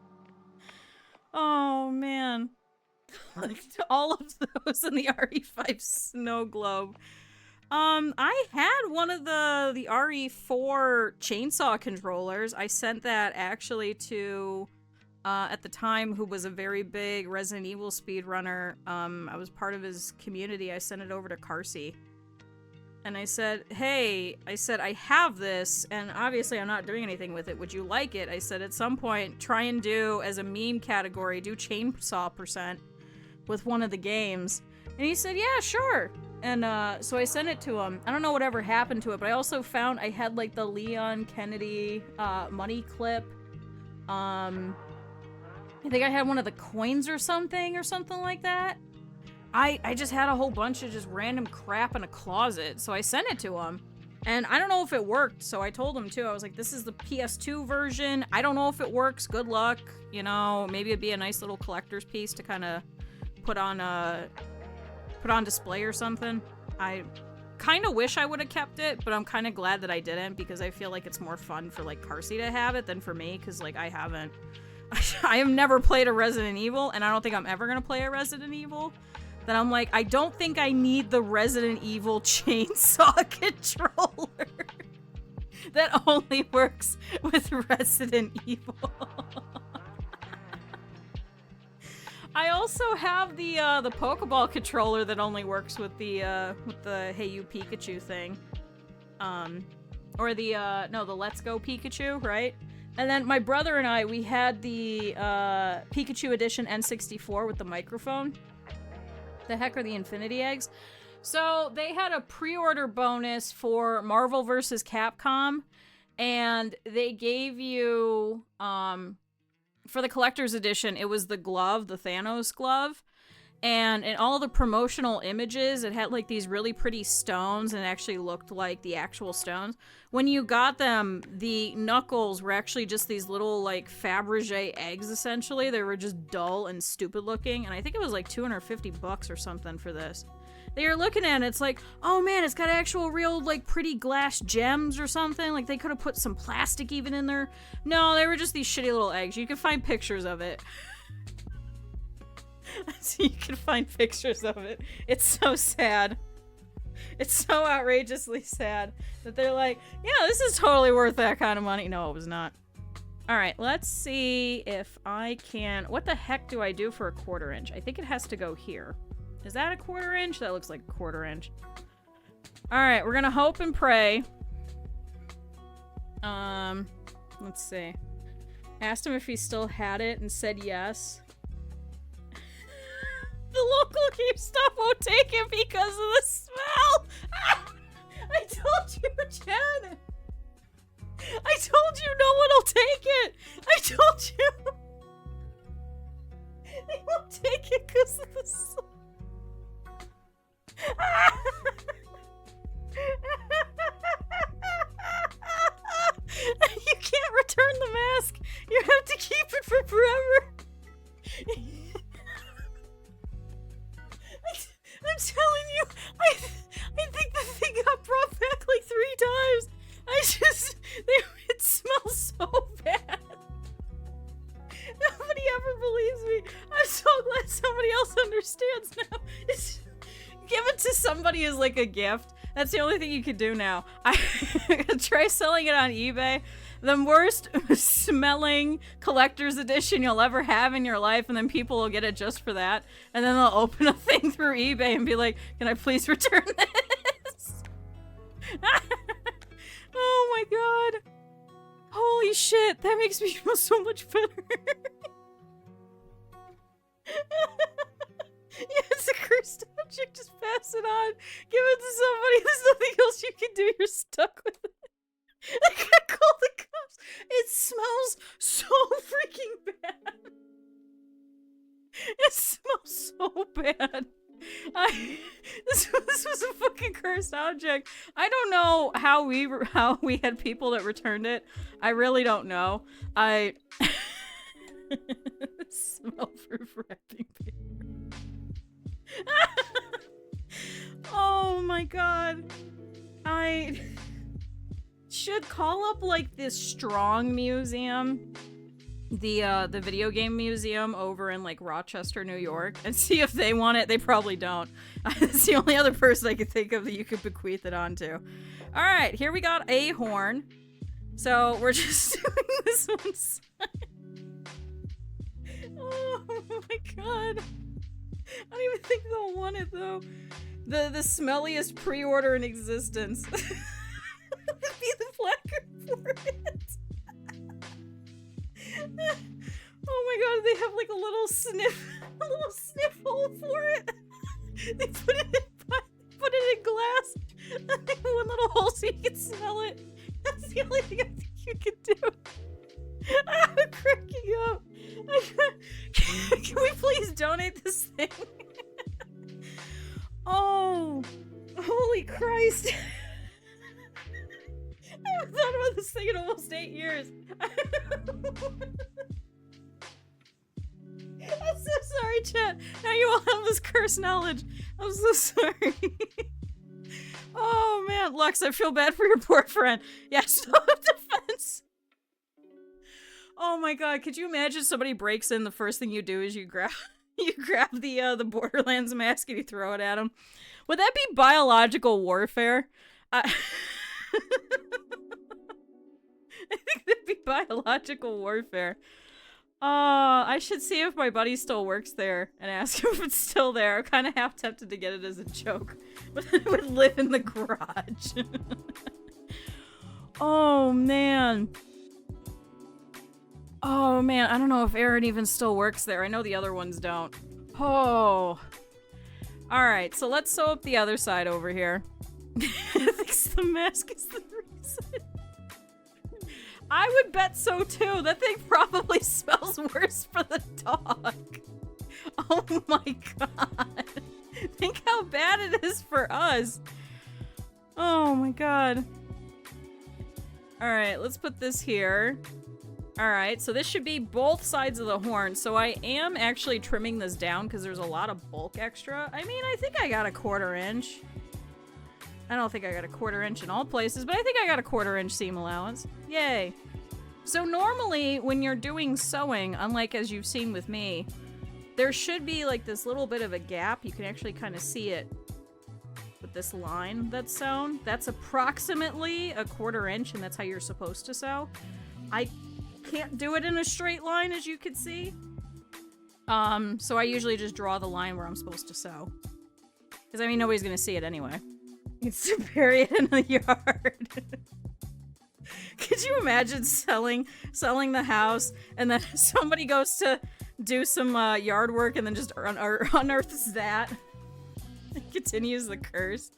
Speaker 1: Oh, man. Like, all of those in the RE5 snow globe. I had one of the RE4 chainsaw controllers. I sent that actually to, at the time, who was a very big Resident Evil speedrunner. I was part of his community. I sent it over to Carsey. And I said, hey, I have this, and obviously I'm not doing anything with it. Would you like it? I said, at some point, try and do, as a meme category, do chainsaw percent with one of the games. And he said, yeah, sure. And so I sent it to him. I don't know whatever happened to it, but I also found I had like the Leon Kennedy money clip. I think I had one of the coins or something like that. I just had a whole bunch of just random crap in a closet, so I sent it to him. And I don't know if it worked, so I told him too. I was like, this is the PS2 version. I don't know if it works. Good luck. You know, maybe it'd be a nice little collector's piece to kind of put on display or something. I kind of wish I would have kept it, but I'm kind of glad that I didn't, because I feel like it's more fun for like Carsey to have it than for me, because like I have never played a Resident Evil, and I don't think I'm ever gonna play a Resident Evil. Then I'm like, I don't think I need the Resident Evil chainsaw controller that only works with Resident Evil. I also have the Pokeball controller that only works with the Hey You Pikachu thing. Or the Let's Go Pikachu, right? And then my brother and I, we had the Pikachu Edition N64 with the microphone. The heck are the Infinity Eggs? So they had a pre-order bonus for Marvel vs. Capcom, and they gave you, for the collector's edition, it was the glove, the Thanos glove. And in all the promotional images, it had like these really pretty stones and it actually looked like the actual stones. When you got them, the knuckles were actually just these little like Fabergé eggs, essentially. They were just dull and stupid looking. And I think it was like $250 or something for this. They were looking at it, it's like, oh man, it's got actual real like pretty glass gems or something. Like they could have put some plastic even in there. No, they were just these shitty little eggs. You can find pictures of it. So you can find pictures of it. It's so sad. It's so outrageously sad that they're like, yeah, this is totally worth that kind of money. No, it was not. Alright, let's see if I can... What the heck do I do for a 1/4 inch? I think it has to go here. Is that a 1/4 inch? That looks like a 1/4 inch. Alright, we're gonna hope and pray. Let's see. Asked him if he still had it and said yes. The local GameStop won't take it because of the smell! I told you, Jen! I told you no one will take it! I told you! They won't take it because of the smell. You can't return the mask! You have to keep it for forever! I'm telling you, I think the thing got brought back like 3 times. It smells so bad. Nobody ever believes me. I'm so glad somebody else understands now. Give it to somebody as like a gift. That's the only thing you can do now. Try selling it on eBay. The worst smelling collector's edition you'll ever have in your life, and then people will get it just for that. And then they'll open a thing through eBay and be like, can I please return this? Oh my god. Holy shit, that makes me feel so much better. Yeah, it's a cursed object, just pass it on. Give it to somebody, there's nothing else you can do, you're stuck with it. I gotta call the cops. It smells so freaking bad. It smells so bad. This was a fucking cursed object. I don't know how we had people that returned it. I really don't know. Smell-proof wrapping paper. Oh my god. I should call up like this Strong Museum, the video game museum over in like Rochester, New York, and see if they want it. They probably don't. It's the only other person I could think of that you could bequeath it onto. All right, here we got a horn. So we're just doing this one side. Oh my god. I don't even think they'll want it though. The smelliest pre-order in existence. Be the placard for it. Oh my god, they have like a little sniff hole for it. They put it in glass. One little hole so you can smell it. That's the only thing I think you can do. I'm cracking up. Can we please donate this thing? Oh, holy Christ. I haven't thought about this thing in almost 8 years. I'm so sorry, chat. Now you all have this cursed knowledge. I'm so sorry. Oh man, Lux, I feel bad for your poor friend. Yeah, self-defense. Oh my god, could you imagine somebody breaks in, the first thing you do is you grab the Borderlands mask and you throw it at them? Would that be biological warfare? I think that'd be biological warfare. I should see if my buddy still works there and ask him if it's still there. I'm kind of half tempted to get it as a joke, but I would live in the garage. Oh man. Oh man, I don't know if Aaron even still works there. I know the other ones don't. Oh. Alright, so let's sew up the other side over here. I think the mask is the reason. I would bet so too. That thing probably smells worse for the dog. Oh my god. Think how bad it is for us. Oh my god. Alright, let's put this here. Alright, so this should be both sides of the horn. So I am actually trimming this down because there's a lot of bulk extra. I mean, I think I got a 1/4 inch. I don't think I got a 1/4 inch in all places, but I think I got a 1/4 inch seam allowance. Yay. So normally when you're doing sewing, unlike as you've seen with me, there should be like this little bit of a gap. You can actually kind of see it with this line that's sewn. That's approximately a 1/4 inch, and that's how you're supposed to sew. I can't do it in a straight line, as you can see. So I usually just draw the line where I'm supposed to sew. Because, I mean, nobody's gonna see it anyway. It's to bury it in the yard. Could you imagine selling the house, and then somebody goes to do some yard work and then just unearths that? It continues the curse.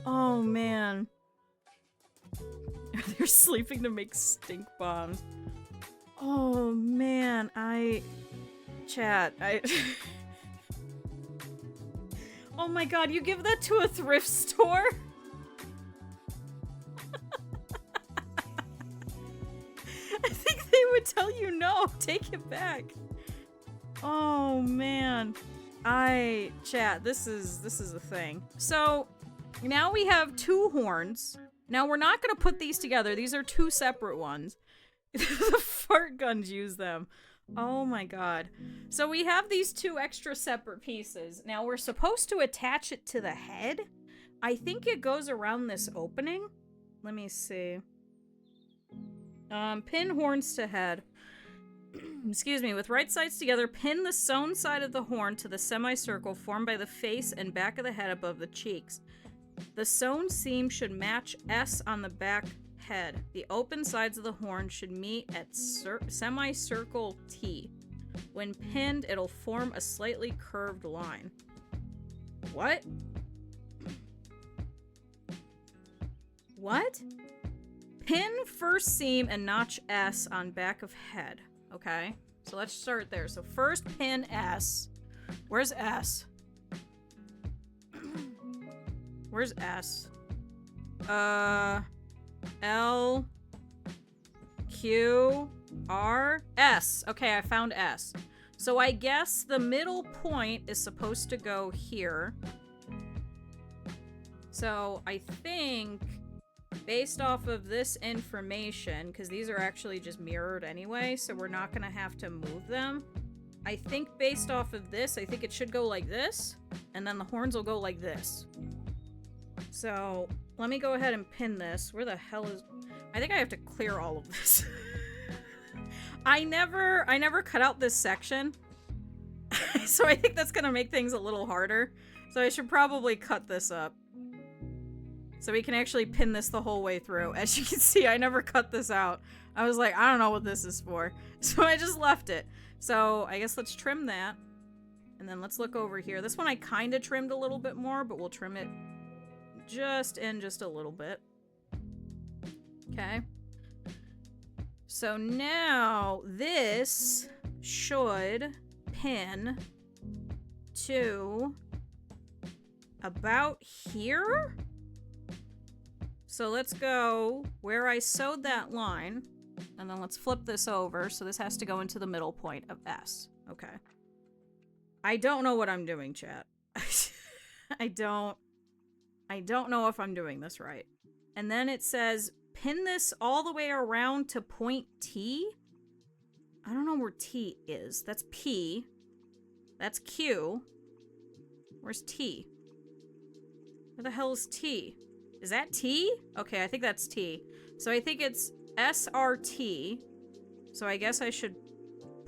Speaker 1: Oh, man. They're sleeping to make stink bombs. Oh, man. Chat, Oh my god, you give that to a thrift store? I think they would tell you no, take it back. Oh man. Chat, this is a thing. So, now we have 2 horns. Now we're not gonna put these together, these are 2 separate ones. The fart guns use them. Oh my god. So we have these 2 extra separate pieces. Now we're supposed to attach it to the head. I think it goes around this opening. Let me see. Pin horns to head. Excuse me. With right sides together, pin the sewn side of the horn to the semicircle formed by the face and back of the head above the cheeks. The sewn seam should match S on the back head. The open sides of the horn should meet at semicircle T. When pinned, it'll form a slightly curved line. What? What? Pin first seam and notch S on back of head. Okay, so let's start there. So first pin S. Where's S? Where's S? L, Q, R, S. Okay, I found S. So I guess the middle point is supposed to go here. So I think, based off of this information, because these are actually just mirrored anyway, so we're not going to have to move them. I think based off of this, I think it should go like this, and then the horns will go like this. So let me go ahead and pin this. Where the hell is... I think I have to clear all of this. I never cut out this section. So I think that's gonna make things a little harder. So I should probably cut this up. So we can actually pin this the whole way through. As you can see, I never cut this out. I was like, I don't know what this is for. So I just left it. So I guess let's trim that. And then let's look over here. This one I kind of trimmed a little bit more, but we'll trim it just a little bit. Okay. So now this should pin to about here. So let's go where I sewed that line, and then let's flip this over. So this has to go into the middle point of S. Okay. I don't know what I'm doing, chat. I don't know if I'm doing this right. And then it says, pin this all the way around to point T. I don't know where T is. That's P. That's Q. Where's T? Where the hell is T? Is that T? Okay, I think that's T. So I think it's SRT. So I guess I should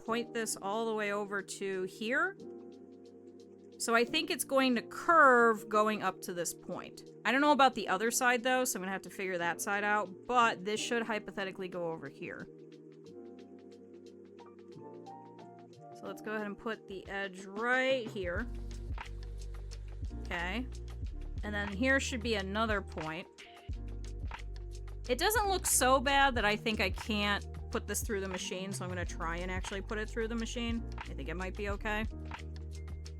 Speaker 1: point this all the way over to here. So I think it's going to curve going up to this point. I don't know about the other side though, so I'm gonna have to figure that side out, but this should hypothetically go over here. So let's go ahead and put the edge right here. Okay. And then here should be another point. It doesn't look so bad that I think I can't put this through the machine, so I'm gonna try and actually put it through the machine. I think it might be okay.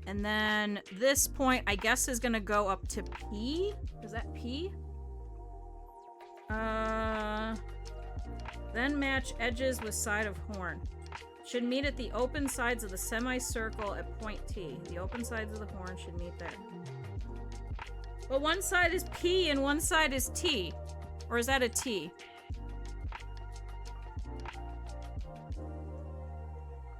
Speaker 1: And then this point, I guess, is gonna go up to P? Is that P? Then match edges with side of horn. Should meet at the open sides of the semicircle at point T. The open sides of the horn should meet there. Well, one side is P and one side is T. Or is that a T?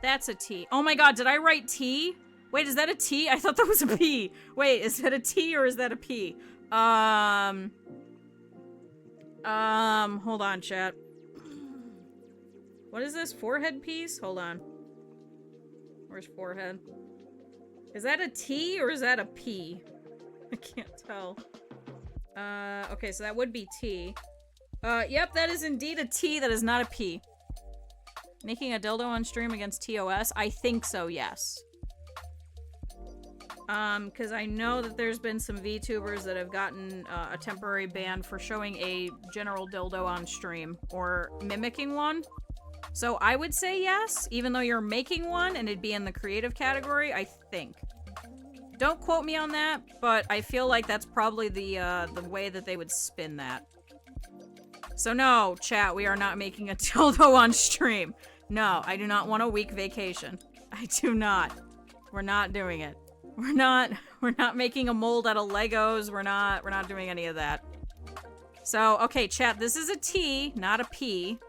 Speaker 1: That's a T. Oh my god, did I write T? Wait, is that a T? I thought that was a P. Wait, is that a T or is that a P? Hold on, chat. What is this? Forehead piece? Hold on. Where's forehead? Is that a T or is that a P? I can't tell. Okay, so that would be T. Yep, that is indeed a T. That is not a P. Making a dildo on stream against TOS? I think so, yes. Because I know that there's been some VTubers that have gotten a temporary ban for showing a general dildo on stream or mimicking one. So I would say yes, even though you're making one and it'd be in the creative category, I think. Don't quote me on that, but I feel like that's probably the way that they would spin that. So no, chat, we are not making a dildo on stream. No, I do not want a week vacation. I do not. We're not doing it. We're not making a mold out of Legos. We're not doing any of that. So, okay, chat, this is a T, not a P.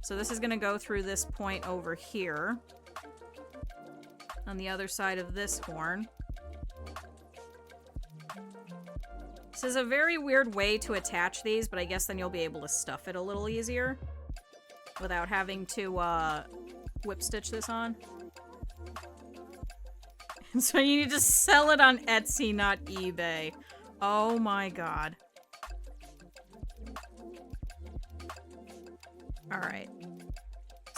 Speaker 1: So this is gonna go through this point over here. On the other side of this horn. This is a very weird way to attach these, but I guess then you'll be able to stuff it a little easier. Without having to, whip stitch this on. And so you need to sell it on Etsy, not eBay. Oh my god. Alright.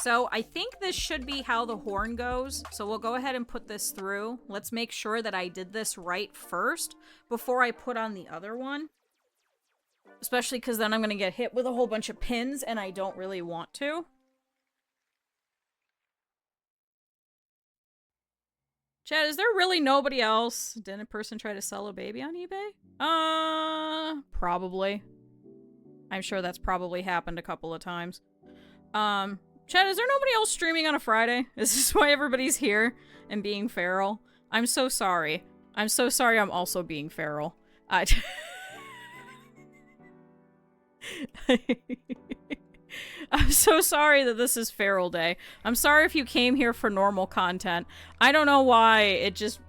Speaker 1: So I think this should be how the horn goes. So we'll go ahead and put this through. Let's make sure that I did this right first before I put on the other one. Especially because then I'm going to get hit with a whole bunch of pins and I don't really want to. Chad, is there really nobody else? Didn't a person try to sell a baby on eBay? Probably. I'm sure that's probably happened a couple of times. Chad, is there nobody else streaming on a Friday? Is this why everybody's here and being feral? I'm so sorry. I'm so sorry I'm also being feral. I'm so sorry that this is feral day. I'm sorry if you came here for normal content. I don't know why. It's just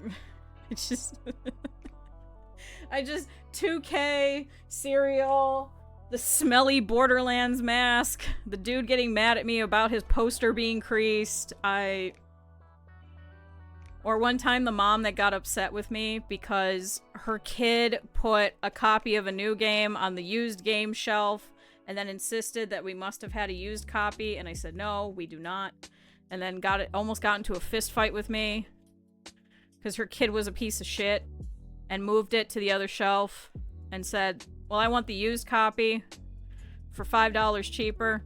Speaker 1: 2K, cereal, the smelly Borderlands mask, the dude getting mad at me about his poster being creased. Or one time the mom that got upset with me because her kid put a copy of a new game on the used game shelf and then insisted that we must have had a used copy, and I said, no, we do not. And then almost got into a fist fight with me because her kid was a piece of shit and moved it to the other shelf and said, well, I want the used copy for $5 cheaper.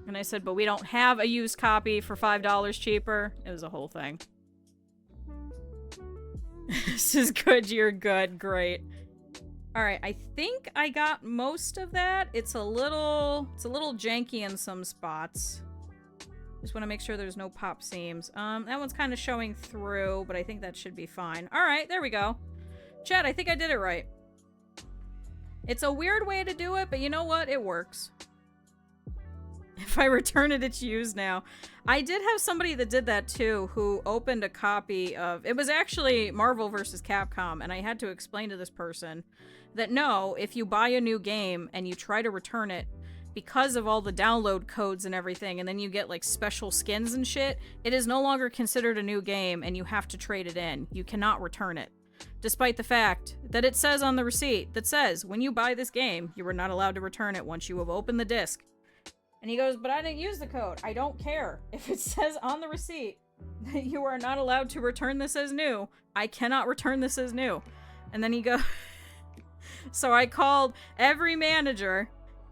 Speaker 1: And I said, but we don't have a used copy for $5 cheaper. It was a whole thing. This is good, you're good, great. Alright, I think I got most of that. It's a little janky in some spots. Just want to make sure there's no pop seams. That one's kind of showing through, but I think that should be fine. Alright, there we go. Chat, I think I did it right. It's a weird way to do it, but you know what? It works. If I return it, it's used now. I did have somebody that did that too, who opened a copy of... It was actually Marvel vs. Capcom, and I had to explain to this person that no, if you buy a new game and you try to return it, because of all the download codes and everything, and then you get like special skins and shit, it is no longer considered a new game and you have to trade it in. You cannot return it. Despite the fact that it says on the receipt that says, when you buy this game, you are not allowed to return it once you have opened the disc. And he goes, but I didn't use the code. I don't care. If it says on the receipt that you are not allowed to return this as new, I cannot return this as new. And then he goes... So I called every manager,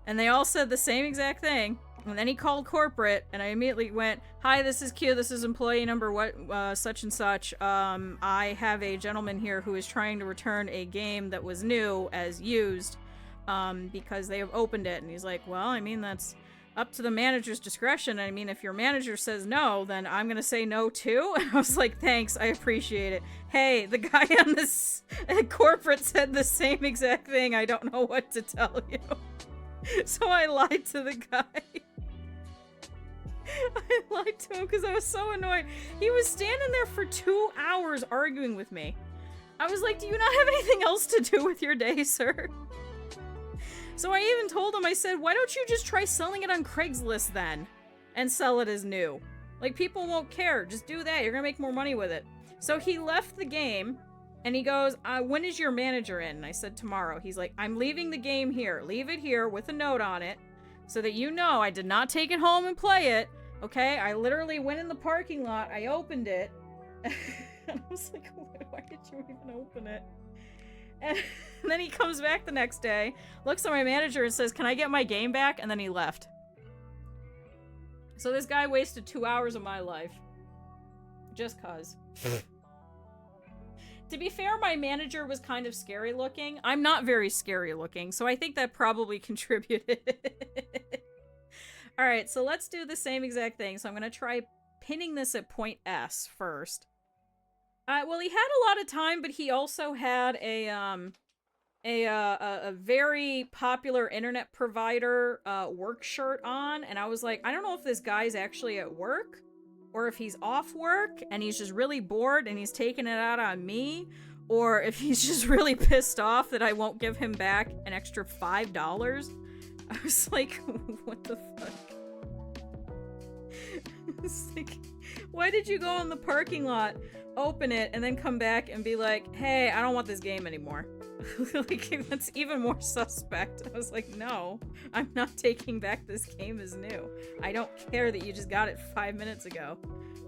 Speaker 1: and they all said the same exact thing. And then he called corporate, and I immediately went, "Hi, this is Q. This is employee number such and such. I have a gentleman here who is trying to return a game that was new as used, because they have opened it." And he's like, "Well, I mean, that's up to the manager's discretion. I mean, if your manager says no, then I'm gonna say no too." And I was like, "Thanks, I appreciate it. Hey, the guy on this corporate said the same exact thing. I don't know what to tell you." So I lied to the guy. I lied to him because I was so annoyed. He was standing there for 2 hours arguing with me. I was like, "Do you not have anything else to do with your day, sir?" So I even told him, I said, "Why don't you just try selling it on Craigslist then? And sell it as new. Like, people won't care. Just do that. You're gonna make more money with it." So he left the game, and he goes, "When is your manager in?" And I said, "Tomorrow." He's like, "I'm leaving the game here. Leave it here with a note on it, so that you know I did not take it home and play it. Okay, I literally went in the parking lot, I opened it." And I was like, "Why did you even open it?" And then he comes back the next day, looks at my manager and says, "Can I get my game back?" And then he left. So this guy wasted 2 hours of my life. Just cause. To be fair, my manager was kind of scary looking. I'm not very scary looking, so I think that probably contributed. Alright, so let's do the same exact thing. So I'm going to try pinning this at point S first. Well, he had a lot of time, but he also had a very popular internet provider work shirt on, and I was like, I don't know if this guy's actually at work, or if he's off work, and he's just really bored, and he's taking it out on me, or if he's just really pissed off that I won't give him back an extra $5. I was like, what the fuck? It's like, why did you go in the parking lot, open it, and then come back and be like, "Hey, I don't want this game anymore"? Like, that's even more suspect. I was like, no, I'm not taking back this game as new. I don't care that you just got it 5 minutes ago.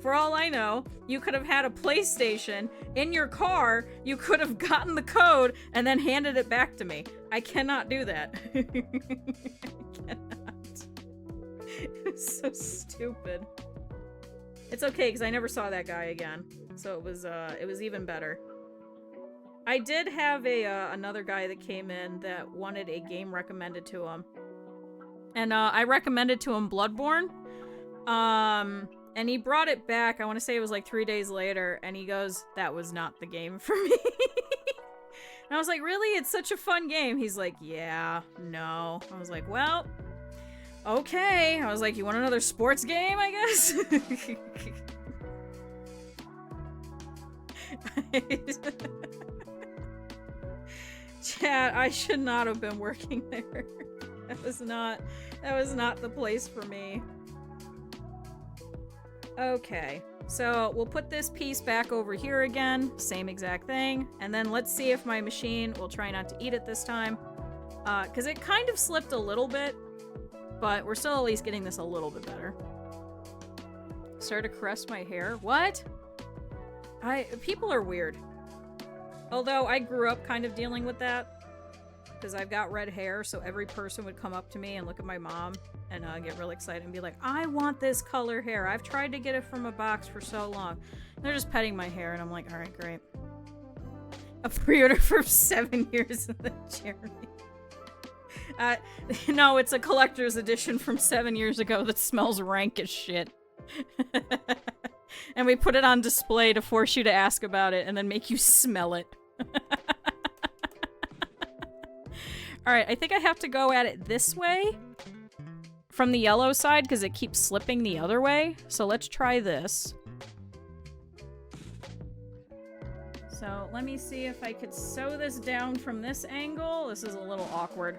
Speaker 1: For all I know, you could have had a PlayStation in your car, you could have gotten the code, and then handed it back to me. I cannot do that. I cannot. It's so stupid. It's okay, because I never saw that guy again. So it was even better. I did have another guy that came in that wanted a game recommended to him. And I recommended to him Bloodborne. And he brought it back, I want to say it was like 3 days later, and he goes, "That was not the game for me." And I was like, "Really? It's such a fun game." He's like, "Yeah, no." I was like, "Well, okay." I was like, "You want another sports game, I guess?" Chat, I should not have been working there. That was not the place for me. Okay, so we'll put this piece back over here again, same exact thing, and then let's see if my machine will try not to eat it this time. Because it kind of slipped a little bit, but we're still at least getting this a little bit better. Start to caress my hair? What? People are weird. Although I grew up kind of dealing with that, because I've got red hair, so every person would come up to me and look at my mom and get real excited and be like, "I want this color hair. I've tried to get it from a box for so long." And they're just petting my hair, and I'm like, "Alright, great." A pre-order for 7 years in the Jeremy. No, it's a collector's edition from 7 years ago that smells rank as shit. And we put it on display to force you to ask about it and then make you smell it. Alright, I think I have to go at it this way from the yellow side because it keeps slipping the other way. So let's try this. So let me see if I could sew this down from this angle. This is a little awkward.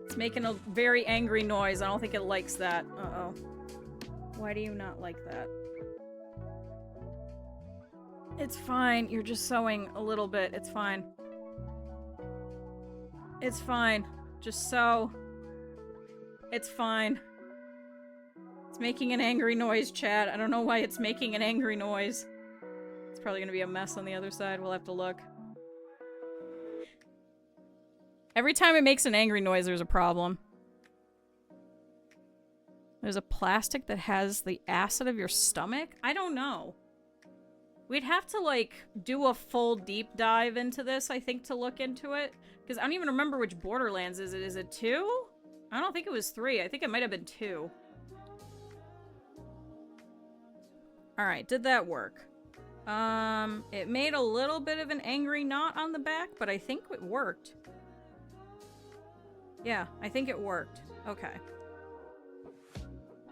Speaker 1: It's making a very angry noise. I don't think it likes that. Uh-oh. Why do you not like that? It's fine. You're just sewing a little bit. It's fine. It's fine. Just sew. It's fine. making an angry noise, chat. I don't know why it's making an angry noise. It's probably gonna be a mess on the other side. We'll have to look. Every time it makes an angry noise, there's a problem. There's a plastic that has the acid of your stomach? I don't know. We'd have to, like, do a full deep dive into this, I think, to look into it. Because I don't even remember which Borderlands is it. Is it 2? I don't think it was 3. I think it might have been 2. Alright, did that work? It made a little bit of an angry knot on the back, but I think it worked. Yeah, I think it worked. Okay.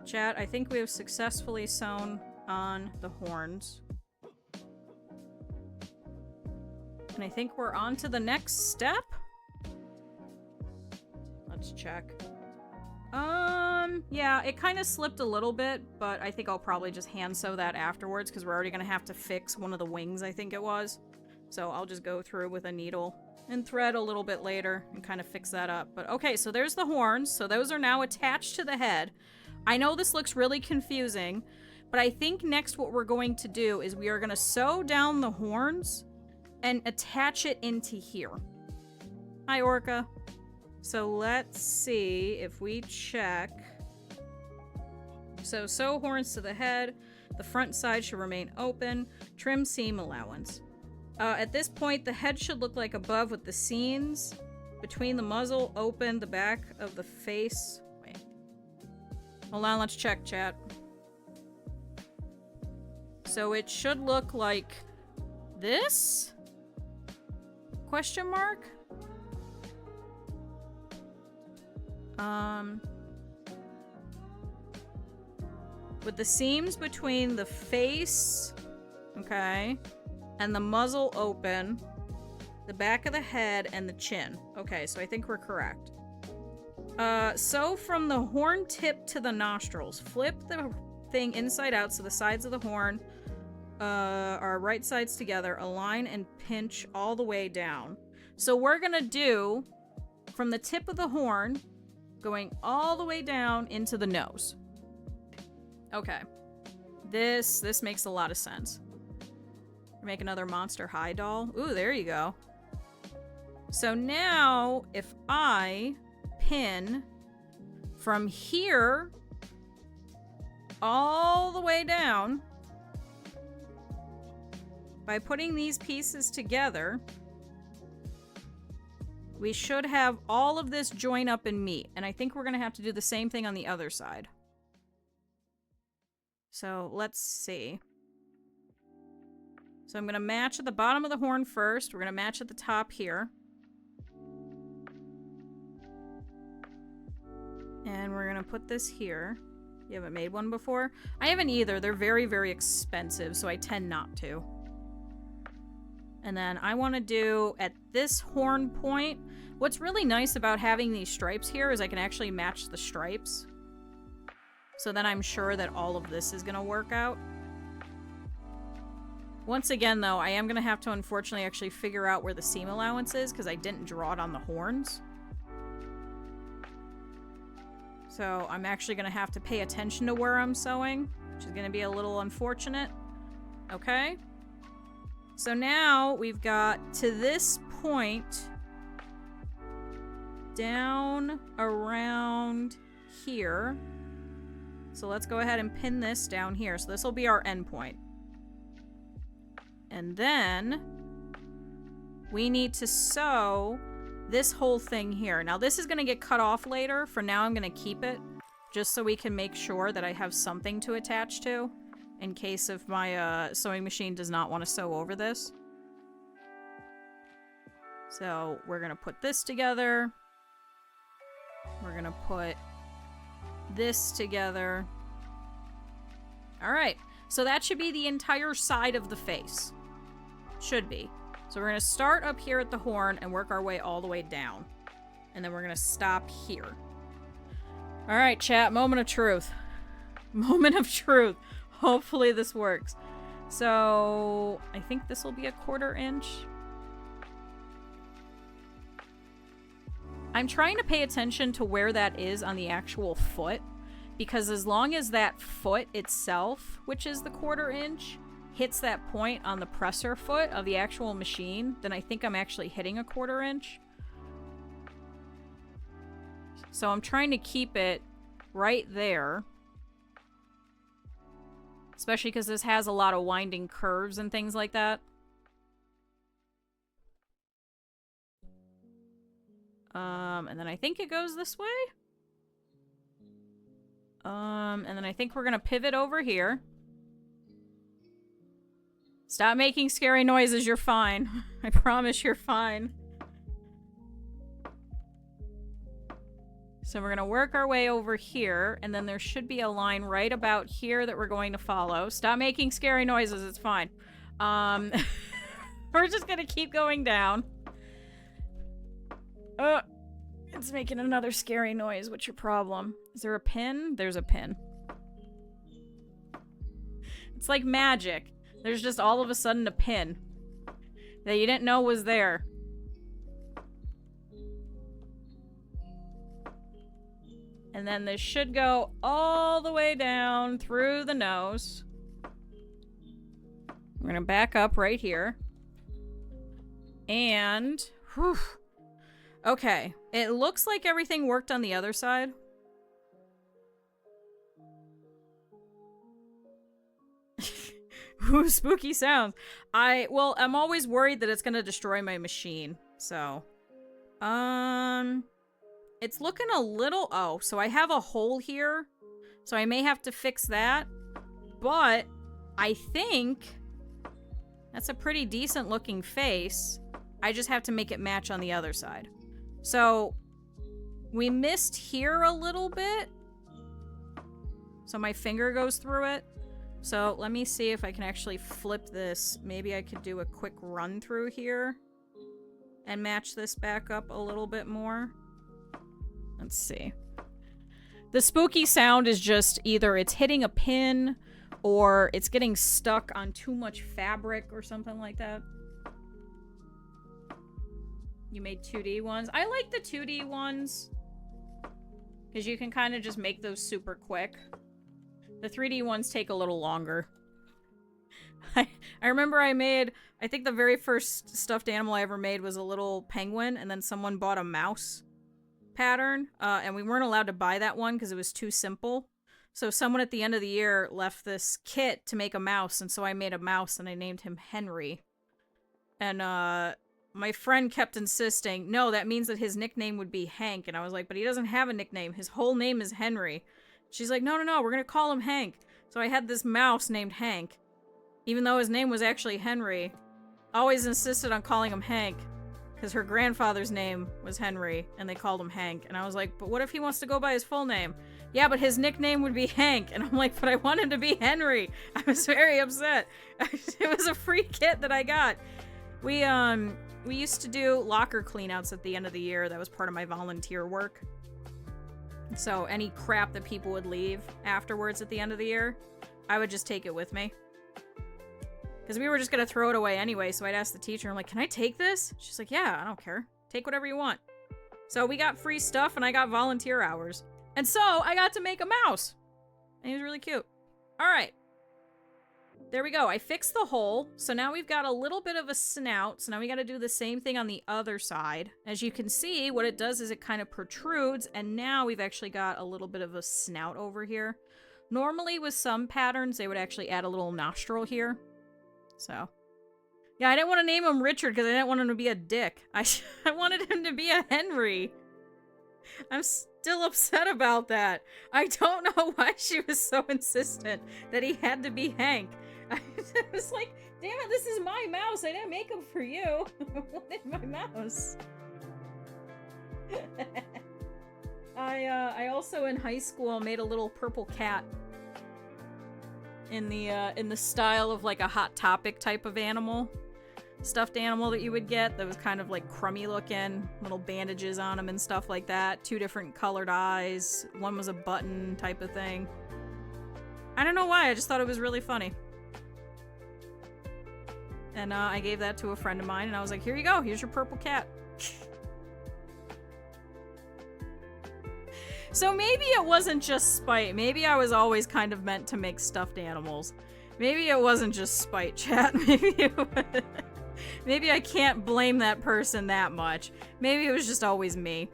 Speaker 1: Chat, I think we have successfully sewn on the horns. And I think we're on to the next step. Let's check. Yeah, it kind of slipped a little bit, but I think I'll probably just hand sew that afterwards because we're already going to have to fix one of the wings, I think it was. So I'll just go through with a needle and thread a little bit later and kind of fix that up. But okay, so there's the horns. So those are now attached to the head. I know this looks really confusing, but I think next what we're going to do is we are going to sew down the horns and attach it into here. Hi, Orca. So let's see if we check. So sew horns to the head. The front side should remain open. Trim seam allowance. At this point, the head should look like above with the seams between the muzzle open, the back of the face. Wait. Hold on, let's check, chat. So it should look like this? Question mark? With the seams between the face, okay, and the muzzle open, the back of the head, and the chin. Okay, so I think we're correct. Sew from the horn tip to the nostrils. Flip the thing inside out so the sides of the horn are right sides together. Align and pinch all the way down. So we're gonna do from the tip of the horn going all the way down into the nose. Okay. This makes a lot of sense. Make another Monster High doll. Ooh, there you go. So now, if I pin from here all the way down by putting these pieces together, we should have all of this join up and meet. And I think we're going to have to do the same thing on the other side. So let's see. So I'm going to match at the bottom of the horn first. We're going to match at the top here. And we're going to put this here. You haven't made one before? I haven't either. They're very, very expensive, so I tend not to. And then I want to do at this horn point. What's really nice about having these stripes here is I can actually match the stripes. So then I'm sure that all of this is going to work out. Once again, though, I am going to have to unfortunately actually figure out where the seam allowance is because I didn't draw it on the horns. So I'm actually going to have to pay attention to where I'm sewing, which is going to be a little unfortunate. Okay. So now we've got to this point down around here. So let's go ahead and pin this down here. So this will be our end point. And then we need to sew this whole thing here. Now this is going to get cut off later. For now I'm going to keep it just so we can make sure that I have something to attach to in case if my sewing machine does not want to sew over this. So we're going to put this together. We're going to put this together. All right. So that should be the entire side of the face. Should be. So we're going to start up here at the horn and work our way all the way down. And then we're going to stop here. All right, chat. Moment of truth. Moment of truth. Hopefully this works. So I think this will be a 1/4 inch. I'm trying to pay attention to where that is on the actual foot because as long as that foot itself, which is the 1/4 inch, hits that point on the presser foot of the actual machine, then I think I'm actually hitting a 1/4 inch. So I'm trying to keep it right there. Especially because this has a lot of winding curves and things like that. And then I think it goes this way. And then I think we're gonna pivot over here. Stop making scary noises, you're fine. I promise you're fine. So we're gonna work our way over here, and then there should be a line right about here that we're going to follow. Stop making scary noises, it's fine. We're just gonna keep going down. It's making another scary noise. What's your problem? Is there a pin? There's a pin. It's like magic. There's just all of a sudden a pin that you didn't know was there. And then this should go all the way down through the nose. We're gonna back up right here. And, whew. Okay, it looks like everything worked on the other side. Ooh, spooky sounds. Well, I'm always worried that it's gonna destroy my machine, so. It's looking a little, oh, so I have a hole here, so I may have to fix that, but I think that's a pretty decent looking face. I just have to make it match on the other side. So, we missed here a little bit. So my finger goes through it. So let me see if I can actually flip this. Maybe I could do a quick run through here and match this back up a little bit more. Let's see. The spooky sound is just either it's hitting a pin or it's getting stuck on too much fabric or something like that. You made 2D ones? I like the 2D ones because you can kind of just make those super quick. The 3D ones take a little longer. I remember I think the very first stuffed animal I ever made was a little penguin, and then someone bought a mouse pattern, and we weren't allowed to buy that one because it was too simple. So someone at the end of the year left this kit to make a mouse, and so I made a mouse and I named him Henry. And my friend kept insisting, no, that means that his nickname would be Hank. And I was like, but he doesn't have a nickname. His whole name is Henry. She's like, no, we're gonna call him Hank. So I had this mouse named Hank. Even though his name was actually Henry. Always insisted on calling him Hank. Because her grandfather's name was Henry, and they called him Hank. And I was like, but what if he wants to go by his full name? Yeah, but his nickname would be Hank. And I'm like, but I want him to be Henry. I was very upset. It was a free kit that I got. We used to do locker cleanouts at the end of the year. That was part of my volunteer work. So any crap that people would leave afterwards at the end of the year, I would just take it with me. Because we were just going to throw it away anyway, so I'd ask the teacher, I'm like, can I take this? She's like, yeah, I don't care. Take whatever you want. So we got free stuff and I got volunteer hours. And so I got to make a mouse. And he was really cute. Alright. There we go. I fixed the hole. So now we've got a little bit of a snout. So now we got to do the same thing on the other side. As you can see, what it does is it kind of protrudes. And now we've actually got a little bit of a snout over here. Normally with some patterns, they would actually add a little nostril here. So, yeah, I didn't want to name him Richard because I didn't want him to be a dick. I wanted him to be a Henry. I'm still upset about that. I don't know why she was so insistent that he had to be Hank. I was like, damn it, this is my mouse. I didn't make him for you. I wanted my mouse. I also in high school made a little purple cat. In the style of like a Hot Topic type of animal. Stuffed animal that you would get that was kind of like crummy looking, little bandages on him and stuff like that. 2 different colored eyes. One was a button type of thing. I don't know why, I just thought it was really funny. And I gave that to a friend of mine and I was like, here you go, here's your purple cat. So maybe it wasn't just spite. Maybe I was always kind of meant to make stuffed animals. Maybe it wasn't just spite, chat. Maybe I can't blame that person that much. Maybe it was just always me.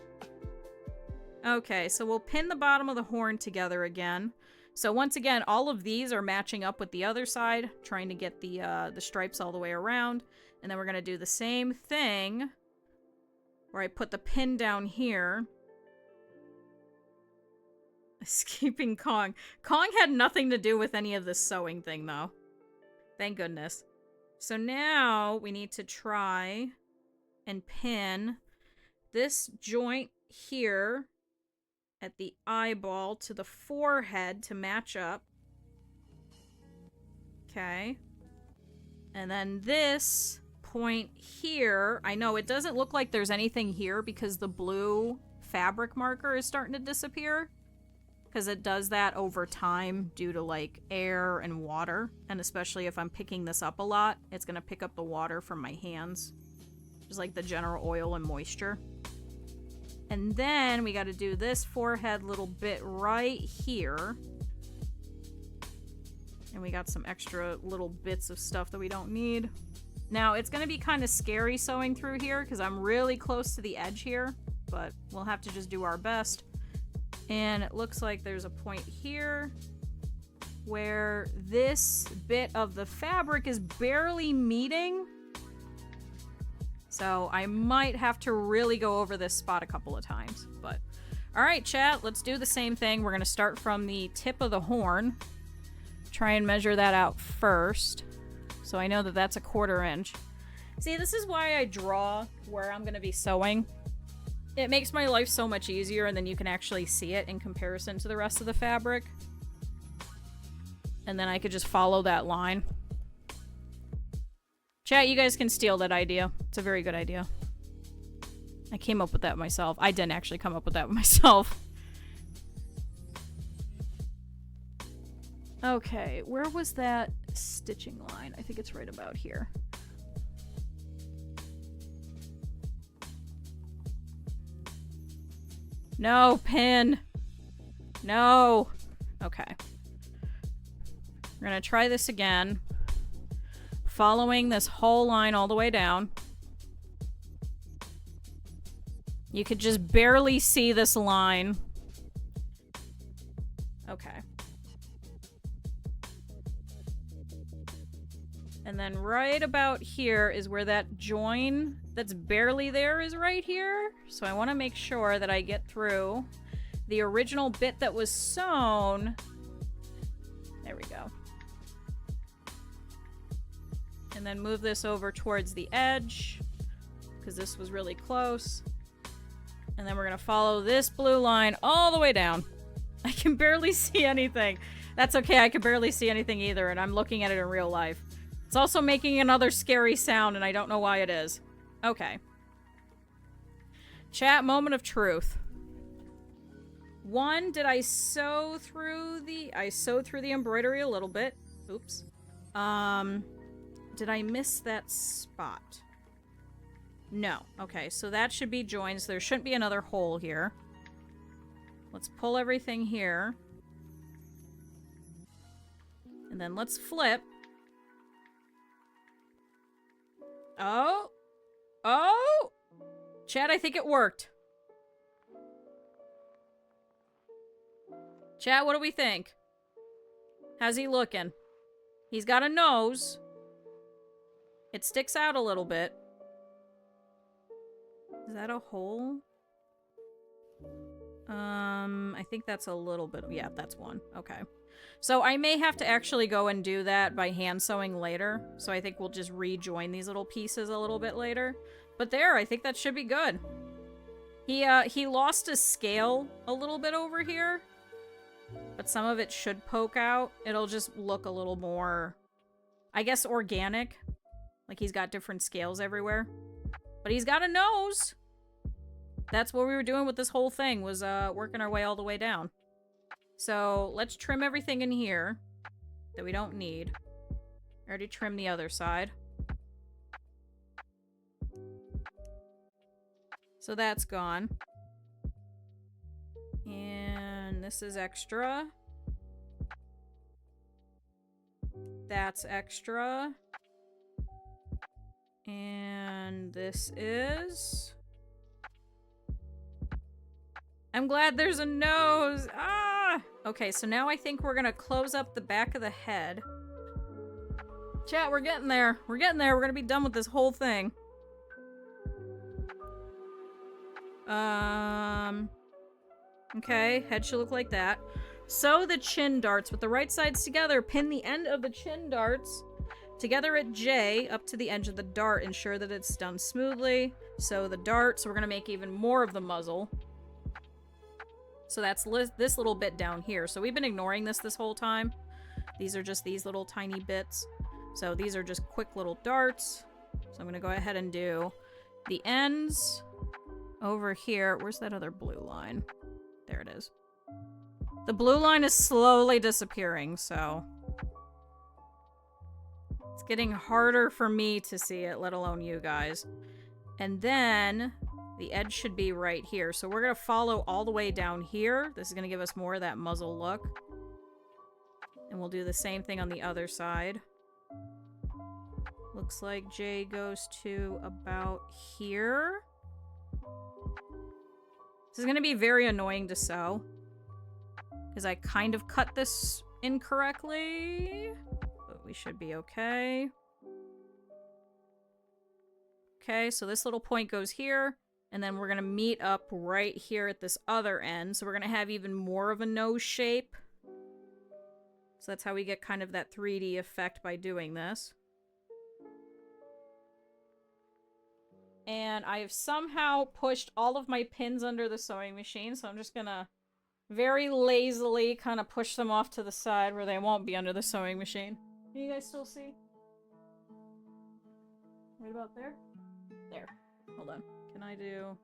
Speaker 1: Okay, so we'll pin the bottom of the horn together again. So once again, all of these are matching up with the other side, trying to get the stripes all the way around. And then we're going to do the same thing where I put the pin down here. Escaping Kong. Kong had nothing to do with any of this sewing thing, though. Thank goodness. So now we need to try and pin this joint here at the eyeball to the forehead to match up. Okay. And then this point here, I know it doesn't look like there's anything here because the blue fabric marker is starting to disappear. Because it does that over time due to, like, air and water. And especially if I'm picking this up a lot, it's going to pick up the water from my hands. Just like the general oil and moisture. And then we got to do this forehead little bit right here. And we got some extra little bits of stuff that we don't need. Now, it's going to be kind of scary sewing through here because I'm really close to the edge here. But we'll have to just do our best. And it looks like there's a point here where this bit of the fabric is barely meeting. So I might have to really go over this spot a couple of times. But all right, chat, let's do the same thing. We're going to start from the tip of the horn. Try and measure that out first. So I know that that's a 1/4 inch. See, this is why I draw where I'm going to be sewing. It makes my life so much easier, and then you can actually see it in comparison to the rest of the fabric. And then I could just follow that line. Chat, you guys can steal that idea. It's a very good idea. I came up with that myself. I didn't actually come up with that myself. Okay, where was that stitching line? I think it's right about here. No, pin. No. Okay. We're gonna try this again. Following this whole line all the way down. You could just barely see this line. Okay. And then right about here is where that join that's barely there is right here. So I want to make sure that I get through the original bit that was sewn. There we go. And then move this over towards the edge because this was really close. And then we're going to follow this blue line all the way down. I can barely see anything. That's okay. I can barely see anything either, and I'm looking at it in real life. It's also making another scary sound, and I don't know why it is. Okay. Chat, moment of truth. One, did I sew through the... I sewed through the embroidery a little bit. Oops. Did I miss that spot? No. Okay, so that should be joined, so there shouldn't be another hole here. Let's pull everything here. And then let's flip. Oh! Oh! Chad, I think it worked. Chad, what do we think? How's he looking? He's got a nose. It sticks out a little bit. Is that a hole? I think that's a little bit. Yeah, that's one. Okay. So I may have to actually go and do that by hand sewing later. So I think we'll just rejoin these little pieces a little bit later. But there, I think that should be good. He lost his scale a little bit over here. But some of it should poke out. It'll just look a little more, I guess, organic. Like he's got different scales everywhere. But he's got a nose. That's what we were doing with this whole thing, was working our way all the way down. So let's trim everything in here that we don't need. I already trimmed the other side. So that's gone. And this is extra. That's extra. And this is... I'm glad there's a nose! Ah! Okay, so now I think we're gonna close up the back of the head. Chat, we're getting there. We're getting there. We're gonna be done with this whole thing. Okay, head should look like that. Sew the chin darts with the right sides together. Pin the end of the chin darts together at J up to the edge of the dart. Ensure that it's done smoothly. Sew the dart, so we're gonna make even more of the muzzle. So that's this little bit down here. So we've been ignoring this whole time. These are just these little tiny bits. So these are just quick little darts. So I'm gonna go ahead and do the ends over here. Where's that other blue line? There it is. The blue line is slowly disappearing, so it's getting harder for me to see it, let alone you guys. And then the edge should be right here. So we're gonna follow all the way down here. This is gonna give us more of that muzzle look. And we'll do the same thing on the other side. Looks like J goes to about here. This is gonna be very annoying to sew, because I kind of cut this incorrectly, but we should be okay. Okay, so this little point goes here, and then we're gonna meet up right here at this other end, so we're gonna have even more of a nose shape. So that's how we get kind of that 3D effect by doing this. And I have somehow pushed all of my pins under the sewing machine, so I'm just gonna very lazily kind of push them off to the side where they won't be under the sewing machine. Can you guys still see? Right about there? There. Hold on. Can I do...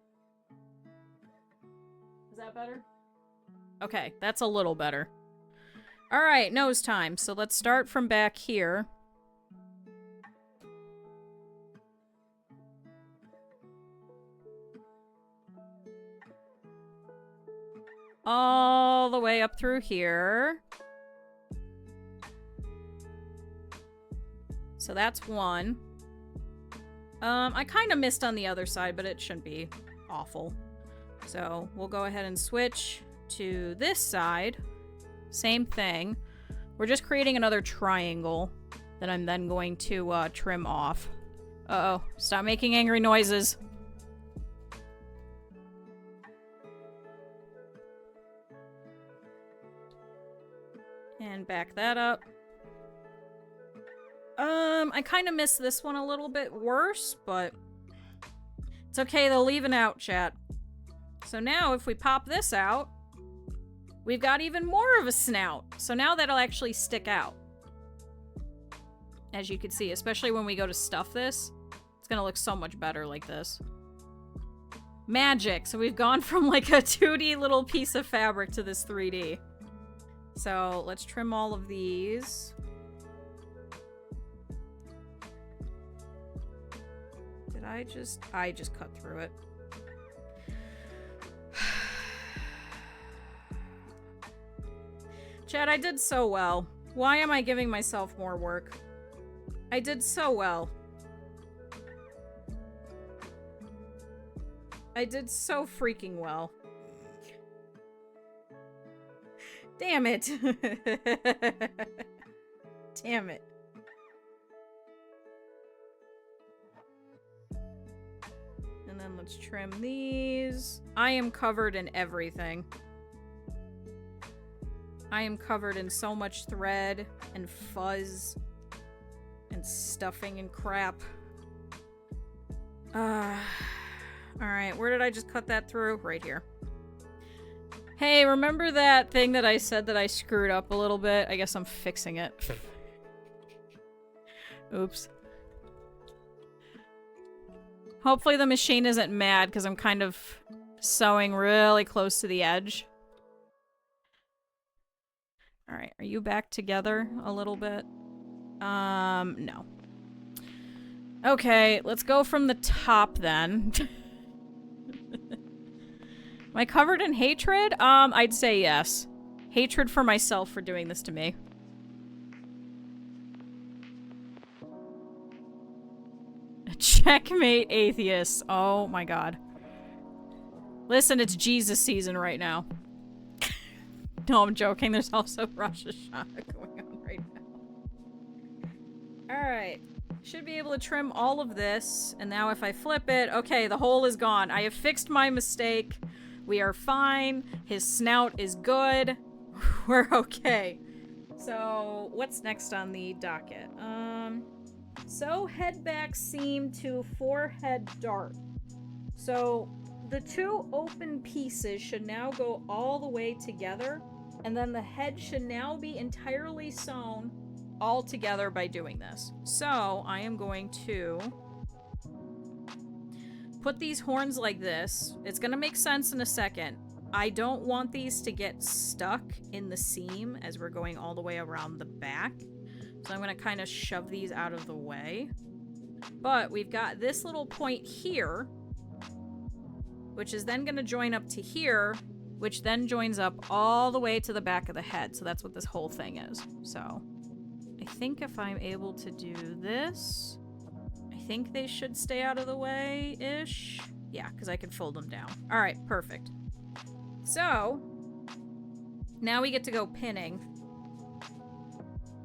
Speaker 1: Is that better? Okay, that's a little better. Alright, nose time. So let's start from back here. All the way up through here. So that's one. I kind of missed on the other side, but it shouldn't be awful. So we'll go ahead and switch to this side. Same thing. We're just creating another triangle that I'm then going to trim off. Uh-oh. Stop making angry noises. And back that up. I kind of missed this one a little bit worse, but it's okay, they'll even out, chat. So now if we pop this out, we've got even more of a snout. So now that'll actually stick out. As you can see, especially when we go to stuff this, it's gonna look so much better like this. Magic! So we've gone from like a 2D little piece of fabric to this 3D. So let's trim all of these. Did I just cut through it. Chad, I did so well. Why am I giving myself more work? I did so well. I did so freaking well. Damn it. Damn it. And then let's trim these. I am covered in everything. I am covered in so much thread and fuzz and stuffing and crap. Alright, where did I just cut that through? Right here. Hey, remember that thing that I said that I screwed up a little bit? I guess I'm fixing it. Oops. Hopefully the machine isn't mad because I'm kind of sewing really close to the edge. Alright, are you back together a little bit? No. Okay, let's go from the top then. Am I covered in hatred? I'd say yes. Hatred for myself for doing this to me. Checkmate atheists. Oh my god. Listen, it's Jesus season right now. No, I'm joking. There's also Rosh Hashanah going on right now. Alright. Should be able to trim all of this. And now if I flip it, okay, the hole is gone. I have fixed my mistake. We are fine. His snout is good. We're okay. So, what's next on the docket? Sew head back seam to forehead dart. So, the two open pieces should now go all the way together, and then the head should now be entirely sewn all together by doing this. So, I am going to put these horns like this. It's gonna make sense in a second. I don't want these to get stuck in the seam as we're going all the way around the back. So I'm gonna kind of shove these out of the way. But we've got this little point here, which is then gonna join up to here, which then joins up all the way to the back of the head. So that's what this whole thing is. So I think if I'm able to do this, I think they should stay out of the way-ish. Yeah, because I can fold them down. All right, perfect. So, now we get to go pinning.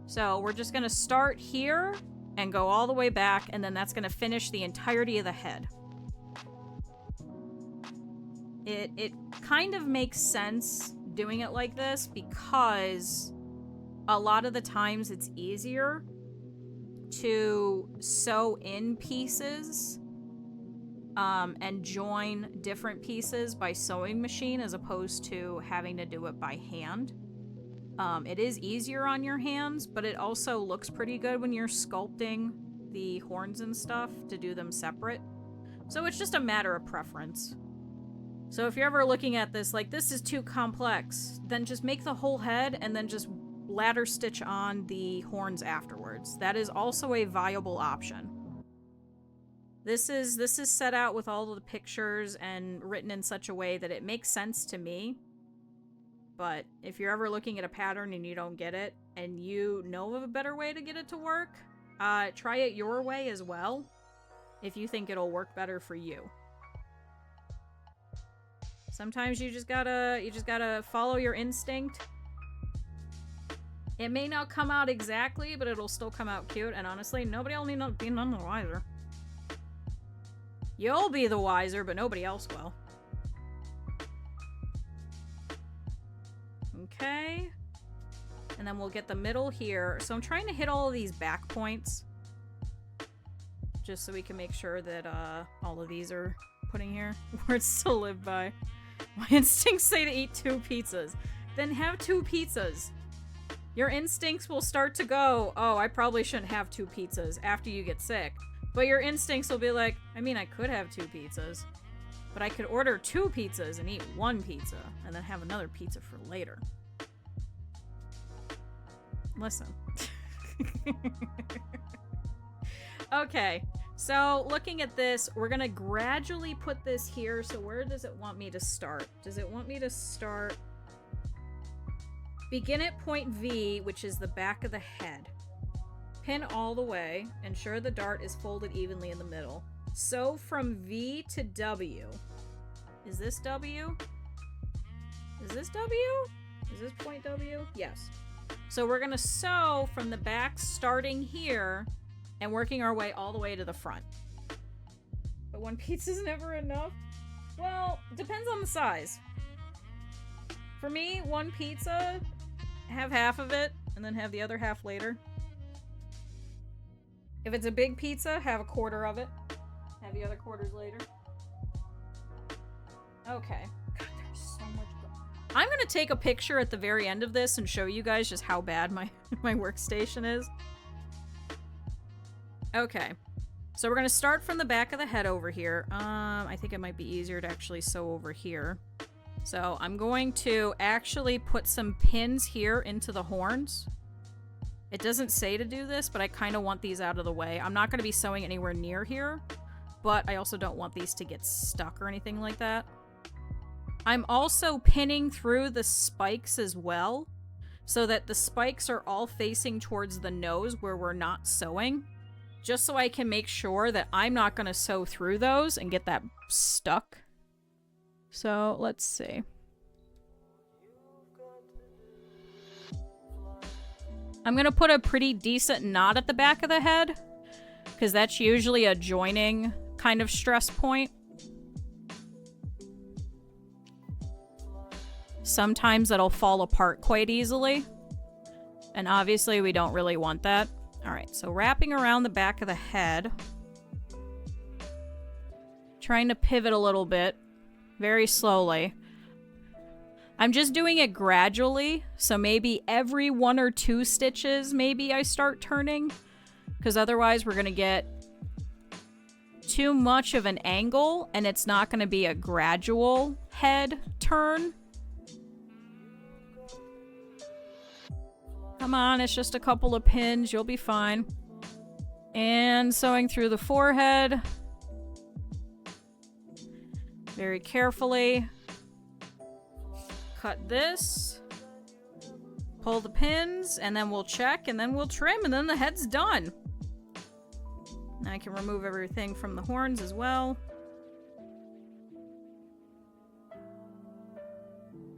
Speaker 1: So, we're just going to start here and go all the way back, and then that's going to finish the entirety of the head. It kind of makes sense doing it like this because a lot of the times it's easier to sew in pieces and join different pieces by sewing machine as opposed to having to do it by hand. It is easier on your hands, but it also looks pretty good when you're sculpting the horns and stuff to do them separate. So it's just a matter of preference. So if you're ever looking at this like, this is too complex, then just make the whole head and then just ladder stitch on the horns afterwards. That is also a viable option. This is set out with all of the pictures and written in such a way that it makes sense to me. But if you're ever looking at a pattern and you don't get it, and you know of a better way to get it to work, try it your way as well, if you think it'll work better for you. Sometimes you just gotta follow your instinct. It may not come out exactly, but it'll still come out cute, and honestly, nobody will be none the wiser. You'll be the wiser, but nobody else will. Okay. And then we'll get the middle here. So I'm trying to hit all of these back points, just so we can make sure that all of these are putting here. Words to live by. My instincts say to eat 2 pizzas. Then have 2 pizzas. Your instincts will start to go, oh, I probably shouldn't have 2 pizzas after you get sick. But your instincts will be like, I mean, I could have 2 pizzas, but I could order 2 pizzas and eat 1 pizza and then have another pizza for later. Listen. Okay, so looking at this, we're gonna gradually put this here. So where does it want me to start? Does it want me to start? Begin at point V, which is the back of the head. Pin all the way. Ensure the dart is folded evenly in the middle. Sew from V to W. Is this W? Is this W? Is this point W? Yes. So we're gonna sew from the back starting here and working our way all the way to the front. But 1 pizza's never enough? Well, depends on the size. For me, 1 pizza, have half of it, and then have the other half later. If it's a big pizza, have 1/4 of it. Have the other quarters later. Okay. God, there's so much. I'm gonna take a picture at the very end of this and show you guys just how bad my workstation is. Okay. So we're gonna start from the back of the head over here. I think it might be easier to actually sew over here. So I'm going to actually put some pins here into the horns. It doesn't say to do this, but I kind of want these out of the way. I'm not going to be sewing anywhere near here, but I also don't want these to get stuck or anything like that. I'm also pinning through the spikes as well, so that the spikes are all facing towards the nose where we're not sewing, just so I can make sure that I'm not going to sew through those and get that stuck. So, let's see. I'm going to put a pretty decent knot at the back of the head, because that's usually a joining kind of stress point. Sometimes it'll fall apart quite easily, and obviously we don't really want that. Alright, so wrapping around the back of the head. Trying to pivot a little bit, very slowly. I'm just doing it gradually, so maybe every 1 or 2 stitches maybe I start turning, because otherwise we're going to get too much of an angle, and it's not going to be a gradual head turn. Come on, it's just a couple of pins, you'll be fine. And sewing through the forehead. Very carefully. Cut this. Pull the pins, and then we'll check, and then we'll trim, and then the head's done. Now I can remove everything from the horns as well.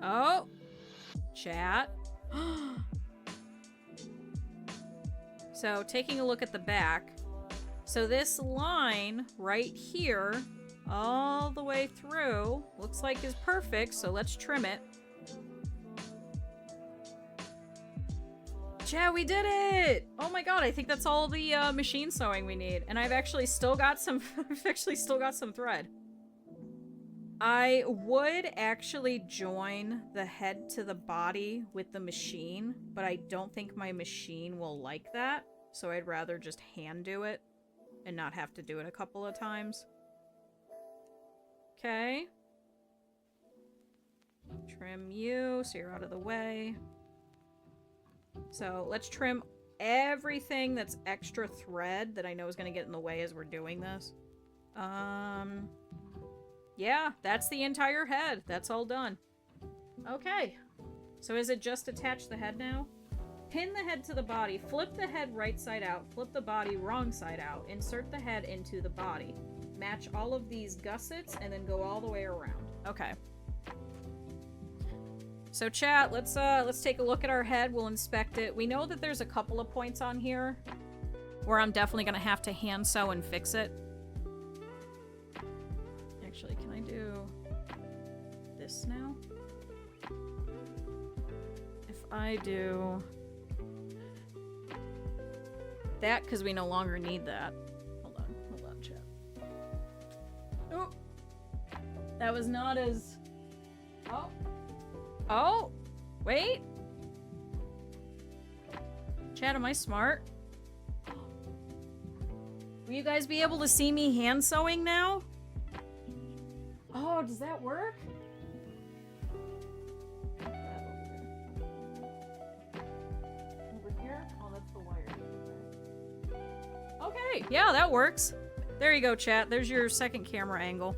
Speaker 1: Oh! Chat. So, taking a look at the back. So this line right here, all the way through, looks like is perfect, so let's trim it. Yeah, we did it! Oh my god, I think that's all the machine sewing we need. And I've actually still got some thread. I would actually join the head to the body with the machine, but I don't think my machine will like that, so I'd rather just hand do it and not have to do it a couple of times. Okay. Trim you so you're out of the way. So let's trim everything that's extra thread that I know is going to get in the way as we're doing this. Yeah, that's the entire head. That's all done. Okay. So is it just attach the head now? Pin the head to the body. Flip the head right side out. Flip the body wrong side out. Insert the head into the body. Match all of these gussets and then go all the way around. Okay. So chat, let's take a look at our head. We'll inspect it. We know that there's a couple of points on here where I'm definitely going to have to hand sew and fix it. Actually, can I do this now? If I do that, because we no longer need that. Hold on, chat. Oh! That was not as... Oh! Wait! Chat, am I smart? Will you guys be able to see me hand sewing now? Oh, does that work? Over here? Oh, that's the wire. Okay, yeah, that works. There you go, chat. There's your second camera angle.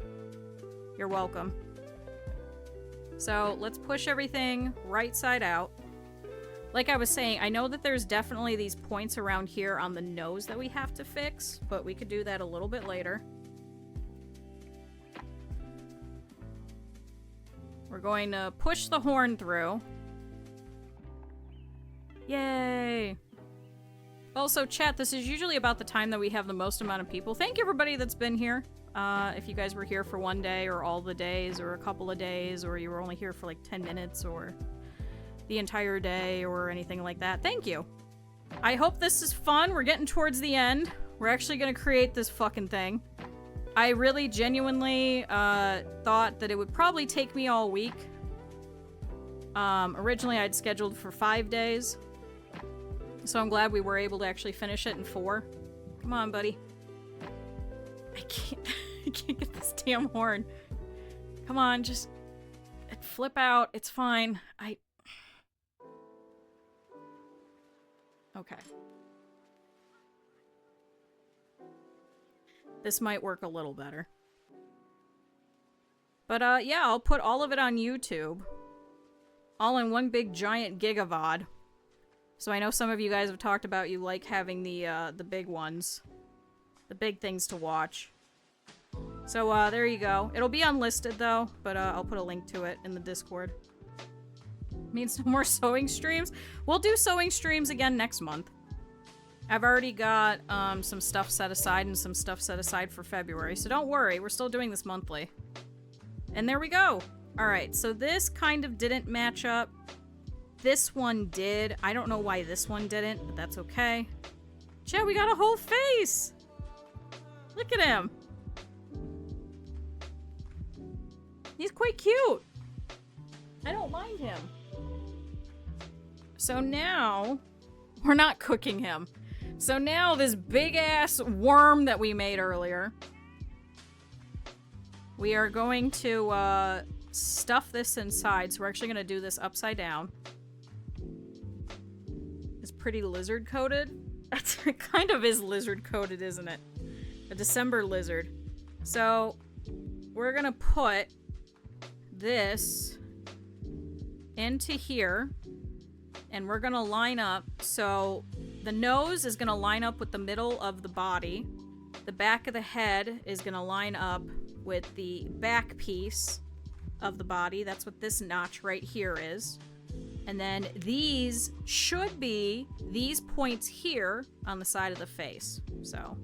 Speaker 1: You're welcome. So, let's push everything right side out. Like I was saying, I know that there's definitely these points around here on the nose that we have to fix, but we could do that a little bit later. We're going to push the horn through. Yay! Also, chat, this is usually about the time that we have the most amount of people. Thank you, everybody that's been here. If you guys were here for one day, or all the days, or a couple of days, or you were only here for like 10 minutes, or the entire day, or anything like that. Thank you! I hope this is fun. We're getting towards the end. We're actually gonna create this fucking thing. I really genuinely thought that it would probably take me all week. Originally I'd scheduled for 5 days. So I'm glad we were able to actually finish it in 4. Come on, buddy. I can't get this damn horn. Come on, just flip out. It's fine. Okay. This might work a little better. But yeah, I'll put all of it on YouTube. All in one big giant gigavod. So I know some of you guys have talked about you like having the big ones. The big things to watch. So there you go. It'll be unlisted though, but I'll put a link to it in the Discord. Means no more sewing streams? We'll do sewing streams again next month. I've already got some stuff set aside and some stuff set aside for February, so don't worry, we're still doing this monthly. And there we go. Alright, so this kind of didn't match up. This one did. I don't know why this one didn't, but that's okay. Chat, we got a whole face! Look at him! He's quite cute! I don't mind him. So now, we're not cooking him. So now this big-ass worm that we made earlier, we are going to stuff this inside. So we're actually going to do this upside down. It's pretty lizard-coated. It kind of is lizard-coated, isn't it? A December lizard. So we're going to put this into here. And we're going to line up. So the nose is going to line up with the middle of the body. The back of the head is going to line up with the back piece of the body. That's what this notch right here is. And then these should be these points here on the side of the face. So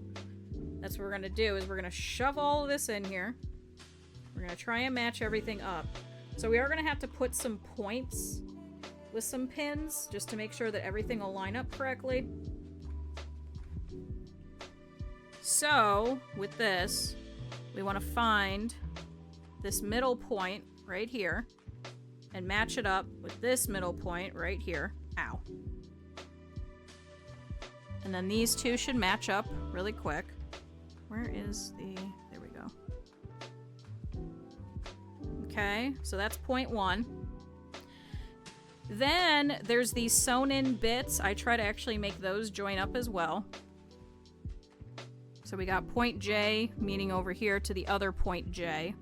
Speaker 1: that's what we're going to do is we're going to shove all of this in here. We're going to try and match everything up. So we are going to have to put some points with some pins just to make sure that everything will line up correctly. So with this, we want to find this middle point right here and match it up with this middle point right here. Ow. And then these two should match up really quick. Where is the... There we go. Okay, so that's point 1. Then there's these sewn in bits. I try to actually make those join up as well. So we got point J meeting over here to the other point J.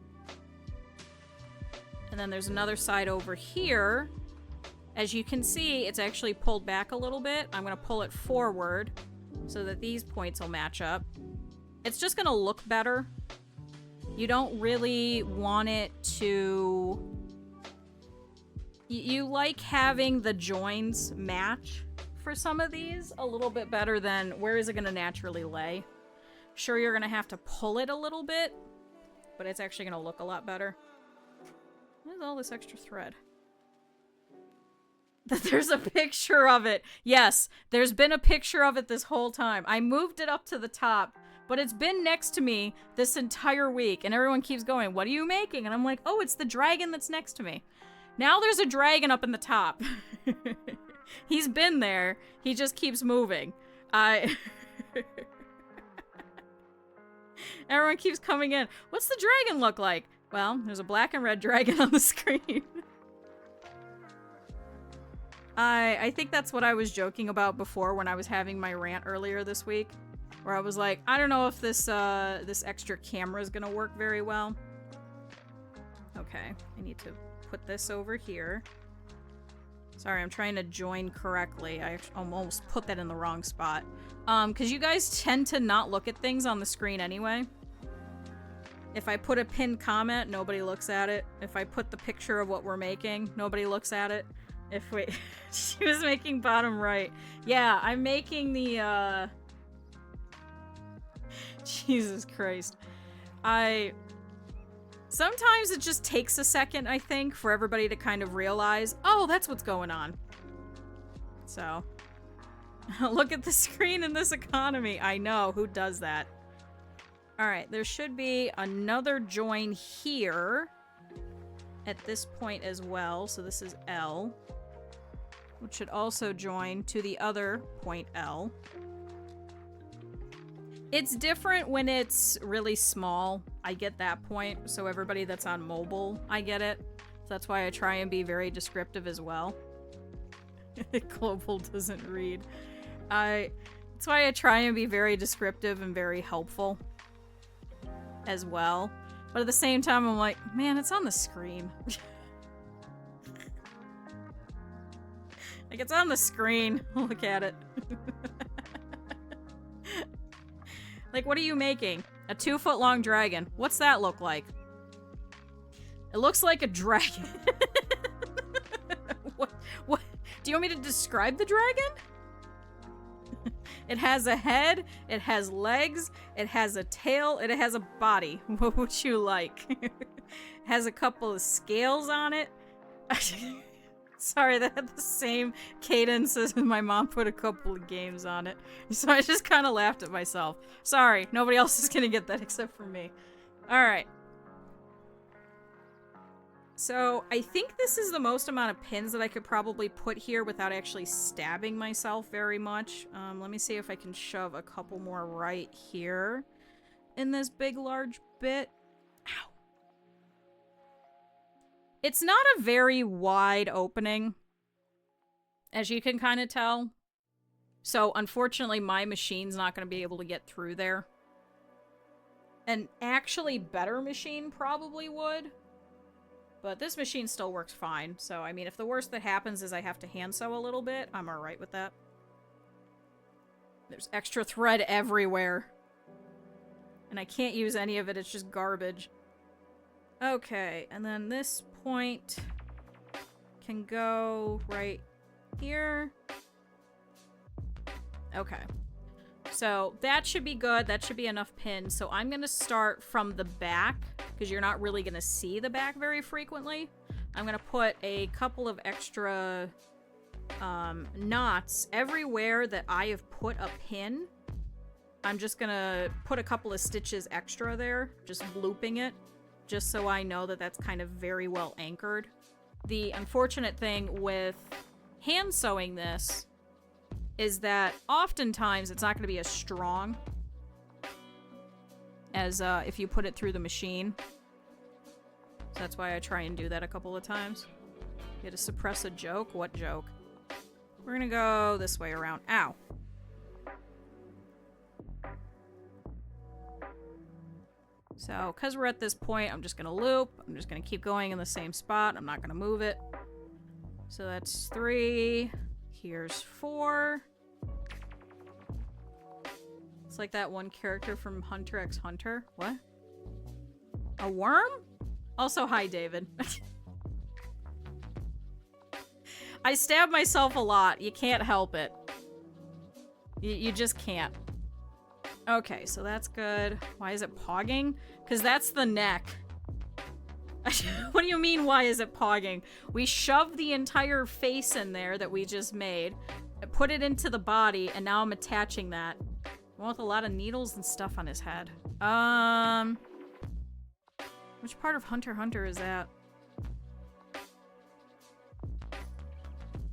Speaker 1: And then there's another side over here. As you can see, it's actually pulled back a little bit. I'm going to pull it forward so that these points will match up. It's just going to look better. You don't really want it to... You like having the joins match for some of these a little bit better than where is it going to naturally lay. Sure, you're going to have to pull it a little bit, but it's actually going to look a lot better. What is all this extra thread? There's a picture of it. Yes, there's been a picture of it this whole time. I moved it up to the top, but it's been next to me this entire week, and everyone keeps going, "What are you making?" And I'm like, "Oh, it's the dragon that's next to me." Now there's a dragon up in the top. He's been there. He just keeps moving. Everyone keeps coming in. What's the dragon look like? Well, there's a black and red dragon on the screen. I think that's what I was joking about before when I was having my rant earlier this week. Where I was like, I don't know if this this extra camera is gonna work very well. Okay, I need to put this over here. Sorry, I'm trying to join correctly. I almost put that in the wrong spot. Because you guys tend to not look at things on the screen anyway. If I put a pinned comment, nobody looks at it. If I put the picture of what we're making, nobody looks at it. If we... She was making bottom right. Yeah, I'm making the, Jesus Christ. Sometimes it just takes a second, I think, for everybody to kind of realize, oh, that's what's going on. So, look at the screen in this economy. I know, who does that? Alright, there should be another join here at this point as well. So this is L, which should also join to the other point L. It's different when it's really small. I get that point. So everybody that's on mobile, I get it. So that's why I try and be very descriptive as well. Global doesn't read. That's why I try and be very descriptive and very helpful as well. But at the same time, I'm like, man, it's on the screen. Like, it's on the screen. Look at it. Like, what are you making? A 2-foot-long dragon. What's that look like? It looks like a dragon. What? Do you want me to describe the dragon? It has a head, it has legs, it has a tail, and it has a body. What would you like? It has a couple of scales on it. Sorry, that had the same cadence as my mom put a couple of games on it. So I just kind of laughed at myself. Sorry, nobody else is gonna get that except for me. Alright. So, I think this is the most amount of pins that I could probably put here without actually stabbing myself very much. Let me see if I can shove a couple more right here in this big, large bit. Ow. It's not a very wide opening, as you can kind of tell. So, unfortunately, my machine's not going to be able to get through there. An actually better machine probably would. But this machine still works fine, so I mean, if the worst that happens is I have to hand sew a little bit, I'm alright with that. There's extra thread everywhere. And I can't use any of it, it's just garbage. Okay, and then this point can go right here. Okay. So that should be good. That should be enough pins. So I'm going to start from the back, because you're not really going to see the back very frequently. I'm going to put a couple of extra knots everywhere that I have put a pin. I'm just going to put a couple of stitches extra there, just looping it, just so I know that that's kind of very well anchored. The unfortunate thing with hand sewing this is that oftentimes it's not going to be as strong as if you put it through the machine. So that's why I try and do that a couple of times. You to suppress a joke? What joke? We're gonna go this way around. Ow. So, because we're at this point, I'm just gonna loop. I'm just gonna keep going in the same spot. I'm not gonna move it. So that's 3. Here's 4. It's like that one character from Hunter x Hunter. What? A worm? Also, hi, David. I stab myself a lot. You can't help it. You just can't. Okay, so that's good. Why is it pogging? Because that's the neck. What do you mean, why is it pogging? We shoved the entire face in there that we just made, put it into the body, and now I'm attaching that. One with a lot of needles and stuff on his head. Which part of Hunter x Hunter is that?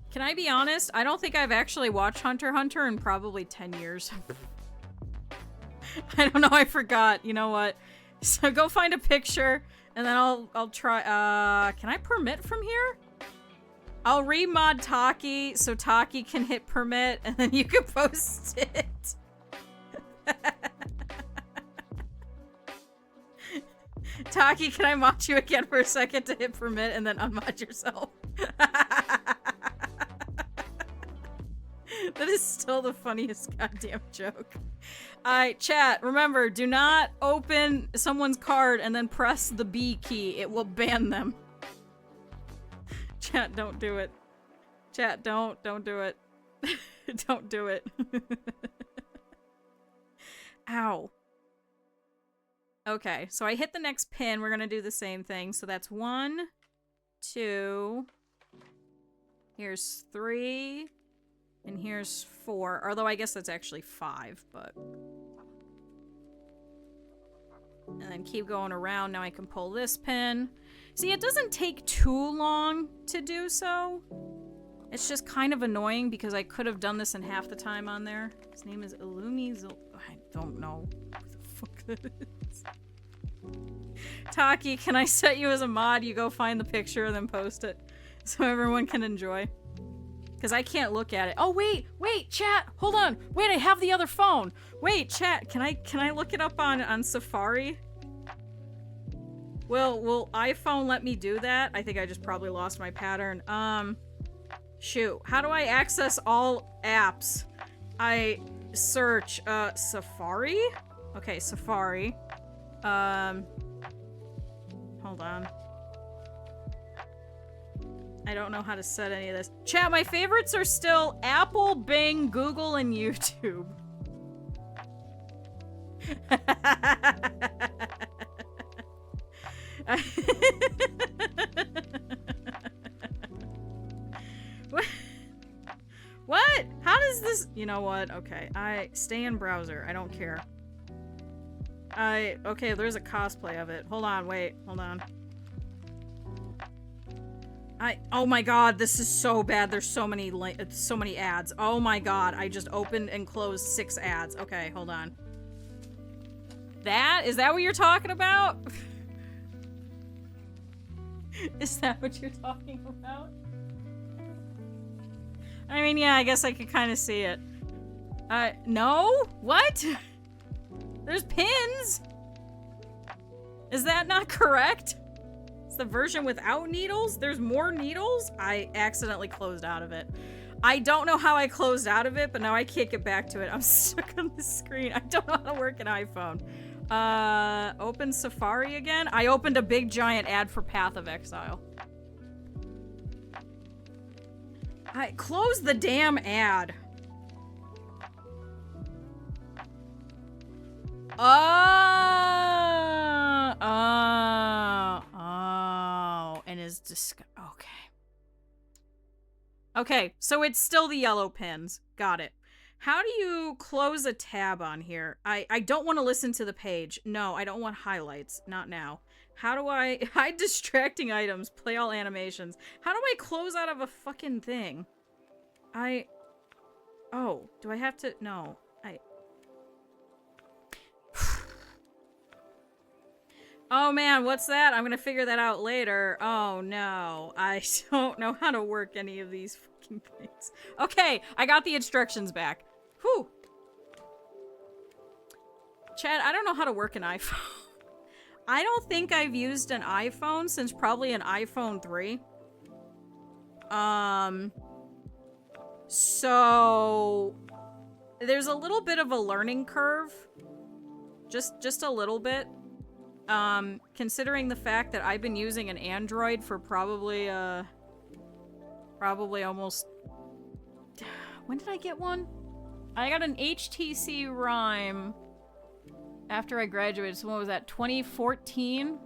Speaker 1: Can I be honest? I don't think I've actually watched Hunter x Hunter in probably 10 years. I don't know, I forgot. You know what? So go find a picture, and then I'll try. Can I permit from here? I'll remod Taki so Taki can hit permit, and then you can post it. Taki, can I mod you again for a second to hit permit and then unmod yourself? That is still the funniest goddamn joke. Alright, chat, remember, do not open someone's card and then press the B key. It will ban them. Chat, don't do it. Chat, don't do it. Don't do it. Ow. Okay, so I hit the next pin. We're gonna do the same thing. So that's 1, 2. Here's 3. And here's 4. Although I guess that's actually 5, but... And then keep going around. Now I can pull this pin. See, it doesn't take too long to do so. It's just kind of annoying because I could have done this in half the time on there. His name is Illumi. I don't know who the fuck that is. Taki, can I set you as a mod? You go find the picture and then post it so everyone can enjoy. Because I can't look at it. Oh, wait, chat, hold on. Wait, I have the other phone. Wait, chat, can I look it up on Safari? Will iPhone let me do that? I think I just probably lost my pattern. Shoot. How do I access all apps? I search, Safari? Okay, Safari. Hold on. I don't know how to set any of this. Chat, my favorites are still Apple, Bing, Google, and YouTube. What? How does this... You know what? Okay, I stay in browser. I don't care. Okay, there's a cosplay of it. Hold on, wait. Hold on. Oh my god, this is so bad. There's so many ads. Oh my god, I just opened and closed 6 ads. Okay, hold on. Is that what you're talking about? Is that what you're talking about? I mean, yeah, I guess I could kind of see it. No? What? There's pins! Is that not correct? It's the version without needles? There's more needles? I accidentally closed out of it. I don't know how I closed out of it, but now I can't get back to it. I'm stuck on the screen. I don't know how to work an iPhone. Open Safari again? I opened a big giant ad for Path of Exile. I closed the damn ad. And is okay. Okay, so it's still the yellow pins. Got it. How do you close a tab on here? I don't want to listen to the page. No, I don't want highlights. Not now. How do I hide distracting items? Play all animations. How do I close out of a fucking thing? Oh, do I have to? No. Oh man, what's that? I'm gonna figure that out later. Oh no, I don't know how to work any of these fucking things. Okay, I got the instructions back. Whew. Chad, I don't know how to work an iPhone. I don't think I've used an iPhone since probably an iPhone 3. So there's a little bit of a learning curve. Just a little bit. Considering the fact that I've been using an Android for probably almost... When did I get one? I got an HTC Rime after I graduated, so what was that, 2014?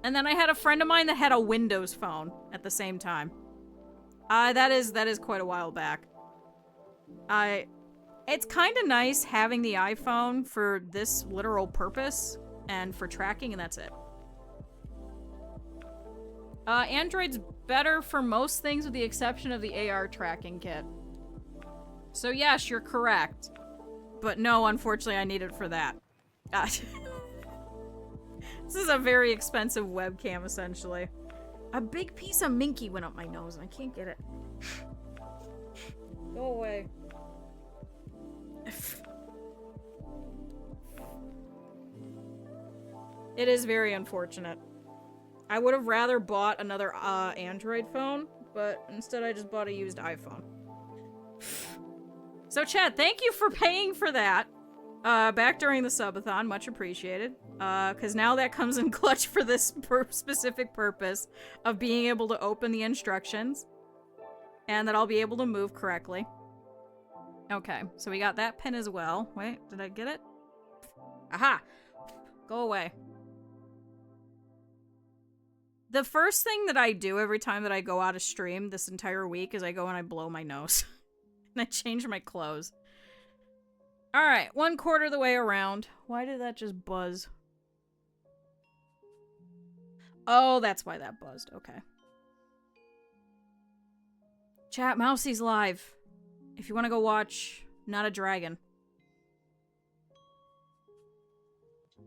Speaker 1: And then I had a friend of mine that had a Windows phone at the same time. That is quite a while back. It's kind of nice having the iPhone for this literal purpose and for tracking, and that's it. Android's better for most things with the exception of the AR tracking kit. So yes, you're correct. But no, unfortunately, I need it for that. This is a very expensive webcam, essentially. A big piece of Minky went up my nose and I can't get it. Go away. It is very unfortunate. I would have rather bought another Android phone, but instead I just bought a used iPhone. So Chad, thank you for paying for that. Back during the subathon, much appreciated. Because now that comes in clutch for this specific purpose of being able to open the instructions. And that I'll be able to move correctly. Okay, so we got that pin as well. Wait, did I get it? Aha! Go away. The first thing that I do every time that I go out of stream this entire week is I go and I blow my nose. And I change my clothes. Alright, 1/4 of the way around. Why did that just buzz? Oh, that's why that buzzed. Okay. Chat, Mousie's live. If you want to go watch Not a Dragon.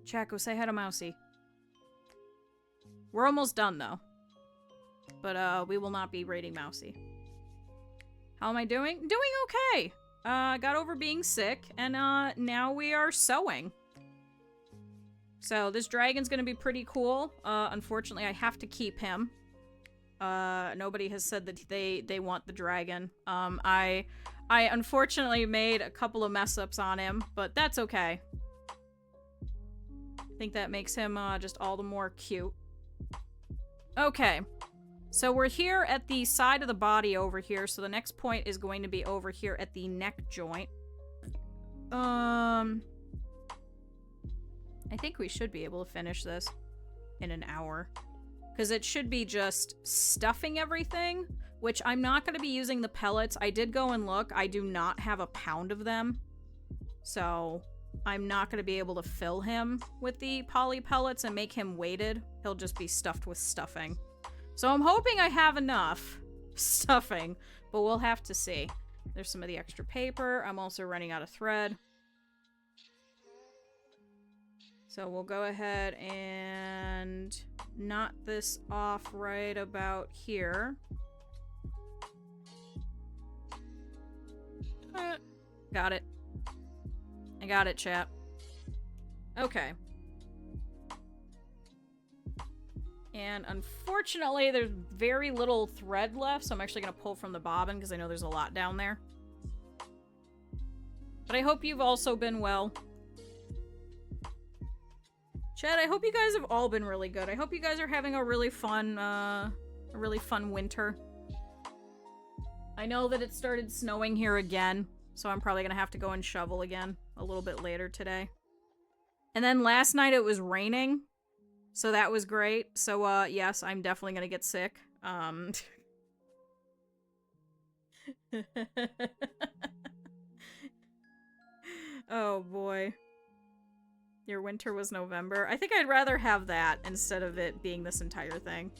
Speaker 1: Chat, go say hi to Mousy. We're almost done, though. But, we will not be raiding Mousy. How am I doing? Doing okay! got over being sick, and now we are sewing. So this dragon's gonna be pretty cool. Unfortunately, I have to keep him. Nobody has said that they want the dragon. I unfortunately made a couple of mess-ups on him, but that's okay. I think that makes him just all the more cute. Okay. So we're here at the side of the body over here, so the next point is going to be over here at the neck joint. I think we should be able to finish this in an hour. Because it should be just stuffing everything, which I'm not going to be using the pellets. I did go and look. I do not have a pound of them. So I'm not going to be able to fill him with the poly pellets and make him weighted. He'll just be stuffed with stuffing. So I'm hoping I have enough stuffing, but we'll have to see. There's some of the extra paper. I'm also running out of thread. So we'll go ahead and knot this off right about here. Got it. I got it, chat. Okay. And unfortunately, there's very little thread left, so I'm actually going to pull from the bobbin because I know there's a lot down there. But I hope you've also been well. Chad, I hope you guys have all been really good. I hope you guys are having a really fun winter. I know that it started snowing here again, so I'm probably gonna have to go and shovel again a little bit later today. And then last night it was raining, so that was great. So, yes, I'm definitely gonna get sick. Oh, boy. Your winter was November. I think I'd rather have that instead of it being this entire thing.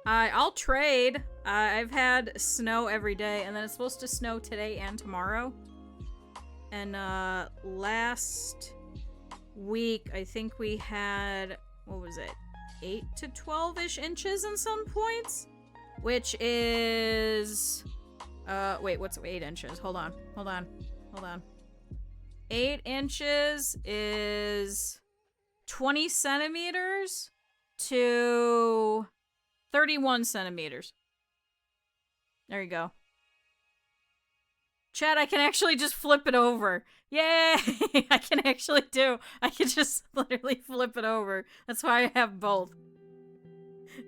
Speaker 1: I'll trade. I've had snow every day, and then it's supposed to snow today and tomorrow. And, last week, I think we had, what was it? 8 to 12-ish inches in some points? Which is... wait, what's 8 inches? Hold on. 8 inches is 20 centimeters to 31 centimeters. There you go. Chat, I can actually just flip it over. Yay! I can just literally flip it over. That's why I have both.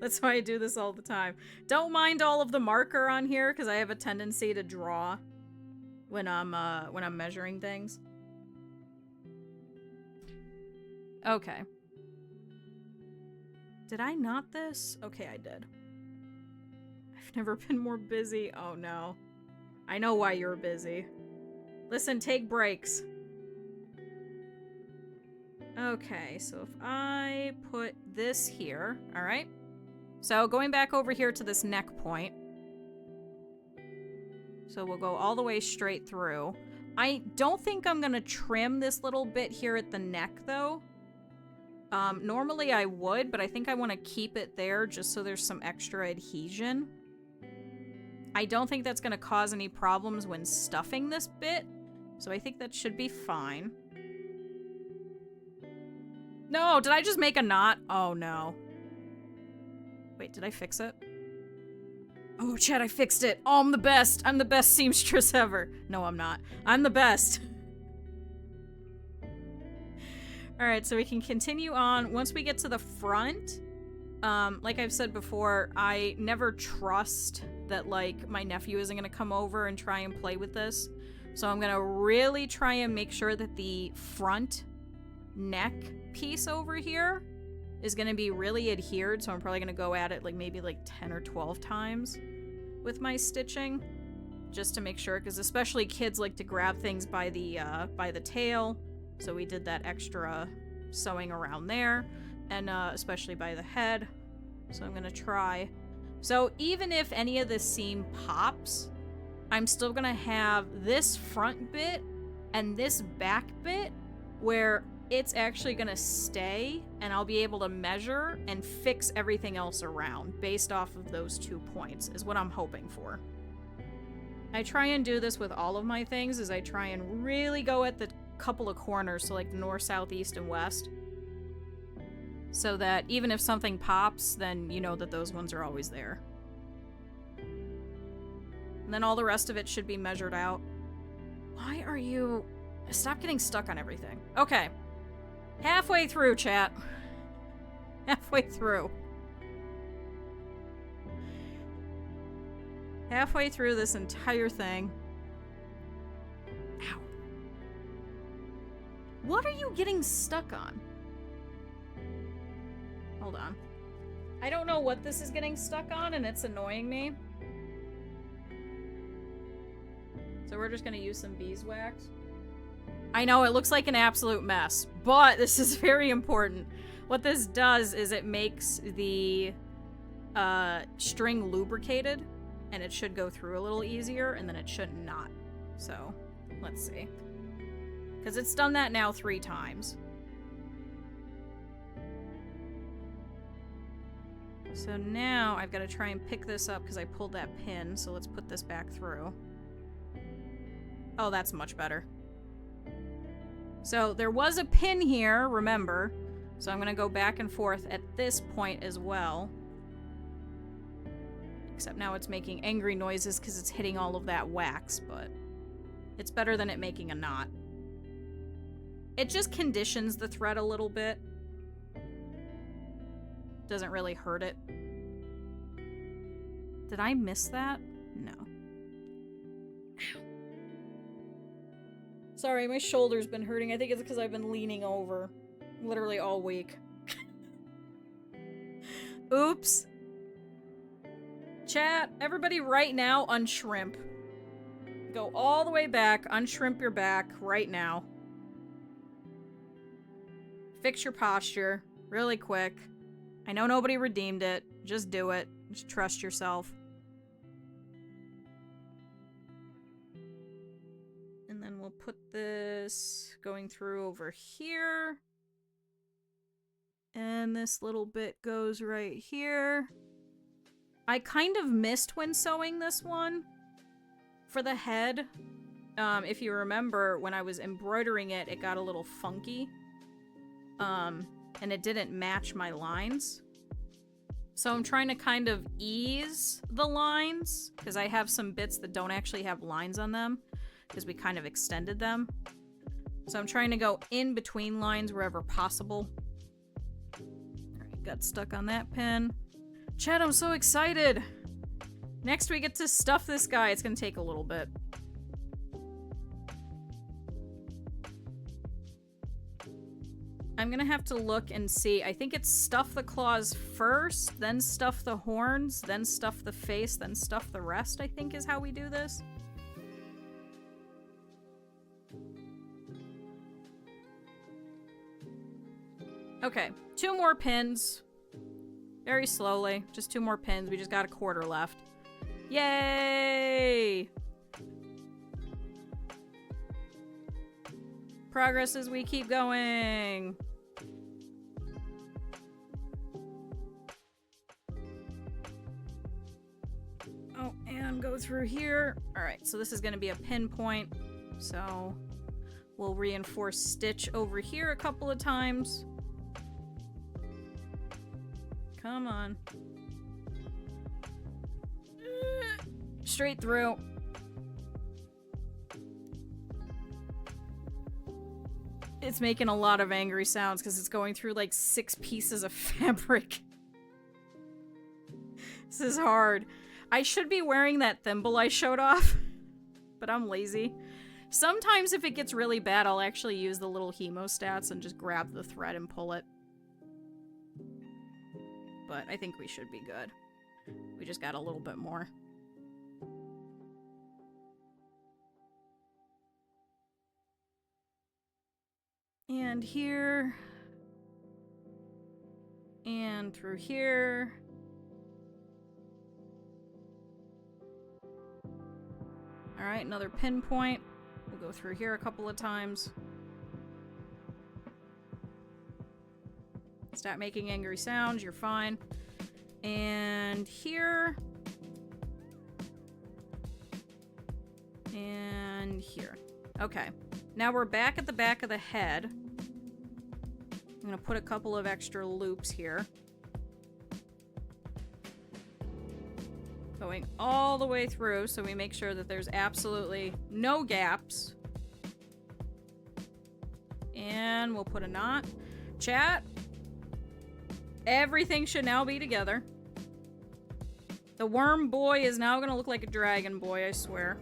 Speaker 1: That's why I do this all the time. Don't mind all of the marker on here, because I have a tendency to draw when I'm measuring things. Okay. Did I knot this? Okay, I did. I've never been more busy. Oh no. I know why you're busy. Listen, take breaks. Okay, so if I put this here, alright? So going back over here to this neck point. So we'll go all the way straight through. I don't think I'm gonna trim this little bit here at the neck, though. Normally I would, but I think I want to keep it there just so there's some extra adhesion. I don't think that's going to cause any problems when stuffing this bit, so I think that should be fine. No, did I just make a knot? Oh, no. Wait, did I fix it? Oh, Chad, I fixed it. Oh, I'm the best. I'm the best seamstress ever. No, I'm not. I'm the best. Alright, so we can continue on. Once we get to the front, like I've said before, I never trust that, like, my nephew isn't gonna come over and try and play with this. So I'm gonna really try and make sure that the front neck piece over here is gonna be really adhered, so I'm probably gonna go at it, like, maybe, like, 10 or 12 times with my stitching, just to make sure, because especially kids like to grab things by the tail. So we did that extra sewing around there, and especially by the head. So I'm gonna try. So even if any of this seam pops, I'm still gonna have this front bit and this back bit where it's actually gonna stay, and I'll be able to measure and fix everything else around based off of those 2 points, is what I'm hoping for. I try and do this with all of my things, is I try and really go at the couple of corners, so like the north, south, east, and west. So that even if something pops, then you know that those ones are always there. And then all the rest of it should be measured out. Why are you... Stop getting stuck on everything. Okay. Halfway through, chat. Halfway through. Halfway through this entire thing. Ow. What are you getting stuck on? Hold on. I don't know what this is getting stuck on, and it's annoying me. So we're just gonna use some beeswax. I know, it looks like an absolute mess, but this is very important. What this does is it makes the string lubricated, and it should go through a little easier, and then it should not. So, let's see. Because it's done that now 3 times. So now I've got to try and pick this up because I pulled that pin, so let's put this back through. Oh, that's much better. So there was a pin here, remember. So I'm going to go back and forth at this point as well. Except now it's making angry noises because it's hitting all of that wax, but it's better than it making a knot. It just conditions the thread a little bit. Doesn't really hurt it. Did I miss that? No. Ow. Sorry, my shoulder's been hurting. I think it's because I've been leaning over literally all week. Oops. Chat, everybody right now unshrimp. Go all the way back, unshrimp your back right now. Fix your posture really quick. I know nobody redeemed it. Just do it. Just trust yourself. And then we'll put this going through over here. And this little bit goes right here. I kind of missed when sewing this one. For the head, if you remember, when I was embroidering it, it got a little funky. And it didn't match my lines. So I'm trying to kind of ease the lines, because I have some bits that don't actually have lines on them, because we kind of extended them. So I'm trying to go in between lines wherever possible. Alright, got stuck on that pin. Chat, I'm so excited! Next we get to stuff this guy. It's gonna take a little bit. I'm gonna have to look and see. I think it's stuff the claws first, then stuff the horns, then stuff the face, then stuff the rest, I think is how we do this. Okay, 2 more pins. Very slowly, just 2 more pins. We just got a quarter left. Yay! Progress as we keep going. Oh, and go through here. Alright, so this is going to be a pinpoint. So we'll reinforce stitch over here a couple of times. Come on. Straight through. It's making a lot of angry sounds because it's going through like 6 pieces of fabric. This is hard. I should be wearing that thimble I showed off, but I'm lazy. Sometimes if it gets really bad, I'll actually use the little hemostats and just grab the thread and pull it. But I think we should be good. We just got a little bit more. And here. And through here. Alright, another pinpoint. We'll go through here a couple of times. Stop making angry sounds, you're fine. And here. And here. Okay. Now we're back at the back of the head. I'm gonna put a couple of extra loops here. Going all the way through so we make sure that there's absolutely no gaps. And we'll put a knot. Chat. Everything should now be together. The worm boy is now gonna look like a dragon boy, I swear.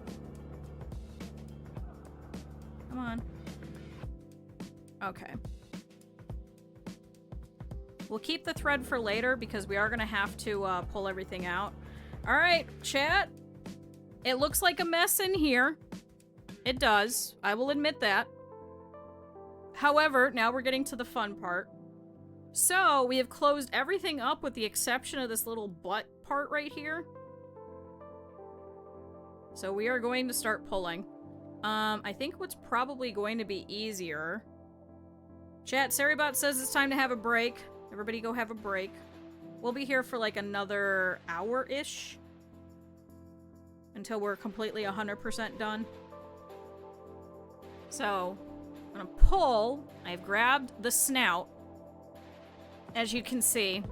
Speaker 1: Come on. Okay. We'll keep the thread for later because we are gonna have to pull everything out. Alright, chat. It looks like a mess in here. It does. I will admit that. However, now we're getting to the fun part. So, we have closed everything up with the exception of this little butt part right here. So we are going to start pulling. I think what's probably going to be easier... Chat, Saribot says it's time to have a break. Everybody go have a break. We'll be here for like another hour-ish. Until we're completely 100% done. So, I'm gonna pull. I've grabbed the snout. As you can see.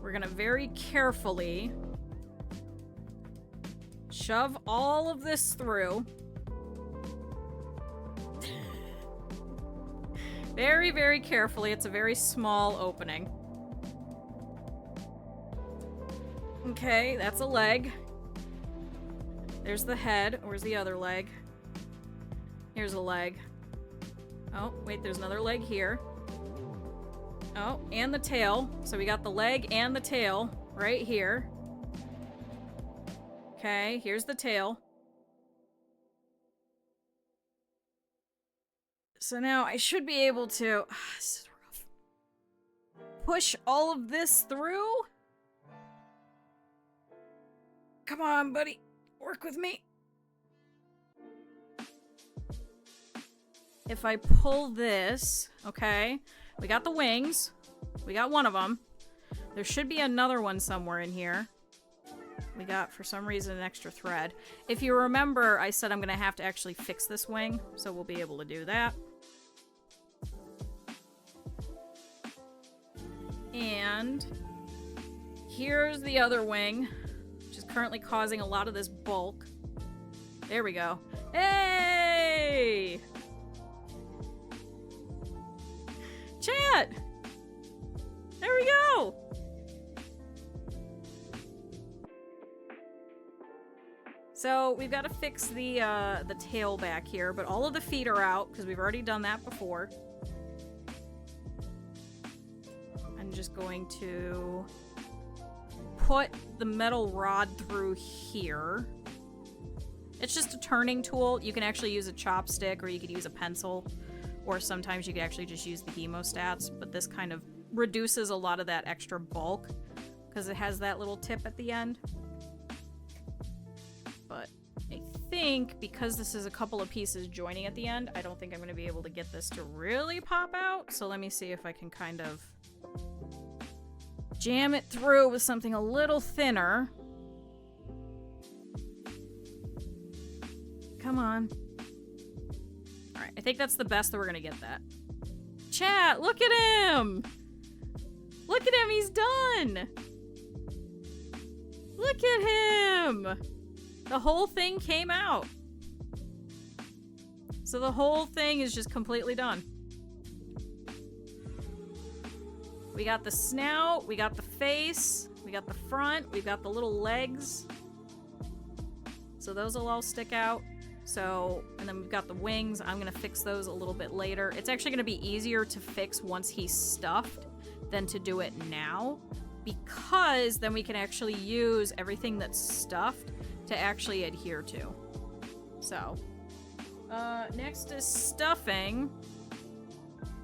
Speaker 1: We're gonna very carefully shove all of this through. Very, very carefully. It's a very small opening. Okay, that's a leg. There's the head. Where's the other leg? Here's a leg. Oh, wait, there's another leg here. Oh, and the tail. So we got the leg and the tail right here. Okay, here's the tail. So now I should be able to this is rough. Push all of this through. Come on, buddy. Work with me. If I pull this, okay, we got the wings. We got one of them. There should be another one somewhere in here. We got, for some reason, an extra thread. If you remember, I said I'm going to have to actually fix this wing, so we'll be able to do that. And here's the other wing, which is currently causing a lot of this bulk. There we go. Hey! Chat! There we go! So we've got to fix the tail back here, but all of the feet are out because we've already done that before. I'm just going to put the metal rod through here. It's just a turning tool. You can actually use a chopstick or you could use a pencil, or sometimes you could actually just use the hemostats, but this kind of reduces a lot of that extra bulk because it has that little tip at the end. But I think because this is a couple of pieces joining at the end, I don't think I'm going to be able to get this to really pop out. So let me see if I can kind of jam it through with something a little thinner. Come on. Alright, I think that's the best that we're going to get that. Chat, look at him! Look at him, he's done! Look at him! The whole thing came out. So the whole thing is just completely done. We got the snout, we got the face, we got the front, we've got the little legs. So those will all stick out. So, and then we've got the wings. I'm gonna fix those a little bit later. It's actually gonna be easier to fix once he's stuffed than to do it now, because then we can actually use everything that's stuffed to actually adhere to. So, next is stuffing.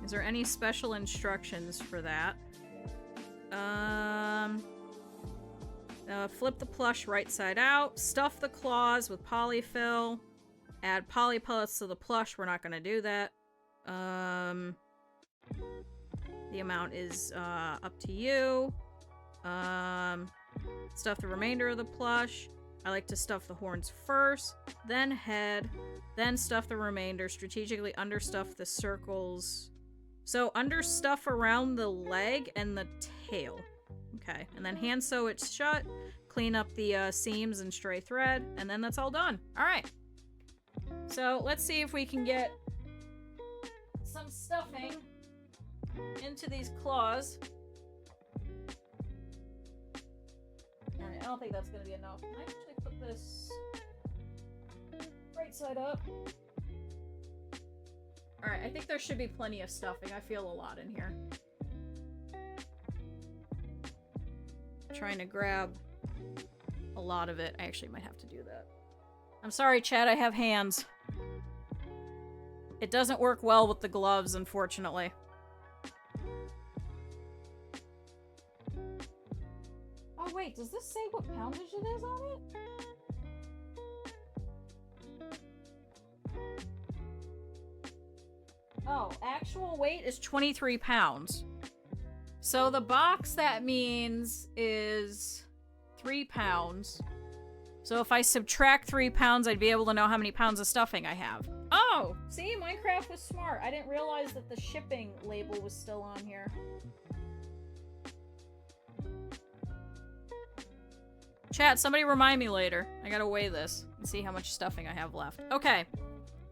Speaker 1: Is there any special instructions for that? Flip the plush right side out. Stuff the claws with polyfill. Add poly pellets to the plush. We're not going to do that. The amount is up to you. Stuff the remainder of the plush. I like to stuff the horns first, then head, then stuff the remainder, strategically understuff the circles. So understuff around the leg and the tail. Okay, and then hand sew it shut, clean up the seams and stray thread, and then that's all done. All right. So let's see if we can get some stuffing into these claws. Alright, I don't think that's gonna be enough. Can I actually put this right side up? Alright, I think there should be plenty of stuffing. I feel a lot in here. Trying to grab a lot of it. I actually might have to do that. I'm sorry, Chad, I have hands. It doesn't work well with the gloves, unfortunately. Oh wait, does this say what poundage it is on it? Oh, actual weight is 23 pounds. So the box, that means, is 3 pounds. So if I subtract 3 pounds, I'd be able to know how many pounds of stuffing I have. Oh! See? Minecraft was smart. I didn't realize that the shipping label was still on here. Chat, somebody remind me later. I gotta weigh this and see how much stuffing I have left. Okay.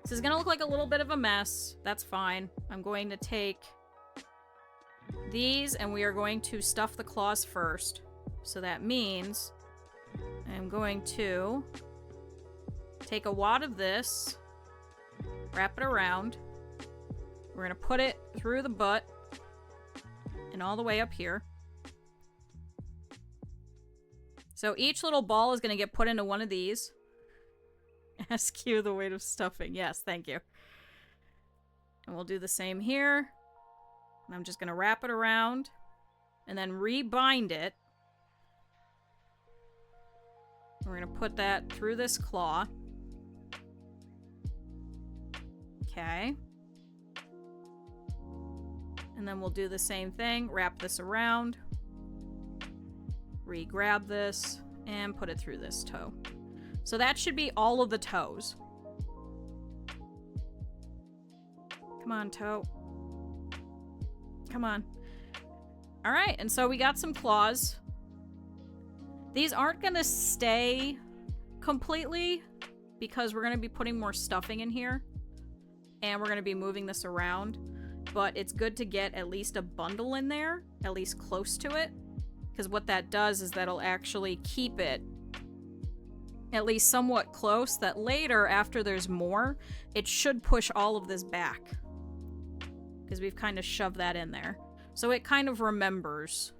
Speaker 1: This is gonna look like a little bit of a mess. That's fine. I'm going to take these and we are going to stuff the claws first. So that means I'm going to take a wad of this, wrap it around. We're gonna put it through the butt and all the way up here. So each little ball is going to get put into one of these. Ask you the weight of stuffing. Yes, thank you. And we'll do the same here. And I'm just going to wrap it around and then rebind it. We're going to put that through this claw. Okay. And then we'll do the same thing. Wrap this around. Re-grab this and put it through this toe. So that should be all of the toes. Come on, toe. Come on. All right, and so we got some claws. These aren't gonna stay completely because we're gonna be putting more stuffing in here and we're gonna be moving this around, but it's good to get at least a bundle in there, at least close to it. Because what that does is that'll actually keep it at least somewhat close, that later, after there's more, it should push all of this back. Because we've kind of shoved that in there. So it kind of remembers.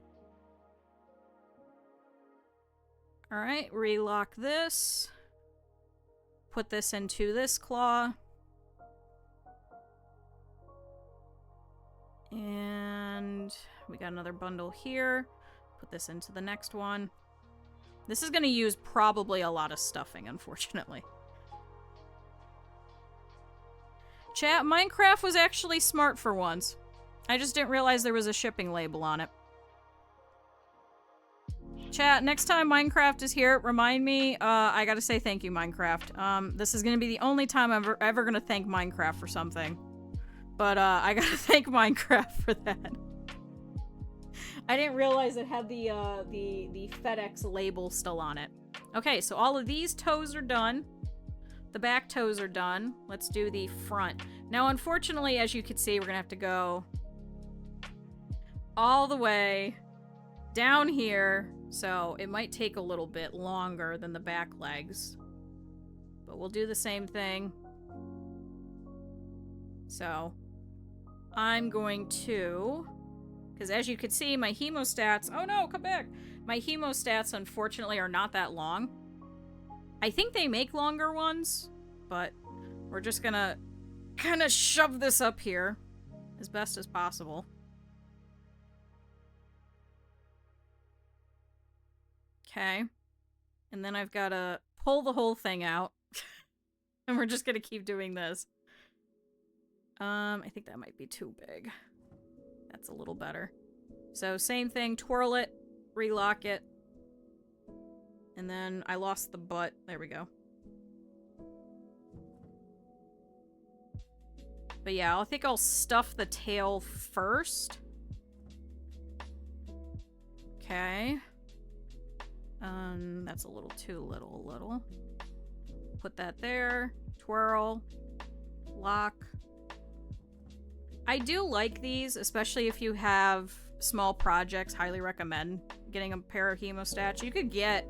Speaker 1: Alright, relock this. Put this into this claw. And we got another bundle here. Put this into the next one. This is going to use probably a lot of stuffing, unfortunately. Chat, Minecraft was actually smart for once. I just didn't realize there was a shipping label on it. Chat, next time Minecraft is here, remind me, I gotta say thank you, Minecraft. This is gonna be the only time I'm ever gonna thank Minecraft for something. But, I gotta thank Minecraft for that. I didn't realize it had the FedEx label still on it. Okay, so all of these toes are done. The back toes are done. Let's do the front. Now, unfortunately, as you can see, we're gonna have to go all the way down here. So it might take a little bit longer than the back legs. But we'll do the same thing. So I'm going to... Because as you can see, my hemostats... Oh no, come back! My hemostats, unfortunately, are not that long. I think they make longer ones, but we're just gonna kind of shove this up here as best as possible. Okay. And then I've got to pull the whole thing out. And we're just gonna keep doing this. I think that might be too big. That's a little better. So same thing, twirl it, relock it, And then I lost the butt. There we go. But yeah, I think I'll stuff the tail first. Okay. That's a little too little. Put that there. Twirl. Lock. I do like these, especially if you have small projects. Highly recommend getting a pair of hemostats. You could get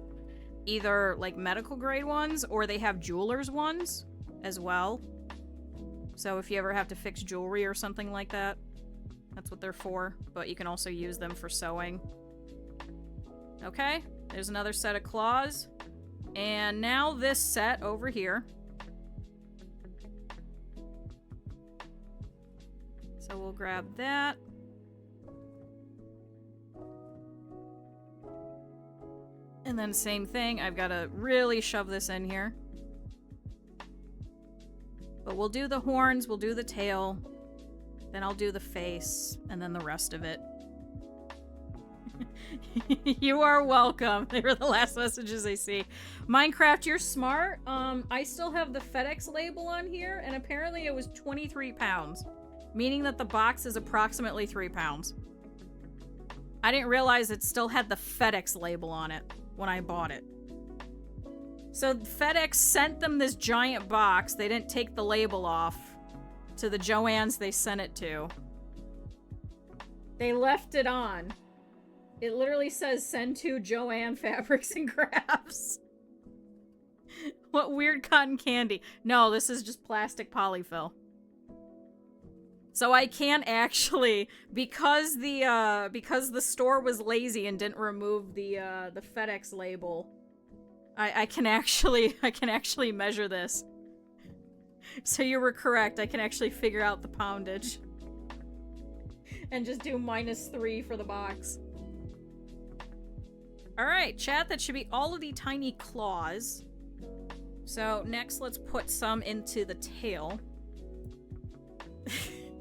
Speaker 1: either like medical grade ones, or they have jeweler's ones as well. So if you ever have to fix jewelry or something like that, that's what they're for. But you can also use them for sewing. Okay, there's another set of claws. And now this set over here. So we'll grab that. And then same thing, I've got to really shove this in here. But we'll do the horns, we'll do the tail, then I'll do the face, and then the rest of it. You are welcome. They were the last messages I see. Minecraft, you're smart. I still have the FedEx label on here, and apparently it was 23 pounds. Meaning that the box is approximately 3 pounds. I didn't realize it still had the FedEx label on it when I bought it. So FedEx sent them this giant box. They didn't take the label off to the Joannes they sent it to. They left it on. It literally says, send to Joanne Fabrics and Crafts. What weird cotton candy. No, this is just plastic polyfill. So I can't actually, because the store was lazy and didn't remove the FedEx label, I can actually measure this. So you were correct. I can actually figure out the poundage. And just do -3 for the box. Alright, chat, that should be all of the tiny claws. So next, let's put some into the tail.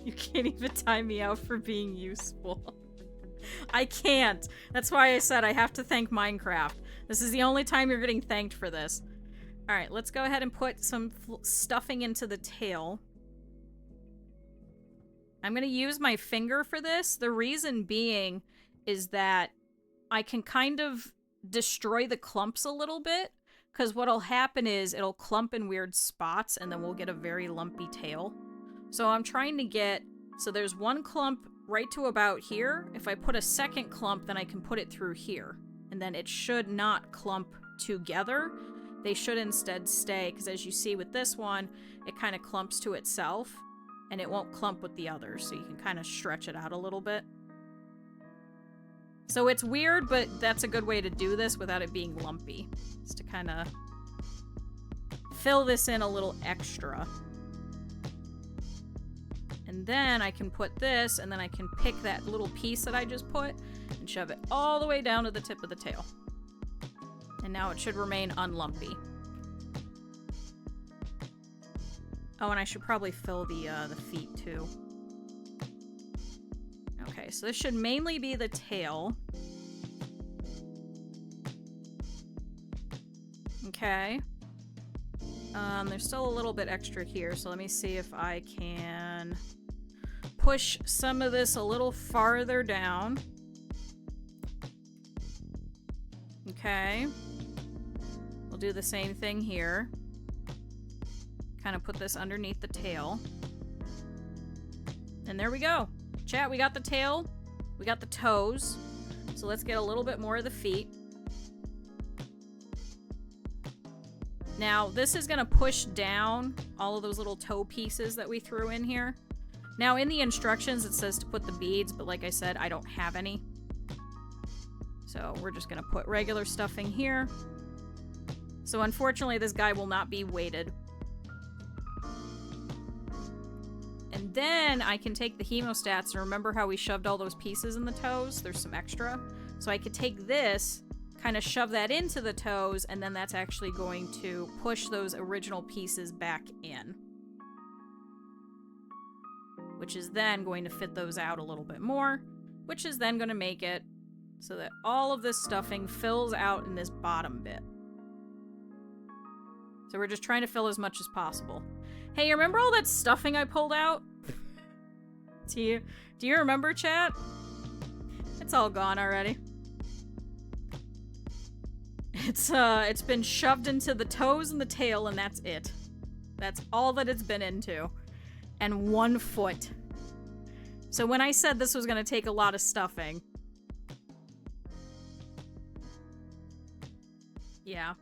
Speaker 1: You can't even time me out for being useful. I can't. That's why I said I have to thank Minecraft. This is the only time you're getting thanked for this. Alright, let's go ahead and put some stuffing into the tail. I'm gonna use my finger for this. The reason being is that I can kind of destroy the clumps a little bit, because what'll happen is it'll clump in weird spots and then we'll get a very lumpy tail. So I'm trying to get, so there's one clump right to about here. If I put a second clump, then I can put it through here. And then it should not clump together. They should instead stay, because as you see with this one, it kind of clumps to itself, and it won't clump with the others, so you can kind of stretch it out a little bit. So it's weird, but that's a good way to do this without it being lumpy. Is to kind of fill this in a little extra. And then I can put this, and then I can pick that little piece that I just put and shove it all the way down to the tip of the tail. And now it should remain unlumpy. Oh, and I should probably fill the feet too. Okay, so this should mainly be the tail. Okay. There's still a little bit extra here, so let me see if I can push some of this a little farther down. Okay. We'll do the same thing here. Kind of put this underneath the tail. And there we go. Chat, we got the tail. We got the toes. So let's get a little bit more of the feet. Now, this is going to push down all of those little toe pieces that we threw in here. Now, in the instructions, it says to put the beads, but like I said, I don't have any. So we're just going to put regular stuffing here. So unfortunately, this guy will not be weighted. And then I can take the hemostats, and remember how we shoved all those pieces in the toes? There's some extra. So I could take this, kind of shove that into the toes, and then that's actually going to push those original pieces back in. Which is then going to fit those out a little bit more, which is then going to make it so that all of this stuffing fills out in this bottom bit. So we're just trying to fill as much as possible. Hey, you remember all that stuffing I pulled out? Do you remember, chat? It's all gone already. It's been shoved into the toes and the tail, and that's it. That's all that it's been into. And 1 foot. So when I said this was gonna take a lot of stuffing... Yeah.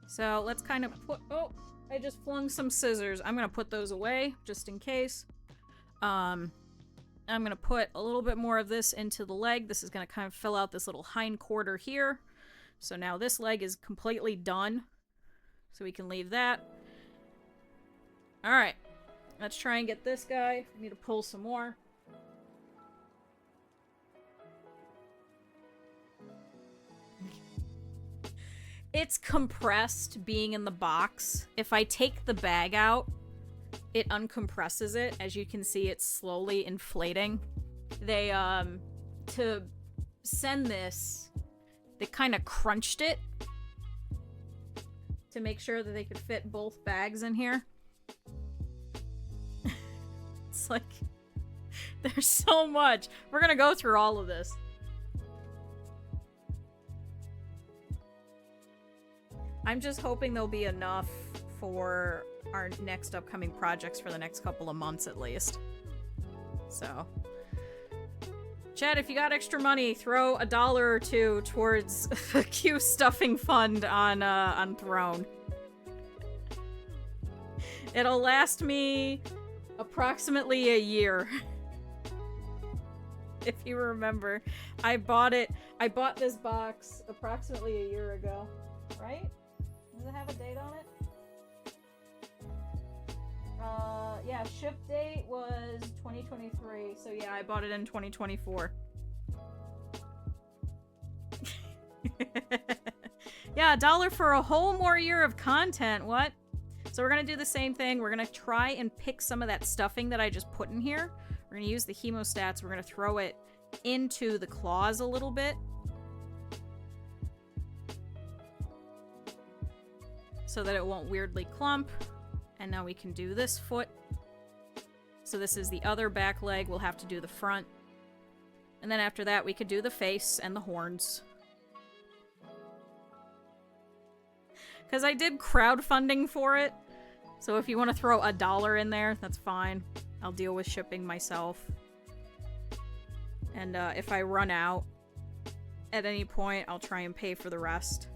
Speaker 1: So let's kind of put... Oh, I just flung some scissors. I'm gonna put those away, just in case. I'm gonna put a little bit more of this into the leg. This is gonna kind of fill out this little hind quarter here. So now this leg is completely done. So we can leave that. Alright. Let's try and get this guy. We need to pull some more. It's compressed being in the box. If I take the bag out, it uncompresses it. As you can see, it's slowly inflating. They, to send this, they kind of crunched it to make sure that they could fit both bags in here. It's like, there's so much. We're gonna go through all of this. I'm just hoping there'll be enough for our next upcoming projects for the next couple of months at least. So, Chad, if you got extra money, throw $1 or $2 towards the Q stuffing fund on Throne. It'll last me approximately a year. If you remember, I bought this box approximately a year ago, right? Does it have a date on it? Yeah, ship date was 2023, so yeah, I bought it in 2024. Yeah, $1 for a whole more year of content, what? So we're gonna do the same thing. We're gonna try and pick some of that stuffing that I just put in here. We're gonna use the hemostats. We're gonna throw it into the claws a little bit. So that it won't weirdly clump. And now we can do this foot. So this is the other back leg. We'll have to do the front. And then after that, we could do the face and the horns. Because I did crowdfunding for it. So if you want to throw $1 in there, that's fine. I'll deal with shipping myself. And if I run out at any point, I'll try and pay for the rest.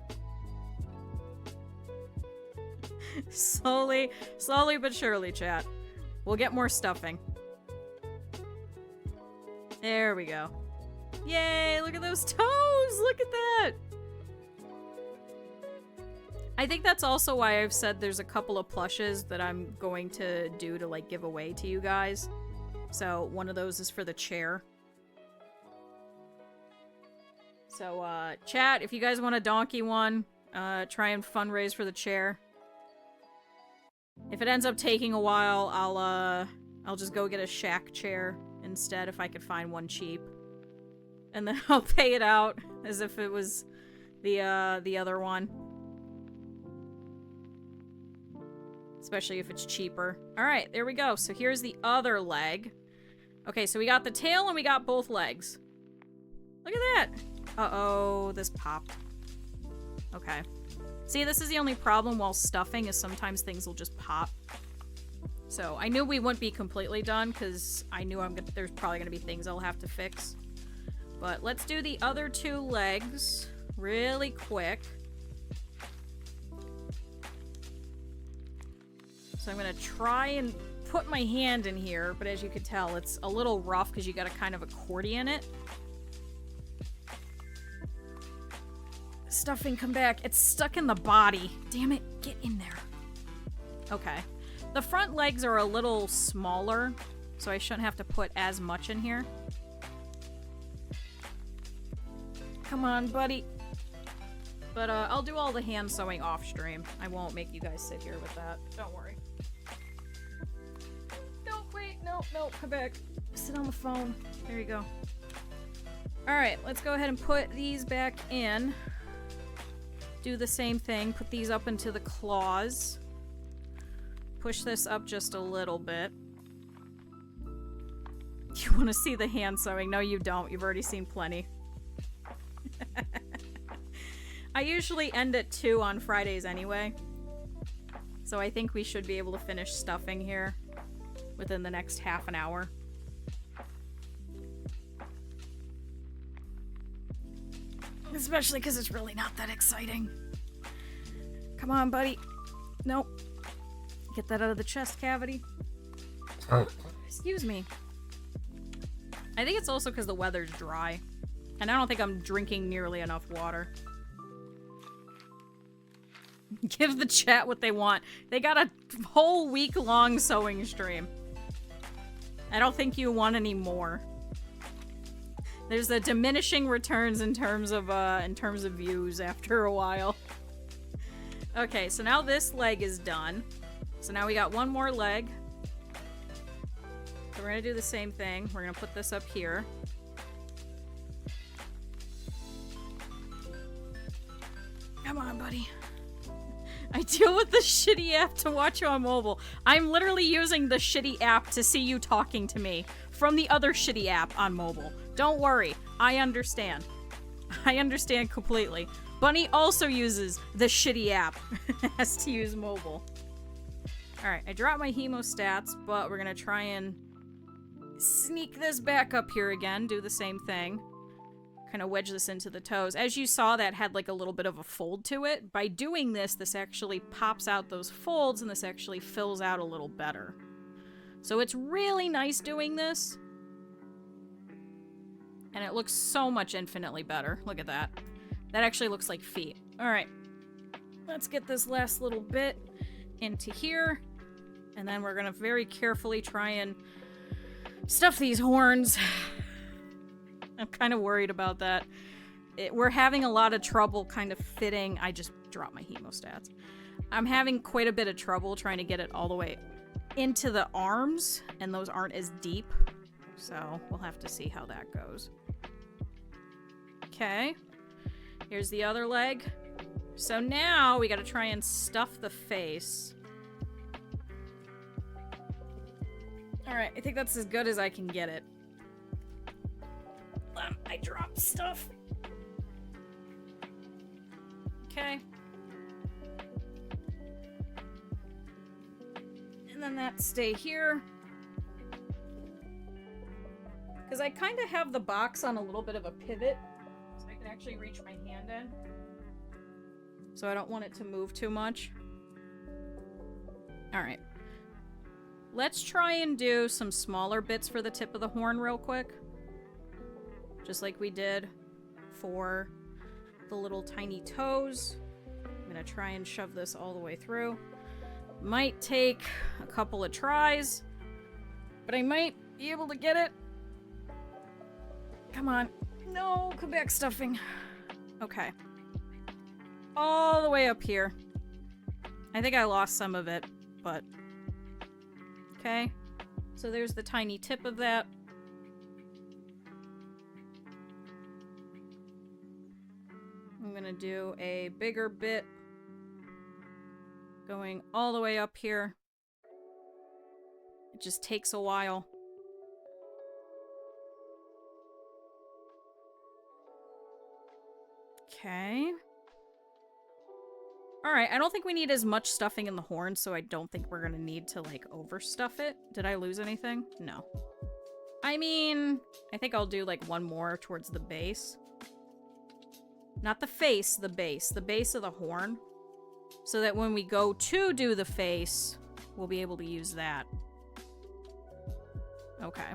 Speaker 1: Slowly but surely, chat. We'll get more stuffing. There we go. Yay, look at those toes! Look at that! I think that's also why I've said there's a couple of plushes that I'm going to do to, like, give away to you guys. So, one of those is for the chair. So, chat, if you guys want a donkey one, try and fundraise for the chair. If it ends up taking a while, I'll just go get a shack chair instead if I could find one cheap. And then I'll pay it out as if it was the other one. Especially if it's cheaper. Alright, there we go. So here's the other leg. Okay, so we got the tail and we got both legs. Look at that! Uh-oh, this popped. Okay. See, this is the only problem while stuffing is sometimes things will just pop. So, I knew we wouldn't be completely done because I knew there's probably going to be things I'll have to fix. But let's do the other 2 legs really quick. So I'm going to try and put my hand in here, but as you can tell, it's a little rough because you got to kind of accordion it. Stuffing, come back. It's stuck in the body. Damn it, get in there. Okay. The front legs are a little smaller, so I shouldn't have to put as much in here. Come on, buddy. But I'll do all the hand sewing off stream. I won't make you guys sit here with that. Don't worry. No, wait, no, come back. Sit on the phone. There you go. Alright, let's go ahead and put these back in. Do the same thing. Put these up into the claws. Push this up just a little bit. You want to see the hand sewing? No, you don't. You've already seen plenty. I usually end at 2 on Fridays anyway. So I think we should be able to finish stuffing here within the next half an hour. Especially because it's really not that exciting. Come on, buddy. Nope. Get that out of the chest cavity. Excuse me. I think it's also because the weather's dry. And I don't think I'm drinking nearly enough water. Give the chat what they want. They got a whole week-long sewing stream. I don't think you want any more. There's a diminishing returns in terms of views after a while. Okay, so now this leg is done. So now we got one more leg. So we're gonna do the same thing. We're gonna put this up here. Come on, buddy. I deal with the shitty app to watch you on mobile. I'm literally using the shitty app to see you talking to me from the other shitty app on mobile. Don't worry. I understand. I understand completely. Bunny also uses the shitty app. Has to use mobile. Alright, I dropped my hemostats, but we're gonna try and sneak this back up here again. Do the same thing. Kind of wedge this into the toes. As you saw, that had like a little bit of a fold to it. By doing this, this actually pops out those folds and this actually fills out a little better. So it's really nice doing this. And it looks so much infinitely better. Look at that. That actually looks like feet. Alright. Let's get this last little bit into here. And then we're gonna very carefully try and stuff these horns. I'm kind of worried about that. We're having a lot of trouble kind of fitting. I just dropped my hemostats. I'm having quite a bit of trouble trying to get it all the way into the arms, and those aren't as deep. So we'll have to see how that goes. Okay. Here's the other leg. So now we gotta try and stuff the face. Alright, I think that's as good as I can get it. I dropped stuff. Okay. And then that stay here. Because I kind of have the box on a little bit of a pivot. So I can actually reach my hand in. So I don't want it to move too much. Alright. Let's try and do some smaller bits for the tip of the horn real quick. Just like we did for the little tiny toes. I'm gonna try and shove this all the way through. Might take a couple of tries, but I might be able to get it. Come on. No, Quebec stuffing. Okay. All the way up here. I think I lost some of it, but... Okay. So there's the tiny tip of that. I'm gonna do a bigger bit going all the way up here. It just takes a while. Okay. Alright, I don't think we need as much stuffing in the horn, so I don't think we're gonna need to, like, overstuff it. Did I lose anything? No. I mean, I think I'll do, like, one more towards the base. Not the face, the base. The base of the horn. So that when we go to do the face, we'll be able to use that. Okay.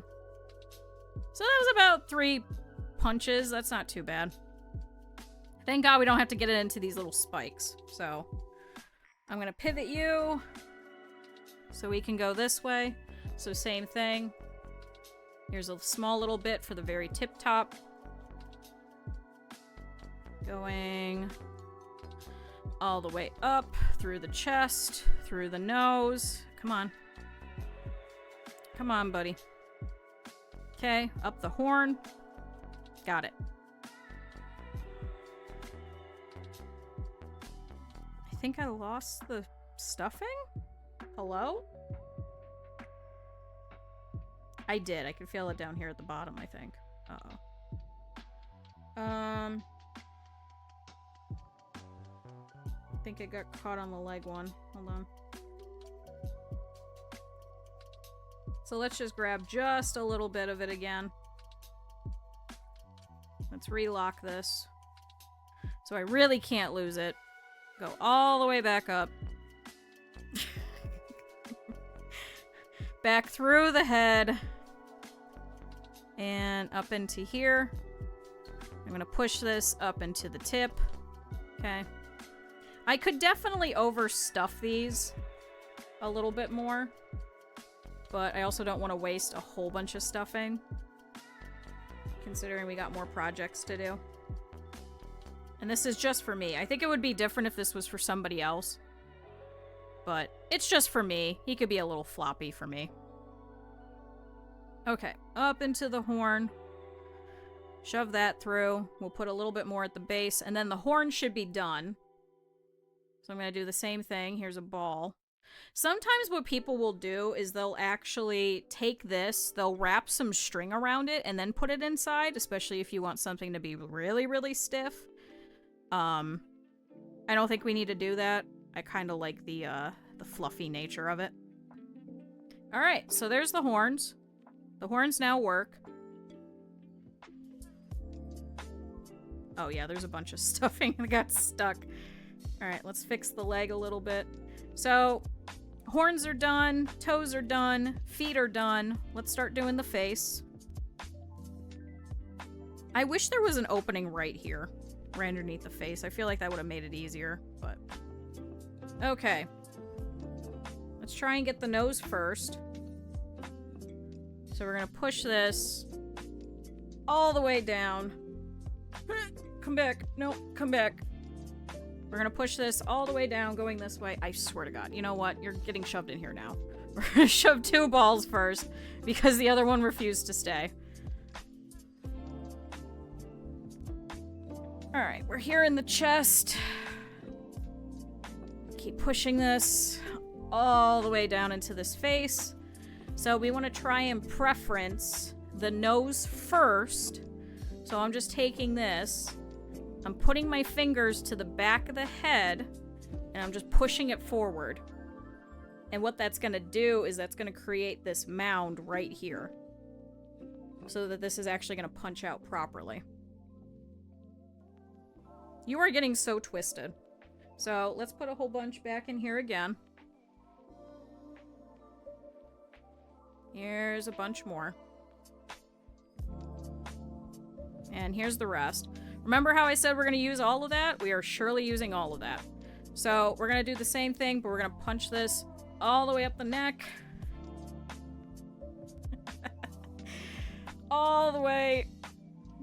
Speaker 1: So that was about 3 punches. That's not too bad. Thank God we don't have to get it into these little spikes. So I'm gonna pivot you so we can go this way. So same thing. Here's a small little bit for the very tip top. Going all the way up, through the chest, through the nose. Come on. Come on, buddy. Okay, up the horn. Got it. think I lost the stuffing? Hello? I did. I can feel it down here at the bottom, I think. Uh-oh. I think it got caught on the leg one. Hold on. So let's just grab just a little bit of it again. Let's relock this. So I really can't lose it. Go all the way back up. Back through the head. And up into here. I'm gonna push this up into the tip. Okay. I could definitely overstuff these a little bit more. But I also don't want to waste a whole bunch of stuffing. Considering we got more projects to do. And this is just for me. I think it would be different if this was for somebody else. But it's just for me. He could be a little floppy for me. Okay, up into the horn. Shove that through. We'll put a little bit more at the base. And then the horn should be done. So I'm going to do the same thing. Here's a ball. Sometimes what people will do is they'll actually take this, they'll wrap some string around it, and then put it inside, especially if you want something to be really, really stiff. I don't think we need to do that. I kind of like the fluffy nature of it. Alright, so there's the horns. The horns now work. Oh yeah, there's a bunch of stuffing that got stuck. Alright, let's fix the leg a little bit. So, horns are done, toes are done, feet are done. Let's start doing the face. I wish there was an opening right here, right underneath the face. I feel like that would have made it easier, but... Okay. Let's try and get the nose first. So we're gonna push this all the way down. Come back. No, come back. We're gonna push this all the way down, going this way. I swear to God. You know what? You're getting shoved in here now. We're gonna shove 2 balls first, because the other one refused to stay. Alright, we're here in the chest. Keep pushing this all the way down into this face. So we want to try and preference the nose first. So I'm just taking this. I'm putting my fingers to the back of the head, and I'm just pushing it forward. And what that's going to do is that's going to create this mound right here. So that this is actually going to punch out properly. You are getting so twisted. So let's put a whole bunch back in here again. Here's a bunch more. And here's the rest. Remember how I said we're going to use all of that? We are surely using all of that. So we're going to do the same thing, but we're going to punch this all the way up the neck. All the way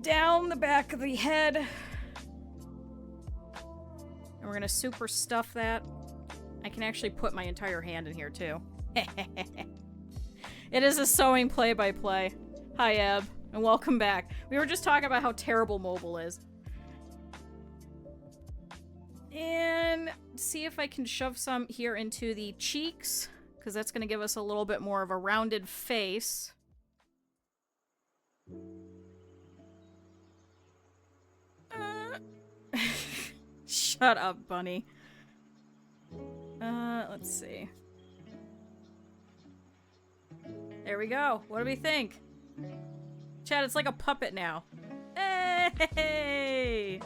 Speaker 1: down the back of the head. And we're going to super stuff that. I can actually put my entire hand in here too. It is a sewing play-by-play. Hi, Eb, and welcome back. We were just talking about how terrible mobile is. And see if I can shove some here into the cheeks, because that's going to give us a little bit more of a rounded face. Shut up, bunny. Let's see. There we go. What do we think? Chad, it's like a puppet now. Hey!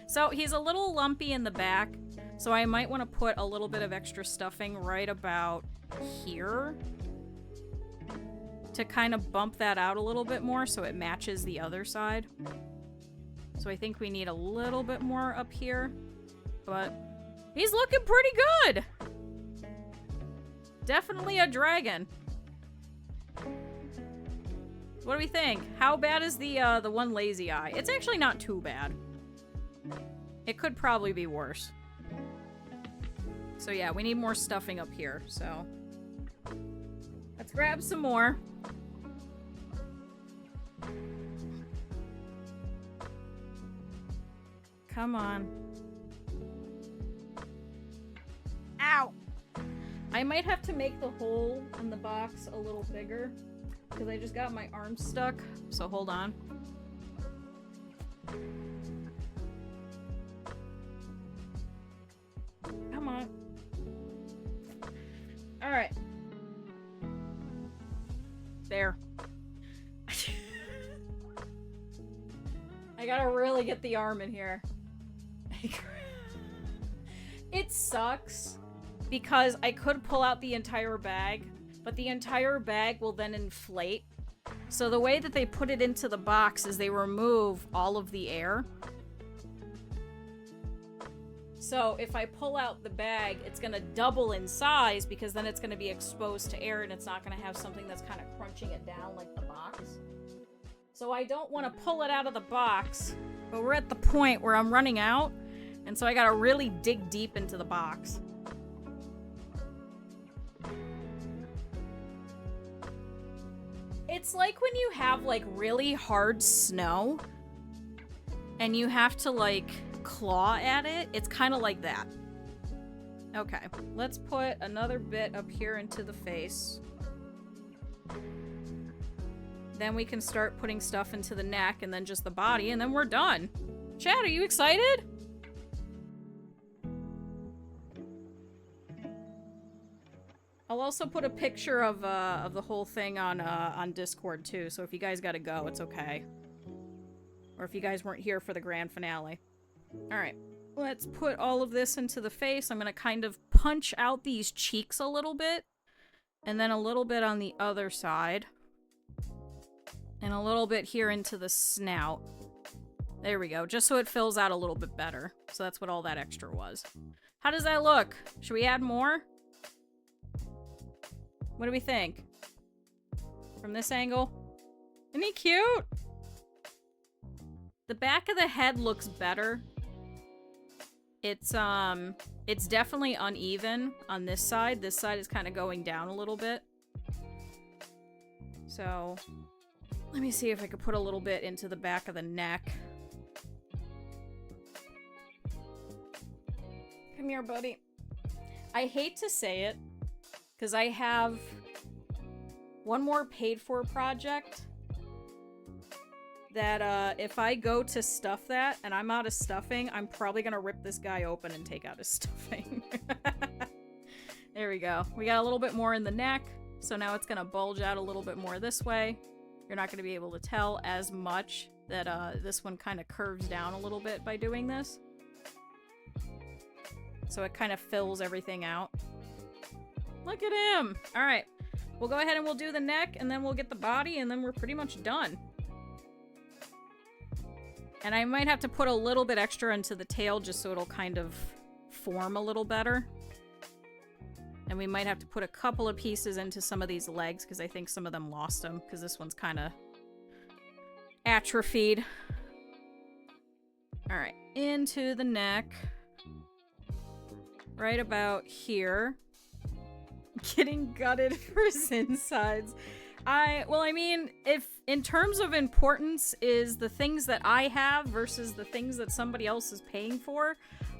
Speaker 1: So he's a little lumpy in the back, so I might want to put a little bit of extra stuffing right about here to kind of bump that out a little bit more so it matches the other side. So I think we need a little bit more up here, but he's looking pretty good. Definitely a dragon. What do we think? How bad is the one lazy eye? It's actually not too bad. It could probably be worse. So yeah, we need more stuffing up here, so let's grab some more. Come on. I might have to make the hole in the box a little bigger because I just got my arm stuck. So hold on. Come on. All right. There. I gotta really get the arm in here. It sucks because I could pull out the entire bag, but the entire bag will then inflate. So the way that they put it into the box is they remove all of the air. So if I pull out the bag, it's gonna double in size because then it's gonna be exposed to air and it's not gonna have something that's kind of crunching it down like the box. So I don't want to pull it out of the box, but we're at the point where I'm running out, and so I gotta really dig deep into the box. It's like when you have, like, really hard snow, and you have to, like, claw at it. It's kind of like that. Okay, let's put another bit up here into the face. Then we can start putting stuff into the neck and then just the body, and then we're done. Chad, are you excited? I'll also put a picture of the whole thing on Discord too, so if you guys gotta go, it's okay. Or if you guys weren't here for the grand finale. Alright, let's put all of this into the face. I'm gonna kind of punch out these cheeks a little bit, and then a little bit on the other side. And a little bit here into the snout. There we go, just so it fills out a little bit better. So that's what all that extra was. How does that look? Should we add more? What do we think? From this angle? Isn't he cute? The back of the head looks better. It's definitely uneven on this side. This side is kind of going down a little bit. So let me see if I could put a little bit into the back of the neck. Come here, buddy. I hate to say it, because I have one more paid-for project that, if I go to stuff that, and I'm out of stuffing, I'm probably gonna rip this guy open and take out his stuffing. There we go. We got a little bit more in the neck, so now it's gonna bulge out a little bit more this way. You're not gonna be able to tell as much that, this one kind of curves down a little bit by doing this. So it kind of fills everything out. Look at him! Alright, we'll go ahead and we'll do the neck, and then we'll get the body, and then we're pretty much done. And I might have to put a little bit extra into the tail just so it'll kind of form a little better. And we might have to put a couple of pieces into some of these legs, because I think some of them lost them, because this one's kind of atrophied. Alright, into the neck. Right about here. Getting gutted for his insides. Well, I mean, if in terms of importance is the things that I have versus the things that somebody else is paying for,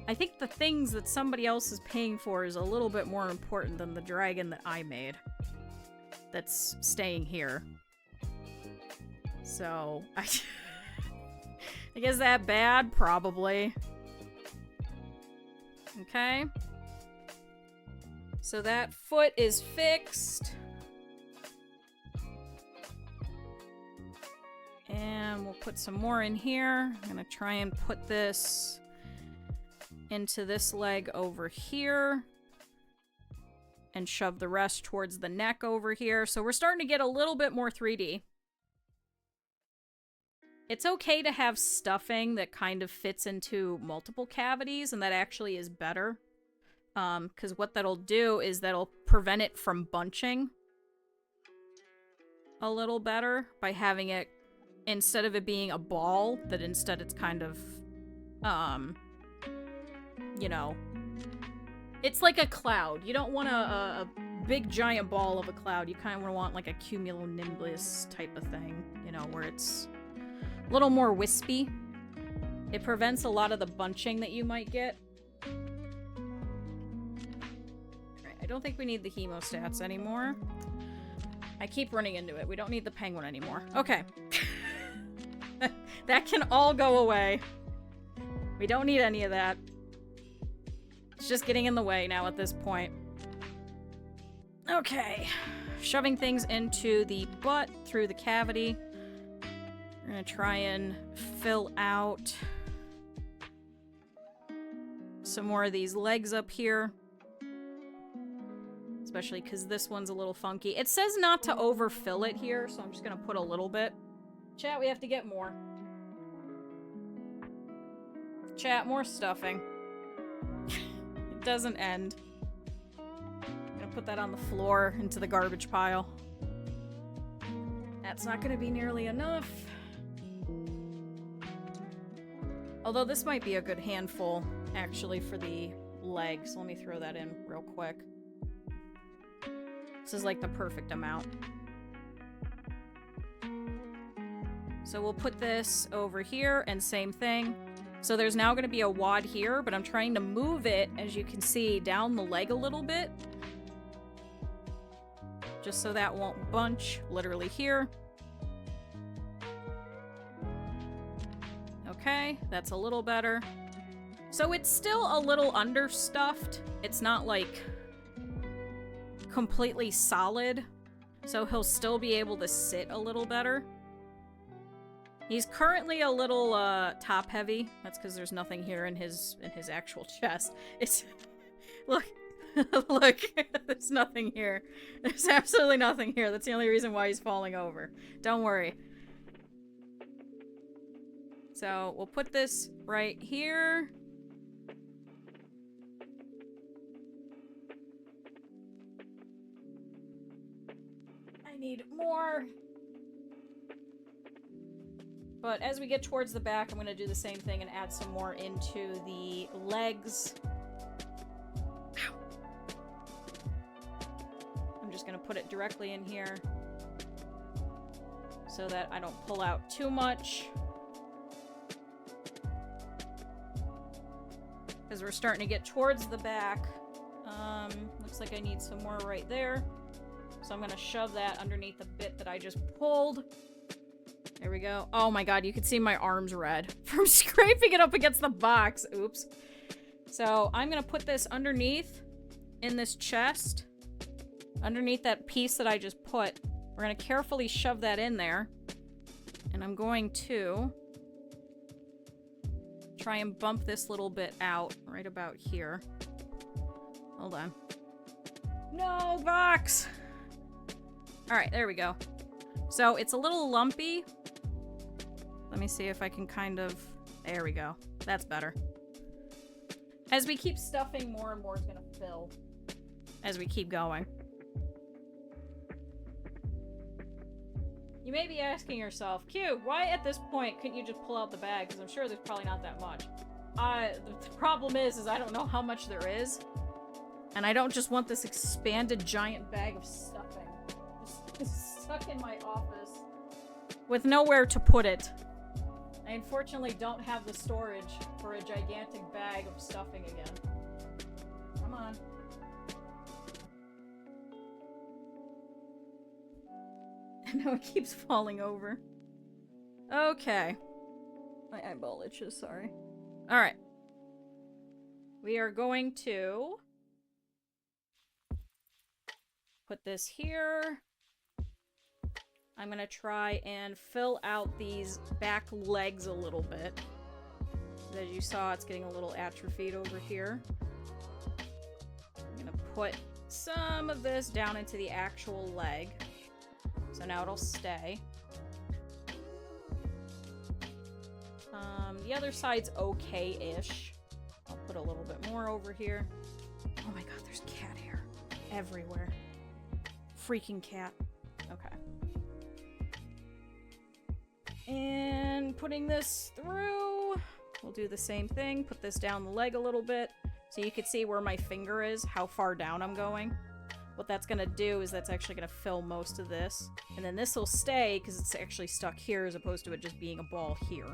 Speaker 1: I think the things that somebody else is paying for is a little bit more important than the dragon that I made. That's staying here. So, I guess that bad? Probably. Okay. So that foot is fixed. And we'll put some more in here. I'm gonna try and put this into this leg over here. And shove the rest towards the neck over here. So we're starting to get a little bit more 3D. It's okay to have stuffing that kind of fits into multiple cavities, and that actually is better. Because what that'll do is that'll prevent it from bunching a little better by having it, instead of it being a ball, that instead it's kind of, you know, it's like a cloud. You don't want a big giant ball of a cloud. You kind of want like a cumulonimbus type of thing, you know, where it's a little more wispy. It prevents a lot of the bunching that you might get. Alright, I don't think we need the hemostats anymore. I keep running into it. We don't need the penguin anymore. Okay. That can all go away. We don't need any of that. It's just getting in the way now at this point. Okay. Shoving things into the butt through the cavity. We're gonna try and fill out some more of these legs up here. Especially because this one's a little funky. It says not to overfill it here, so I'm just gonna put a little bit. Chat, we have to get more. Chat, more stuffing. It doesn't end. I'm gonna put that on the floor into the garbage pile. That's not gonna be nearly enough. Although this might be a good handful, actually, for the legs. Let me throw that in real quick. This is like the perfect amount. So we'll put this over here, and same thing. So there's now going to be a wad here, but I'm trying to move it, as you can see, down the leg a little bit. Just so that won't bunch, literally here. Okay, that's a little better. So it's still a little understuffed. It's not like completely solid, so he'll still be able to sit a little better. He's currently a little top heavy. That's because there's nothing here in his actual chest. It's look, look, there's nothing here. There's absolutely nothing here. That's the only reason why he's falling over. Don't worry. So we'll put this right here. I need more. But as we get towards the back, I'm going to do the same thing and add some more into the legs. Ow. I'm just going to put it directly in here so that I don't pull out too much. Because we're starting to get towards the back. Looks like I need some more right there. So I'm going to shove that underneath the bit that I just pulled. There we go. Oh my god, you can see my arms red from scraping it up against the box. Oops. So I'm going to put this underneath in this chest. Underneath that piece that I just put. We're going to carefully shove that in there. And I'm going to try and bump this little bit out right about here. Hold on. No, box! Alright, there we go. So it's a little lumpy. Let me see if I can kind of... There we go. That's better. As we keep stuffing, more and more is going to fill as we keep going. You may be asking yourself, Q, why at this point couldn't you just pull out the bag? Because I'm sure there's probably not that much. The problem is I don't know how much there is. And I don't just want this expanded giant bag of stuffing just stuck in my office with nowhere to put it. I unfortunately don't have the storage for a gigantic bag of stuffing again. Come on. And now it keeps falling over. Okay. My eyeball itches, sorry. Alright. We are going to put this here. I'm going to try and fill out these back legs a little bit. As you saw, it's getting a little atrophied over here. I'm going to put some of this down into the actual leg. So now it'll stay. The other side's okay-ish. I'll put a little bit more over here. Oh my god, there's cat hair everywhere. Freaking cat. Okay. And putting this through, we'll do the same thing. Put this down the leg a little bit so you can see where my finger is, how far down I'm going. What that's going to do is that's actually going to fill most of this. And then this will stay because it's actually stuck here as opposed to it just being a ball here.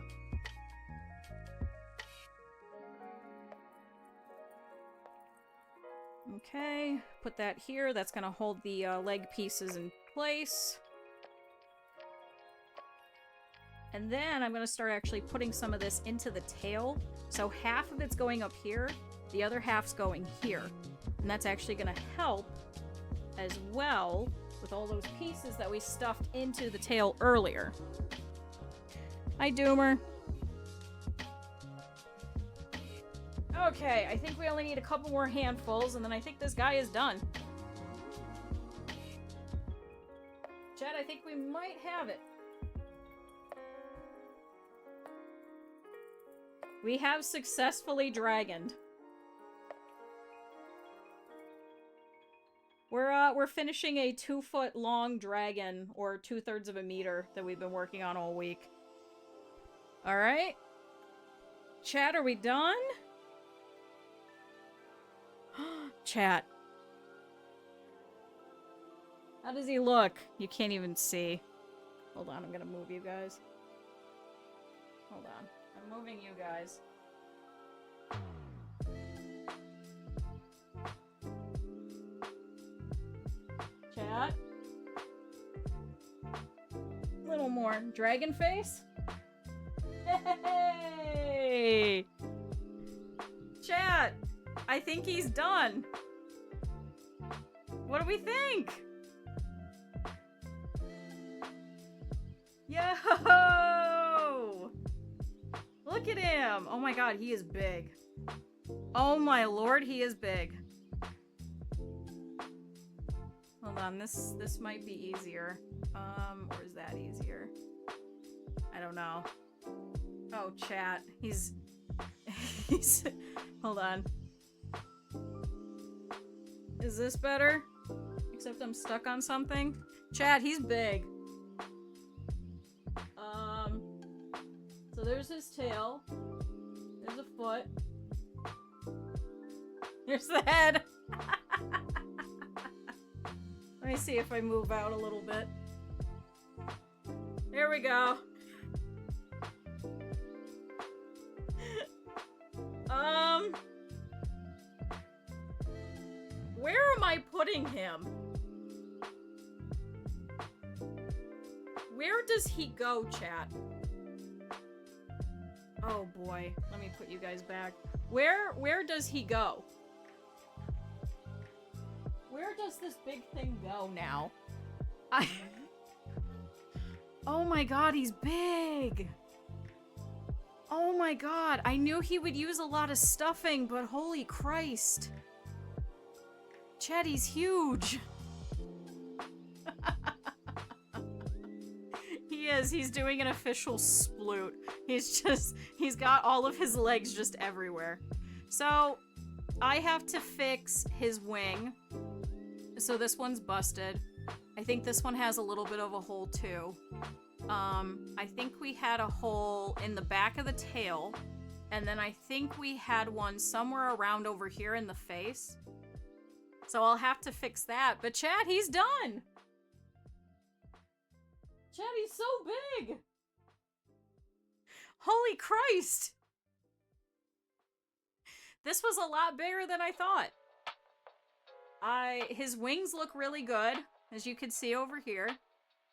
Speaker 1: Okay, put that here. That's gonna hold the leg pieces in place. And then I'm gonna start actually putting some of this into the tail. So half of it's going up here, the other half's going here. And that's actually gonna help as well with all those pieces that we stuffed into the tail earlier. Hi, Doomer. Okay, I think we only need a couple more handfuls, and then I think this guy is done. Chad, I think we might have it. We have successfully dragoned. We're finishing a 2-foot long dragon, or 2/3 of a meter, that we've been working on all week. Alright. Chat, are we done? Chat. How does he look? You can't even see. Hold on, I'm gonna move you guys. Hold on. I'm moving you guys. Chat. A little more. Dragon face? Hey! Chat! I think he's done. What do we think? Yo! Look at him! Oh my god, he is big. Oh my lord, he is big. Hold on, this might be easier. Or is that easier? I don't know. Oh, chat. He's... Hold on. Is this better? Except I'm stuck on something. Chat, he's big. So there's his tail. There's a foot. There's the head. Let me see if I move out a little bit. There we go. Where am I putting him? Where does he go, chat? Oh boy, let me put you guys back. Where does he go? Where does this big thing go now? Oh my god, he's big! Oh my god, I knew he would use a lot of stuffing, but holy Christ. Chat, he's huge. He is, he's doing an official sploot. He's got all of his legs just everywhere. So, I have to fix his wing. So this one's busted. I think this one has a little bit of a hole too. I think we had a hole in the back of the tail, and then I think we had one somewhere around over here in the face. So I'll have to fix that. But Chad, he's done! Chad, he's so big! Holy Christ! This was a lot bigger than I thought. His wings look really good, as you can see over here.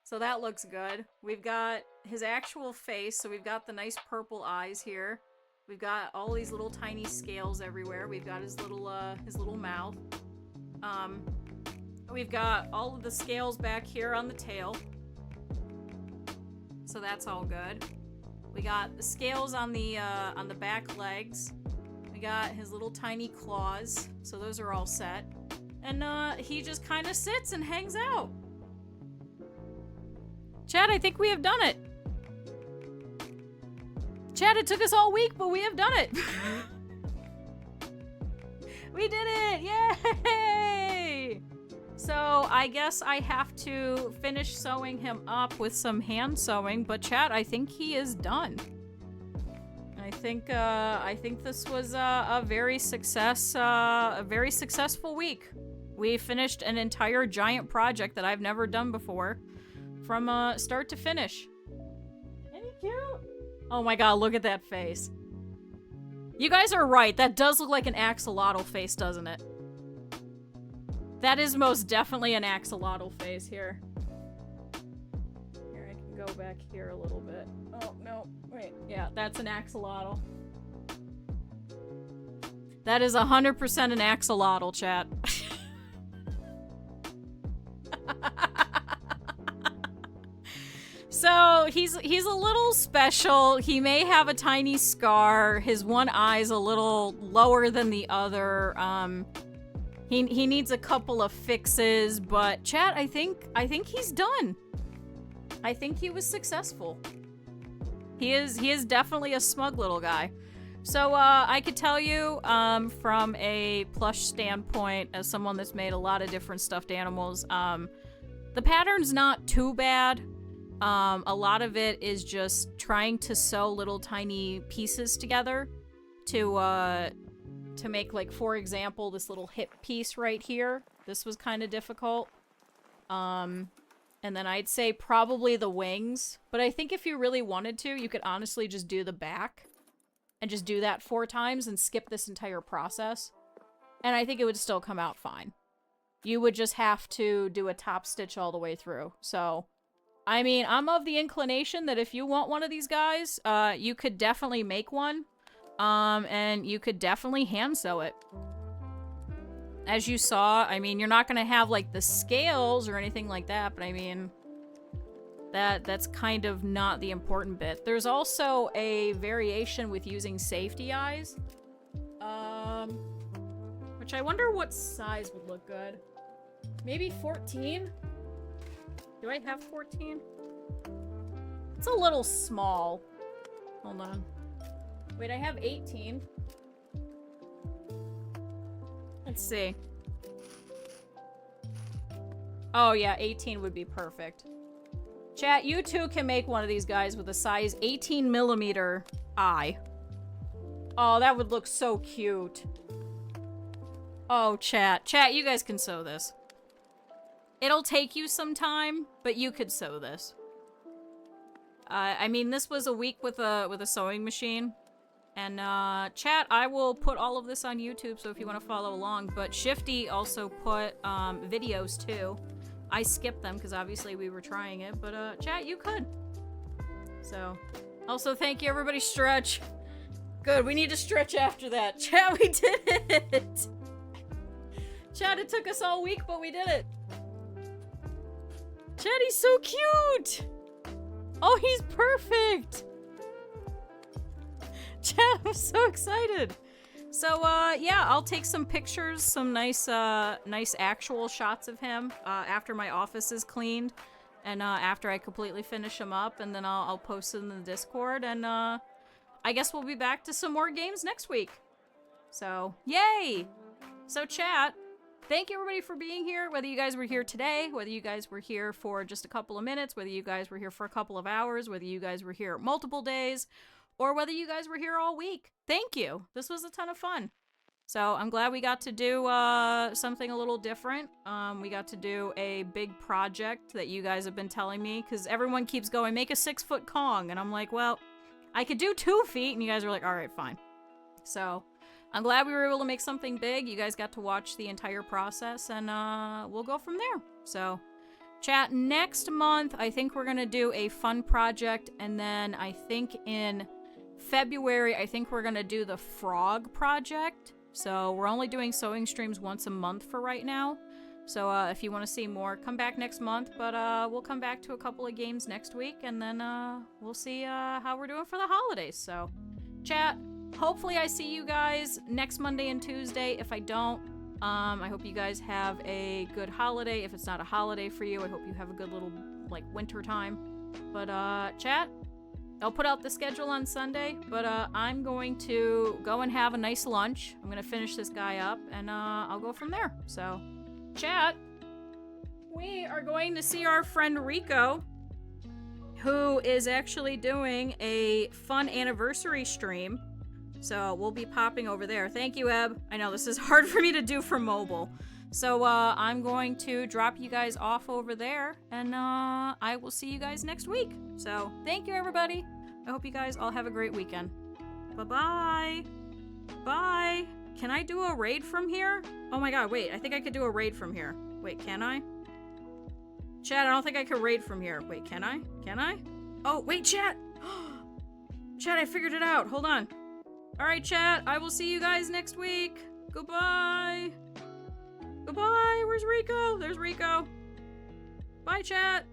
Speaker 1: So that looks good. We've got his actual face, so we've got the nice purple eyes here. We've got all these little tiny scales everywhere. We've got his little mouth. We've got all of the scales back here on the tail. So that's all good. We got the scales on the back legs. We got his little tiny claws. So those are all set. And he just kind of sits and hangs out. Chad, I think we have done it. Chad, it took us all week, but we have done it. We did it! Yay! So I guess I have to finish sewing him up with some hand sewing, but Chad, I think he is done. I think this was a very successful week. We finished an entire giant project that I've never done before, from start to finish. Isn't he cute? Oh my god, look at that face. You guys are right. That does look like an axolotl face, doesn't it? That is most definitely an axolotl face here. Here, I can go back here a little bit. Oh, no. Wait. Yeah, that's an axolotl. That is 100% an axolotl, chat. So, he's a little special. He may have a tiny scar. His one eye's a little lower than the other. He needs a couple of fixes, but chat, I think he's done. I think he was successful. He is definitely a smug little guy. So, I could tell you, from a plush standpoint, as someone that's made a lot of different stuffed animals, the pattern's not too bad. A lot of it is just trying to sew little tiny pieces together to make, like, for example, this little hip piece right here. This was kind of difficult. And then I'd say probably the wings. But I think if you really wanted to, you could honestly just do the back. And just do that 4 times and skip this entire process. And I think it would still come out fine. You would just have to do a top stitch all the way through. So, I mean, I'm of the inclination that if you want one of these guys, you could definitely make one. And you could definitely hand sew it. As you saw, I mean, you're not going to have, like, the scales or anything like that, but I mean, that's kind of not the important bit. There's also a variation with using safety eyes. Which I wonder what size would look good. Maybe 14? Do I have 14? It's a little small. Hold on. Wait, I have 18. Let's see. Oh yeah, 18 would be perfect. Chat, you too can make one of these guys with a size 18mm eye. Oh, that would look so cute. Oh, chat. Chat, you guys can sew this. It'll take you some time, but you could sew this. I mean, this was a week with a sewing machine. And, chat, I will put all of this on YouTube, so if you want to follow along. But Shifty also put, videos, too. I skipped them, because obviously we were trying it. But, chat, you could. So, also, thank you, everybody. Stretch. Good, we need to stretch after that. Chat, we did it! Chat, it took us all week, but we did it. Chat, he's so cute! Oh, he's perfect! Chat, I'm so excited. So, yeah, I'll take some pictures, some nice actual shots of him, after my office is cleaned, and, after I completely finish him up, and then I'll post it in the Discord, and, I guess we'll be back to some more games next week. So, yay! So, chat, thank you everybody for being here, whether you guys were here today, whether you guys were here for just a couple of minutes, whether you guys were here for a couple of hours, whether you guys were here multiple days, or whether you guys were here all week. Thank you. This was a ton of fun. So I'm glad we got to do something a little different. We got to do a big project that you guys have been telling me, because everyone keeps going, make a 6-foot Kong. And I'm like, well, I could do 2 feet. And you guys are like, all right, fine. So I'm glad we were able to make something big. You guys got to watch the entire process, and we'll go from there. So, chat, next month, I think we're going to do a fun project, and then I think in February, I think we're going to do the frog project. So, we're only doing sewing streams once a month for right now. So, if you want to see more, come back next month, but we'll come back to a couple of games next week, and then we'll see how we're doing for the holidays. So, chat, hopefully I see you guys next Monday and Tuesday. If I don't, I hope you guys have a good holiday. If it's not a holiday for you, I hope you have a good little, like, winter time. But, chat, I'll put out the schedule on Sunday, but, I'm going to go and have a nice lunch. I'm gonna finish this guy up, and, I'll go from there. So, chat, we are going to see our friend Rico, who is actually doing a fun anniversary stream. So we'll be popping over there. Thank you, Eb. I know this is hard for me to do for mobile. So I'm going to drop you guys off over there, and I will see you guys next week. So thank you, everybody. I hope you guys all have a great weekend. Bye-bye. Bye. Can I do a raid from here? Oh my god, wait. I think I could do a raid from here. Wait, can I? Chat, I don't think I could raid from here. Wait, can I? Can I? Oh, wait, chat! Chat, I figured it out. Hold on. Alright, chat. I will see you guys next week. Goodbye. Goodbye. Where's Rico? There's Rico. Bye, chat.